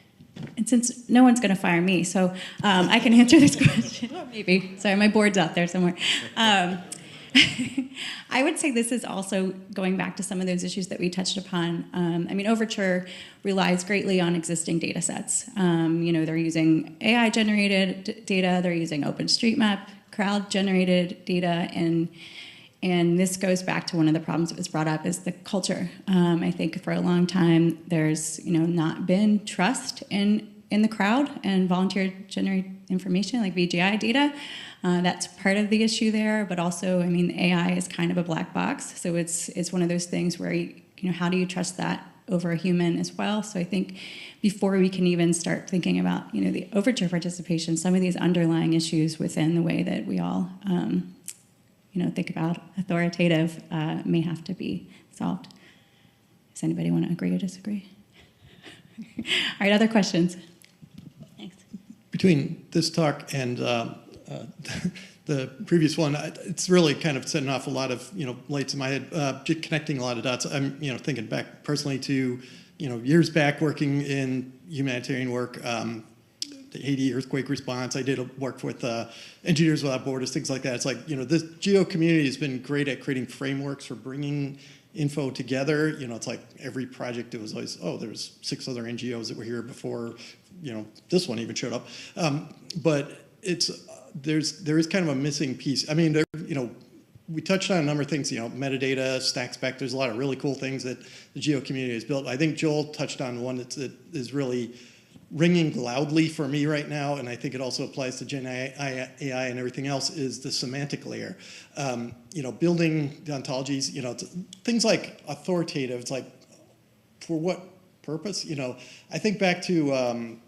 And since no one's going to fire me, so I can answer this question. Or maybe. Sorry, my board's out there somewhere. I would say this is also going back to some of those issues that we touched upon. I mean, Overture relies greatly on existing data sets. They're using AI-generated data, they're using OpenStreetMap, crowd-generated data, and this goes back to one of the problems that was brought up is the culture. I think for a long time, there's not been trust in the crowd and volunteer-generated information like VGI data. That's part of the issue there, but also, I mean, AI is kind of a black box, so it's one of those things where how do you trust that over a human as well? So I think before we can even start thinking about the Overture participation, some of these underlying issues within the way that we all think about authoritative may have to be solved. Does anybody want to agree or disagree? All right, other questions? Thanks. Between this talk and the previous one, it's really kind of setting off a lot of lights in my head, just connecting a lot of dots. I'm thinking back personally to years back working in humanitarian work, the Haiti earthquake response. I did work with Engineers Without Borders, things like that. It's like this geo community has been great at creating frameworks for bringing info together. It's like every project it was always there's 6 other NGOs that were here before this one even showed up. But there is kind of a missing piece. I mean, we touched on a number of things, metadata, stack spec. There's a lot of really cool things that the geo community has built. I think Joel touched on one that is really ringing loudly for me right now, and I think it also applies to Gen AI and everything else, is the semantic layer. Building the ontologies, things like authoritative, it's like, for what purpose? I think back to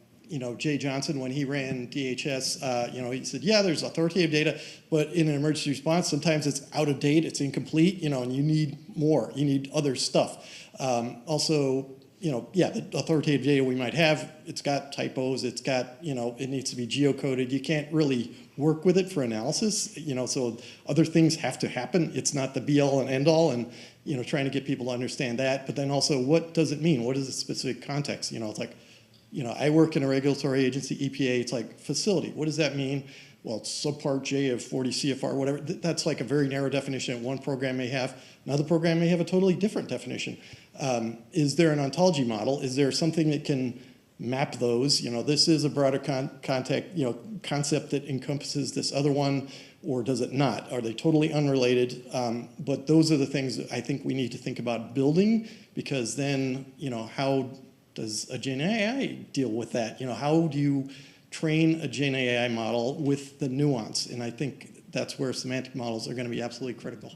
Jay Johnson when he ran DHS, he said, yeah, there's authoritative data, but in an emergency response, sometimes it's out of date, it's incomplete, and you need more, you need other stuff. The authoritative data we might have, it's got typos, it's got, it needs to be geocoded. You can't really work with it for analysis, so other things have to happen. It's not the be-all and end-all, and, trying to get people to understand that. But then also, what does it mean? What is the specific context? It's like, I work in a regulatory agency, EPA, it's like facility. What does that mean? Well, it's subpart J of 40 CFR, whatever. That's like a very narrow definition one program may have. Another program may have a totally different definition. Is there an ontology model? Is there something that can map those? This is a broader concept that encompasses this other one, or does it not? Are they totally unrelated? But those are the things that I think we need to think about building, because then, how does a Gen AI deal with that? How do you train a Gen AI model with the nuance? And I think that's where semantic models are going to be absolutely critical.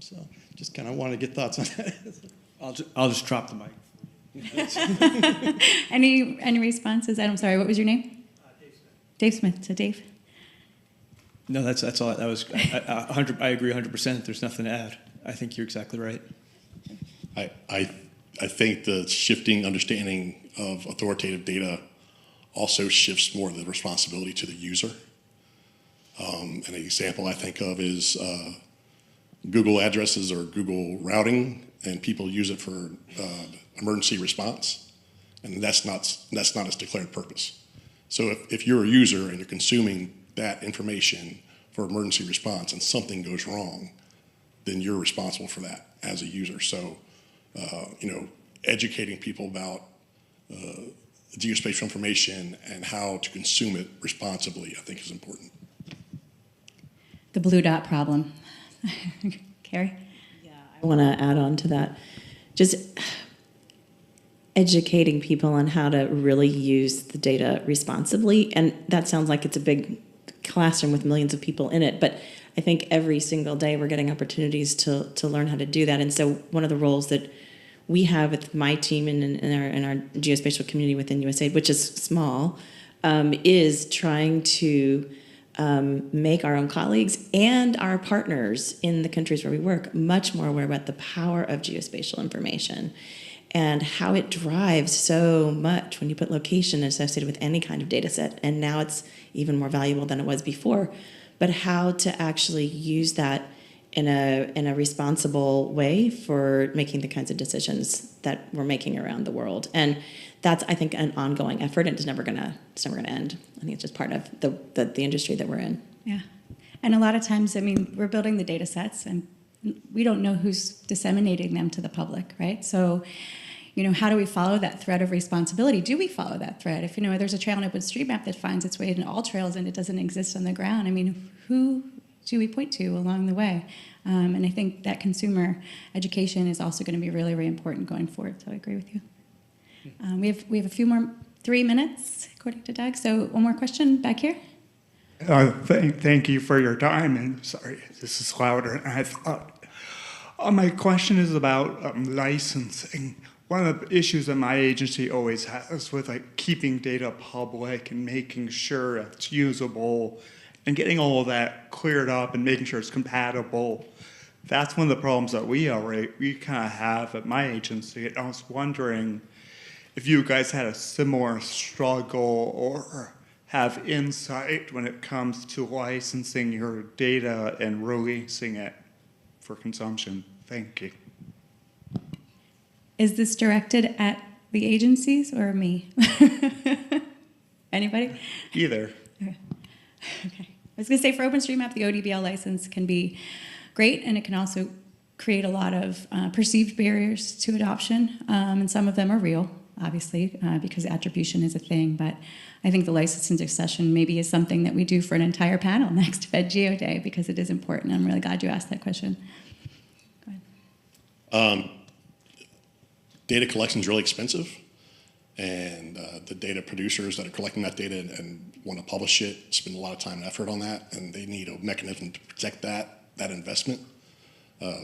So just kind of want to get thoughts on that. I'll just drop the mic. Any responses? I'm sorry, what was your name? Dave Smith. So Dave. No, that's all. That was 100. I agree 100%. There's nothing to add. I think you're exactly right. I think the shifting understanding of authoritative data also shifts more of the responsibility to the user. An example I think of is Google addresses or Google routing, and people use it for emergency response, and that's not its declared purpose. So if you're a user and you're consuming that information for emergency response and something goes wrong, then you're responsible for that as a user. So, educating people about geospatial information and how to consume it responsibly, I think, is important. The blue dot problem. Carrie? I want to add on to that. Just educating people on how to really use the data responsibly. And that sounds like it's a big classroom with millions of people in it, but I think every single day we're getting opportunities to learn how to do that. And so one of the roles that we have with my team and in our geospatial community within USAID, which is small, is trying to make our own colleagues and our partners in the countries where we work much more aware about the power of geospatial information and how it drives so much when you put location associated with any kind of data set. And now it's even more valuable than it was before. But how to actually use that in a responsible way for making the kinds of decisions that we're making around the world. And that's, I think, an ongoing effort, and it's never gonna end. I think it's just part of the industry that we're in. Yeah. And a lot of times, I mean, we're building the data sets and we don't know who's disseminating them to the public, right? So, how do we follow that thread of responsibility? Do we follow that thread? If, there's a trail on OpenStreetMap that finds its way into all trails and it doesn't exist on the ground, I mean, who do we point to along the way? And I think that consumer education is also going to be really, really important going forward. So I agree with you. We have a few more, 3 minutes, according to Doug. So one more question back here. Thank you for your time. And sorry, this is louder than I thought. My question is about licensing. One of the issues that my agency always has with keeping data public and making sure it's usable and getting all of that cleared up and making sure it's compatible, that's one of the problems that we kind of have at my agency. And I was wondering if you guys had a similar struggle or have insight when it comes to licensing your data and releasing it for consumption. Thank you. Is this directed at the agencies or me? Anybody? Either. Okay. I was going to say for OpenStreetMap, the ODBL license can be great, and it can also create a lot of perceived barriers to adoption, and some of them are real, obviously, because attribution is a thing, but I think the licensing discussion maybe is something that we do for an entire panel next FedGeoDay, because it is important. I'm really glad you asked that question. Go ahead. Data collection is really expensive, and the data producers that are collecting that data and want to publish it spend a lot of time and effort on that, and they need a mechanism to protect that investment.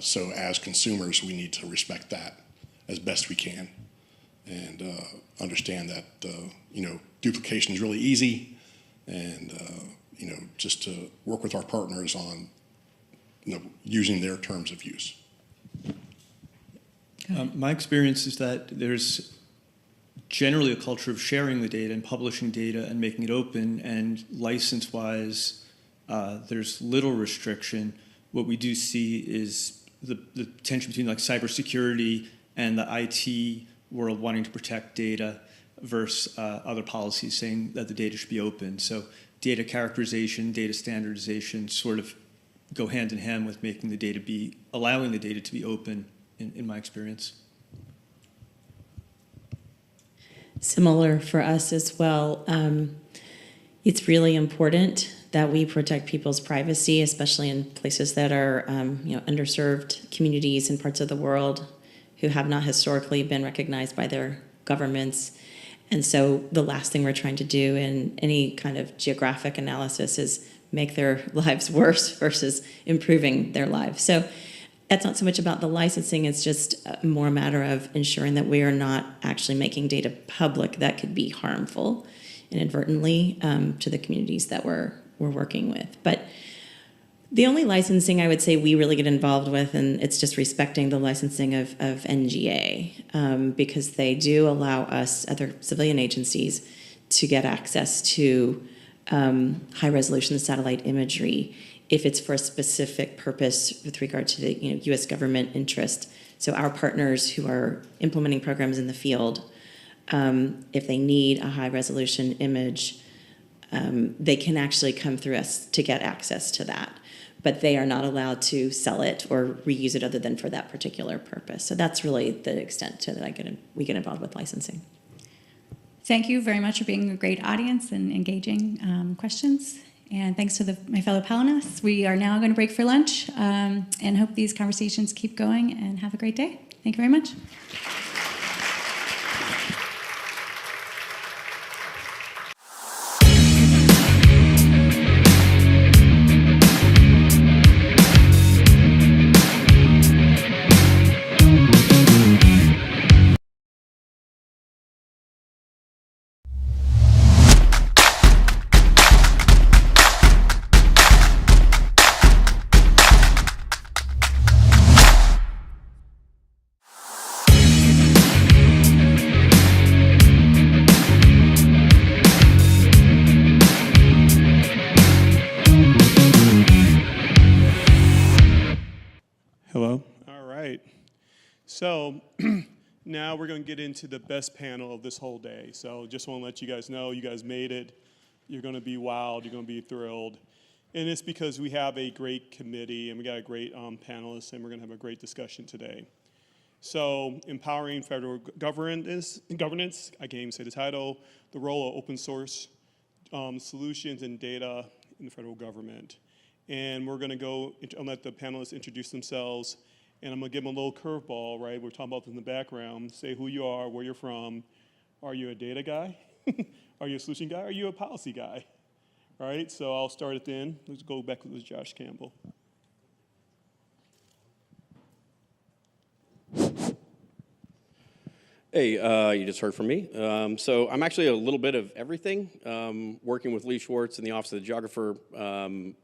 So as consumers, we need to respect that as best we can, and understand that duplication is really easy, and just to work with our partners on using their terms of use. My experience is that there's generally a culture of sharing the data and publishing data and making it open, and license-wise, there's little restriction. What we do see is the tension between cybersecurity and the IT world wanting to protect data versus other policies saying that the data should be open. So data characterization, data standardization sort of go hand in hand with allowing the data to be open, in my experience. Similar for us as well. It's really important that we protect people's privacy, especially in places that are underserved communities in parts of the world who have not historically been recognized by their governments. And so the last thing we're trying to do in any kind of geographic analysis is make their lives worse versus improving their lives. So that's not so much about the licensing, it's just more a matter of ensuring that we are not actually making data public that could be harmful inadvertently to the communities that we're working with. But the only licensing I would say we really get involved with, and it's just respecting the licensing of NGA, because they do allow us, other civilian agencies, to get access to high-resolution satellite imagery if it's for a specific purpose with regard to the U.S. government interest. So our partners who are implementing programs in the field, if they need a high-resolution image, they can actually come through us to get access to that. But they are not allowed to sell it or reuse it other than for that particular purpose. So that's really the extent to that we get involved with licensing. Thank you very much for being a great audience and engaging questions. And thanks to my fellow panelists. We are now going to break for lunch and hope these conversations keep going, and have a great day. Thank you very much. Hello. All right. So now we're going to get into the best panel of this whole day. So just want to let you guys know, you guys made it. You're going to be wowed. You're going to be thrilled. And it's because we have a great committee and we got a great panelists, and we're going to have a great discussion today. So empowering federal governance, I can't even say the title, the role of open source solutions and data in the federal government. And we're going to go and let the panelists introduce themselves. And I'm going to give them a little curveball, right? We're talking about this in the background. Say who you are, where you're from. Are you a data guy? Are you a solution guy? Are you a policy guy? All right, so I'll start at the end. Let's go back with Josh Campbell. Hey, you just heard from me. So I'm actually a little bit of everything. Working with Lee Schwartz in the Office of the Geographer,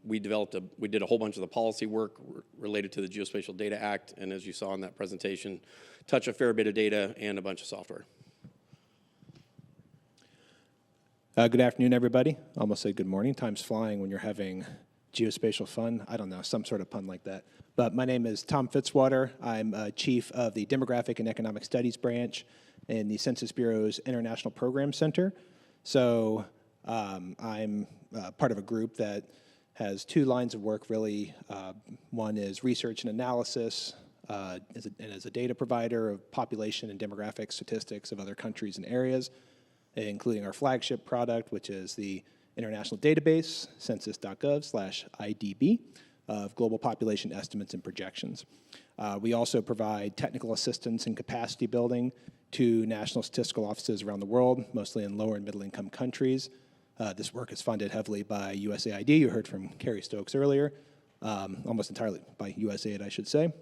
we did a whole bunch of the policy work related to the Geospatial Data Act, and as you saw in that presentation, touch a fair bit of data and a bunch of software. Good afternoon, everybody. I almost said good morning. Time's flying when you're having geospatial fun. I don't know, some sort of pun like that. But my name is Tom Fitzwater. I'm chief of the Demographic and Economic Studies branch in the Census Bureau's International Program Center. So I'm part of a group that has two lines of work, really. One is research and analysis, and as a data provider of population and demographic statistics of other countries and areas, including our flagship product, which is the international database, census.gov/IDB, of global population estimates and projections. We also provide technical assistance and capacity building to national statistical offices around the world, mostly in lower and middle income countries. This work is funded heavily by USAID. You heard from Carrie Stokes earlier, almost entirely by USAID, I should say.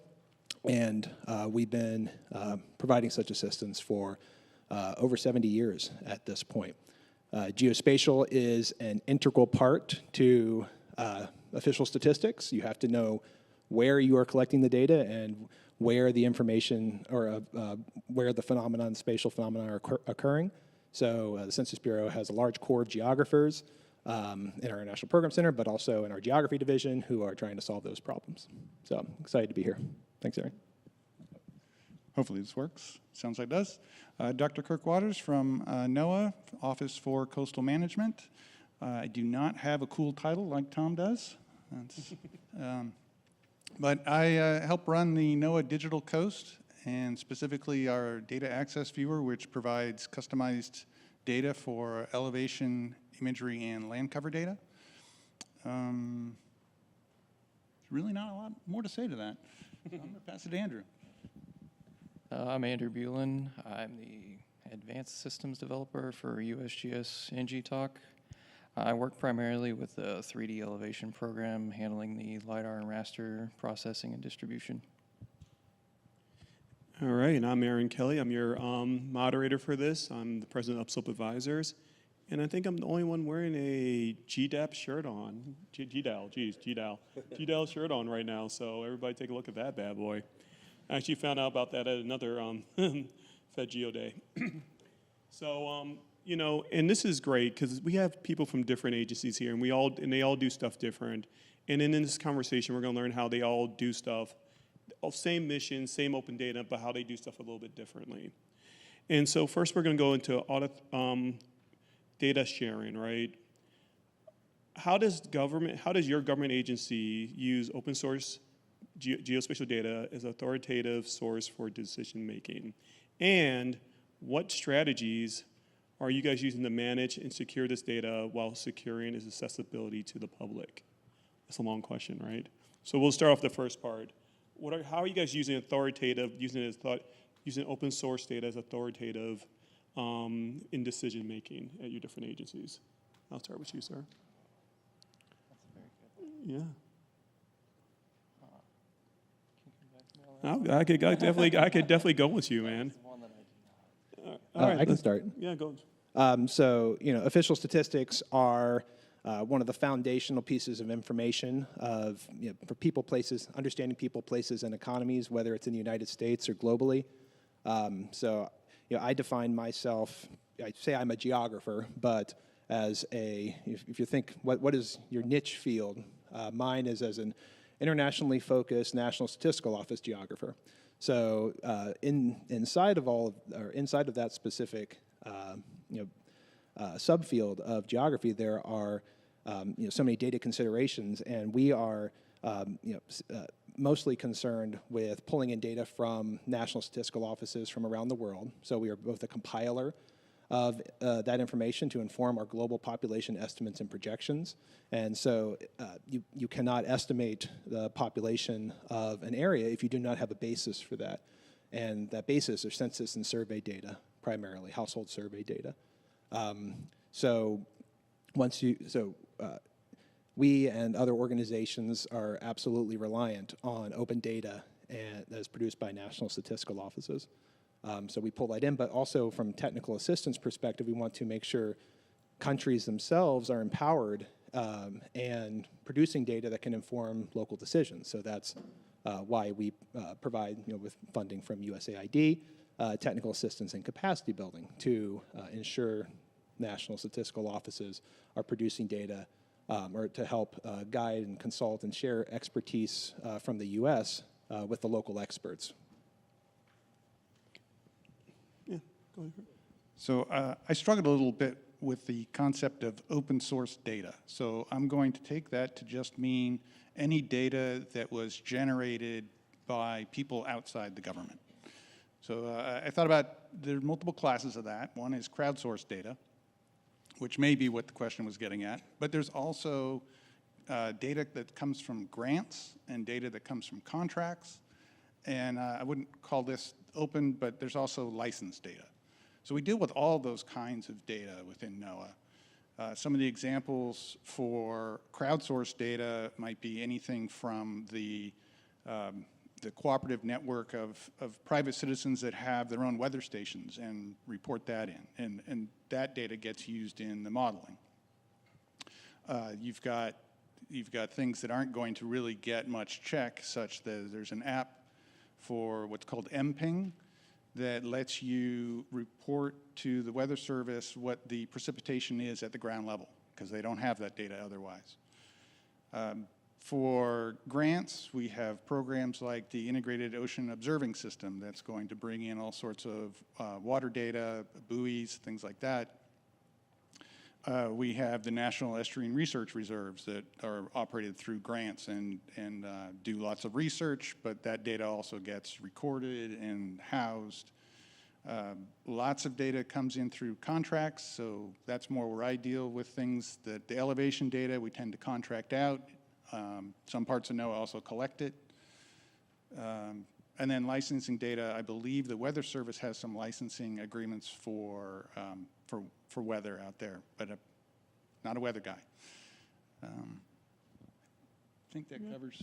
And we've been providing such assistance for over 70 years at this point. Geospatial is an integral part to official statistics. You have to know where you are collecting the data and where the information or where the spatial phenomena are occurring. So the Census Bureau has a large core of geographers in our National Program Center, but also in our geography division who are trying to solve those problems. So I'm excited to be here. Thanks, Aaron. Hopefully this works. Sounds like it does. Dr. Kirk Waters from NOAA, Office for Coastal Management. I do not have a cool title like Tom does. But I help run the NOAA Digital Coast, and specifically our data access viewer, which provides customized data for elevation, imagery, and land cover data. There's really not a lot more to say to that. I'm going to pass it to Andrew. I'm Andrew Bulin. I'm the advanced systems developer for USGS NGTalk. I work primarily with the 3D elevation program, handling the LiDAR and raster processing and distribution. All right, and I'm Aaron Kelly. I'm your moderator for this. I'm the president of Upslope Advisors. And I think I'm the only one wearing a GDAP shirt on. GDAL shirt on right now. So everybody take a look at that bad boy. I actually found out about that at another FedGeoDay. So you know, and this is great because we have people from different agencies here, and they all do stuff different. And then in this conversation, we're going to learn how they all do stuff, same mission, same open data, but how they do stuff a little bit differently. And so first, we're going to go into data sharing, right? How does your government agency use open source geospatial data as authoritative source for decision making? And what strategies are you guys using to manage and secure this data while securing its accessibility to the public? That's a long question, right? So we'll start off the first part. How are you guys using using open source data as authoritative in decision making at your different agencies? I'll start with you, sir. Yeah. I could definitely go with you, man. All right, I can start. Yeah, go. So, you know, official statistics are one of the foundational pieces of information for people, places, understanding people, places, and economies, whether it's in the United States or globally. So, you know, I define myself, I say I'm a geographer, but as if you think, what is your niche field? Mine is as an internationally focused National Statistical Office geographer. So inside of that specific subfield of geography, there are so many data considerations, and we are mostly concerned with pulling in data from national statistical offices from around the world. So we are both a compiler of that information to inform our global population estimates and projections. And so you cannot estimate the population of an area if you do not have a basis for that. And that basis are census and survey data, primarily household survey data. We and other organizations are absolutely reliant on open data that is produced by national statistical offices. So we pull that in, but also from technical assistance perspective, we want to make sure countries themselves are empowered and producing data that can inform local decisions. So that's why we provide, with funding from USAID, technical assistance and capacity building to ensure national statistical offices are producing data or to help guide and consult and share expertise from the U.S. With the local experts. So I struggled a little bit with the concept of open source data. So I'm going to take that to just mean any data that was generated by people outside the government. So I thought about, there are multiple classes of that. One is crowdsourced data, which may be what the question was getting at. But there's also data that comes from grants and data that comes from contracts. And I wouldn't call this open, but there's also licensed data. So we deal with all those kinds of data within NOAA. Some of the examples for crowdsourced data might be anything from the cooperative network of private citizens that have their own weather stations and report that in. And that data gets used in the modeling. You've got things that aren't going to really get much check, such that there's an app for what's called MPing that lets you report to the Weather Service what the precipitation is at the ground level, because they don't have that data otherwise. For grants, we have programs like the Integrated Ocean Observing System that's going to bring in all sorts of water data, buoys, things like that. We have the National Estuarine Research Reserves that are operated through grants and do lots of research, but that data also gets recorded and housed. Lots of data comes in through contracts, so that's more where I deal with things that the elevation data we tend to contract out. Some parts of NOAA also collect it. And then licensing data, I believe the Weather Service has some licensing agreements for weather out there, but not a weather guy. I think that covers.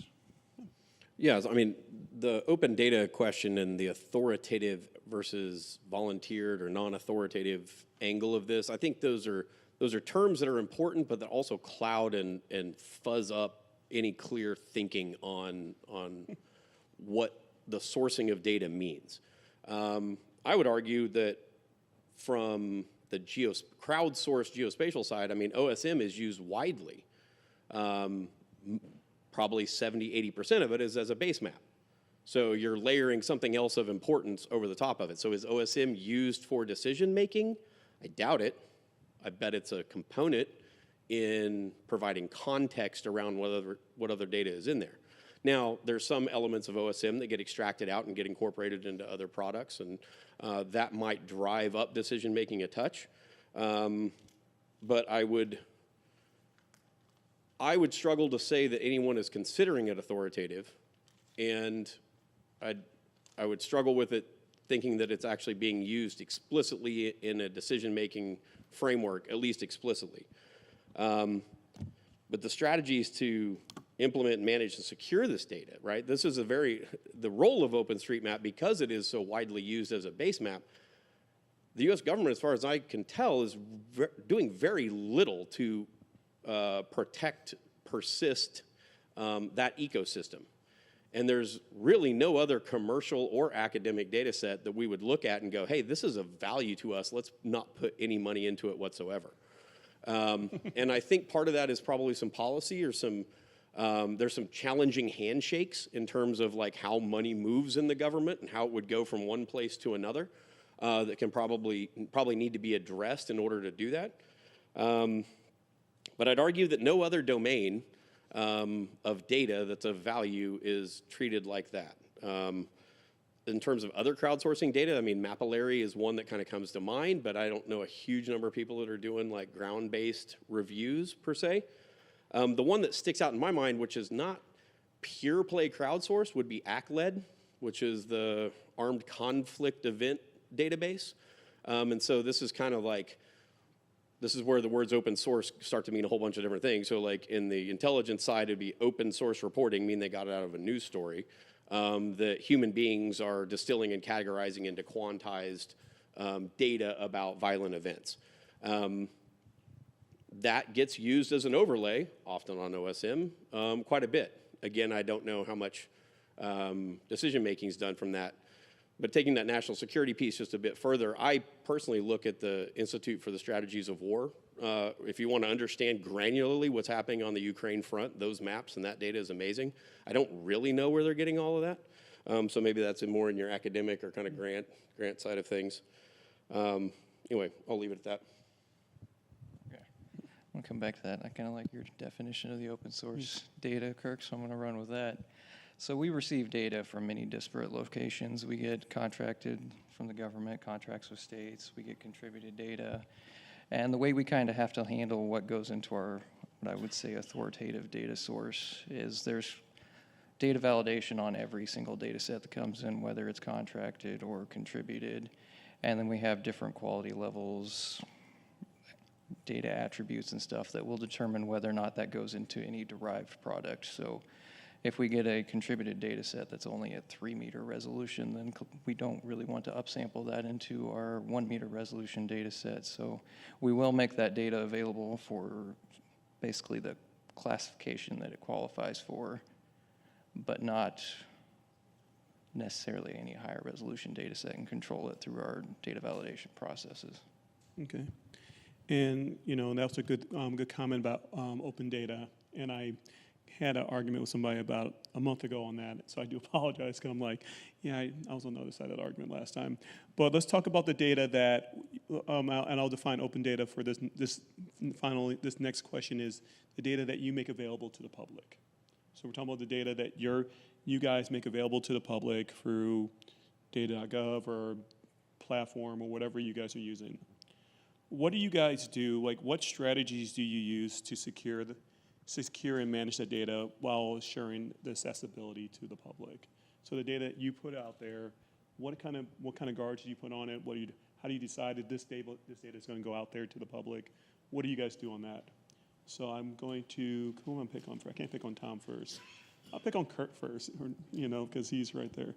Yes, I mean, the open data question and the authoritative versus volunteered or non-authoritative angle of this, I think those are terms that are important, but that also cloud and fuzz up any clear thinking on what the sourcing of data means. I would argue that from the crowdsourced geospatial side, I mean, OSM is used widely. Probably 70–80% of it is as a base map. So you're layering something else of importance over the top of it. So is OSM used for decision making? I doubt it. I bet it's a component in providing context around what other data is in there. Now, there's some elements of OSM that get extracted out and get incorporated into other products, and that might drive up decision making a touch. But I would struggle to say that anyone is considering it authoritative, and I would struggle with it thinking that it's actually being used explicitly in a decision-making framework, at least explicitly. But the strategies to implement, manage, and secure this data, right? This is the role of OpenStreetMap, because it is so widely used as a base map, the US government, as far as I can tell, is doing very little to protect, persist that ecosystem. And there's really no other commercial or academic data set that we would look at and go, hey, this is of value to us. Let's not put any money into it whatsoever. And I think part of that is probably some policy or there's some challenging handshakes in terms of like how money moves in the government and how it would go from one place to another that can probably need to be addressed in order to do that. But I'd argue that no other domain of data that's of value is treated like that. In terms of other crowdsourcing data, I mean, Mapillary is one that kind of comes to mind, but I don't know a huge number of people that are doing like ground-based reviews per se. The one that sticks out in my mind, which is not pure play crowdsourced, would be ACLED, which is the Armed Conflict Event Database. And so this is kind of like, this is where the words open source start to mean a whole bunch of different things. So like in the intelligence side, it'd be open source reporting, mean they got it out of a news story. That human beings are distilling and categorizing into quantized data about violent events. That gets used as an overlay, often on OSM, quite a bit. Again, I don't know how much decision making is done from that. But taking that national security piece just a bit further, I personally look at the Institute for the Strategies of War. If you want to understand granularly what's happening on the Ukraine front, those maps and that data is amazing. I don't really know where they're getting all of that. So maybe that's more in your academic or kind of grant side of things. Anyway, I'll leave it at that. Okay. I'm going to come back to that. I kind of like your definition of the open source data, Kirk, so I'm going to run with that. So we receive data from many disparate locations. We get contracted from the government, contracts with states. We get contributed data. And the way we kind of have to handle what goes into our, what I would say, authoritative data source is there's data validation on every single data set that comes in, whether it's contracted or contributed. And then we have different quality levels, data attributes and stuff that will determine whether or not that goes into any derived product. So if we get a contributed data set that's only at 3-meter resolution, then we don't really want to upsample that into our 1-meter resolution data set. So we will make that data available for basically the classification that it qualifies for, but not necessarily any higher resolution data set, and control it through our data validation processes. Okay. And, you know, that was a good comment about open data. And I had an argument with somebody about a month ago on that, so I do apologize, because I'm like, yeah, I was on the other side of that argument last time. But let's talk about the data that, and I'll define open data for this next question is the data that you make available to the public. So we're talking about the data that you guys make available to the public through data.gov or platform or whatever you guys are using. What do you guys do? Like, what strategies do you use to secure and manage the data while assuring the accessibility to the public? So the data you put out there, what kind of guards do you put on it? How do you decide that this data is going to go out there to the public? What do you guys do on that? So I'm going to, who am I pick on first? I can't pick on Tom first. I'll pick on Kurt first, because he's right there.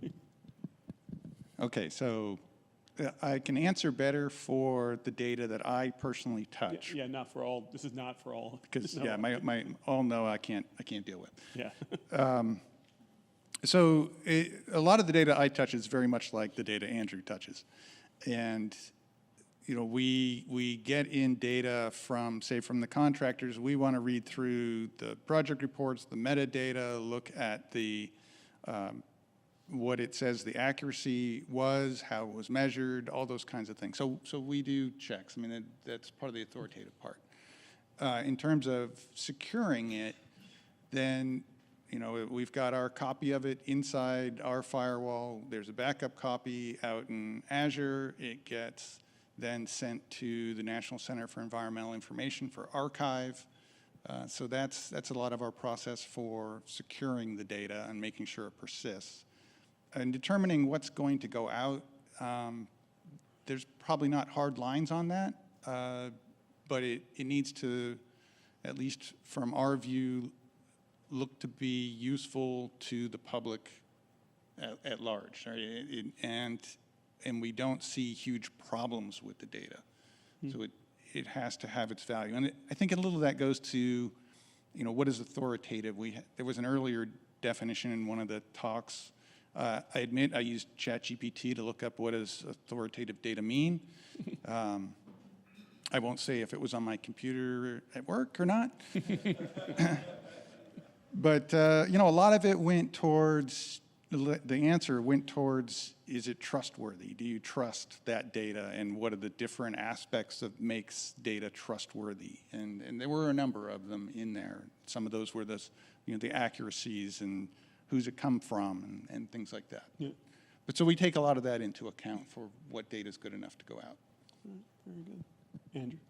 Okay, so I can answer better for the data that I personally touch. Yeah, not for all. This is not for all. Because my all no, I can't deal with. Yeah. So a lot of the data I touch is very much like the data Andrew touches, and we get in data from, say, from the contractors. We want to read through the project reports, the metadata, look at the what it says the accuracy was, how it was measured, all those kinds of things. So we do checks. I mean, that's part of the authoritative part. In terms of securing it, then we've got our copy of it inside our firewall. There's a backup copy out in Azure. It gets then sent to the National Center for Environmental Information for archive. So that's a lot of our process for securing the data and making sure it persists. And determining what's going to go out, there's probably not hard lines on that, but it needs to, at least from our view, look to be useful to the public at large, right? And we don't see huge problems with the data. So it has to have its value. And I think a little of that goes to, what is authoritative? There was an earlier definition in one of the talks. I admit I used ChatGPT to look up what does authoritative data mean. I won't say if it was on my computer at work or not. But, a lot of it went towards, the answer went towards, is it trustworthy? Do you trust that data? And what are the different aspects that makes data trustworthy? And there were a number of them in there. Some of those were the accuracies and who's it come from and things like that. Yeah. But so we take a lot of that into account for what data is good enough to go out. Very good. Andrew?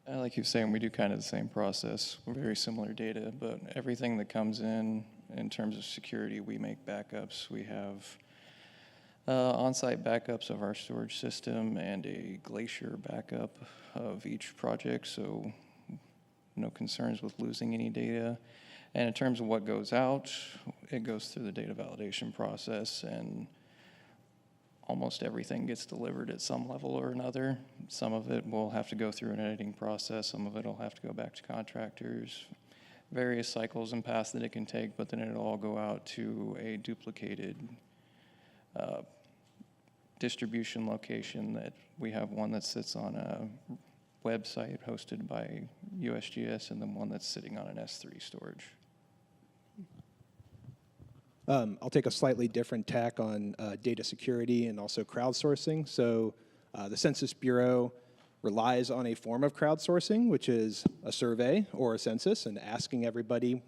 Like you were saying, we do kind of the same process. We're very similar data, but everything that comes in terms of security, we make backups. We have on-site backups of our storage system and a Glacier backup of each project, so no concerns with losing any data. And in terms of what goes out, it goes through the data validation process, and almost everything gets delivered at some level or another. Some of it will have to go through an editing process. Some of it will have to go back to contractors. Various cycles and paths that it can take, but then it'll all go out to a duplicated distribution location. That we have one that sits on a website hosted by USGS, and then one that's sitting on an S3 storage. I'll take a slightly different tack on data security and also crowdsourcing. So the Census Bureau relies on a form of crowdsourcing, which is a survey or a census, and asking everybody,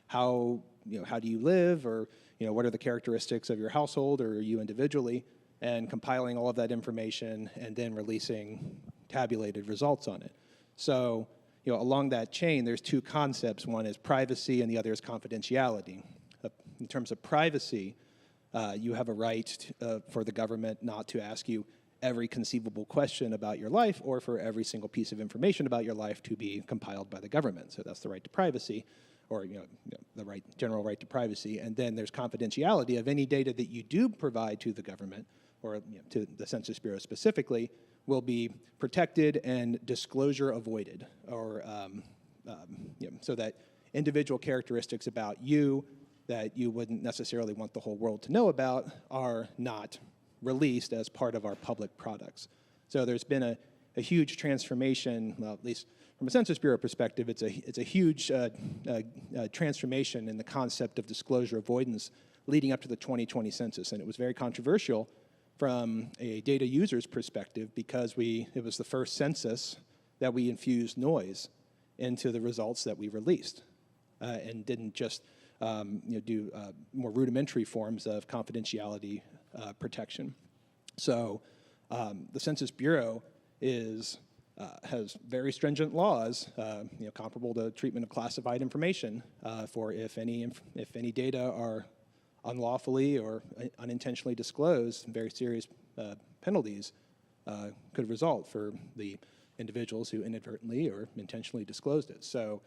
how do you live, or what are the characteristics of your household or you individually, and compiling all of that information and then releasing tabulated results on it. So along that chain, there's two concepts. One is privacy, and the other is confidentiality. In terms of privacy, you have a right for the government not to ask you every conceivable question about your life, or for every single piece of information about your life to be compiled by the government. So that's the right to privacy, or the general right to privacy. And then there's confidentiality of any data that you do provide to the government, or to the Census Bureau specifically, will be protected and disclosure avoided, or so that individual characteristics about you that you wouldn't necessarily want the whole world to know about are not released as part of our public products. So there's been a huge transformation, well, at least from a Census Bureau perspective, it's a huge transformation in the concept of disclosure avoidance leading up to the 2020 census. And it was very controversial from a data user's perspective, because it was the first census that we infused noise into the results that we released, and didn't just do more rudimentary forms of confidentiality protection. So the Census Bureau has very stringent laws, comparable to treatment of classified information, for if any data are unlawfully or unintentionally disclosed, very serious penalties could result for the individuals who inadvertently or intentionally disclosed it. So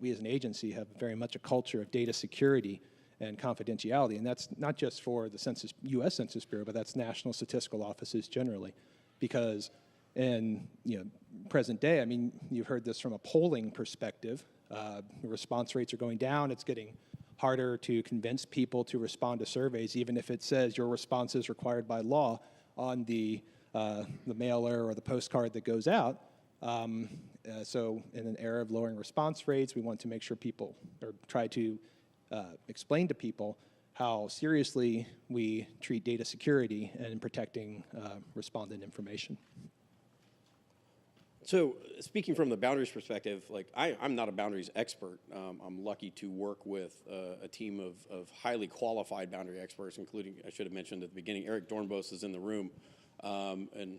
we as an agency have very much a culture of data security and confidentiality, and that's not just for the U.S. Census Bureau, but that's national statistical offices generally, because in present day, I mean, you've heard this from a polling perspective, response rates are going down. It's getting harder to convince people to respond to surveys, even if it says your response is required by law on the the mailer or the postcard that goes out. So in an era of lowering response rates, we want to make sure people, or try to explain to people how seriously we treat data security and protecting respondent information. So speaking from the boundaries perspective, like I'm not a boundaries expert. I'm lucky to work with a team of highly qualified boundary experts, including, I should have mentioned at the beginning, Eric Dornbos is in the room and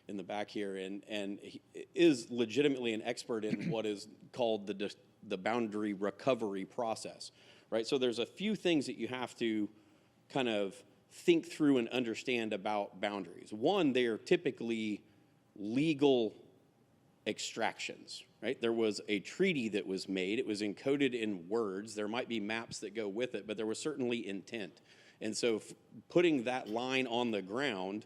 in the back here, and he is legitimately an expert in what is called the boundary recovery process, right? So there's a few things that you have to kind of think through and understand about boundaries. One, they are typically legal extractions, right? There was a treaty that was made. It was encoded in words. There might be maps that go with it, but there was certainly intent. And so putting that line on the ground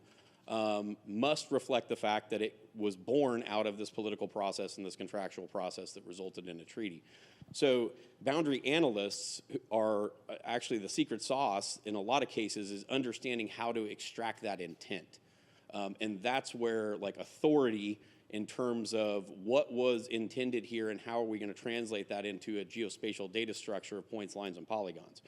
must reflect the fact that it was born out of this political process and this contractual process that resulted in a treaty. So boundary analysts are actually the secret sauce in a lot of cases is understanding how to extract that intent. And that's where like authority in terms of what was intended here and how are we going to translate that into a geospatial data structure of points, lines, and polygons.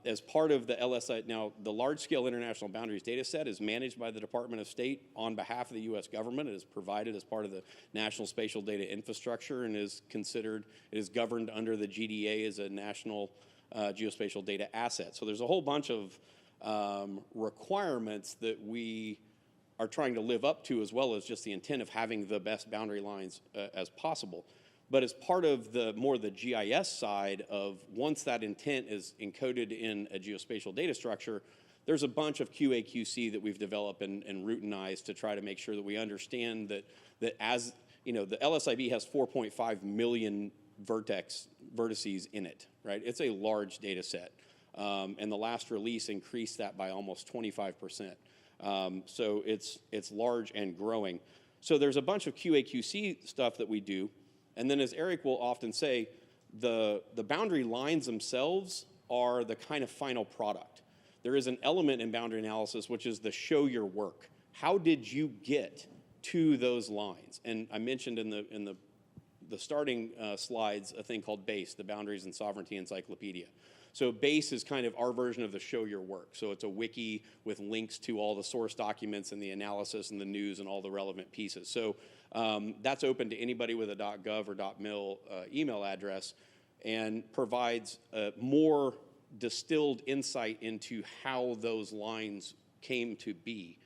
As part of the LSI, now the large-scale international boundaries data set is managed by the Department of State on behalf of the U.S. government. It is provided as part of the National Spatial Data Infrastructure and is considered, it is governed under the GDA as a national geospatial data asset. So there's a whole bunch of requirements that we are trying to live up to, as well as just the intent of having the best boundary lines as possible. But as part of the GIS side of once that intent is encoded in a geospatial data structure, there's a bunch of QA/QC that we've developed and routinized to try to make sure that we understand that as, you know, the LSIB has 4.5 million vertices in it, right? It's a large data set. And the last release increased that by almost 25%. So it's large and growing. So there's a bunch of QA/QC stuff that we do. And then as Eric will often say, the boundary lines themselves are the kind of final product. There is an element in boundary analysis, which is the show your work. How did you get to those lines? And I mentioned in the starting slides a thing called BASE, the Boundaries and Sovereignty Encyclopedia. So BASE is kind of our version of the show your work. So it's a wiki with links to all the source documents and the analysis and the news and all the relevant pieces. So that's open to anybody with a .gov or .mil email address and provides more distilled insight into how those lines came to be.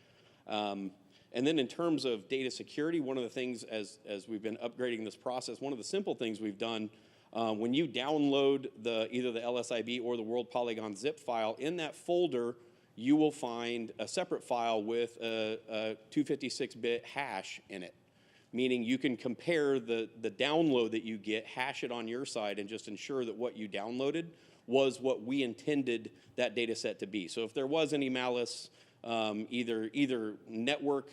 And then in terms of data security, one of the things as we've been upgrading this process, one of the simple things we've done when you download either the LSIB or the World Polygon zip file, in that folder, you will find a separate file with a 256-bit hash in it, meaning you can compare the download that you get, hash it on your side, and just ensure that what you downloaded was what we intended that data set to be. So if there was any malice, either network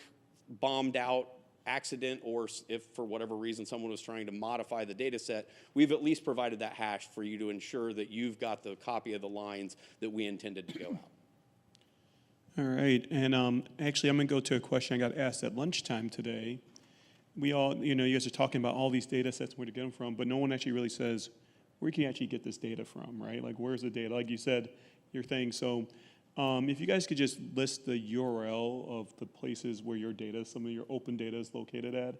bombed out, accident, or if for whatever reason someone was trying to modify the data set, we've at least provided that hash for you to ensure that you've got the copy of the lines that we intended to go out. All right, and actually I'm gonna go to a question I got asked at lunchtime today. We all, you guys are talking about all these data sets, where to get them from, but no one actually really says, where can you actually get this data from, right? Like, where's the data? Like you said, your thing, so if you guys could just list the URL of the places where your data, some of your open data is located at.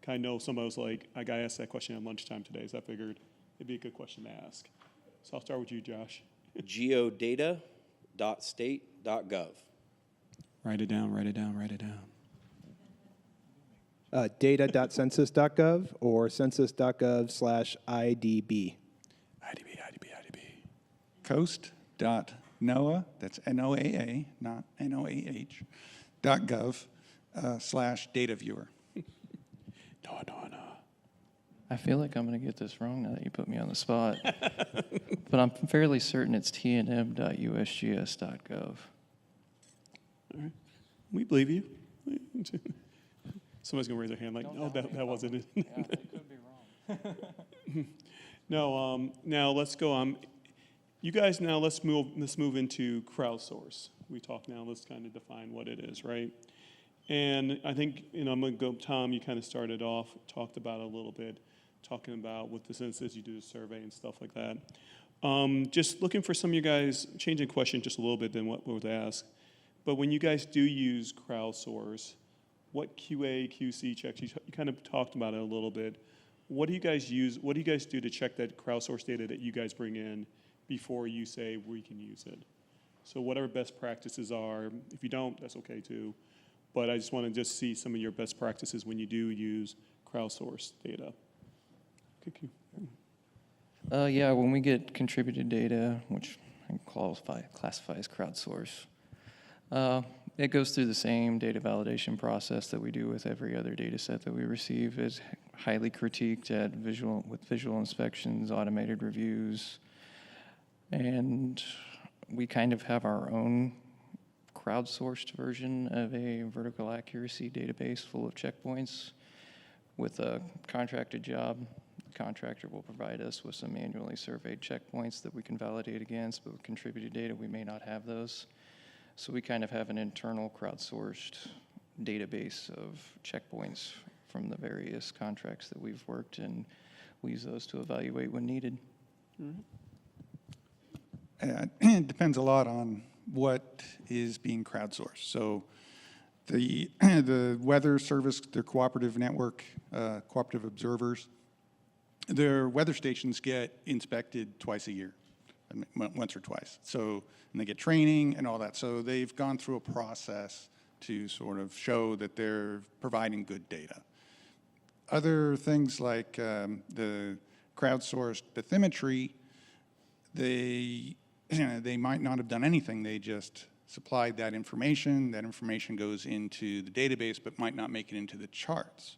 I know somebody was like, I got asked that question at lunchtime today, so I figured it'd be a good question to ask. So I'll start with you, Josh. geodata.state.gov. Write it down, write it down, write it down. Data.census.gov or census.gov/IDB. IDB. Coast.noaa, that's NOAA, not NOAH, .gov/dataviewer. No. I feel like I'm going to get this wrong now that you put me on the spot. But I'm fairly certain it's tnm.usgs.gov. All right. We believe you. Somebody's going to raise their hand like, no, that wasn't it. Yeah, they could be wrong. No, now let's go. You guys, now let's move into crowdsource. We talk now, let's kind of define what it is, right? And I think, I'm going to go, Tom, you kind of started off, talked about it a little bit, talking about with the census, you do the survey and stuff like that. Just looking for some of you guys, changing question just a little bit than what was asked. But when you guys do use crowdsource, what QA, QC checks, you kind of talked about it a little bit. What do you guys use, what do you guys do to check that crowdsource data that you guys bring in before you say we can use it? So whatever best practices are, if you don't, that's okay too. But I just want to just see some of your best practices when you do use crowdsourced data. Yeah, when we get contributed data, which I classify as crowdsource, it goes through the same data validation process that we do with every other data set that we receive. It's highly critiqued with visual inspections, automated reviews, and we kind of have our own crowdsourced version of a vertical accuracy database full of checkpoints. With a contracted job, the contractor will provide us with some manually surveyed checkpoints that we can validate against, but with contributed data, we may not have those. So we kind of have an internal crowdsourced database of checkpoints from the various contracts that we've worked, and we use those to evaluate when needed. It depends a lot on what is being crowdsourced. So the Weather Service, their cooperative network, cooperative observers, their weather stations get inspected twice a year, once or twice. So, and they get training and all that. So they've gone through a process to sort of show that they're providing good data. Other things like the crowdsourced bathymetry, they might not have done anything. They just supplied that information. That information goes into the database, but might not make it into the charts.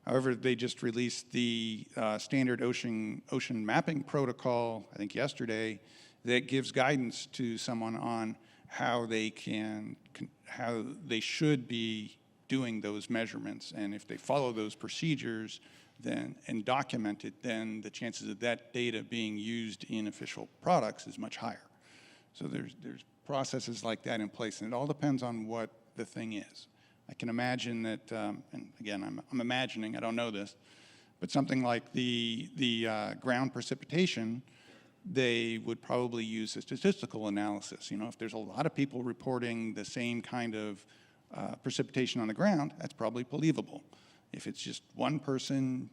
However, they just released the standard ocean mapping protocol, I think yesterday, that gives guidance to someone on how they should be doing those measurements. And if they follow those procedures and document it, then the chances of that data being used in official products is much higher. So there's processes like that in place, and it all depends on what the thing is. I can imagine that, and again, I'm imagining, I don't know this, but something like the ground precipitation, they would probably use a statistical analysis. If there's a lot of people reporting the same kind of precipitation on the ground, that's probably believable. If it's just one person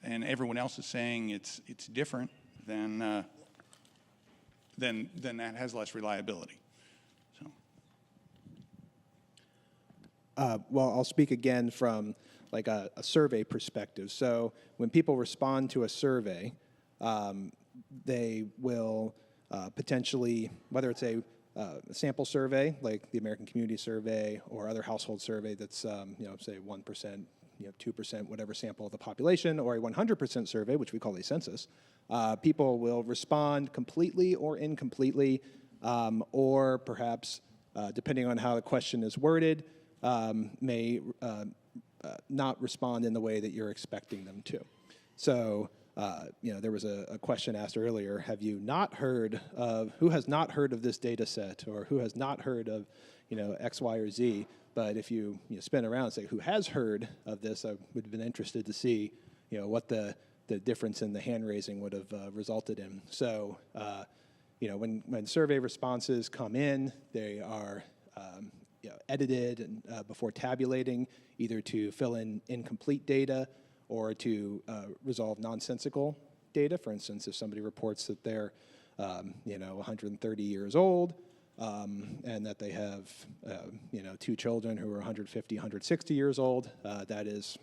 and everyone else is saying it's different, then that has less reliability. Well, I'll speak again from like a survey perspective. So when people respond to a survey, they will potentially, whether it's a sample survey like the American Community Survey or other household survey that's say 1%, 2%, whatever sample of the population, or a 100% survey, which we call a census, people will respond completely or incompletely, or perhaps, depending on how the question is worded, may not respond in the way that you're expecting them to. So, there was a question asked earlier, have you not heard of, who has not heard of this data set, or who has not heard of, X, Y, or Z? But if you spin around and say, who has heard of this, I would have been interested to see, what the difference in the hand raising would have resulted in. So, when survey responses come in, they are edited and before tabulating, either to fill in incomplete data or to resolve nonsensical data. For instance, if somebody reports that they're 130 years old and that they have 2 children who are 150, 160 years old, that is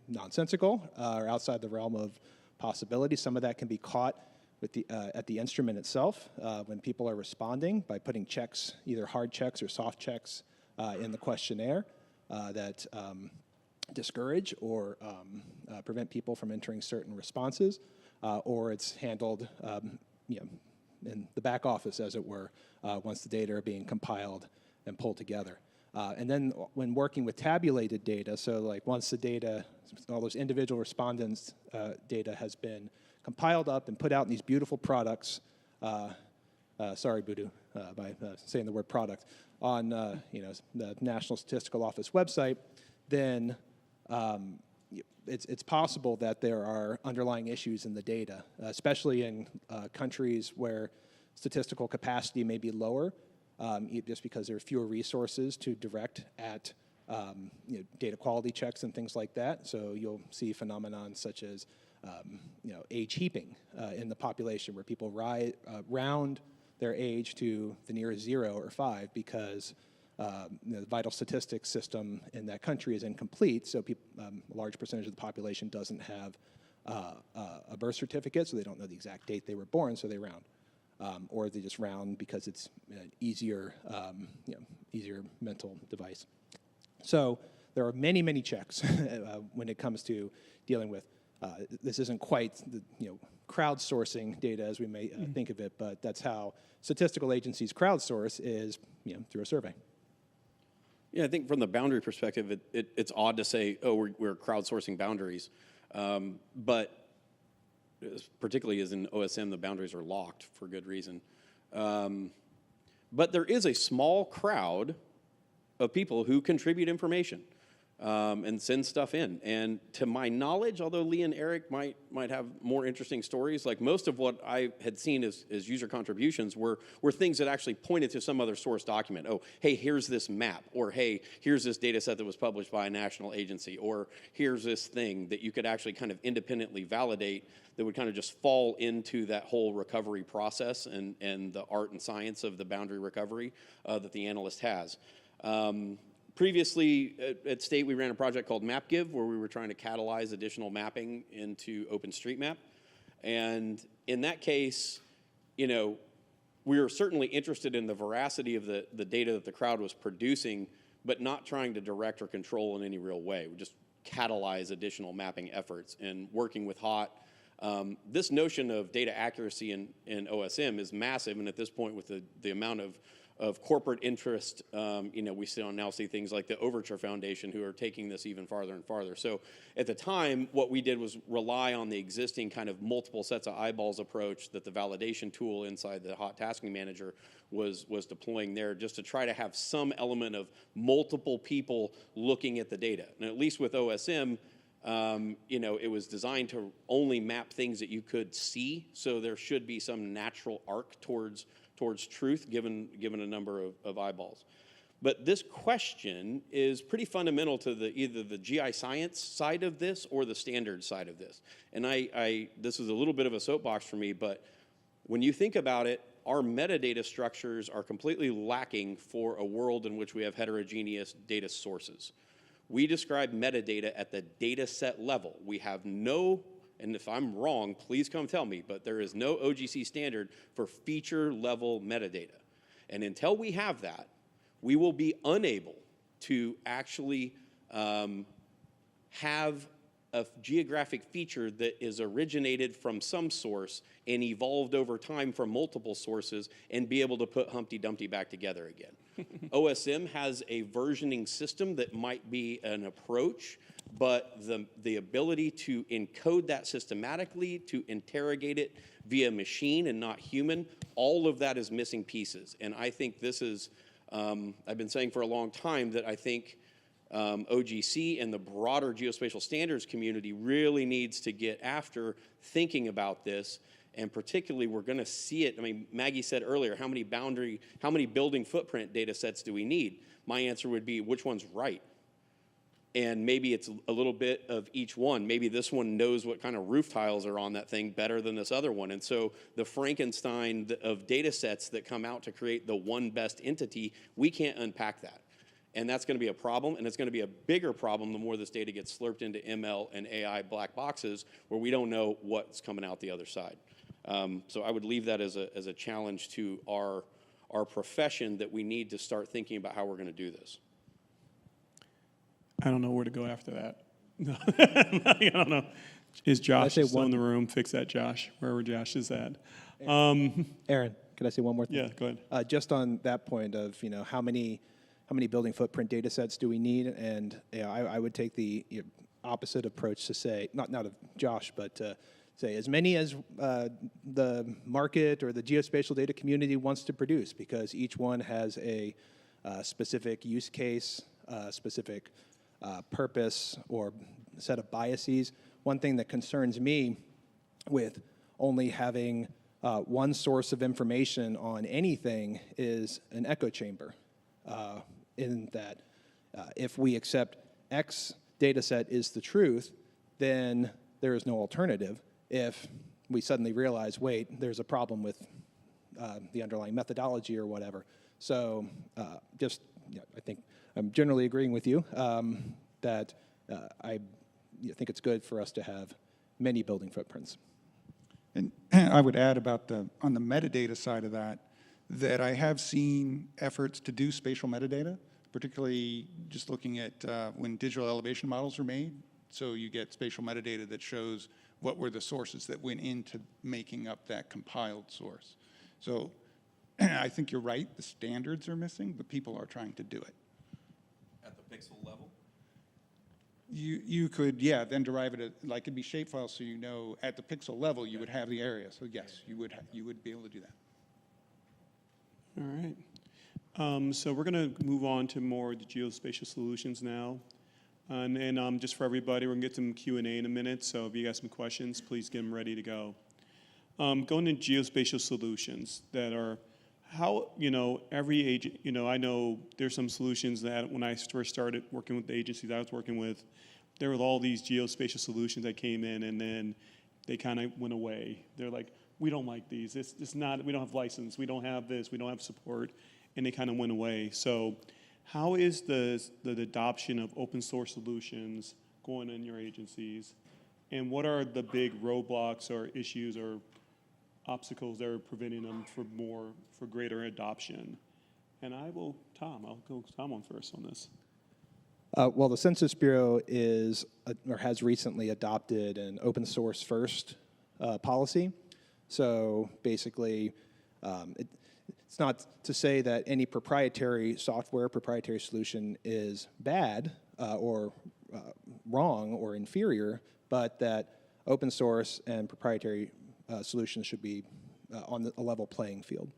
nonsensical or outside the realm of possibility. Some of that can be caught with at the instrument itself when people are responding by putting checks, either hard checks or soft checks in the questionnaire that discourage or prevent people from entering certain responses, or it's handled in the back office, as it were, once the data are being compiled and pulled together. And then when working with tabulated data, so like once the data, all those individual respondents' data has been compiled up and put out in these beautiful products, sorry, Budu, by saying the word product, on the National Statistical Office website, then it's possible that there are underlying issues in the data, especially in countries where statistical capacity may be lower, just because there are fewer resources to direct at data quality checks and things like that. So you'll see phenomenon such as age heaping in the population, where people round their age to the nearest 0 or 5 because the vital statistics system in that country is incomplete. So a large percentage of the population doesn't have a birth certificate, so they don't know the exact date they were born, so they round. Or they just round because it's an easier mental device. So there are many, many checks when it comes to dealing with. This isn't quite the crowdsourcing data as we may think of it, but that's how statistical agencies crowdsource is through a survey. Yeah, I think from the boundary perspective, it's odd to say, oh, we're crowdsourcing boundaries, but particularly as in OSM, the boundaries are locked for good reason. But there is a small crowd of people who contribute information and send stuff in. And to my knowledge, although Lee and Eric might have more interesting stories, like most of what I had seen as user contributions were things that actually pointed to some other source document. Oh, hey, here's this map, or hey, here's this data set that was published by a national agency, or here's this thing that you could actually kind of independently validate that would kind of just fall into that whole recovery process and the art and science of the boundary recovery that the analyst has. Previously at State, we ran a project called MapGive, where we were trying to catalyze additional mapping into OpenStreetMap. And in that case, we were certainly interested in the veracity of the data that the crowd was producing, but not trying to direct or control in any real way. We just catalyze additional mapping efforts. And working with HOT, this notion of data accuracy in OSM is massive, and at this point with the amount of corporate interest, we now see things like the Overture Foundation who are taking this even farther and farther. So at the time, what we did was rely on the existing kind of multiple sets of eyeballs approach that the validation tool inside the HOT Tasking Manager was deploying there, just to try to have some element of multiple people looking at the data. And at least with OSM, it was designed to only map things that you could see, so there should be some natural arc towards truth given a number of eyeballs. But this question is pretty fundamental to either the GI science side of this or the standard side of this. And this is a little bit of a soapbox for me, but when you think about it, our metadata structures are completely lacking for a world in which we have heterogeneous data sources. We describe metadata at the data set level. We have no, and if I'm wrong, please come tell me, but there is no OGC standard for feature level metadata. And until we have that, we will be unable to actually have a geographic feature that is originated from some source and evolved over time from multiple sources and be able to put Humpty Dumpty back together again. OSM has a versioning system that might be an approach, but the ability to encode that systematically, to interrogate it via machine and not human, all of that is missing pieces. And I think this is, I've been saying for a long time that I think OGC and the broader geospatial standards community really needs to get after thinking about this. And particularly, we're going to see it. I mean, Maggie said earlier, how many building footprint data sets do we need? My answer would be, which one's right? And maybe it's a little bit of each one. Maybe this one knows what kind of roof tiles are on that thing better than this other one. And so the Frankenstein of data sets that come out to create the one best entity, we can't unpack that. And that's going to be a problem, and it's going to be a bigger problem the more this data gets slurped into ML and AI black boxes where we don't know what's coming out the other side. So I would leave that as a challenge to our profession, that we need to start thinking about how we're going to do this. I don't know where to go after that. No. I don't know. Is Josh still in the room? Fix that, Josh, wherever Josh is at. Aaron, could I say one more thing? Yeah, go ahead. Just on that point of, how many building footprint data sets do we need? And I would take the opposite approach to say, not of Josh, but say as many as the market or the geospatial data community wants to produce, because each one has a specific use case, specific purpose, or set of biases. One thing that concerns me with only having one source of information on anything is an echo chamber, in that if we accept X data set is the truth, then there is no alternative. If we suddenly realize, wait, there's a problem with the underlying methodology or whatever. So I think I'm generally agreeing with you that I think it's good for us to have many building footprints. And I would add about on the metadata side of that I have seen efforts to do spatial metadata, particularly just looking at when digital elevation models are made. So you get spatial metadata that shows what were the sources that went into making up that compiled source. So I think you're right, the standards are missing, but people are trying to do it. At the pixel level? You could, yeah, then derive it, like it'd be shapefile, so you know at the pixel level you would have the area. So yes, you would be able to do that. All right. So we're going to move on to more of the geospatial solutions now. And then just for everybody, we're going to get some Q&A in a minute. So if you got some questions, please get them ready to go. Going to geospatial solutions that are how, every agent, I know there's some solutions that when I first started working with the agencies I was working with, there were all these geospatial solutions that came in and then they kind of went away. They're like, we don't like these. It's not, we don't have license. We don't have this. We don't have support. And they kind of went away. So how is the adoption of open source solutions going in your agencies? And what are the big roadblocks or issues or obstacles that are preventing them for greater adoption? And I'll go Tom on first on this. Well, the Census Bureau has recently adopted an open source first policy. So basically, it's not to say that any proprietary software, proprietary solution is bad or wrong or inferior, but that open source and proprietary solutions should be on a level playing field.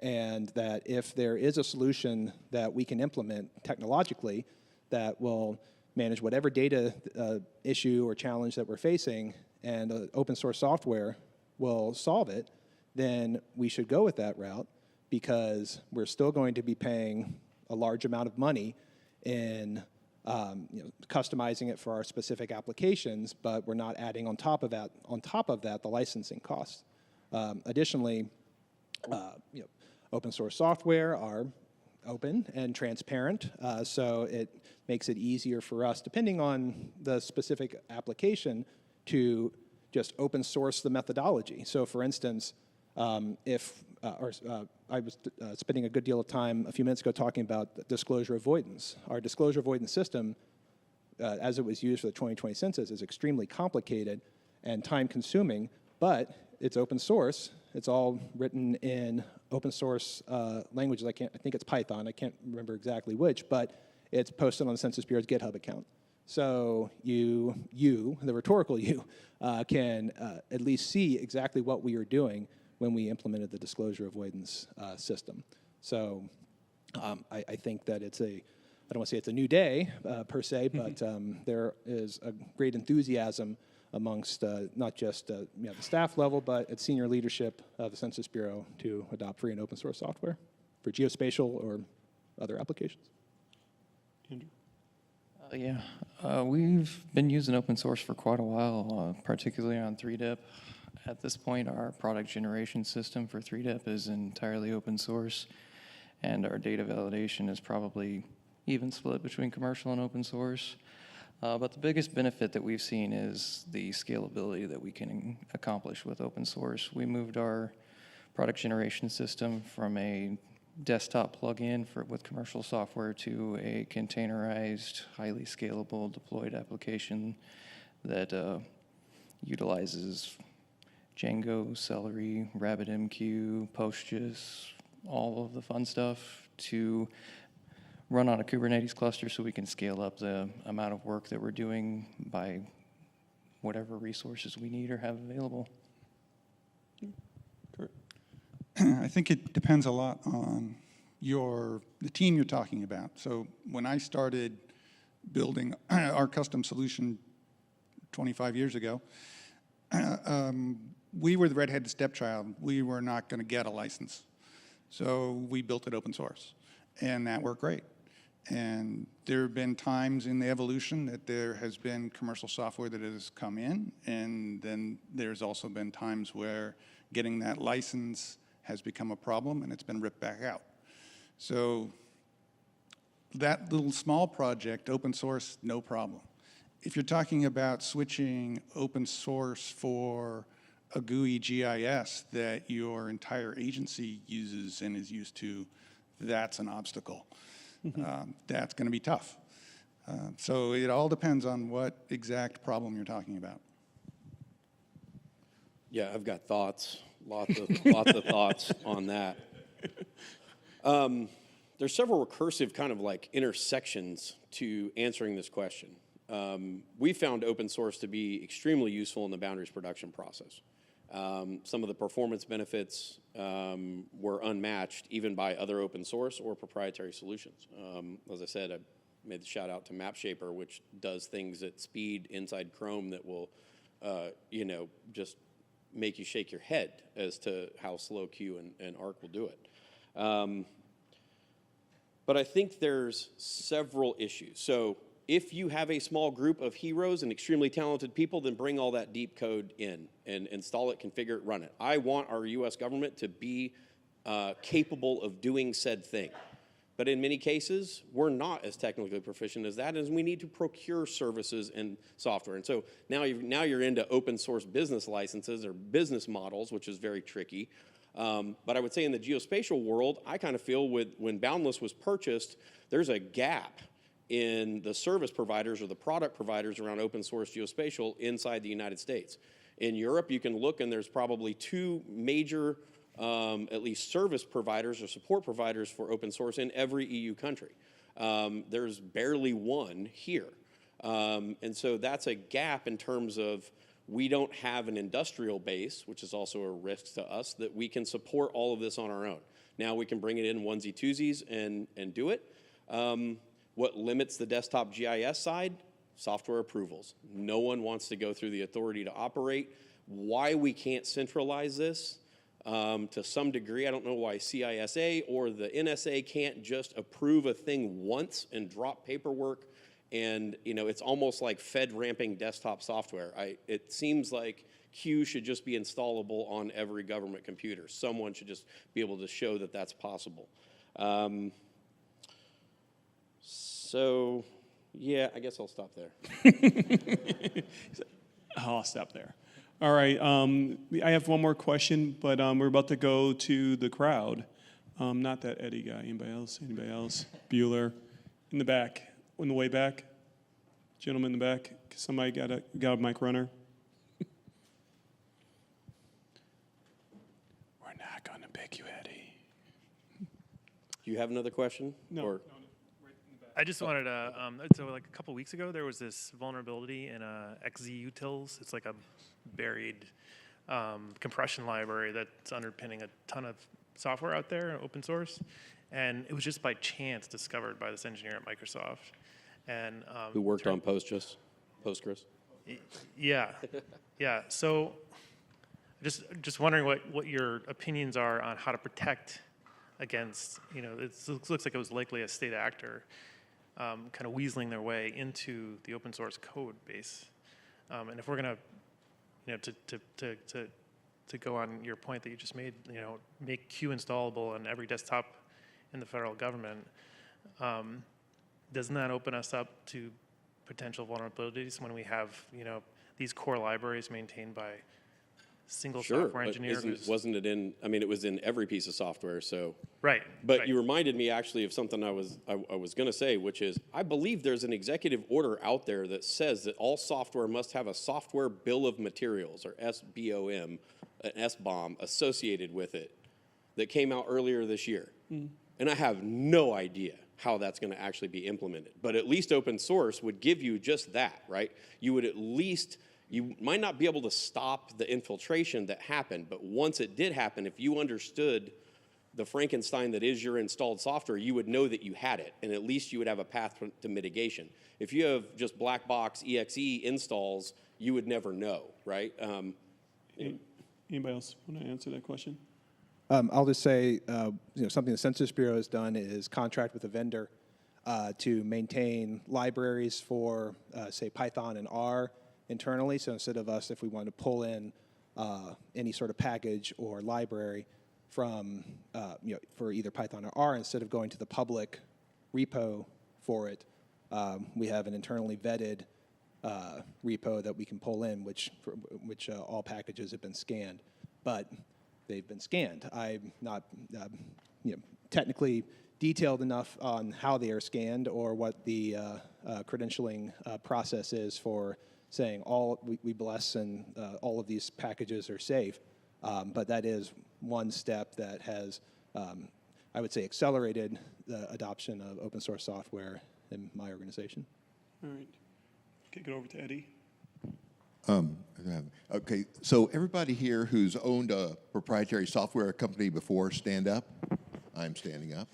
And that if there is a solution that we can implement technologically that will manage whatever data issue or challenge that we're facing, and open source software will solve it, then we should go with that route, because we're still going to be paying a large amount of money in customizing it for our specific applications, but we're not adding on top of that the licensing costs. Additionally, open source software are open and transparent, so it makes it easier for us, depending on the specific application, to just open source the methodology. So for instance, I was spending a good deal of time a few minutes ago talking about disclosure avoidance. Our disclosure avoidance system, as it was used for the 2020 census, is extremely complicated and time consuming, but it's open source. It's all written in open source languages. I think it's Python. I can't remember exactly which, but it's posted on the Census Bureau's GitHub account. So you, the rhetorical you, can at least see exactly what we are doing when we implemented the disclosure avoidance system. So I think that I don't want to say it's a new day per se, but there is a great enthusiasm amongst not just the staff level, but at senior leadership of the Census Bureau to adopt free and open source software for geospatial or other applications. Andrew? We've been using open source for quite a while, particularly on 3DIP. At this point, our product generation system for 3DIP is entirely open source, and our data validation is probably even split between commercial and open source. But the biggest benefit that we've seen is the scalability that we can accomplish with open source. We moved our product generation system from a desktop plugin with commercial software to a containerized, highly scalable, deployed application that utilizes Django, Celery, RabbitMQ, PostGIS, all of the fun stuff to run on a Kubernetes cluster, so we can scale up the amount of work that we're doing by whatever resources we need or have available. I think it depends a lot on the team you're talking about. So when I started building our custom solution 25 years ago, we were the redheaded stepchild. We were not going to get a license. So we built it open source, and that worked great. And there have been times in the evolution that there has been commercial software that has come in, and then there's also been times where getting that license has become a problem and it's been ripped back out. So that little small project, open source, no problem. If you're talking about switching open source for a GUI GIS that your entire agency uses and is used to, that's an obstacle. That's going to be tough. So it all depends on what exact problem you're talking about. Yeah, I've got thoughts, lots of thoughts on that. There's several recursive kind of like intersections to answering this question. We found open source to be extremely useful in the boundaries production process. Some of the performance benefits were unmatched even by other open source or proprietary solutions. As I said, I made the shout out to MapShaper, which does things at speed inside Chrome that will, just make you shake your head as to how slow Q and Arc will do it. But I think there's several issues. So if you have a small group of heroes and extremely talented people, then bring all that deep code in and install it, configure it, run it. I want our US government to be capable of doing said thing. But in many cases, we're not as technically proficient as that, and we need to procure services and software. And so now you're into open source business licenses or business models, which is very tricky. But I would say in the geospatial world, I kind of feel when Boundless was purchased, there's a gap in the service providers or the product providers around open source geospatial inside the United States. In Europe, you can look and there's probably two major, at least service providers or support providers for open source in every EU country. There's barely one here. And so that's a gap in terms of we don't have an industrial base, which is also a risk to us, that we can support all of this on our own. Now we can bring it in onesie twosies and do it. What limits the desktop GIS side? Software approvals. No one wants to go through the authority to operate. Why we can't centralize this to some degree, I don't know why CISA or the NSA can't just approve a thing once and drop paperwork. And it's almost like FedRamping desktop software. It seems like Q should just be installable on every government computer. Someone should just be able to show that that's possible. So, yeah, I guess I'll stop there. I'll stop there. All right, I have one more question, but we're about to go to the crowd. Not that Eddie guy. Anybody else? Anybody else? Bueller. In the back. On the way back. Gentleman in the back. Somebody got a mic runner. We're not going to pick you, Eddie. Do you have another question? No. Or? I just wanted to, so like a couple weeks ago, there was this vulnerability in XZUtils. It's like a buried compression library that's underpinning a ton of software out there, open source. And it was just by chance discovered by this engineer at Microsoft. And who worked on Postgres? Yeah, yeah. So just wondering what your opinions are on how to protect against, it looks like it was likely a state actor kind of weaseling their way into the open source code base. And if we're going to go on your point that you just made, make Q installable on every desktop in the federal government, doesn't that open us up to potential vulnerabilities when we have, these core libraries maintained by single software engineer? Wasn't it in, it was in every piece of software, so. Right. But right. You reminded me actually of something I was going to say, which is I believe there's an executive order out there that says that all software must have a software bill of materials, or SBOM, an SBOM associated with it, that came out earlier this year. And I have no idea how that's going to actually be implemented. But at least open source would give you just that, right? You would at least, you might not be able to stop the infiltration that happened, but once it did happen, if you understood the Frankenstein that is your installed software, you would know that you had it, and at least you would have a path to mitigation. If you have just black box EXE installs, you would never know, right? Anybody else want to answer that question? I'll just say, something the Census Bureau has done is contract with a vendor to maintain libraries for, say, Python and R internally. So instead of us, if we want to pull in any sort of package or library from, for either Python or R, instead of going to the public repo for it, we have an internally vetted repo that we can pull in, which all packages have been scanned, but they've been scanned. I'm not technically detailed enough on how they are scanned or what the credentialing process is for saying we bless and all of these packages are safe. But that is one step that has, I would say, accelerated the adoption of open source software in my organization. All right. Kick it over to Eddie. Okay, so everybody here who's owned a proprietary software company before, stand up. I'm standing up.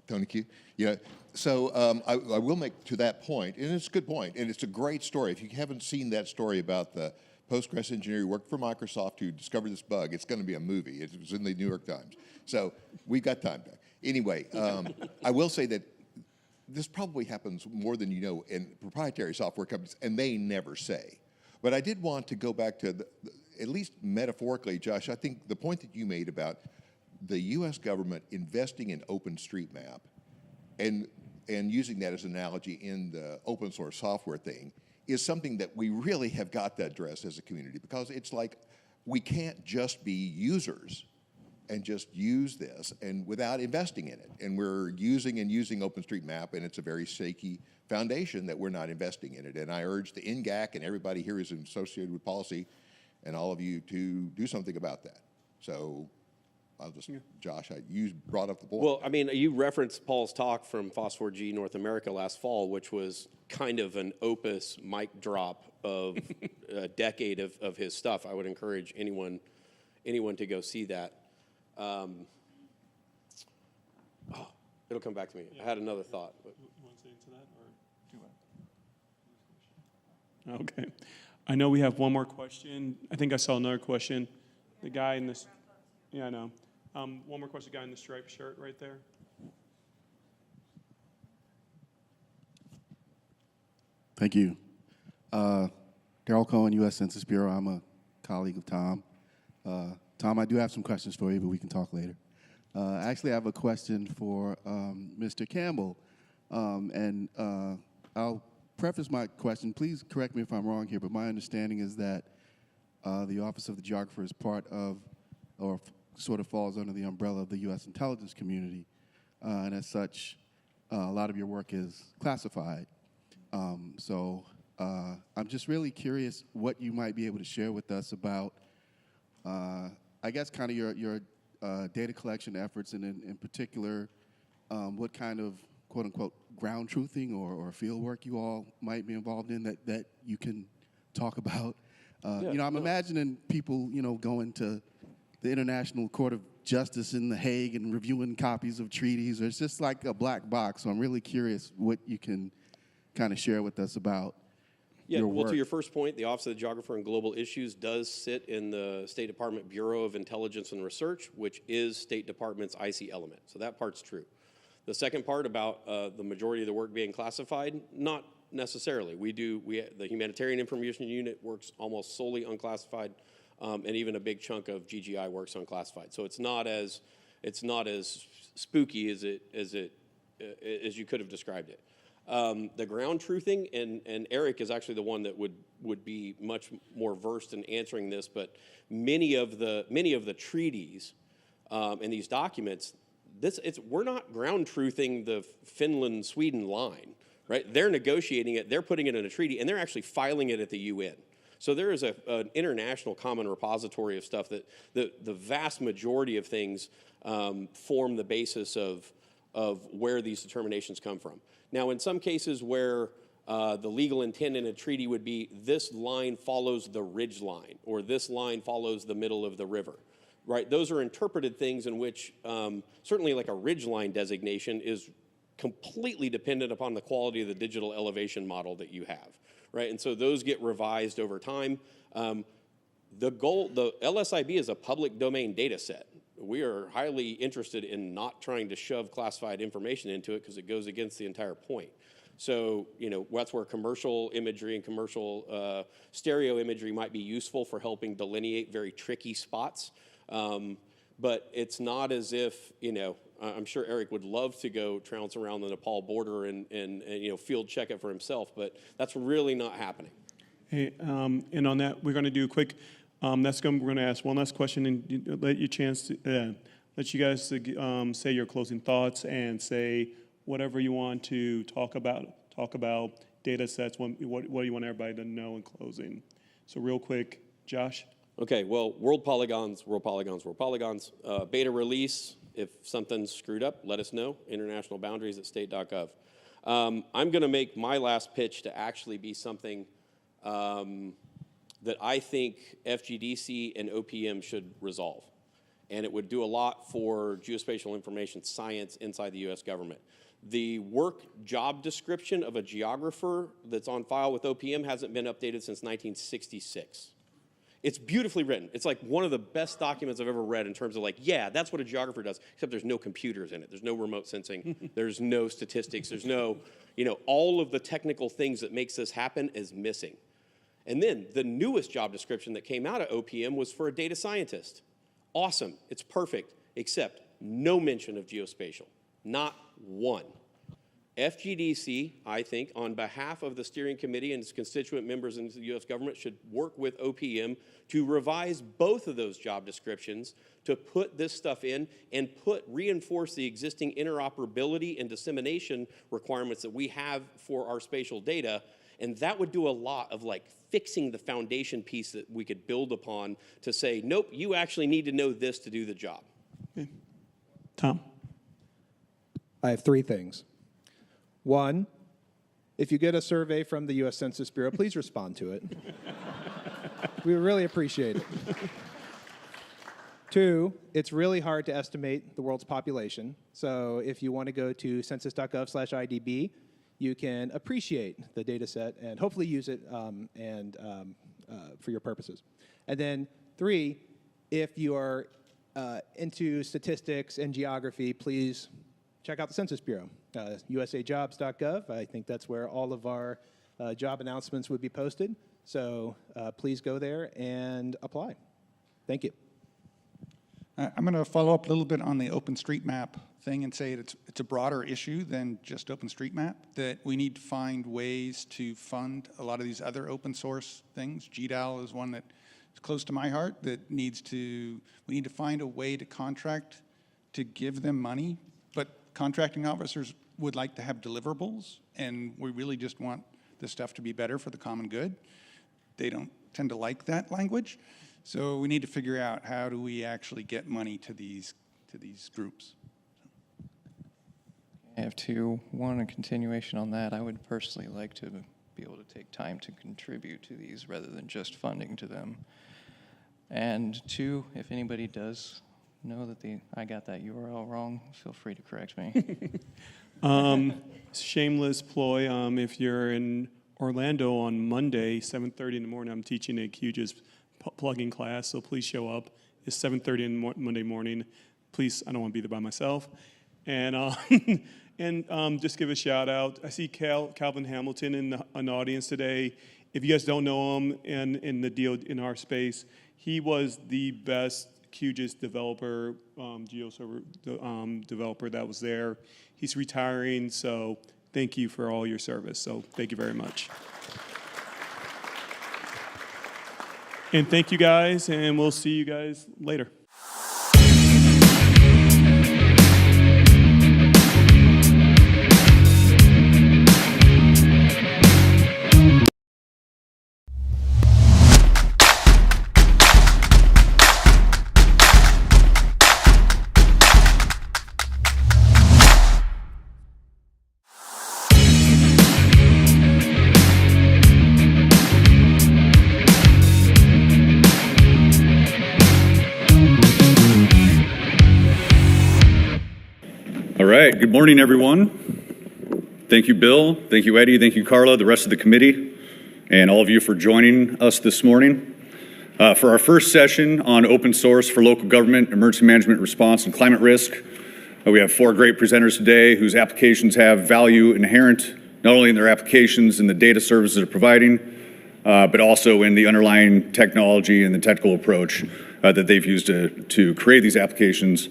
Tony Q. Yeah. So I will make to that point, and it's a good point, and it's a great story. If you haven't seen that story about the Postgres engineer who worked for Microsoft who discovered this bug, it's going to be a movie. It was in the New York Times. So we've got time. Anyway, I will say that this probably happens more than you know in proprietary software companies, and they never say. But I did want to go back to, at least metaphorically, Josh, I think the point that you made about the U.S. government investing in OpenStreetMap and using that as an analogy in the open source software thing is something that we really have got to address as a community, because it's like we can't just be users and just use this and without investing in it. And we're using OpenStreetMap, and it's a very shaky foundation that we're not investing in it. And I urge the NGAC and everybody here who's associated with policy and all of you to do something about that. So I'll just, Josh, you brought up the point. Well, I mean, you referenced Paul's talk from Phos4G North America last fall, which was kind of an opus mic drop of a decade of his stuff. I would encourage anyone to go see that. It'll come back to me. I had another thought. But. You want to say into that, or do I? Okay. I know we have one more question. I think I saw another question. The guy in this. Yeah, I know. One more question. Guy in the striped shirt right there. Thank you. Darrell Cohen, U.S. Census Bureau. I'm a colleague of Tom. Tom, I do have some questions for you, but we can talk later. Actually, I have a question for Mr. Campbell, and I'll preface my question. Please correct me if I'm wrong here, but my understanding is that the Office of the Geographer is part of, or sort of falls under the umbrella of the U.S. intelligence community, and as such, a lot of your work is classified. So I'm just really curious what you might be able to share with us about, I guess, kind of your data collection efforts, and in particular, what kind of quote-unquote ground truthing or field work you all might be involved in that you can talk about. I'm imagining people, going to the International Court of Justice in The Hague and reviewing copies of treaties. It's just like a black box. So I'm really curious what you can kind of share with us about your work. Well, to your first point, the Office of the Geographer and Global Issues does sit in the State Department Bureau of Intelligence and Research, which is State Department's IC element. So that part's true. The second part about the majority of the work being classified, not necessarily. The Humanitarian Information Unit works almost solely unclassified, and even a big chunk of GGI works unclassified. So it's not as spooky as you could have described it. The ground truthing, and Eric is actually the one that would be much more versed in answering this, but many of the treaties and these documents, we're not ground truthing the Finland-Sweden line, right? They're negotiating it, they're putting it in a treaty, and they're actually filing it at the UN. So there is an international common repository of stuff that the vast majority of things form the basis of where these determinations come from. Now, in some cases where the legal intent in a treaty would be this line follows the ridge line, or this line follows the middle of the river, right? Those are interpreted things in which certainly like a ridgeline designation is completely dependent upon the quality of the digital elevation model that you have, right? And so those get revised over time. The LSIB is a public domain data set. We are highly interested in not trying to shove classified information into it because it goes against the entire point. So, you know, that's where commercial imagery and commercial stereo imagery might be useful for helping delineate very tricky spots. But it's not as if, you know, I'm sure Eric would love to go trounce around the Nepal border and you know, field check it for himself, but that's really not happening. Hey, and on that, we're going to do a quick. We're going to ask one last question and let you guys say your closing thoughts and say whatever you want to talk about. Talk about data sets. What do you want everybody to know in closing? So real quick, Josh. Okay. Well, world polygons. Beta release. If something's screwed up, let us know. International boundaries at state.gov. I'm going to make my last pitch to actually be something that I think FGDC and OPM should resolve. And it would do a lot for geospatial information science inside the US government. The work job description of a geographer that's on file with OPM hasn't been updated since 1966. It's beautifully written. It's like one of the best documents I've ever read in terms of like, yeah, that's what a geographer does, except there's no computers in it. There's no remote sensing. There's no statistics. There's no, you know, all of the technical things that makes this happen is missing. And then the newest job description that came out of OPM was for a data scientist. Awesome, it's perfect, except no mention of geospatial, not one. FGDC, I think, on behalf of the steering committee and its constituent members in the US government should work with OPM to revise both of those job descriptions to put this stuff in and reinforce the existing interoperability and dissemination requirements that we have for our spatial data. And that would do a lot of like fixing the foundation piece that we could build upon to say, nope, you actually need to know this to do the job. Okay. Tom? I have three things. One, if you get a survey from the U.S. Census Bureau, please respond to it. We would really appreciate it. Two, it's really hard to estimate the world's population. So if you want to go to census.gov/IDB, you can appreciate the data set and hopefully use it for your purposes. And then three, if you are into statistics and geography, please check out the Census Bureau, usajobs.gov. I think that's where all of our job announcements would be posted. So please go there and apply. Thank you. I'm going to follow up a little bit on the OpenStreetMap thing and say it's a broader issue than just OpenStreetMap, that we need to find ways to fund a lot of these other open source things. GDAL is one that is close to my heart that we need to find a way to contract to give them money, but contracting officers would like to have deliverables, and we really just want this stuff to be better for the common good. They don't tend to like that language. So we need to figure out how do we actually get money to these groups. I have two. One, a continuation on that. I would personally like to be able to take time to contribute to these rather than just funding to them. And two, if anybody does know that I got that URL wrong, feel free to correct me. Shameless ploy. If you're in Orlando on Monday, 7:30 in the morning, I'm teaching a QGIS plugging class, so please show up. It's 7:30 in Monday morning. Please, I don't want to be there by myself. And just give a shout out. I see Calvin Hamilton in the audience today. If you guys don't know him in our space, he was the best QGIS developer, GeoServer developer that was there. He's retiring, so thank you for all your service. So thank you very much. And thank you guys, and we'll see you guys later. right, good morning, everyone. Thank you, Bill. Thank you, Eddie. Thank you, Carla, the rest of the committee, and all of you for joining us this morning. For our first session on open source for local government, emergency management response, and climate risk, we have 4 great presenters today whose applications have value inherent not only in their applications and the data services they're providing, but also in the underlying technology and the technical approach that they've used to create these applications,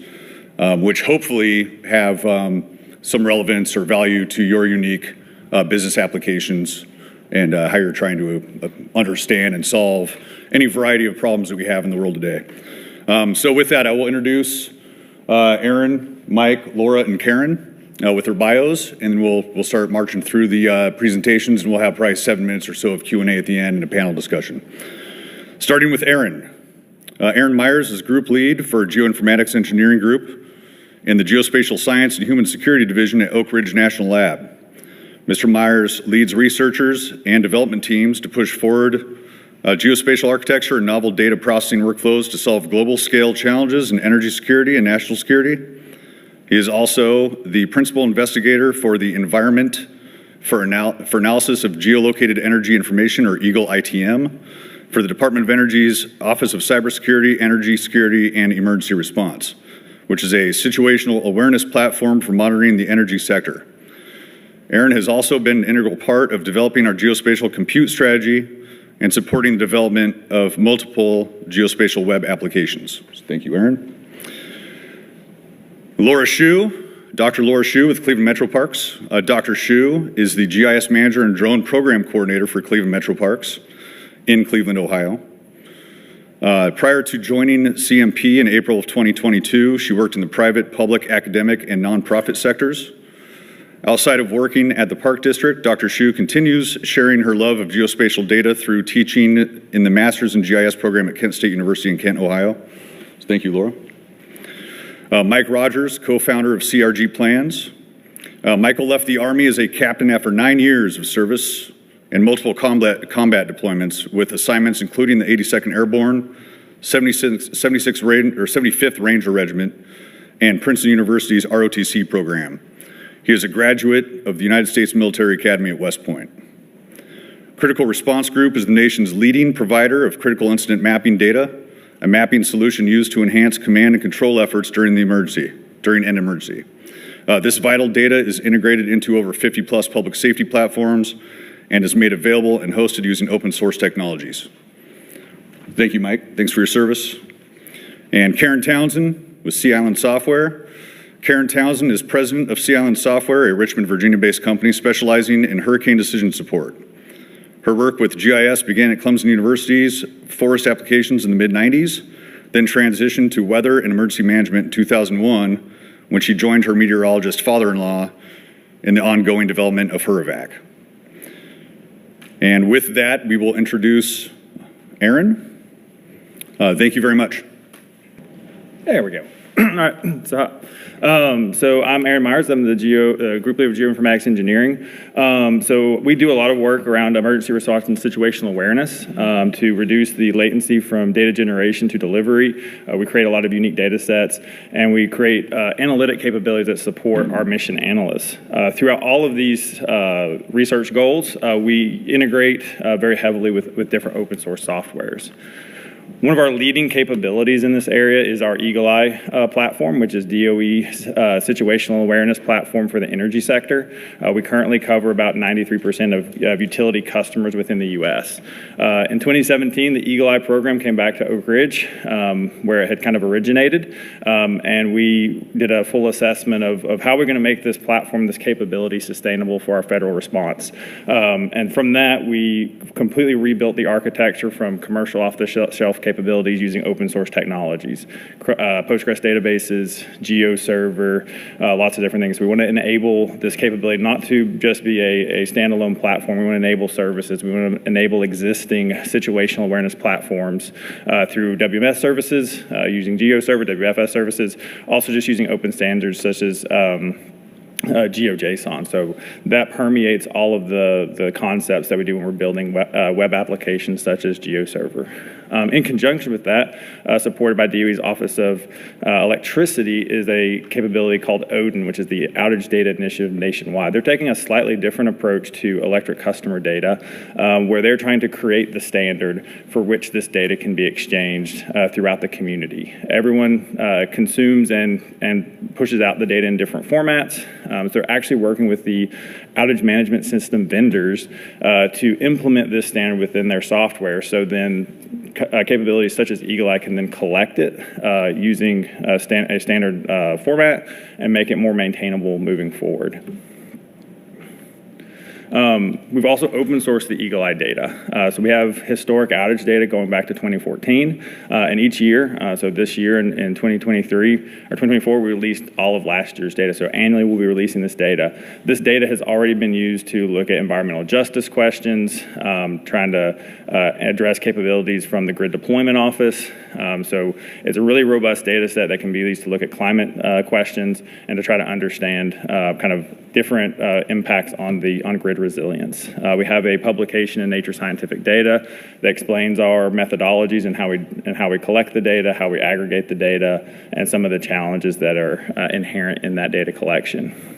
which hopefully have some relevance or value to your unique business applications and how you're trying to understand and solve any variety of problems that we have in the world today. So with that, I will introduce Aaron, Mike, Laura, and Karen with their bios, and we'll start marching through the presentations, and we'll have probably 7 minutes or so of Q&A at the end and a panel discussion. Starting with Aaron. Aaron Myers is Group Lead for Geoinformatics Engineering Group in the Geospatial Science and Human Security Division at Oak Ridge National Lab. Mr. Myers leads researchers and development teams to push forward geospatial architecture and novel data processing workflows to solve global scale challenges in energy security and national security. He is also the principal investigator for the Environment for Analysis of Geolocated Energy Information, or EAGLE ITM, for the Department of Energy's Office of Cybersecurity, Energy Security, and Emergency Response, which is a situational awareness platform for monitoring the energy sector. Aaron has also been an integral part of developing our geospatial compute strategy and supporting the development of multiple geospatial web applications. So thank you, Aaron. Laura Hsu, Dr. Laura Hsu with Cleveland Metro Parks. Dr. Hsu is the GIS Manager and Drone Program Coordinator for Cleveland Metro Parks in Cleveland, Ohio. Prior to joining CMP in April of 2022, she worked in the private, public, academic, and nonprofit sectors. Outside of working at the Park District, Dr. Hsu continues sharing her love of geospatial data through teaching in the Masters in GIS program at Kent State University in Kent, Ohio. So thank you, Laura. Mike Rogers, co-founder of CRG Plans. Michael left the Army as a captain after 9 years of service and multiple combat deployments with assignments including the 82nd Airborne, 75th Ranger Regiment, and Princeton University's ROTC program. He is a graduate of the United States Military Academy at West Point. Critical Response Group is the nation's leading provider of critical incident mapping data, a mapping solution used to enhance command and control efforts during an emergency. This vital data is integrated into over 50+ public safety platforms and is made available and hosted using open source technologies. Thank you, Mike. Thanks for your service. And Karen Townsend with Sea Island Software. Karen Townsend is president of Sea Island Software, a Richmond, Virginia-based company specializing in hurricane decision support. Her work with GIS began at Clemson University's forest applications in the mid-90s, then transitioned to weather and emergency management in 2001 when she joined her meteorologist father-in-law in the ongoing development of HURAVAC. And with that, we will introduce Aaron. Thank you very much. There we go. All right, so I'm Aaron Myers. I'm the Group Leader of Geoinformatics Engineering. So we do a lot of work around emergency response and situational awareness to reduce the latency from data generation to delivery. We create a lot of unique data sets, and we create analytic capabilities that support our mission analysts. Throughout all of these research goals, we integrate very heavily with different open source softwares. One of our leading capabilities in this area is our Eagle Eye platform, which is DOE's situational awareness platform for the energy sector. We currently cover about 93% of utility customers within the U.S. In 2017, the Eagle Eye program came back to Oak Ridge, where it had kind of originated, and we did a full assessment of how we're going to make this platform, this capability, sustainable for our federal response. And from that, we completely rebuilt the architecture from commercial off-the-shelf capabilities using open source technologies, Postgres databases, GeoServer, lots of different things. We want to enable this capability not to just be a standalone platform. We want to enable services. We want to enable existing situational awareness platforms through WMS services, using GeoServer, WFS services, also just using open standards such as GeoJSON. So that permeates all of the concepts that we do when we're building web applications such as GeoServer. In conjunction with that, supported by DOE's Office of Electricity, is a capability called ODIN, which is the Outage Data Initiative nationwide. They're taking a slightly different approach to electric customer data, where they're trying to create the standard for which this data can be exchanged throughout the community. Everyone consumes and pushes out the data in different formats. So they're actually working with the outage management system vendors to implement this standard within their software. So then capabilities such as Eagle Eye can then collect it using a standard format and make it more maintainable moving forward. We've also open sourced the Eagle Eye data. So we have historic outage data going back to 2014. And each year, so this year in 2023 or 2024, we released all of last year's data. So annually we'll be releasing this data. This data has already been used to look at environmental justice questions, trying to address capabilities from the Grid Deployment Office. So it's a really robust data set that can be used to look at climate questions and to try to understand kind of different impacts on grid resilience. We have a publication in Nature Scientific Data that explains our methodologies and how we collect the data, how we aggregate the data, and some of the challenges that are inherent in that data collection.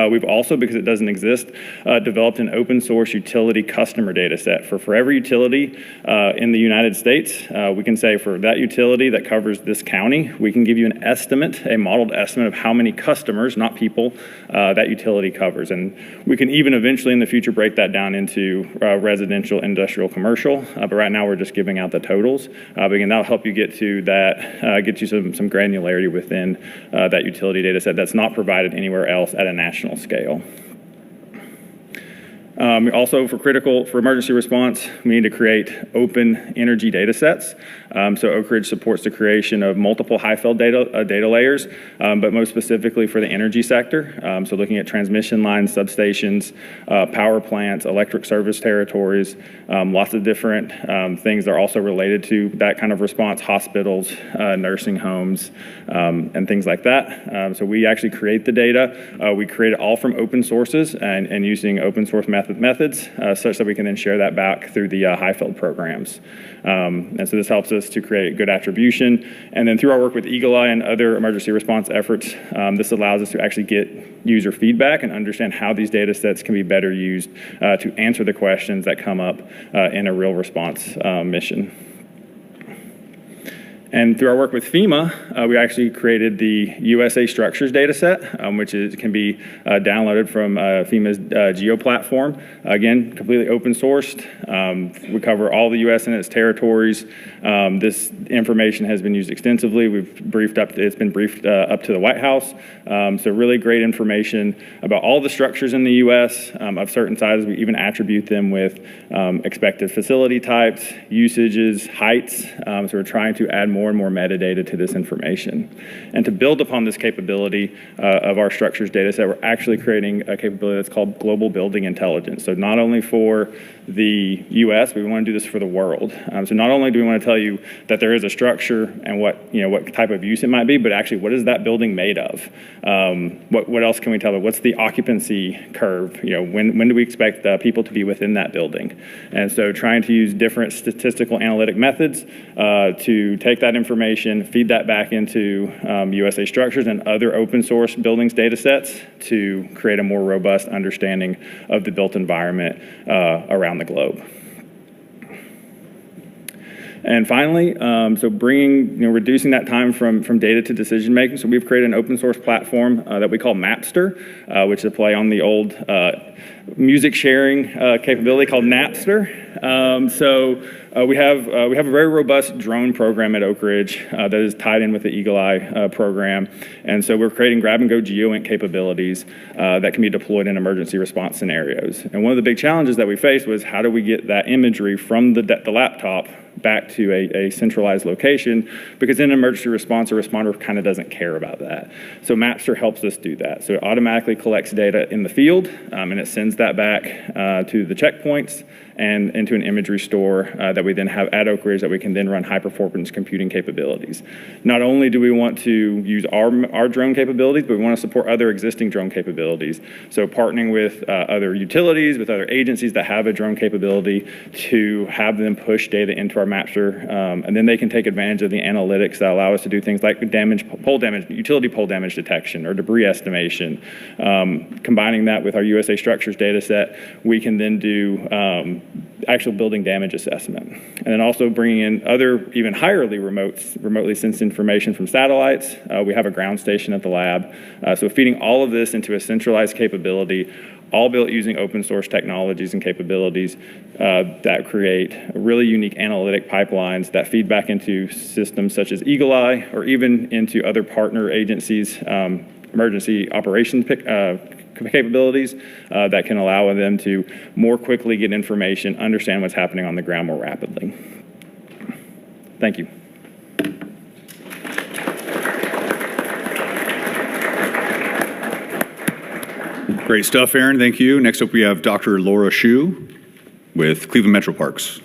We've also, because it doesn't exist, developed an open source utility customer data set. For every utility in the United States, we can say for that utility that covers this county, we can give you an estimate, a modeled estimate of how many customers, not people, that utility covers. And we can even eventually in the future break that down into residential, industrial, commercial. But right now we're just giving out the totals. But again, that'll help you get to that, get you some granularity within that utility data set that's not provided anywhere else at a national scale. Also, for emergency response, we need to create open energy data sets. So Oak Ridge supports the creation of multiple high-field data layers, but most specifically for the energy sector. So looking at transmission lines, substations, power plants, electric service territories, lots of different things that are also related to that kind of response, hospitals, nursing homes, and things like that. So we actually create the data. We create it all from open sources and using open source methods such that we can then share that back through the high-field programs. And so this helps us to create good attribution. And then through our work with Eagle Eye and other emergency response efforts, this allows us to actually get user feedback and understand how these data sets can be better used to answer the questions that come up in a real response mission. And through our work with FEMA, we actually created the USA Structures data set, which can be downloaded from FEMA's Geo platform. Again, completely open sourced. We cover all the US and its territories. This information has been used extensively. It's been briefed up to the White House. So really great information about all the structures in the US of certain sizes. We even attribute them with expected facility types, usages, heights. So we're trying to add more and more metadata to this information. And to build upon this capability of our structures data set, we're actually creating a capability that's called Global Building Intelligence. So not only for the US, we want to do this for the world. So not only do we want to tell you that there is a structure and what type of use it might be, but actually what is that building made of? What else can we tell them? What's the occupancy curve? When do we expect people to be within that building? And so trying to use different statistical analytic methods to take that information, feed that back into USA Structures and other open source buildings data sets to create a more robust understanding of the built environment around the globe. And finally, so reducing that time from data to decision making. So we've created an open source platform that we call Mapster, which is a play on the old music sharing capability called Napster. We have a very robust drone program at Oak Ridge that is tied in with the Eagle Eye program. And so we're creating grab-and-go GeoInc capabilities that can be deployed in emergency response scenarios. And one of the big challenges that we faced was how do we get that imagery from the laptop back to a centralized location, because in an emergency response, a responder kind of doesn't care about that. So Mapster helps us do that. So it automatically collects data in the field, and it sends that back to the checkpoints, and into an imagery store that we then have at Oak Ridge that we can then run high-performance computing capabilities. Not only do we want to use our drone capabilities, but we want to support other existing drone capabilities. So partnering with other utilities, with other agencies that have a drone capability to have them push data into our Mapster, and then they can take advantage of the analytics that allow us to do things like utility pole damage detection or debris estimation. Combining that with our USA Structures data set, we can then do actual building damage assessment. And then also bringing in other even higherly remotely sensed information from satellites. We have a ground station at the lab. So feeding all of this into a centralized capability, all built using open source technologies and capabilities that create really unique analytic pipelines that feed back into systems such as Eagle Eye or even into other partner agencies, emergency operations capabilities that can allow them to more quickly get information, understand what's happening on the ground more rapidly. Thank you. Great stuff, Aaron. Thank you. Next up, we have Dr. Laura Hsu with Cleveland Metro Parks.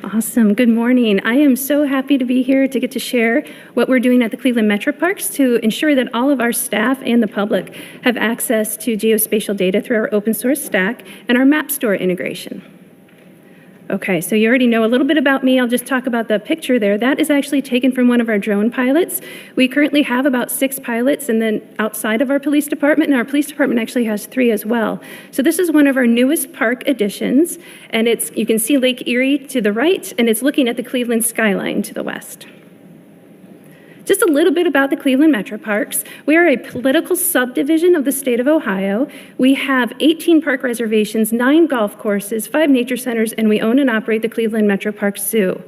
Awesome. Good morning. I am so happy to be here to get to share what we're doing at the Cleveland Metro Parks to ensure that all of our staff and the public have access to geospatial data through our open source stack and our map store integration. Okay, so you already know a little bit about me. I'll just talk about the picture there. That is actually taken from one of our drone pilots. We currently have about 6 pilots and then outside of our police department, and our police department actually has 3 as well. So this is one of our newest park additions, and you can see Lake Erie to the right, and it's looking at the Cleveland skyline to the west. Just a little bit about the Cleveland Metro Parks. We are a political subdivision of the state of Ohio. We have 18 park reservations, 9 golf courses, 5 nature centers, and we own and operate the Cleveland Metro Park Zoo.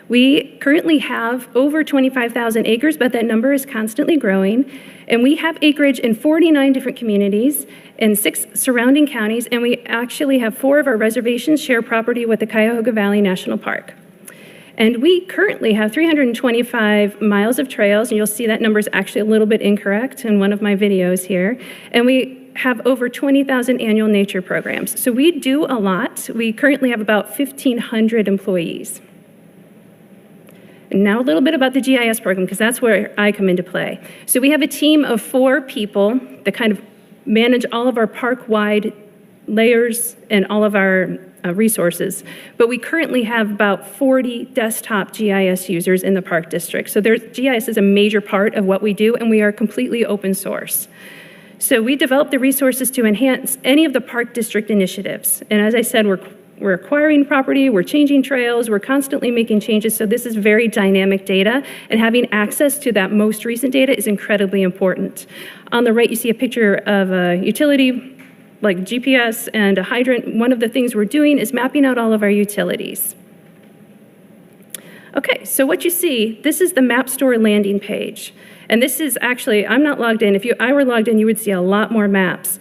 We currently have over 25,000 acres, but that number is constantly growing. And we have acreage in 49 different communities and 6 surrounding counties, and we actually have 4 of our reservations share property with the Cuyahoga Valley National Park. And we currently have 325 miles of trails, and you'll see that number is actually a little bit incorrect in one of my videos here. And we have over 20,000 annual nature programs. So we do a lot. We currently have about 1,500 employees. And now a little bit about the GIS program, because that's where I come into play. So we have a team of 4 people that kind of manage all of our park-wide layers and all of our resources. But we currently have about 40 desktop GIS users in the park district. So GIS is a major part of what we do, and we are completely open source. So we develop the resources to enhance any of the park district initiatives. And as I said, we're acquiring property, we're changing trails, we're constantly making changes. So this is very dynamic data, and having access to that most recent data is incredibly important. On the right, you see a picture of a utility like GPS and a hydrant. One of the things we're doing is mapping out all of our utilities. Okay, so what you see, this is the Map Store landing page. And this is actually, I'm not logged in. If I were logged in, you would see a lot more maps.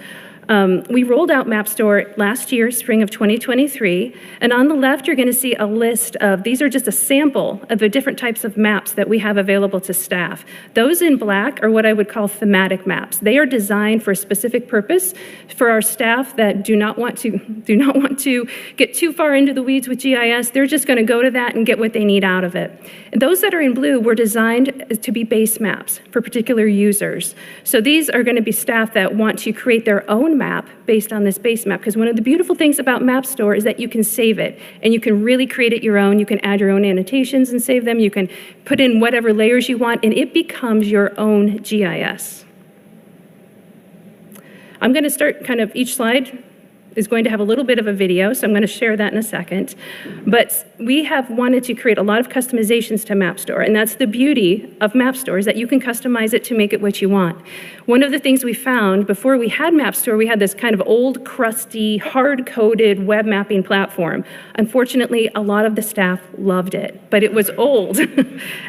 We rolled out Map Store last year, spring of 2023, and on the left you're going to see a list of, these are just a sample of the different types of maps that we have available to staff. Those in black are what I would call thematic maps. They are designed for a specific purpose for our staff that do not want to get too far into the weeds with GIS. They're just going to go to that and get what they need out of it. And those that are in blue were designed to be base maps for particular users. So these are going to be staff that want to create their own map based on this base map, because one of the beautiful things about Map Store is that you can save it and you can really create it your own. You can add your own annotations and save them. You can put in whatever layers you want, and it becomes your own GIS. I'm going to start kind of, each slide is going to have a little bit of a video, so I'm going to share that in a second. But we have wanted to create a lot of customizations to Map Store, and that's the beauty of Map Store, is that you can customize it to make it what you want. One of the things we found before we had Map Store, we had this kind of old, crusty, hard-coded web mapping platform. Unfortunately, a lot of the staff loved it, but it was old,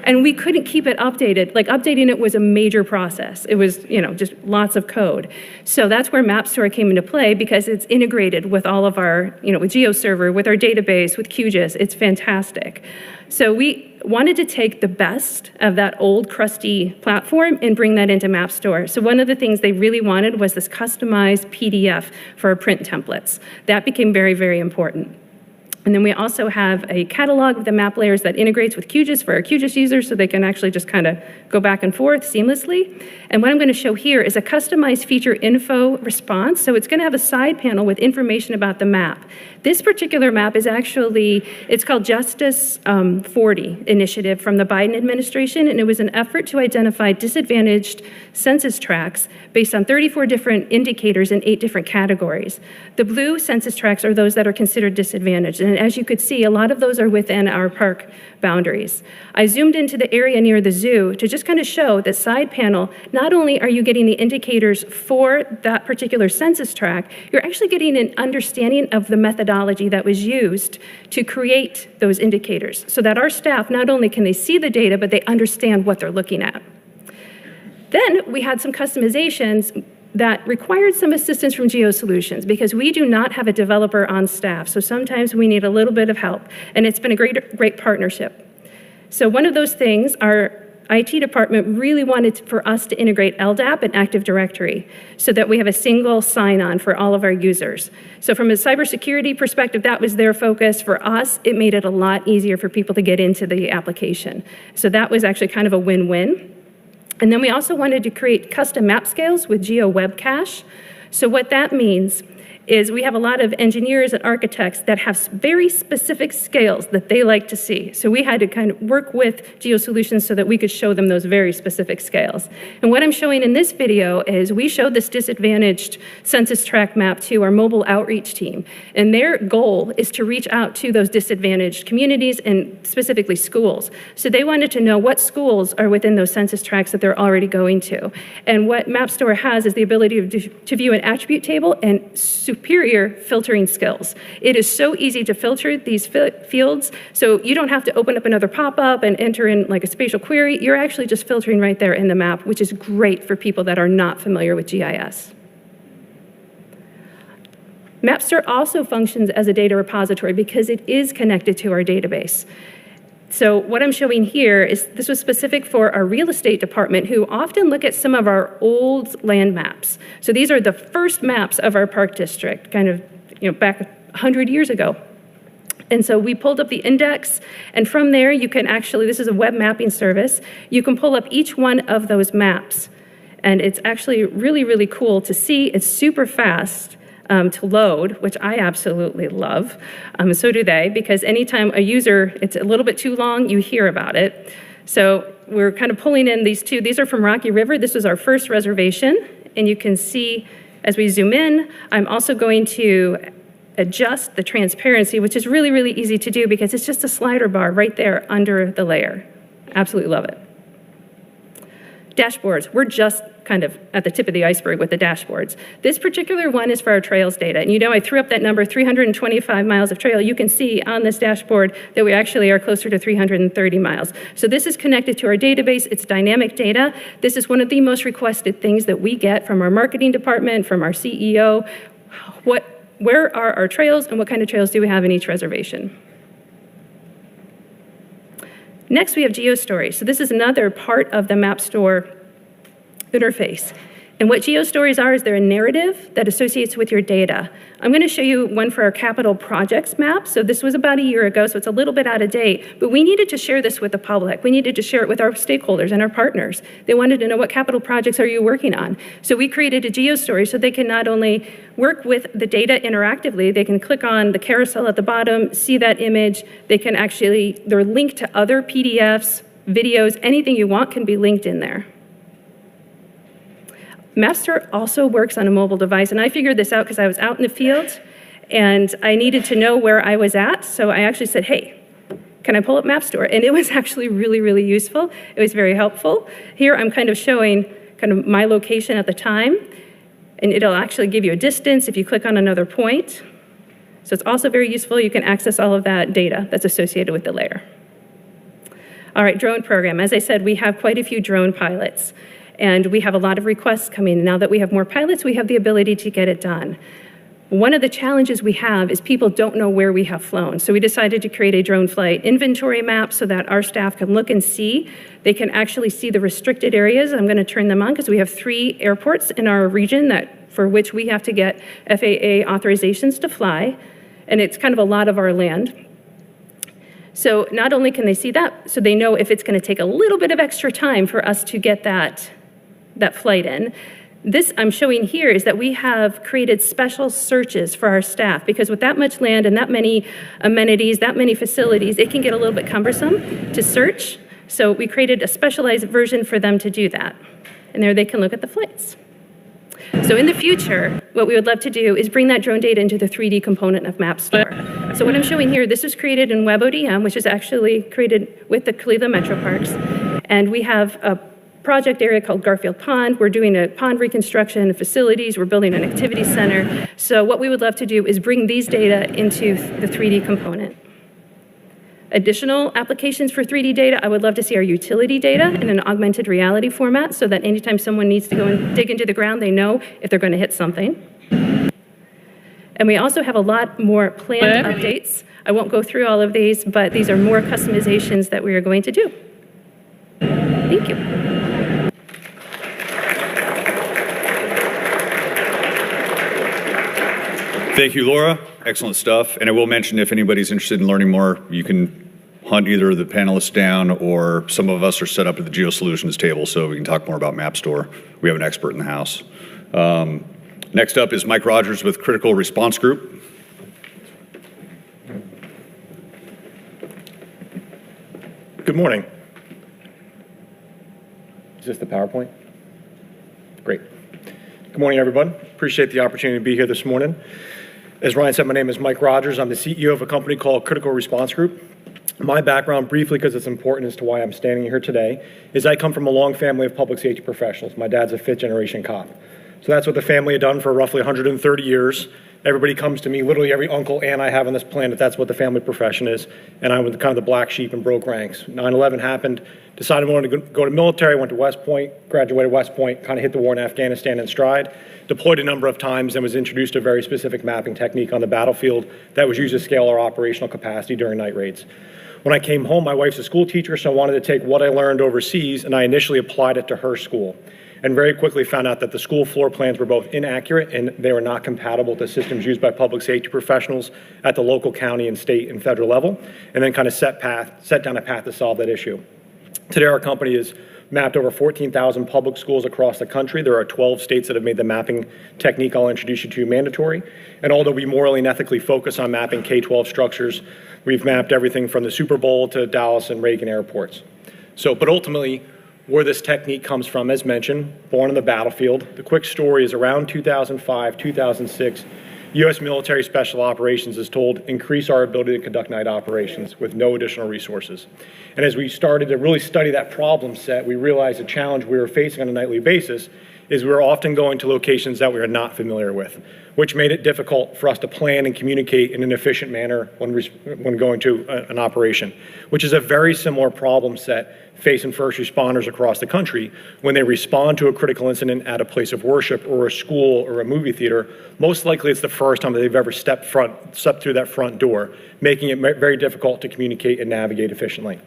and we couldn't keep it updated. Like, updating it was a major process. It was, just lots of code. So that's where Map Store came into play, because it's integrated with all of our, with GeoServer, with our database, with QGIS. It's fantastic. So we wanted to take the best of that old crusty platform and bring that into MapStore. So one of the things they really wanted was this customized PDF for our print templates. That became very, very important. And then we also have a catalog of the map layers that integrates with QGIS for our QGIS users so they can actually just kind of go back and forth seamlessly. And what I'm going to show here is a customized feature info response. So it's going to have a side panel with information about the map. This particular map is actually, it's called Justice 40 initiative from the Biden administration, and it was an effort to identify disadvantaged census tracts based on 34 different indicators in 8 different categories. The blue census tracts are those that are considered disadvantaged, and as you could see, a lot of those are within our park boundaries. I zoomed into the area near the zoo to just kind of show that side panel, not only are you getting the indicators for that particular census tract, you're actually getting an understanding of the methodology that was used to create those indicators so that our staff, not only can they see the data, but they understand what they're looking at. Then we had some customizations that required some assistance from GeoSolutions because we do not have a developer on staff. So sometimes we need a little bit of help, and it's been a great partnership. So one of those things, our IT department really wanted for us to integrate LDAP and Active Directory so that we have a single sign-on for all of our users. So from a cybersecurity perspective, that was their focus. For us, it made it a lot easier for people to get into the application. So that was actually kind of a win-win. And then we also wanted to create custom map scales with GeoWeb Cache. So what that means is we have a lot of engineers and architects that have very specific scales that they like to see. So we had to kind of work with GeoSolutions so that we could show them those very specific scales. And what I'm showing in this video is we showed this disadvantaged census tract map to our mobile outreach team. And their goal is to reach out to those disadvantaged communities and specifically schools. So they wanted to know what schools are within those census tracts that they're already going to. And what MapStore has is the ability to view an attribute table and superior filtering skills. It is so easy to filter these fields, so you don't have to open up another pop-up and enter in like a spatial query. You're actually just filtering right there in the map, which is great for people that are not familiar with GIS. MapStore also functions as a data repository because it is connected to our database. So what I'm showing here is this was specific for our real estate department who often look at some of our old land maps. So these are the first maps of our park district, kind of back 100 years ago. And so we pulled up the index, and from there you can actually, this is a web mapping service, you can pull up each one of those maps. And it's actually really, really cool to see. It's super fast. To load, which I absolutely love. So do they, because anytime a user, it's a little bit too long, you hear about it. So we're kind of pulling in these two. These are from Rocky River. This was our first reservation. And you can see as we zoom in, I'm also going to adjust the transparency, which is really, really easy to do because it's just a slider bar right there under the layer. Absolutely love it. Dashboards, we're just kind of at the tip of the iceberg with the dashboards. This particular one is for our trails data. And I threw up that number, 325 miles of trail. You can see on this dashboard that we actually are closer to 330 miles. So this is connected to our database. It's dynamic data. This is one of the most requested things that we get from our marketing department, from our CEO. Where are our trails and what kind of trails do we have in each reservation? Next, we have GeoStories. So this is another part of the MapStore interface. And what GeoStories are is they're a narrative that associates with your data. I'm going to show you one for our capital projects map. So this was about a year ago, so it's a little bit out of date. But we needed to share this with the public. We needed to share it with our stakeholders and our partners. They wanted to know what capital projects are you working on. So we created a GeoStory so they can not only work with the data interactively, they can click on the carousel at the bottom, see that image. They're linked to other PDFs, videos, anything you want can be linked in there. MapStore also works on a mobile device, and I figured this out because I was out in the field and I needed to know where I was at, so I actually said, hey, can I pull up MapStore? And it was actually really, really useful. It was very helpful. Here I'm kind of showing kind of my location at the time, and it'll actually give you a distance if you click on another point. So it's also very useful. You can access all of that data that's associated with the layer. All right, drone program. As I said, we have quite a few drone pilots. And we have a lot of requests coming. Now that we have more pilots, we have the ability to get it done. One of the challenges we have is people don't know where we have flown. So we decided to create a drone flight inventory map so that our staff can look and see. They can actually see the restricted areas. I'm going to turn them on because we have 3 airports in our region for which we have to get FAA authorizations to fly. And it's kind of a lot of our land. So not only can they see that, so they know if it's going to take a little bit of extra time for us to get that flight in. This I'm showing here is that we have created special searches for our staff because with that much land and that many amenities, that many facilities, it can get a little bit cumbersome to search. So we created a specialized version for them to do that. And there they can look at the flights. So in the future, what we would love to do is bring that drone data into the 3D component of MapStore. So what I'm showing here, this was created in WebODM, which is actually created with the Cleveland Metro Parks. And we have a project area called Garfield Pond. We're doing a pond reconstruction, facilities. We're building an activity center. So what we would love to do is bring these data into the 3D component. Additional applications for 3D data, I would love to see our utility data in an augmented reality format so that anytime someone needs to go and dig into the ground, they know if they're going to hit something. And we also have a lot more planned updates. I won't go through all of these, but these are more customizations that we are going to do. Thank you. Thank you, Laura. Excellent stuff. And I will mention if anybody's interested in learning more, you can hunt either of the panelists down or some of us are set up at the GeoSolutions table so we can talk more about MapStore. We have an expert in the house. Next up is Mike Rogers with Critical Response Group. Good morning. Is this the PowerPoint? Great. Good morning, everyone. Appreciate the opportunity to be here this morning. As Ryan said, my name is Mike Rogers. I'm the CEO of a company called Critical Response Group. My background, briefly because it's important as to why I'm standing here today, is I come from a long family of public safety professionals. My dad's a 5th-generation cop. So that's what the family had done for roughly 130 years. Everybody comes to me, literally every uncle, aunt I have on this planet, that's what the family profession is. And I was kind of the black sheep and broke ranks. 9/11 happened, decided I wanted to go to military, went to West Point, graduated West Point, kind of hit the war in Afghanistan in stride, deployed a number of times and was introduced to a very specific mapping technique on the battlefield that was used to scale our operational capacity during night raids. When I came home, my wife's a school teacher, so I wanted to take what I learned overseas and I initially applied it to her school. And very quickly found out that the school floor plans were both inaccurate and they were not compatible with the systems used by public safety professionals at the local, county, and state and federal level, and then kind of set down a path to solve that issue. Today, our company has mapped over 14,000 public schools across the country. There are 12 states that have made the mapping technique I'll introduce you to mandatory. And although we morally and ethically focus on mapping K-12 structures, we've mapped everything from the Super Bowl to Dallas and Reagan airports. But ultimately, where this technique comes from, as mentioned, born on the battlefield. The quick story is around 2005, 2006, U.S. military special operations is told increase our ability to conduct night operations with no additional resources. And as we started to really study that problem set, we realized the challenge we were facing on a nightly basis is we were often going to locations that we are not familiar with, which made it difficult for us to plan and communicate in an efficient manner when going to an operation, which is a very similar problem set facing first responders across the country when they respond to a critical incident at a place of worship or a school or a movie theater. Most likely it's the first time that they've ever stepped through that front door, making it very difficult to communicate and navigate efficiently.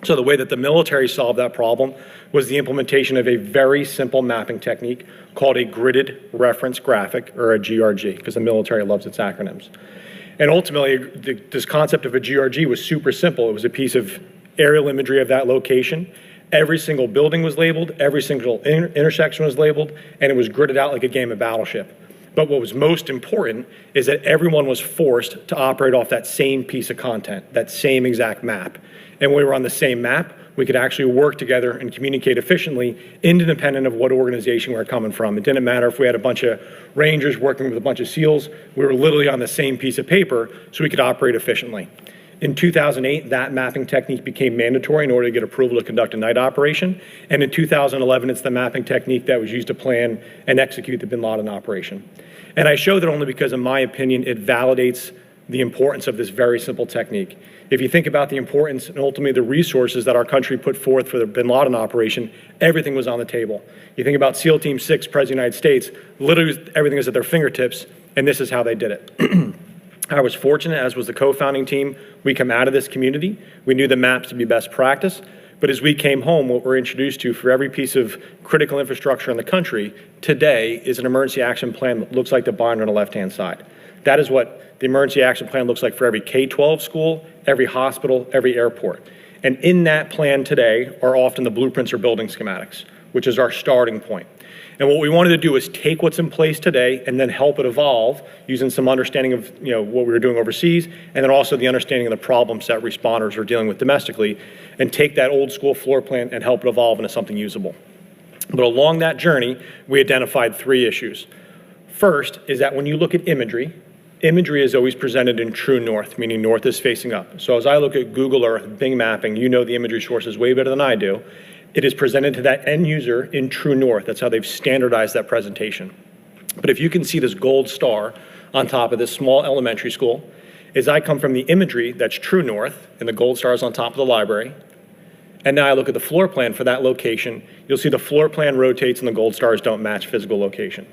So the way that the military solved that problem was the implementation of a very simple mapping technique called a gridded reference graphic, or a GRG, because the military loves its acronyms. And ultimately, this concept of a GRG was super simple. It was a piece of aerial imagery of that location. Every single building was labeled, every single intersection was labeled, and it was gridded out like a game of Battleship. But what was most important is that everyone was forced to operate off that same piece of content, that same exact map. And when we were on the same map, we could actually work together and communicate efficiently, independent of what organization we were coming from. It didn't matter if we had a bunch of Rangers working with a bunch of SEALs, we were literally on the same piece of paper so we could operate efficiently. In 2008, that mapping technique became mandatory in order to get approval to conduct a night operation. And in 2011, it's the mapping technique that was used to plan and execute the Bin Laden operation. And I show that only because, in my opinion, it validates the importance of this very simple technique. If you think about the importance and ultimately the resources that our country put forth for the Bin Laden operation, everything was on the table. You think about SEAL Team 6, President of the United States, literally everything was at their fingertips, and this is how they did it. I was fortunate, as was the co-founding team. We come out of this community. We knew the maps to be best practice. But as we came home, what we're introduced to for every piece of critical infrastructure in the country today is an emergency action plan that looks like the binder on the left-hand side. That is what the emergency action plan looks like for every K-12 school, every hospital, every airport. And in that plan today are often the blueprints or building schematics, which is our starting point. And what we wanted to do is take what's in place today and then help it evolve using some understanding of what we were doing overseas, and then also the understanding of the problems that responders are dealing with domestically, and take that old school floor plan and help it evolve into something usable. But along that journey, we identified 3 issues. First is that when you look at imagery is always presented in true north, meaning north is facing up. So as I look at Google Earth, Bing mapping, you know the imagery sources way better than I do. It is presented to that end user in true north. That's how they've standardized that presentation. But if you can see this gold star on top of this small elementary school, as I come from the imagery that's true north, and the gold star is on top of the library, and now I look at the floor plan for that location, you'll see the floor plan rotates and the gold stars don't match physical location.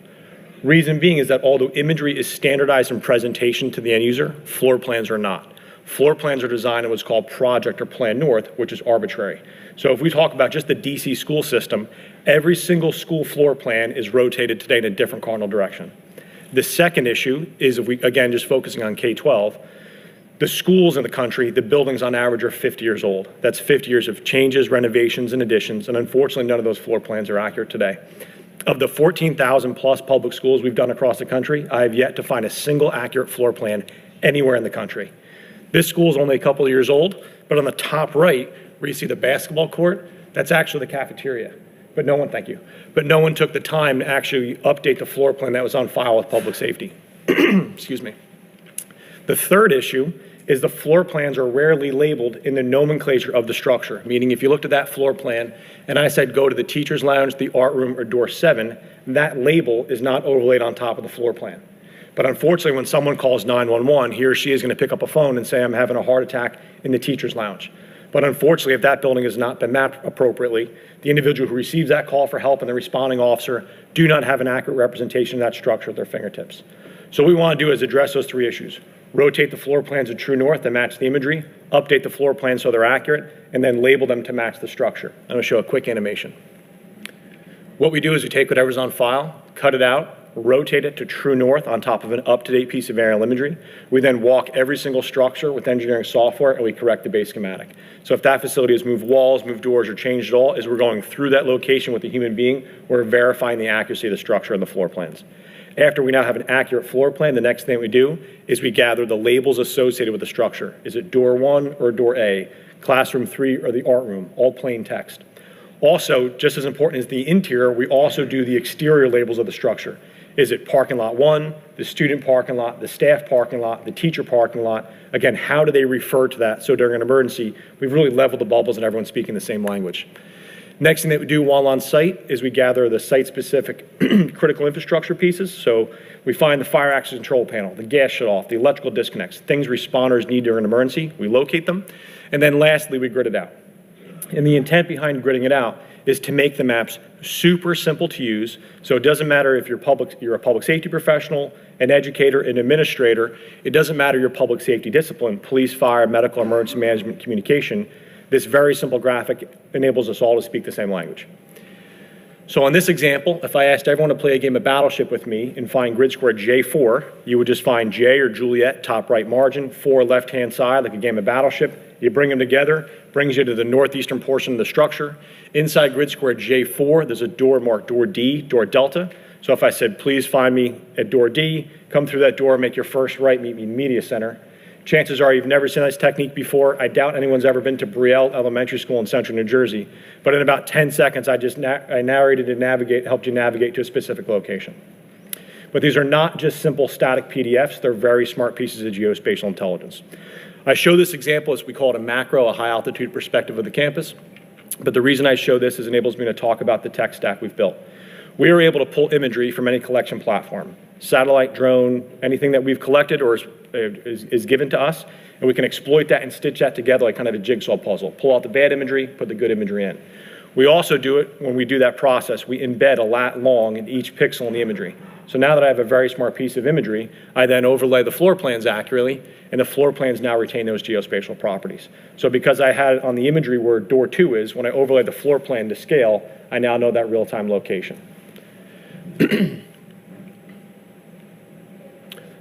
Reason being is that although imagery is standardized in presentation to the end user, floor plans are not. Floor plans are designed in what's called Project or Plan North, which is arbitrary. So if we talk about just the DC school system, every single school floor plan is rotated today in a different cardinal direction. The second issue is, if we, again, just focusing on K-12, the schools in the country, the buildings on average are 50 years old. That's 50 years of changes, renovations, and additions, and unfortunately none of those floor plans are accurate today. Of the 14,000 plus public schools we've done across the country, I have yet to find a single accurate floor plan anywhere in the country. This school is only a couple of years old, but on the top right, where you see the basketball court, that's actually the cafeteria. But no one, thank you, but no one took the time to actually update the floor plan that was on file with public safety. Excuse me. The third issue is the floor plans are rarely labeled in the nomenclature of the structure, meaning if you looked at that floor plan and I said go to the teacher's lounge, the art room, or door 7, that label is not overlaid on top of the floor plan. But unfortunately, when someone calls 911, he or she is going to pick up a phone and say, I'm having a heart attack in the teacher's lounge. But unfortunately, if that building has not been mapped appropriately, the individual who receives that call for help and the responding officer do not have an accurate representation of that structure at their fingertips. So what we want to do is address those 3 issues. Rotate the floor plans to true north to match the imagery, update the floor plans so they're accurate, and then label them to match the structure. I'm going to show a quick animation. What we do is we take whatever's on file, cut it out, rotate it to true north on top of an up-to-date piece of aerial imagery. We then walk every single structure with engineering software and we correct the base schematic. So if that facility has moved walls, moved doors, or changed at all, as we're going through that location with a human being, we're verifying the accuracy of the structure and the floor plans. After we now have an accurate floor plan, the next thing we do is we gather the labels associated with the structure. Is it door 1 or door A, classroom 3 or the art room, all plain text. Also, just as important as the interior, we also do the exterior labels of the structure. Is it parking lot 1, the student parking lot, the staff parking lot, the teacher parking lot? Again, how do they refer to that? So during an emergency, we've really leveled the bubbles and everyone's speaking the same language. Next thing that we do while on site is we gather the site-specific critical infrastructure pieces. So we find the fire access control panel, the gas shutoff, the electrical disconnects, things responders need during an emergency. We locate them. And then lastly, we grid it out. And the intent behind gridding it out is to make the maps super simple to use. So it doesn't matter if you're a public safety professional, an educator, an administrator. It doesn't matter your public safety discipline, police, fire, medical, emergency management, communication. This very simple graphic enables us all to speak the same language. So on this example, if I asked everyone to play a game of Battleship with me and find grid square J4, you would just find J or Juliet, top right margin, 4 left-hand side, like a game of Battleship. You bring them together, brings you to the northeastern portion of the structure. Inside grid square J4, there's a door marked door D, door Delta. So if I said, please find me at door D, come through that door, make your first right, meet me in Media Center. Chances are you've never seen this technique before. I doubt anyone's ever been to Brielle Elementary School in central New Jersey. But in about 10 seconds, I narrated and helped you navigate to a specific location. But these are not just simple static PDFs. They're very smart pieces of geospatial intelligence. I show this example as we call it a macro, a high altitude perspective of the campus. But the reason I show this is it enables me to talk about the tech stack we've built. We are able to pull imagery from any collection platform, satellite, drone, anything that we've collected or is given to us, and we can exploit that and stitch that together like kind of a jigsaw puzzle. Pull out the bad imagery, put the good imagery in. We also do it, when we do that process, we embed a lat long in each pixel in the imagery. So now that I have a very smart piece of imagery, I then overlay the floor plans accurately, and the floor plans now retain those geospatial properties. So because I had on the imagery where door 2 is, when I overlay the floor plan to scale, I now know that real-time location.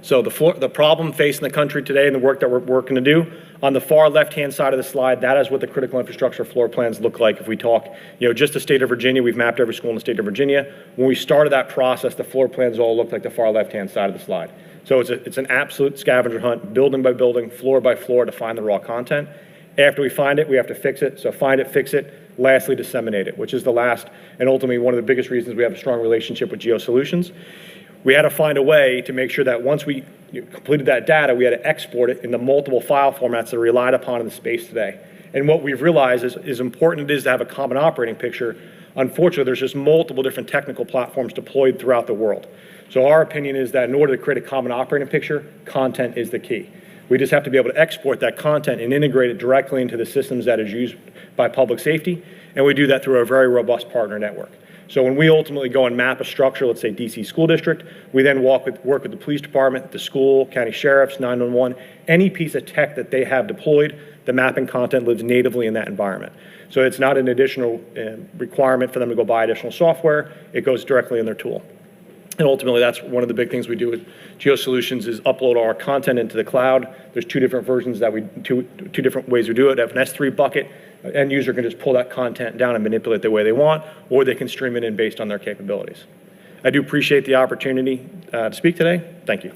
So the problem facing the country today and the work that we're working to do, on the far left-hand side of the slide, that is what the critical infrastructure floor plans look like. If we talk, just the state of Virginia, we've mapped every school in the state of Virginia. When we started that process, the floor plans all look like the far left-hand side of the slide. So it's an absolute scavenger hunt, building by building, floor by floor, to find the raw content. After we find it, we have to fix it. So find it, fix it, lastly, disseminate it, which is the last and ultimately one of the biggest reasons we have a strong relationship with GeoSolutions. We had to find a way to make sure that once we completed that data, we had to export it in the multiple file formats that are relied upon in the space today. And what we've realized is, as important it is to have a common operating picture, unfortunately, there's just multiple different technical platforms deployed throughout the world. So our opinion is that in order to create a common operating picture, content is the key. We just have to be able to export that content and integrate it directly into the systems that is used by public safety, and we do that through a very robust partner network. So when we ultimately go and map a structure, let's say DC School District, we then work with the police department, the school, county sheriffs, 911, any piece of tech that they have deployed, the mapping content lives natively in that environment. So it's not an additional requirement for them to go buy additional software, it goes directly in their tool. And ultimately, that's one of the big things we do with GeoSolutions is upload our content into the cloud. There's two different versions that two different ways we do it. I have an S3 bucket. End user can just pull that content down and manipulate it the way they want, or they can stream it in based on their capabilities. I do appreciate the opportunity to speak today. Thank you.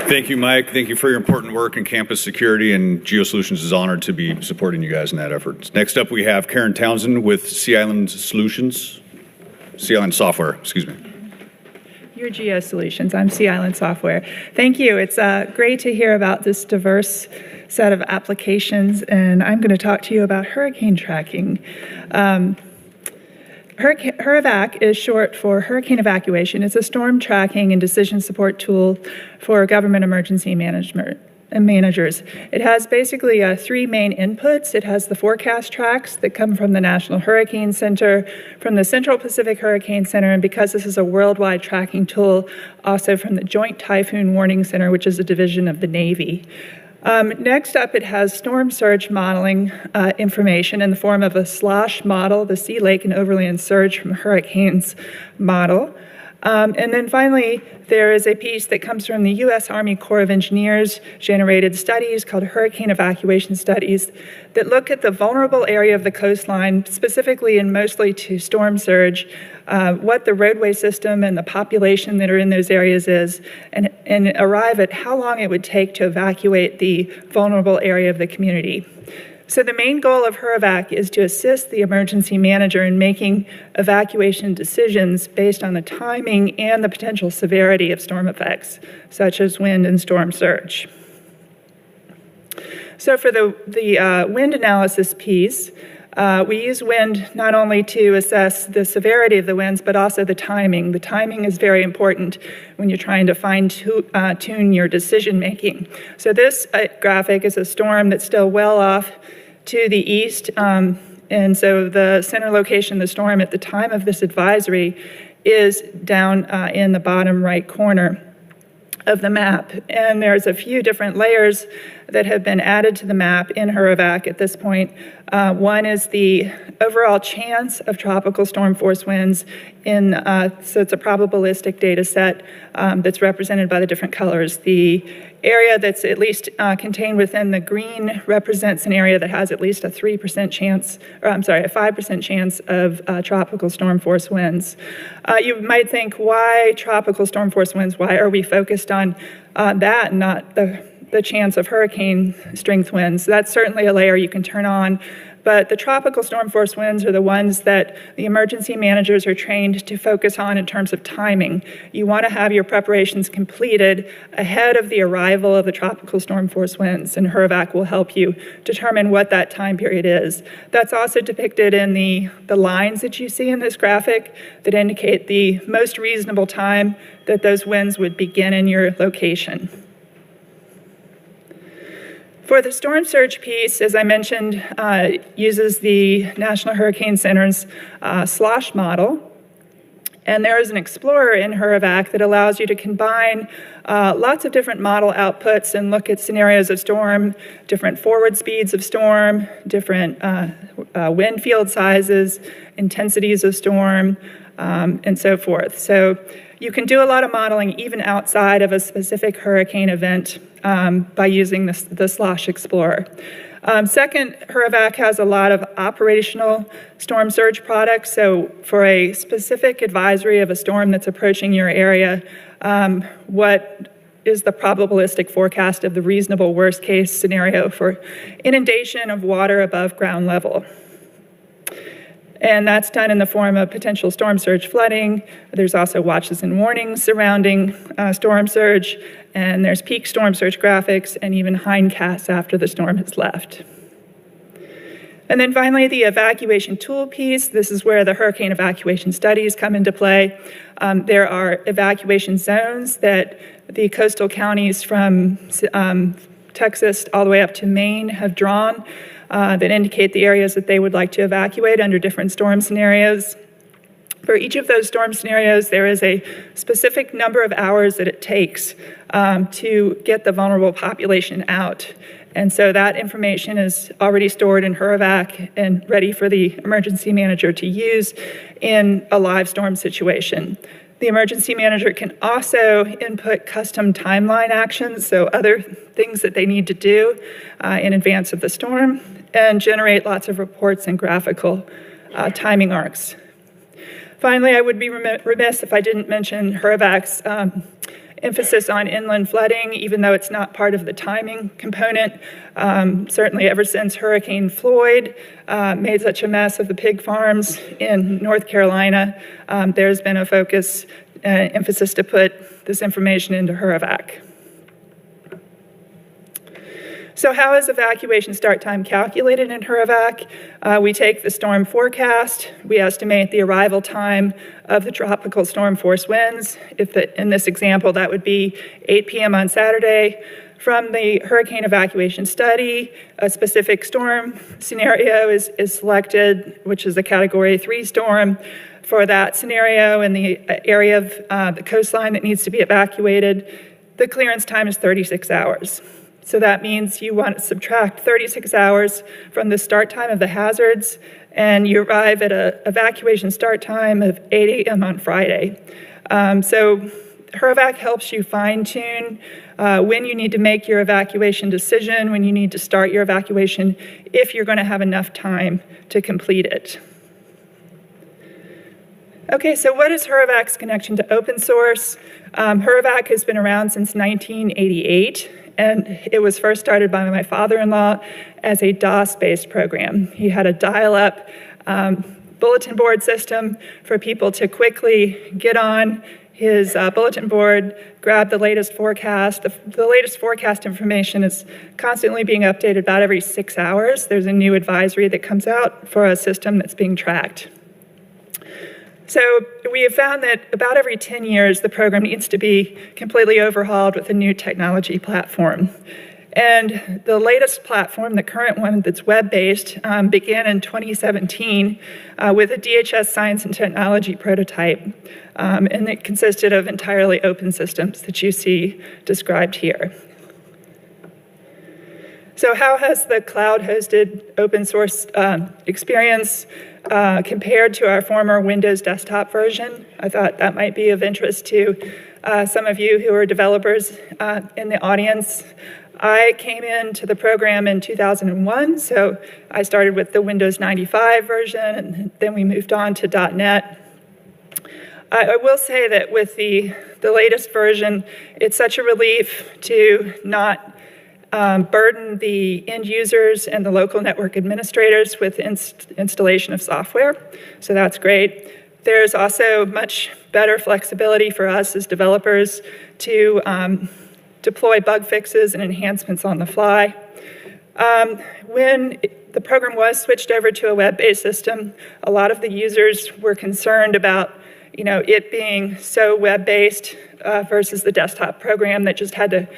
Thank you, Mike. Thank you for your important work in campus security, and GeoSolutions is honored to be supporting you guys in that effort. Next up, we have Karen Townsend with Sea Island Software, excuse me. Your GeoSolutions. I'm Sea Island Software. Thank you. It's great to hear about this diverse set of applications, and I'm going to talk to you about hurricane tracking. HurEvac is short for Hurricane Evacuation. It's a storm tracking and decision support tool for government emergency management and managers. It has basically three main inputs. It has the forecast tracks that come from the National Hurricane Center, from the Central Pacific Hurricane Center, and because this is a worldwide tracking tool, also from the Joint Typhoon Warning Center, which is a division of the Navy. Next up, it has storm surge modeling information in the form of a SLOSH model, the Sea, Lake, and Overland Surge from Hurricanes model. And then finally, there is a piece that comes from the U.S. Army Corps of Engineers generated studies called Hurricane Evacuation Studies that look at the vulnerable area of the coastline, specifically and mostly to storm surge, what the roadway system and the population that are in those areas is, and arrive at how long it would take to evacuate the vulnerable area of the community. So the main goal of HurEvac is to assist the emergency manager in making evacuation decisions based on the timing and the potential severity of storm effects, such as wind and storm surge. So for the wind analysis piece, we use wind not only to assess the severity of the winds, but also the timing. The timing is very important when you're trying to fine-tune your decision-making. So this graphic is a storm that's still well off to the east, and so the center location of the storm at the time of this advisory is down in the bottom right corner of the map. And there's a few different layers that have been added to the map in HurEvac at this point. One is the overall chance of tropical storm force winds so it's a probabilistic data set that's represented by the different colors. The area that's at least contained within the green represents an area that has at least a 3% chance, or I'm sorry, a 5% chance of tropical storm force winds. You might think, why tropical storm force winds? Why are we focused on that and not the chance of hurricane strength winds? That's certainly a layer you can turn on. But the tropical storm force winds are the ones that the emergency managers are trained to focus on in terms of timing. You want to have your preparations completed ahead of the arrival of the tropical storm force winds, and HurEvac will help you determine what that time period is. That's also depicted in the lines that you see in this graphic that indicate the most reasonable time that those winds would begin in your location. For the storm surge piece, as I mentioned, uses the National Hurricane Center's SLOSH model. And there is an explorer in HURAVAC that allows you to combine lots of different model outputs and look at scenarios of storm, different forward speeds of storm, different wind field sizes, intensities of storm, and so forth. So you can do a lot of modeling even outside of a specific hurricane event by using the SLOSH Explorer. Second, HURAVAC has a lot of operational storm surge products. So for a specific advisory of a storm that's approaching your area, what is the probabilistic forecast of the reasonable worst case scenario for inundation of water above ground level? And that's done in the form of potential storm surge flooding. There's also watches and warnings surrounding storm surge, and there's peak storm surge graphics and even hindcasts after the storm has left. And then finally, the evacuation tool piece. This is where the hurricane evacuation studies come into play. There are evacuation zones that the coastal counties from Texas all the way up to Maine have drawn that indicate the areas that they would like to evacuate under different storm scenarios. For each of those storm scenarios, there is a specific number of hours that it takes to get the vulnerable population out. And so that information is already stored in HURAVAC and ready for the emergency manager to use in a live storm situation. The emergency manager can also input custom timeline actions, so other things that they need to do in advance of the storm, and generate lots of reports and graphical timing arcs. Finally, I would be remiss if I didn't mention HURAVAC's emphasis on inland flooding, even though it's not part of the timing component. Certainly ever since Hurricane Floyd made such a mess of the pig farms in North Carolina, there's been a focus, emphasis to put this information into HURAVAC. So how is evacuation start time calculated in HURAVAC? We take the storm forecast, we estimate the arrival time of the tropical storm force winds. In this example, that would be 8 p.m. on Saturday. From the hurricane evacuation study, a specific storm scenario is selected, which is a Category 3 storm. For that scenario in the area of the coastline that needs to be evacuated, the clearance time is 36 hours. So that means you want to subtract 36 hours from the start time of the hazards, and you arrive at an evacuation start time of 8 a.m. on Friday. So HURAVAC helps you fine-tune when you need to make your evacuation decision, when you need to start your evacuation, if you're going to have enough time to complete it. Okay, so what is HURAVAC's connection to open source? HURAVAC has been around since 1988. And it was first started by my father-in-law as a DOS-based program. He had a dial-up bulletin board system for people to quickly get on his bulletin board, grab the latest forecast. The latest forecast information is constantly being updated about every 6 hours. There's a new advisory that comes out for a system that's being tracked. So we have found that about every 10 years, the program needs to be completely overhauled with a new technology platform. And the latest platform, the current one that's web-based, began in 2017 with a DHS science and technology prototype. And it consisted of entirely open systems that you see described here. So how has the cloud-hosted open source experience compared to our former Windows desktop version? I thought that might be of interest to some of you who are developers in the audience. I came into the program in 2001, so I started with the Windows 95 version, and then we moved on to .NET. I will say that with the latest version, it's such a relief to not burden the end users and the local network administrators with installation of software, so that's great. There's also much better flexibility for us as developers to deploy bug fixes and enhancements on the fly. When the program was switched over to a web-based system, a lot of the users were concerned about it being so web-based versus the desktop program that just had to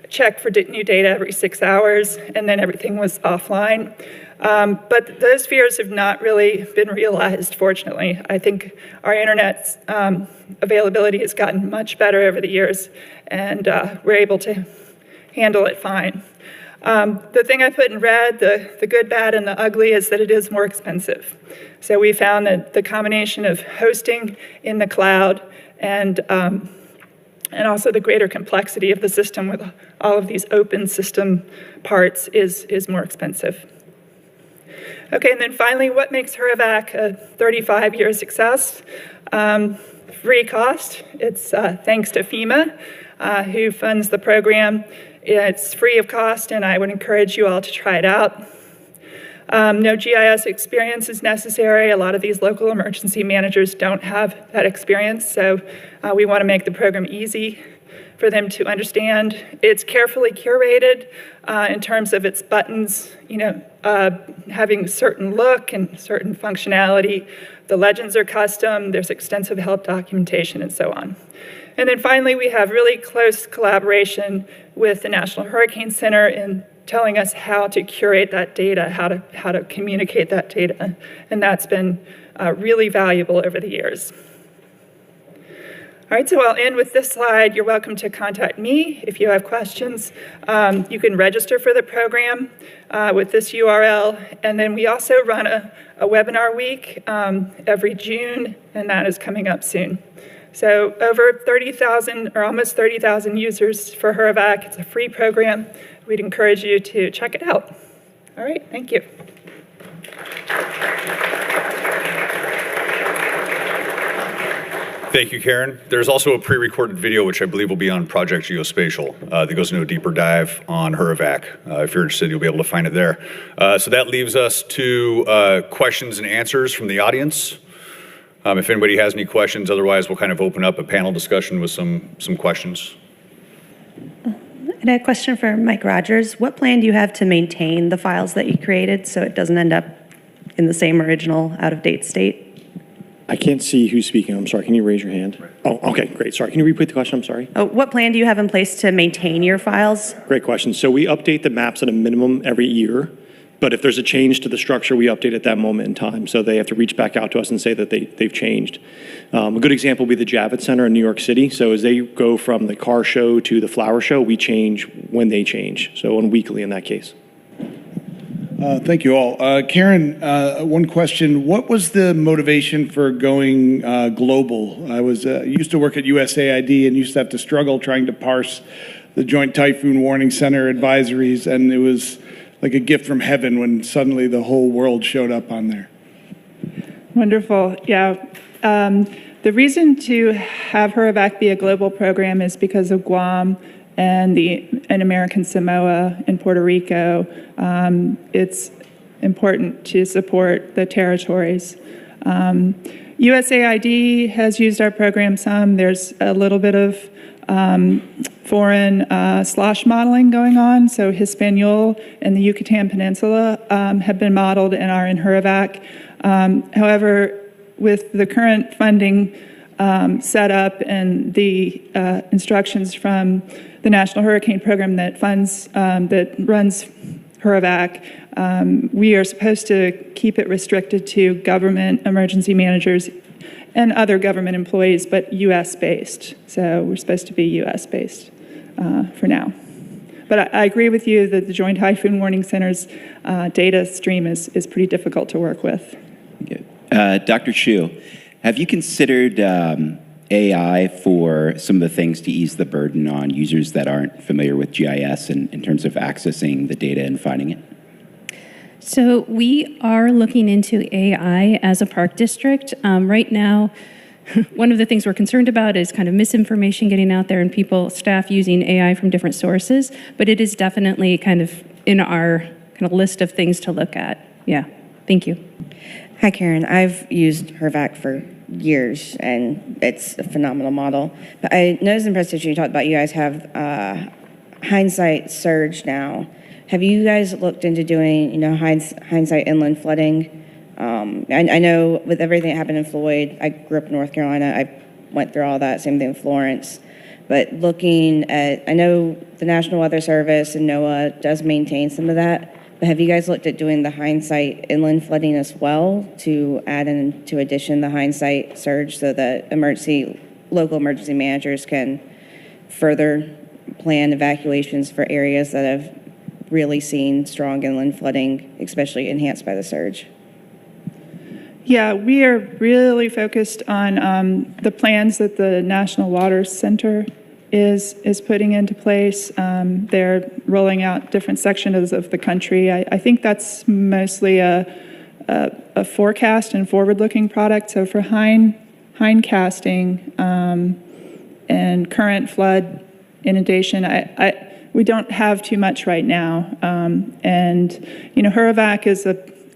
check for new data every 6 hours, and then everything was offline. But those fears have not really been realized, fortunately. I think our internet's availability has gotten much better over the years, and we're able to handle it fine. The thing I put in red, the good, bad, and the ugly, is that it is more expensive. So we found that the combination of hosting in the cloud and also the greater complexity of the system with all of these open system parts is more expensive. Okay, and then finally, what makes HERAVAC a 35-year success? Free cost. It's thanks to FEMA, who funds the program. It's free of cost, and I would encourage you all to try it out. No GIS experience is necessary. A lot of these local emergency managers don't have that experience, so we want to make the program easy for them to understand. It's carefully curated in terms of its buttons, having certain look and certain functionality. The legends are custom. There's extensive help documentation and so on. And then finally, we have really close collaboration with the National Hurricane Center in telling us how to curate that data, how to communicate that data. And that's been really valuable over the years. All right, so I'll end with this slide. You're welcome to contact me if you have questions. You can register for the program with this URL. And then we also run a webinar week every June, and that is coming up soon. So over 30,000 or almost 30,000 users for HERAVAC. It's a free program. We'd encourage you to check it out. All right, thank you. Thank you, Karen. There's also a pre-recorded video, which I believe will be on Project Geospatial, that goes into a deeper dive on HERAVAC. If you're interested, you'll be able to find it there. So that leaves us to questions and answers from the audience. If anybody has any questions, otherwise we'll kind of open up a panel discussion with some questions. I had a question for Mike Rogers. What plan do you have to maintain the files that you created so it doesn't end up in the same original out-of-date state? I can't see who's speaking. I'm sorry. Can you raise your hand? Oh, okay, great. Sorry. Can you repeat the question? I'm sorry. Oh, what plan do you have in place to maintain your files? Great question. So we update the maps at a minimum every year. But if there's a change to the structure, we update at that moment in time. So they have to reach back out to us and say that they've changed. A good example would be the Javits Center in New York City. So as they go from the car show to the flower show, we change when they change. So on weekly in that case. Thank you all. Karen, one question. What was the motivation for going global? I was used to work at USAID and used to have to struggle trying to parse the Joint Typhoon Warning Center advisories, and it was like a gift from heaven when suddenly the whole world showed up on there. Wonderful. Yeah. The reason to have HERAVAC be a global program is because of Guam and American Samoa and Puerto Rico. It's important to support the territories. USAID has used our program some. There's a little bit of foreign slosh modeling going on. So Hispaniola and the Yucatan Peninsula have been modeled and are in HERAVAC. However, with the current funding setup and the instructions from the National Hurricane Program that funds, that runs HERAVAC, we are supposed to keep it restricted to government emergency managers and other government employees, but U.S.-based. So we're supposed to be U.S.-based for now. But I agree with you that the Joint Typhoon Warning Center's data stream is pretty difficult to work with. Dr. Chu, have you considered AI for some of the things to ease the burden on users that aren't familiar with GIS in terms of accessing the data and finding it? So we are looking into AI as a park district. Right now, one of the things we're concerned about is kind of misinformation getting out there and staff using AI from different sources, but it is definitely kind of in our kind of list of things to look at. Yeah, thank you. Hi, Karen. I've used HERAVAC for years, and it's a phenomenal model. But I noticed in the presentation you talked about you guys have hindsight surge now. Have you guys looked into doing, hindsight inland flooding? I know with everything that happened in Floyd, I grew up in North Carolina. I went through all that, same thing in Florence. But looking at, I know the National Weather Service and NOAA does maintain some of that, but have you guys looked at doing the hindsight inland flooding as well to add into addition the hindsight surge so that local emergency managers can further plan evacuations for areas that have really seen strong inland flooding, especially enhanced by the surge? Yeah, we are really focused on the plans that the National Water Center is putting into place. They're rolling out different sections of the country. I think that's mostly a forecast and forward-looking product. So for hindcasting and current flood inundation, we don't have too much right now. And you know, HERVAC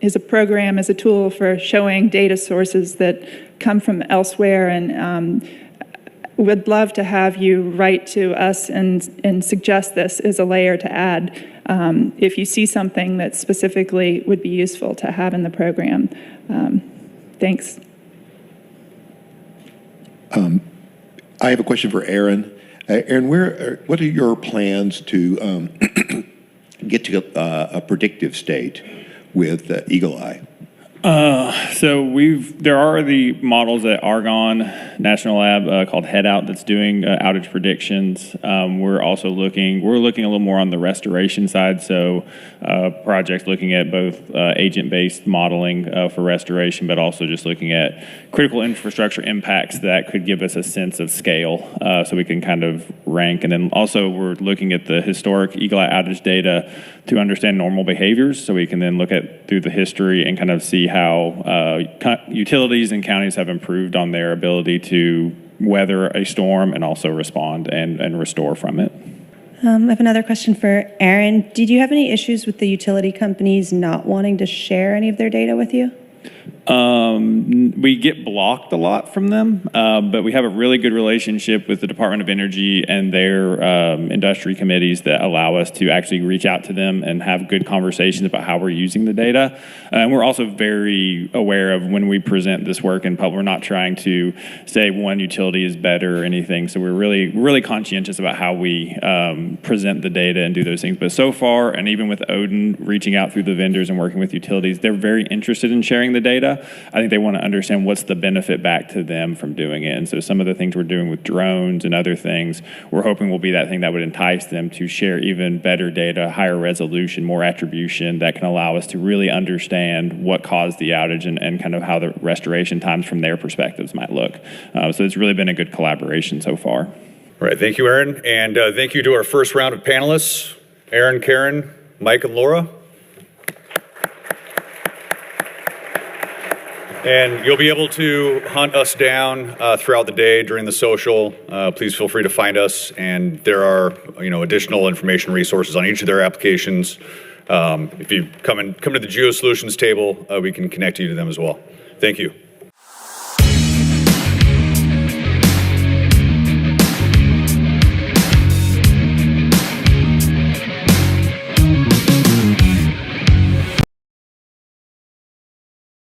is a program, is a tool for showing data sources that come from elsewhere, and would love to have you write to us and suggest this as a layer to add if you see something that specifically would be useful to have in the program. Thanks. I have a question for Aaron. Aaron, what are your plans to get to a predictive state with Eagle Eye? So there are the models at Argonne National Lab called Headout that's doing outage predictions. We're also looking a little more on the restoration side. So projects looking at both agent-based modeling for restoration, but also just looking at critical infrastructure impacts that could give us a sense of scale, so we can kind of rank. And then also we're looking at the historic Eagle Eye outage data to understand normal behaviors, so we can then look at through the history and kind of see how utilities and counties have improved on their ability to weather a storm and also respond and restore from it. I have another question for Aaron. Did you have any issues with the utility companies not wanting to share any of their data with you? We get blocked a lot from them, but we have a really good relationship with the Department of Energy and their industry committees that allow us to actually reach out to them and have good conversations about how we're using the data. And we're also very aware of when we present this work in public, we're not trying to say one utility is better or anything. So we're really conscientious about how we present the data and do those things. But so far, and even with Odin reaching out through the vendors and working with utilities, they're very interested in sharing the data. I think they want to understand what's the benefit back to them from doing it. And so some of the things we're doing with drones and other things, we're hoping will be that thing that would entice them to share even better data, higher resolution, more attribution that can allow us to really understand what caused the outage and kind of how the restoration times from their perspectives might look. So it's really been a good collaboration so far. All right, thank you, Aaron. And thank you to our first round of panelists, Aaron, Karen, Mike, and Laura. And you'll be able to hunt us down throughout the day during the social. Please feel free to find us. And there are, additional information resources on each of their applications. If you come to the GeoSolutions table, we can connect you to them as well. Thank you.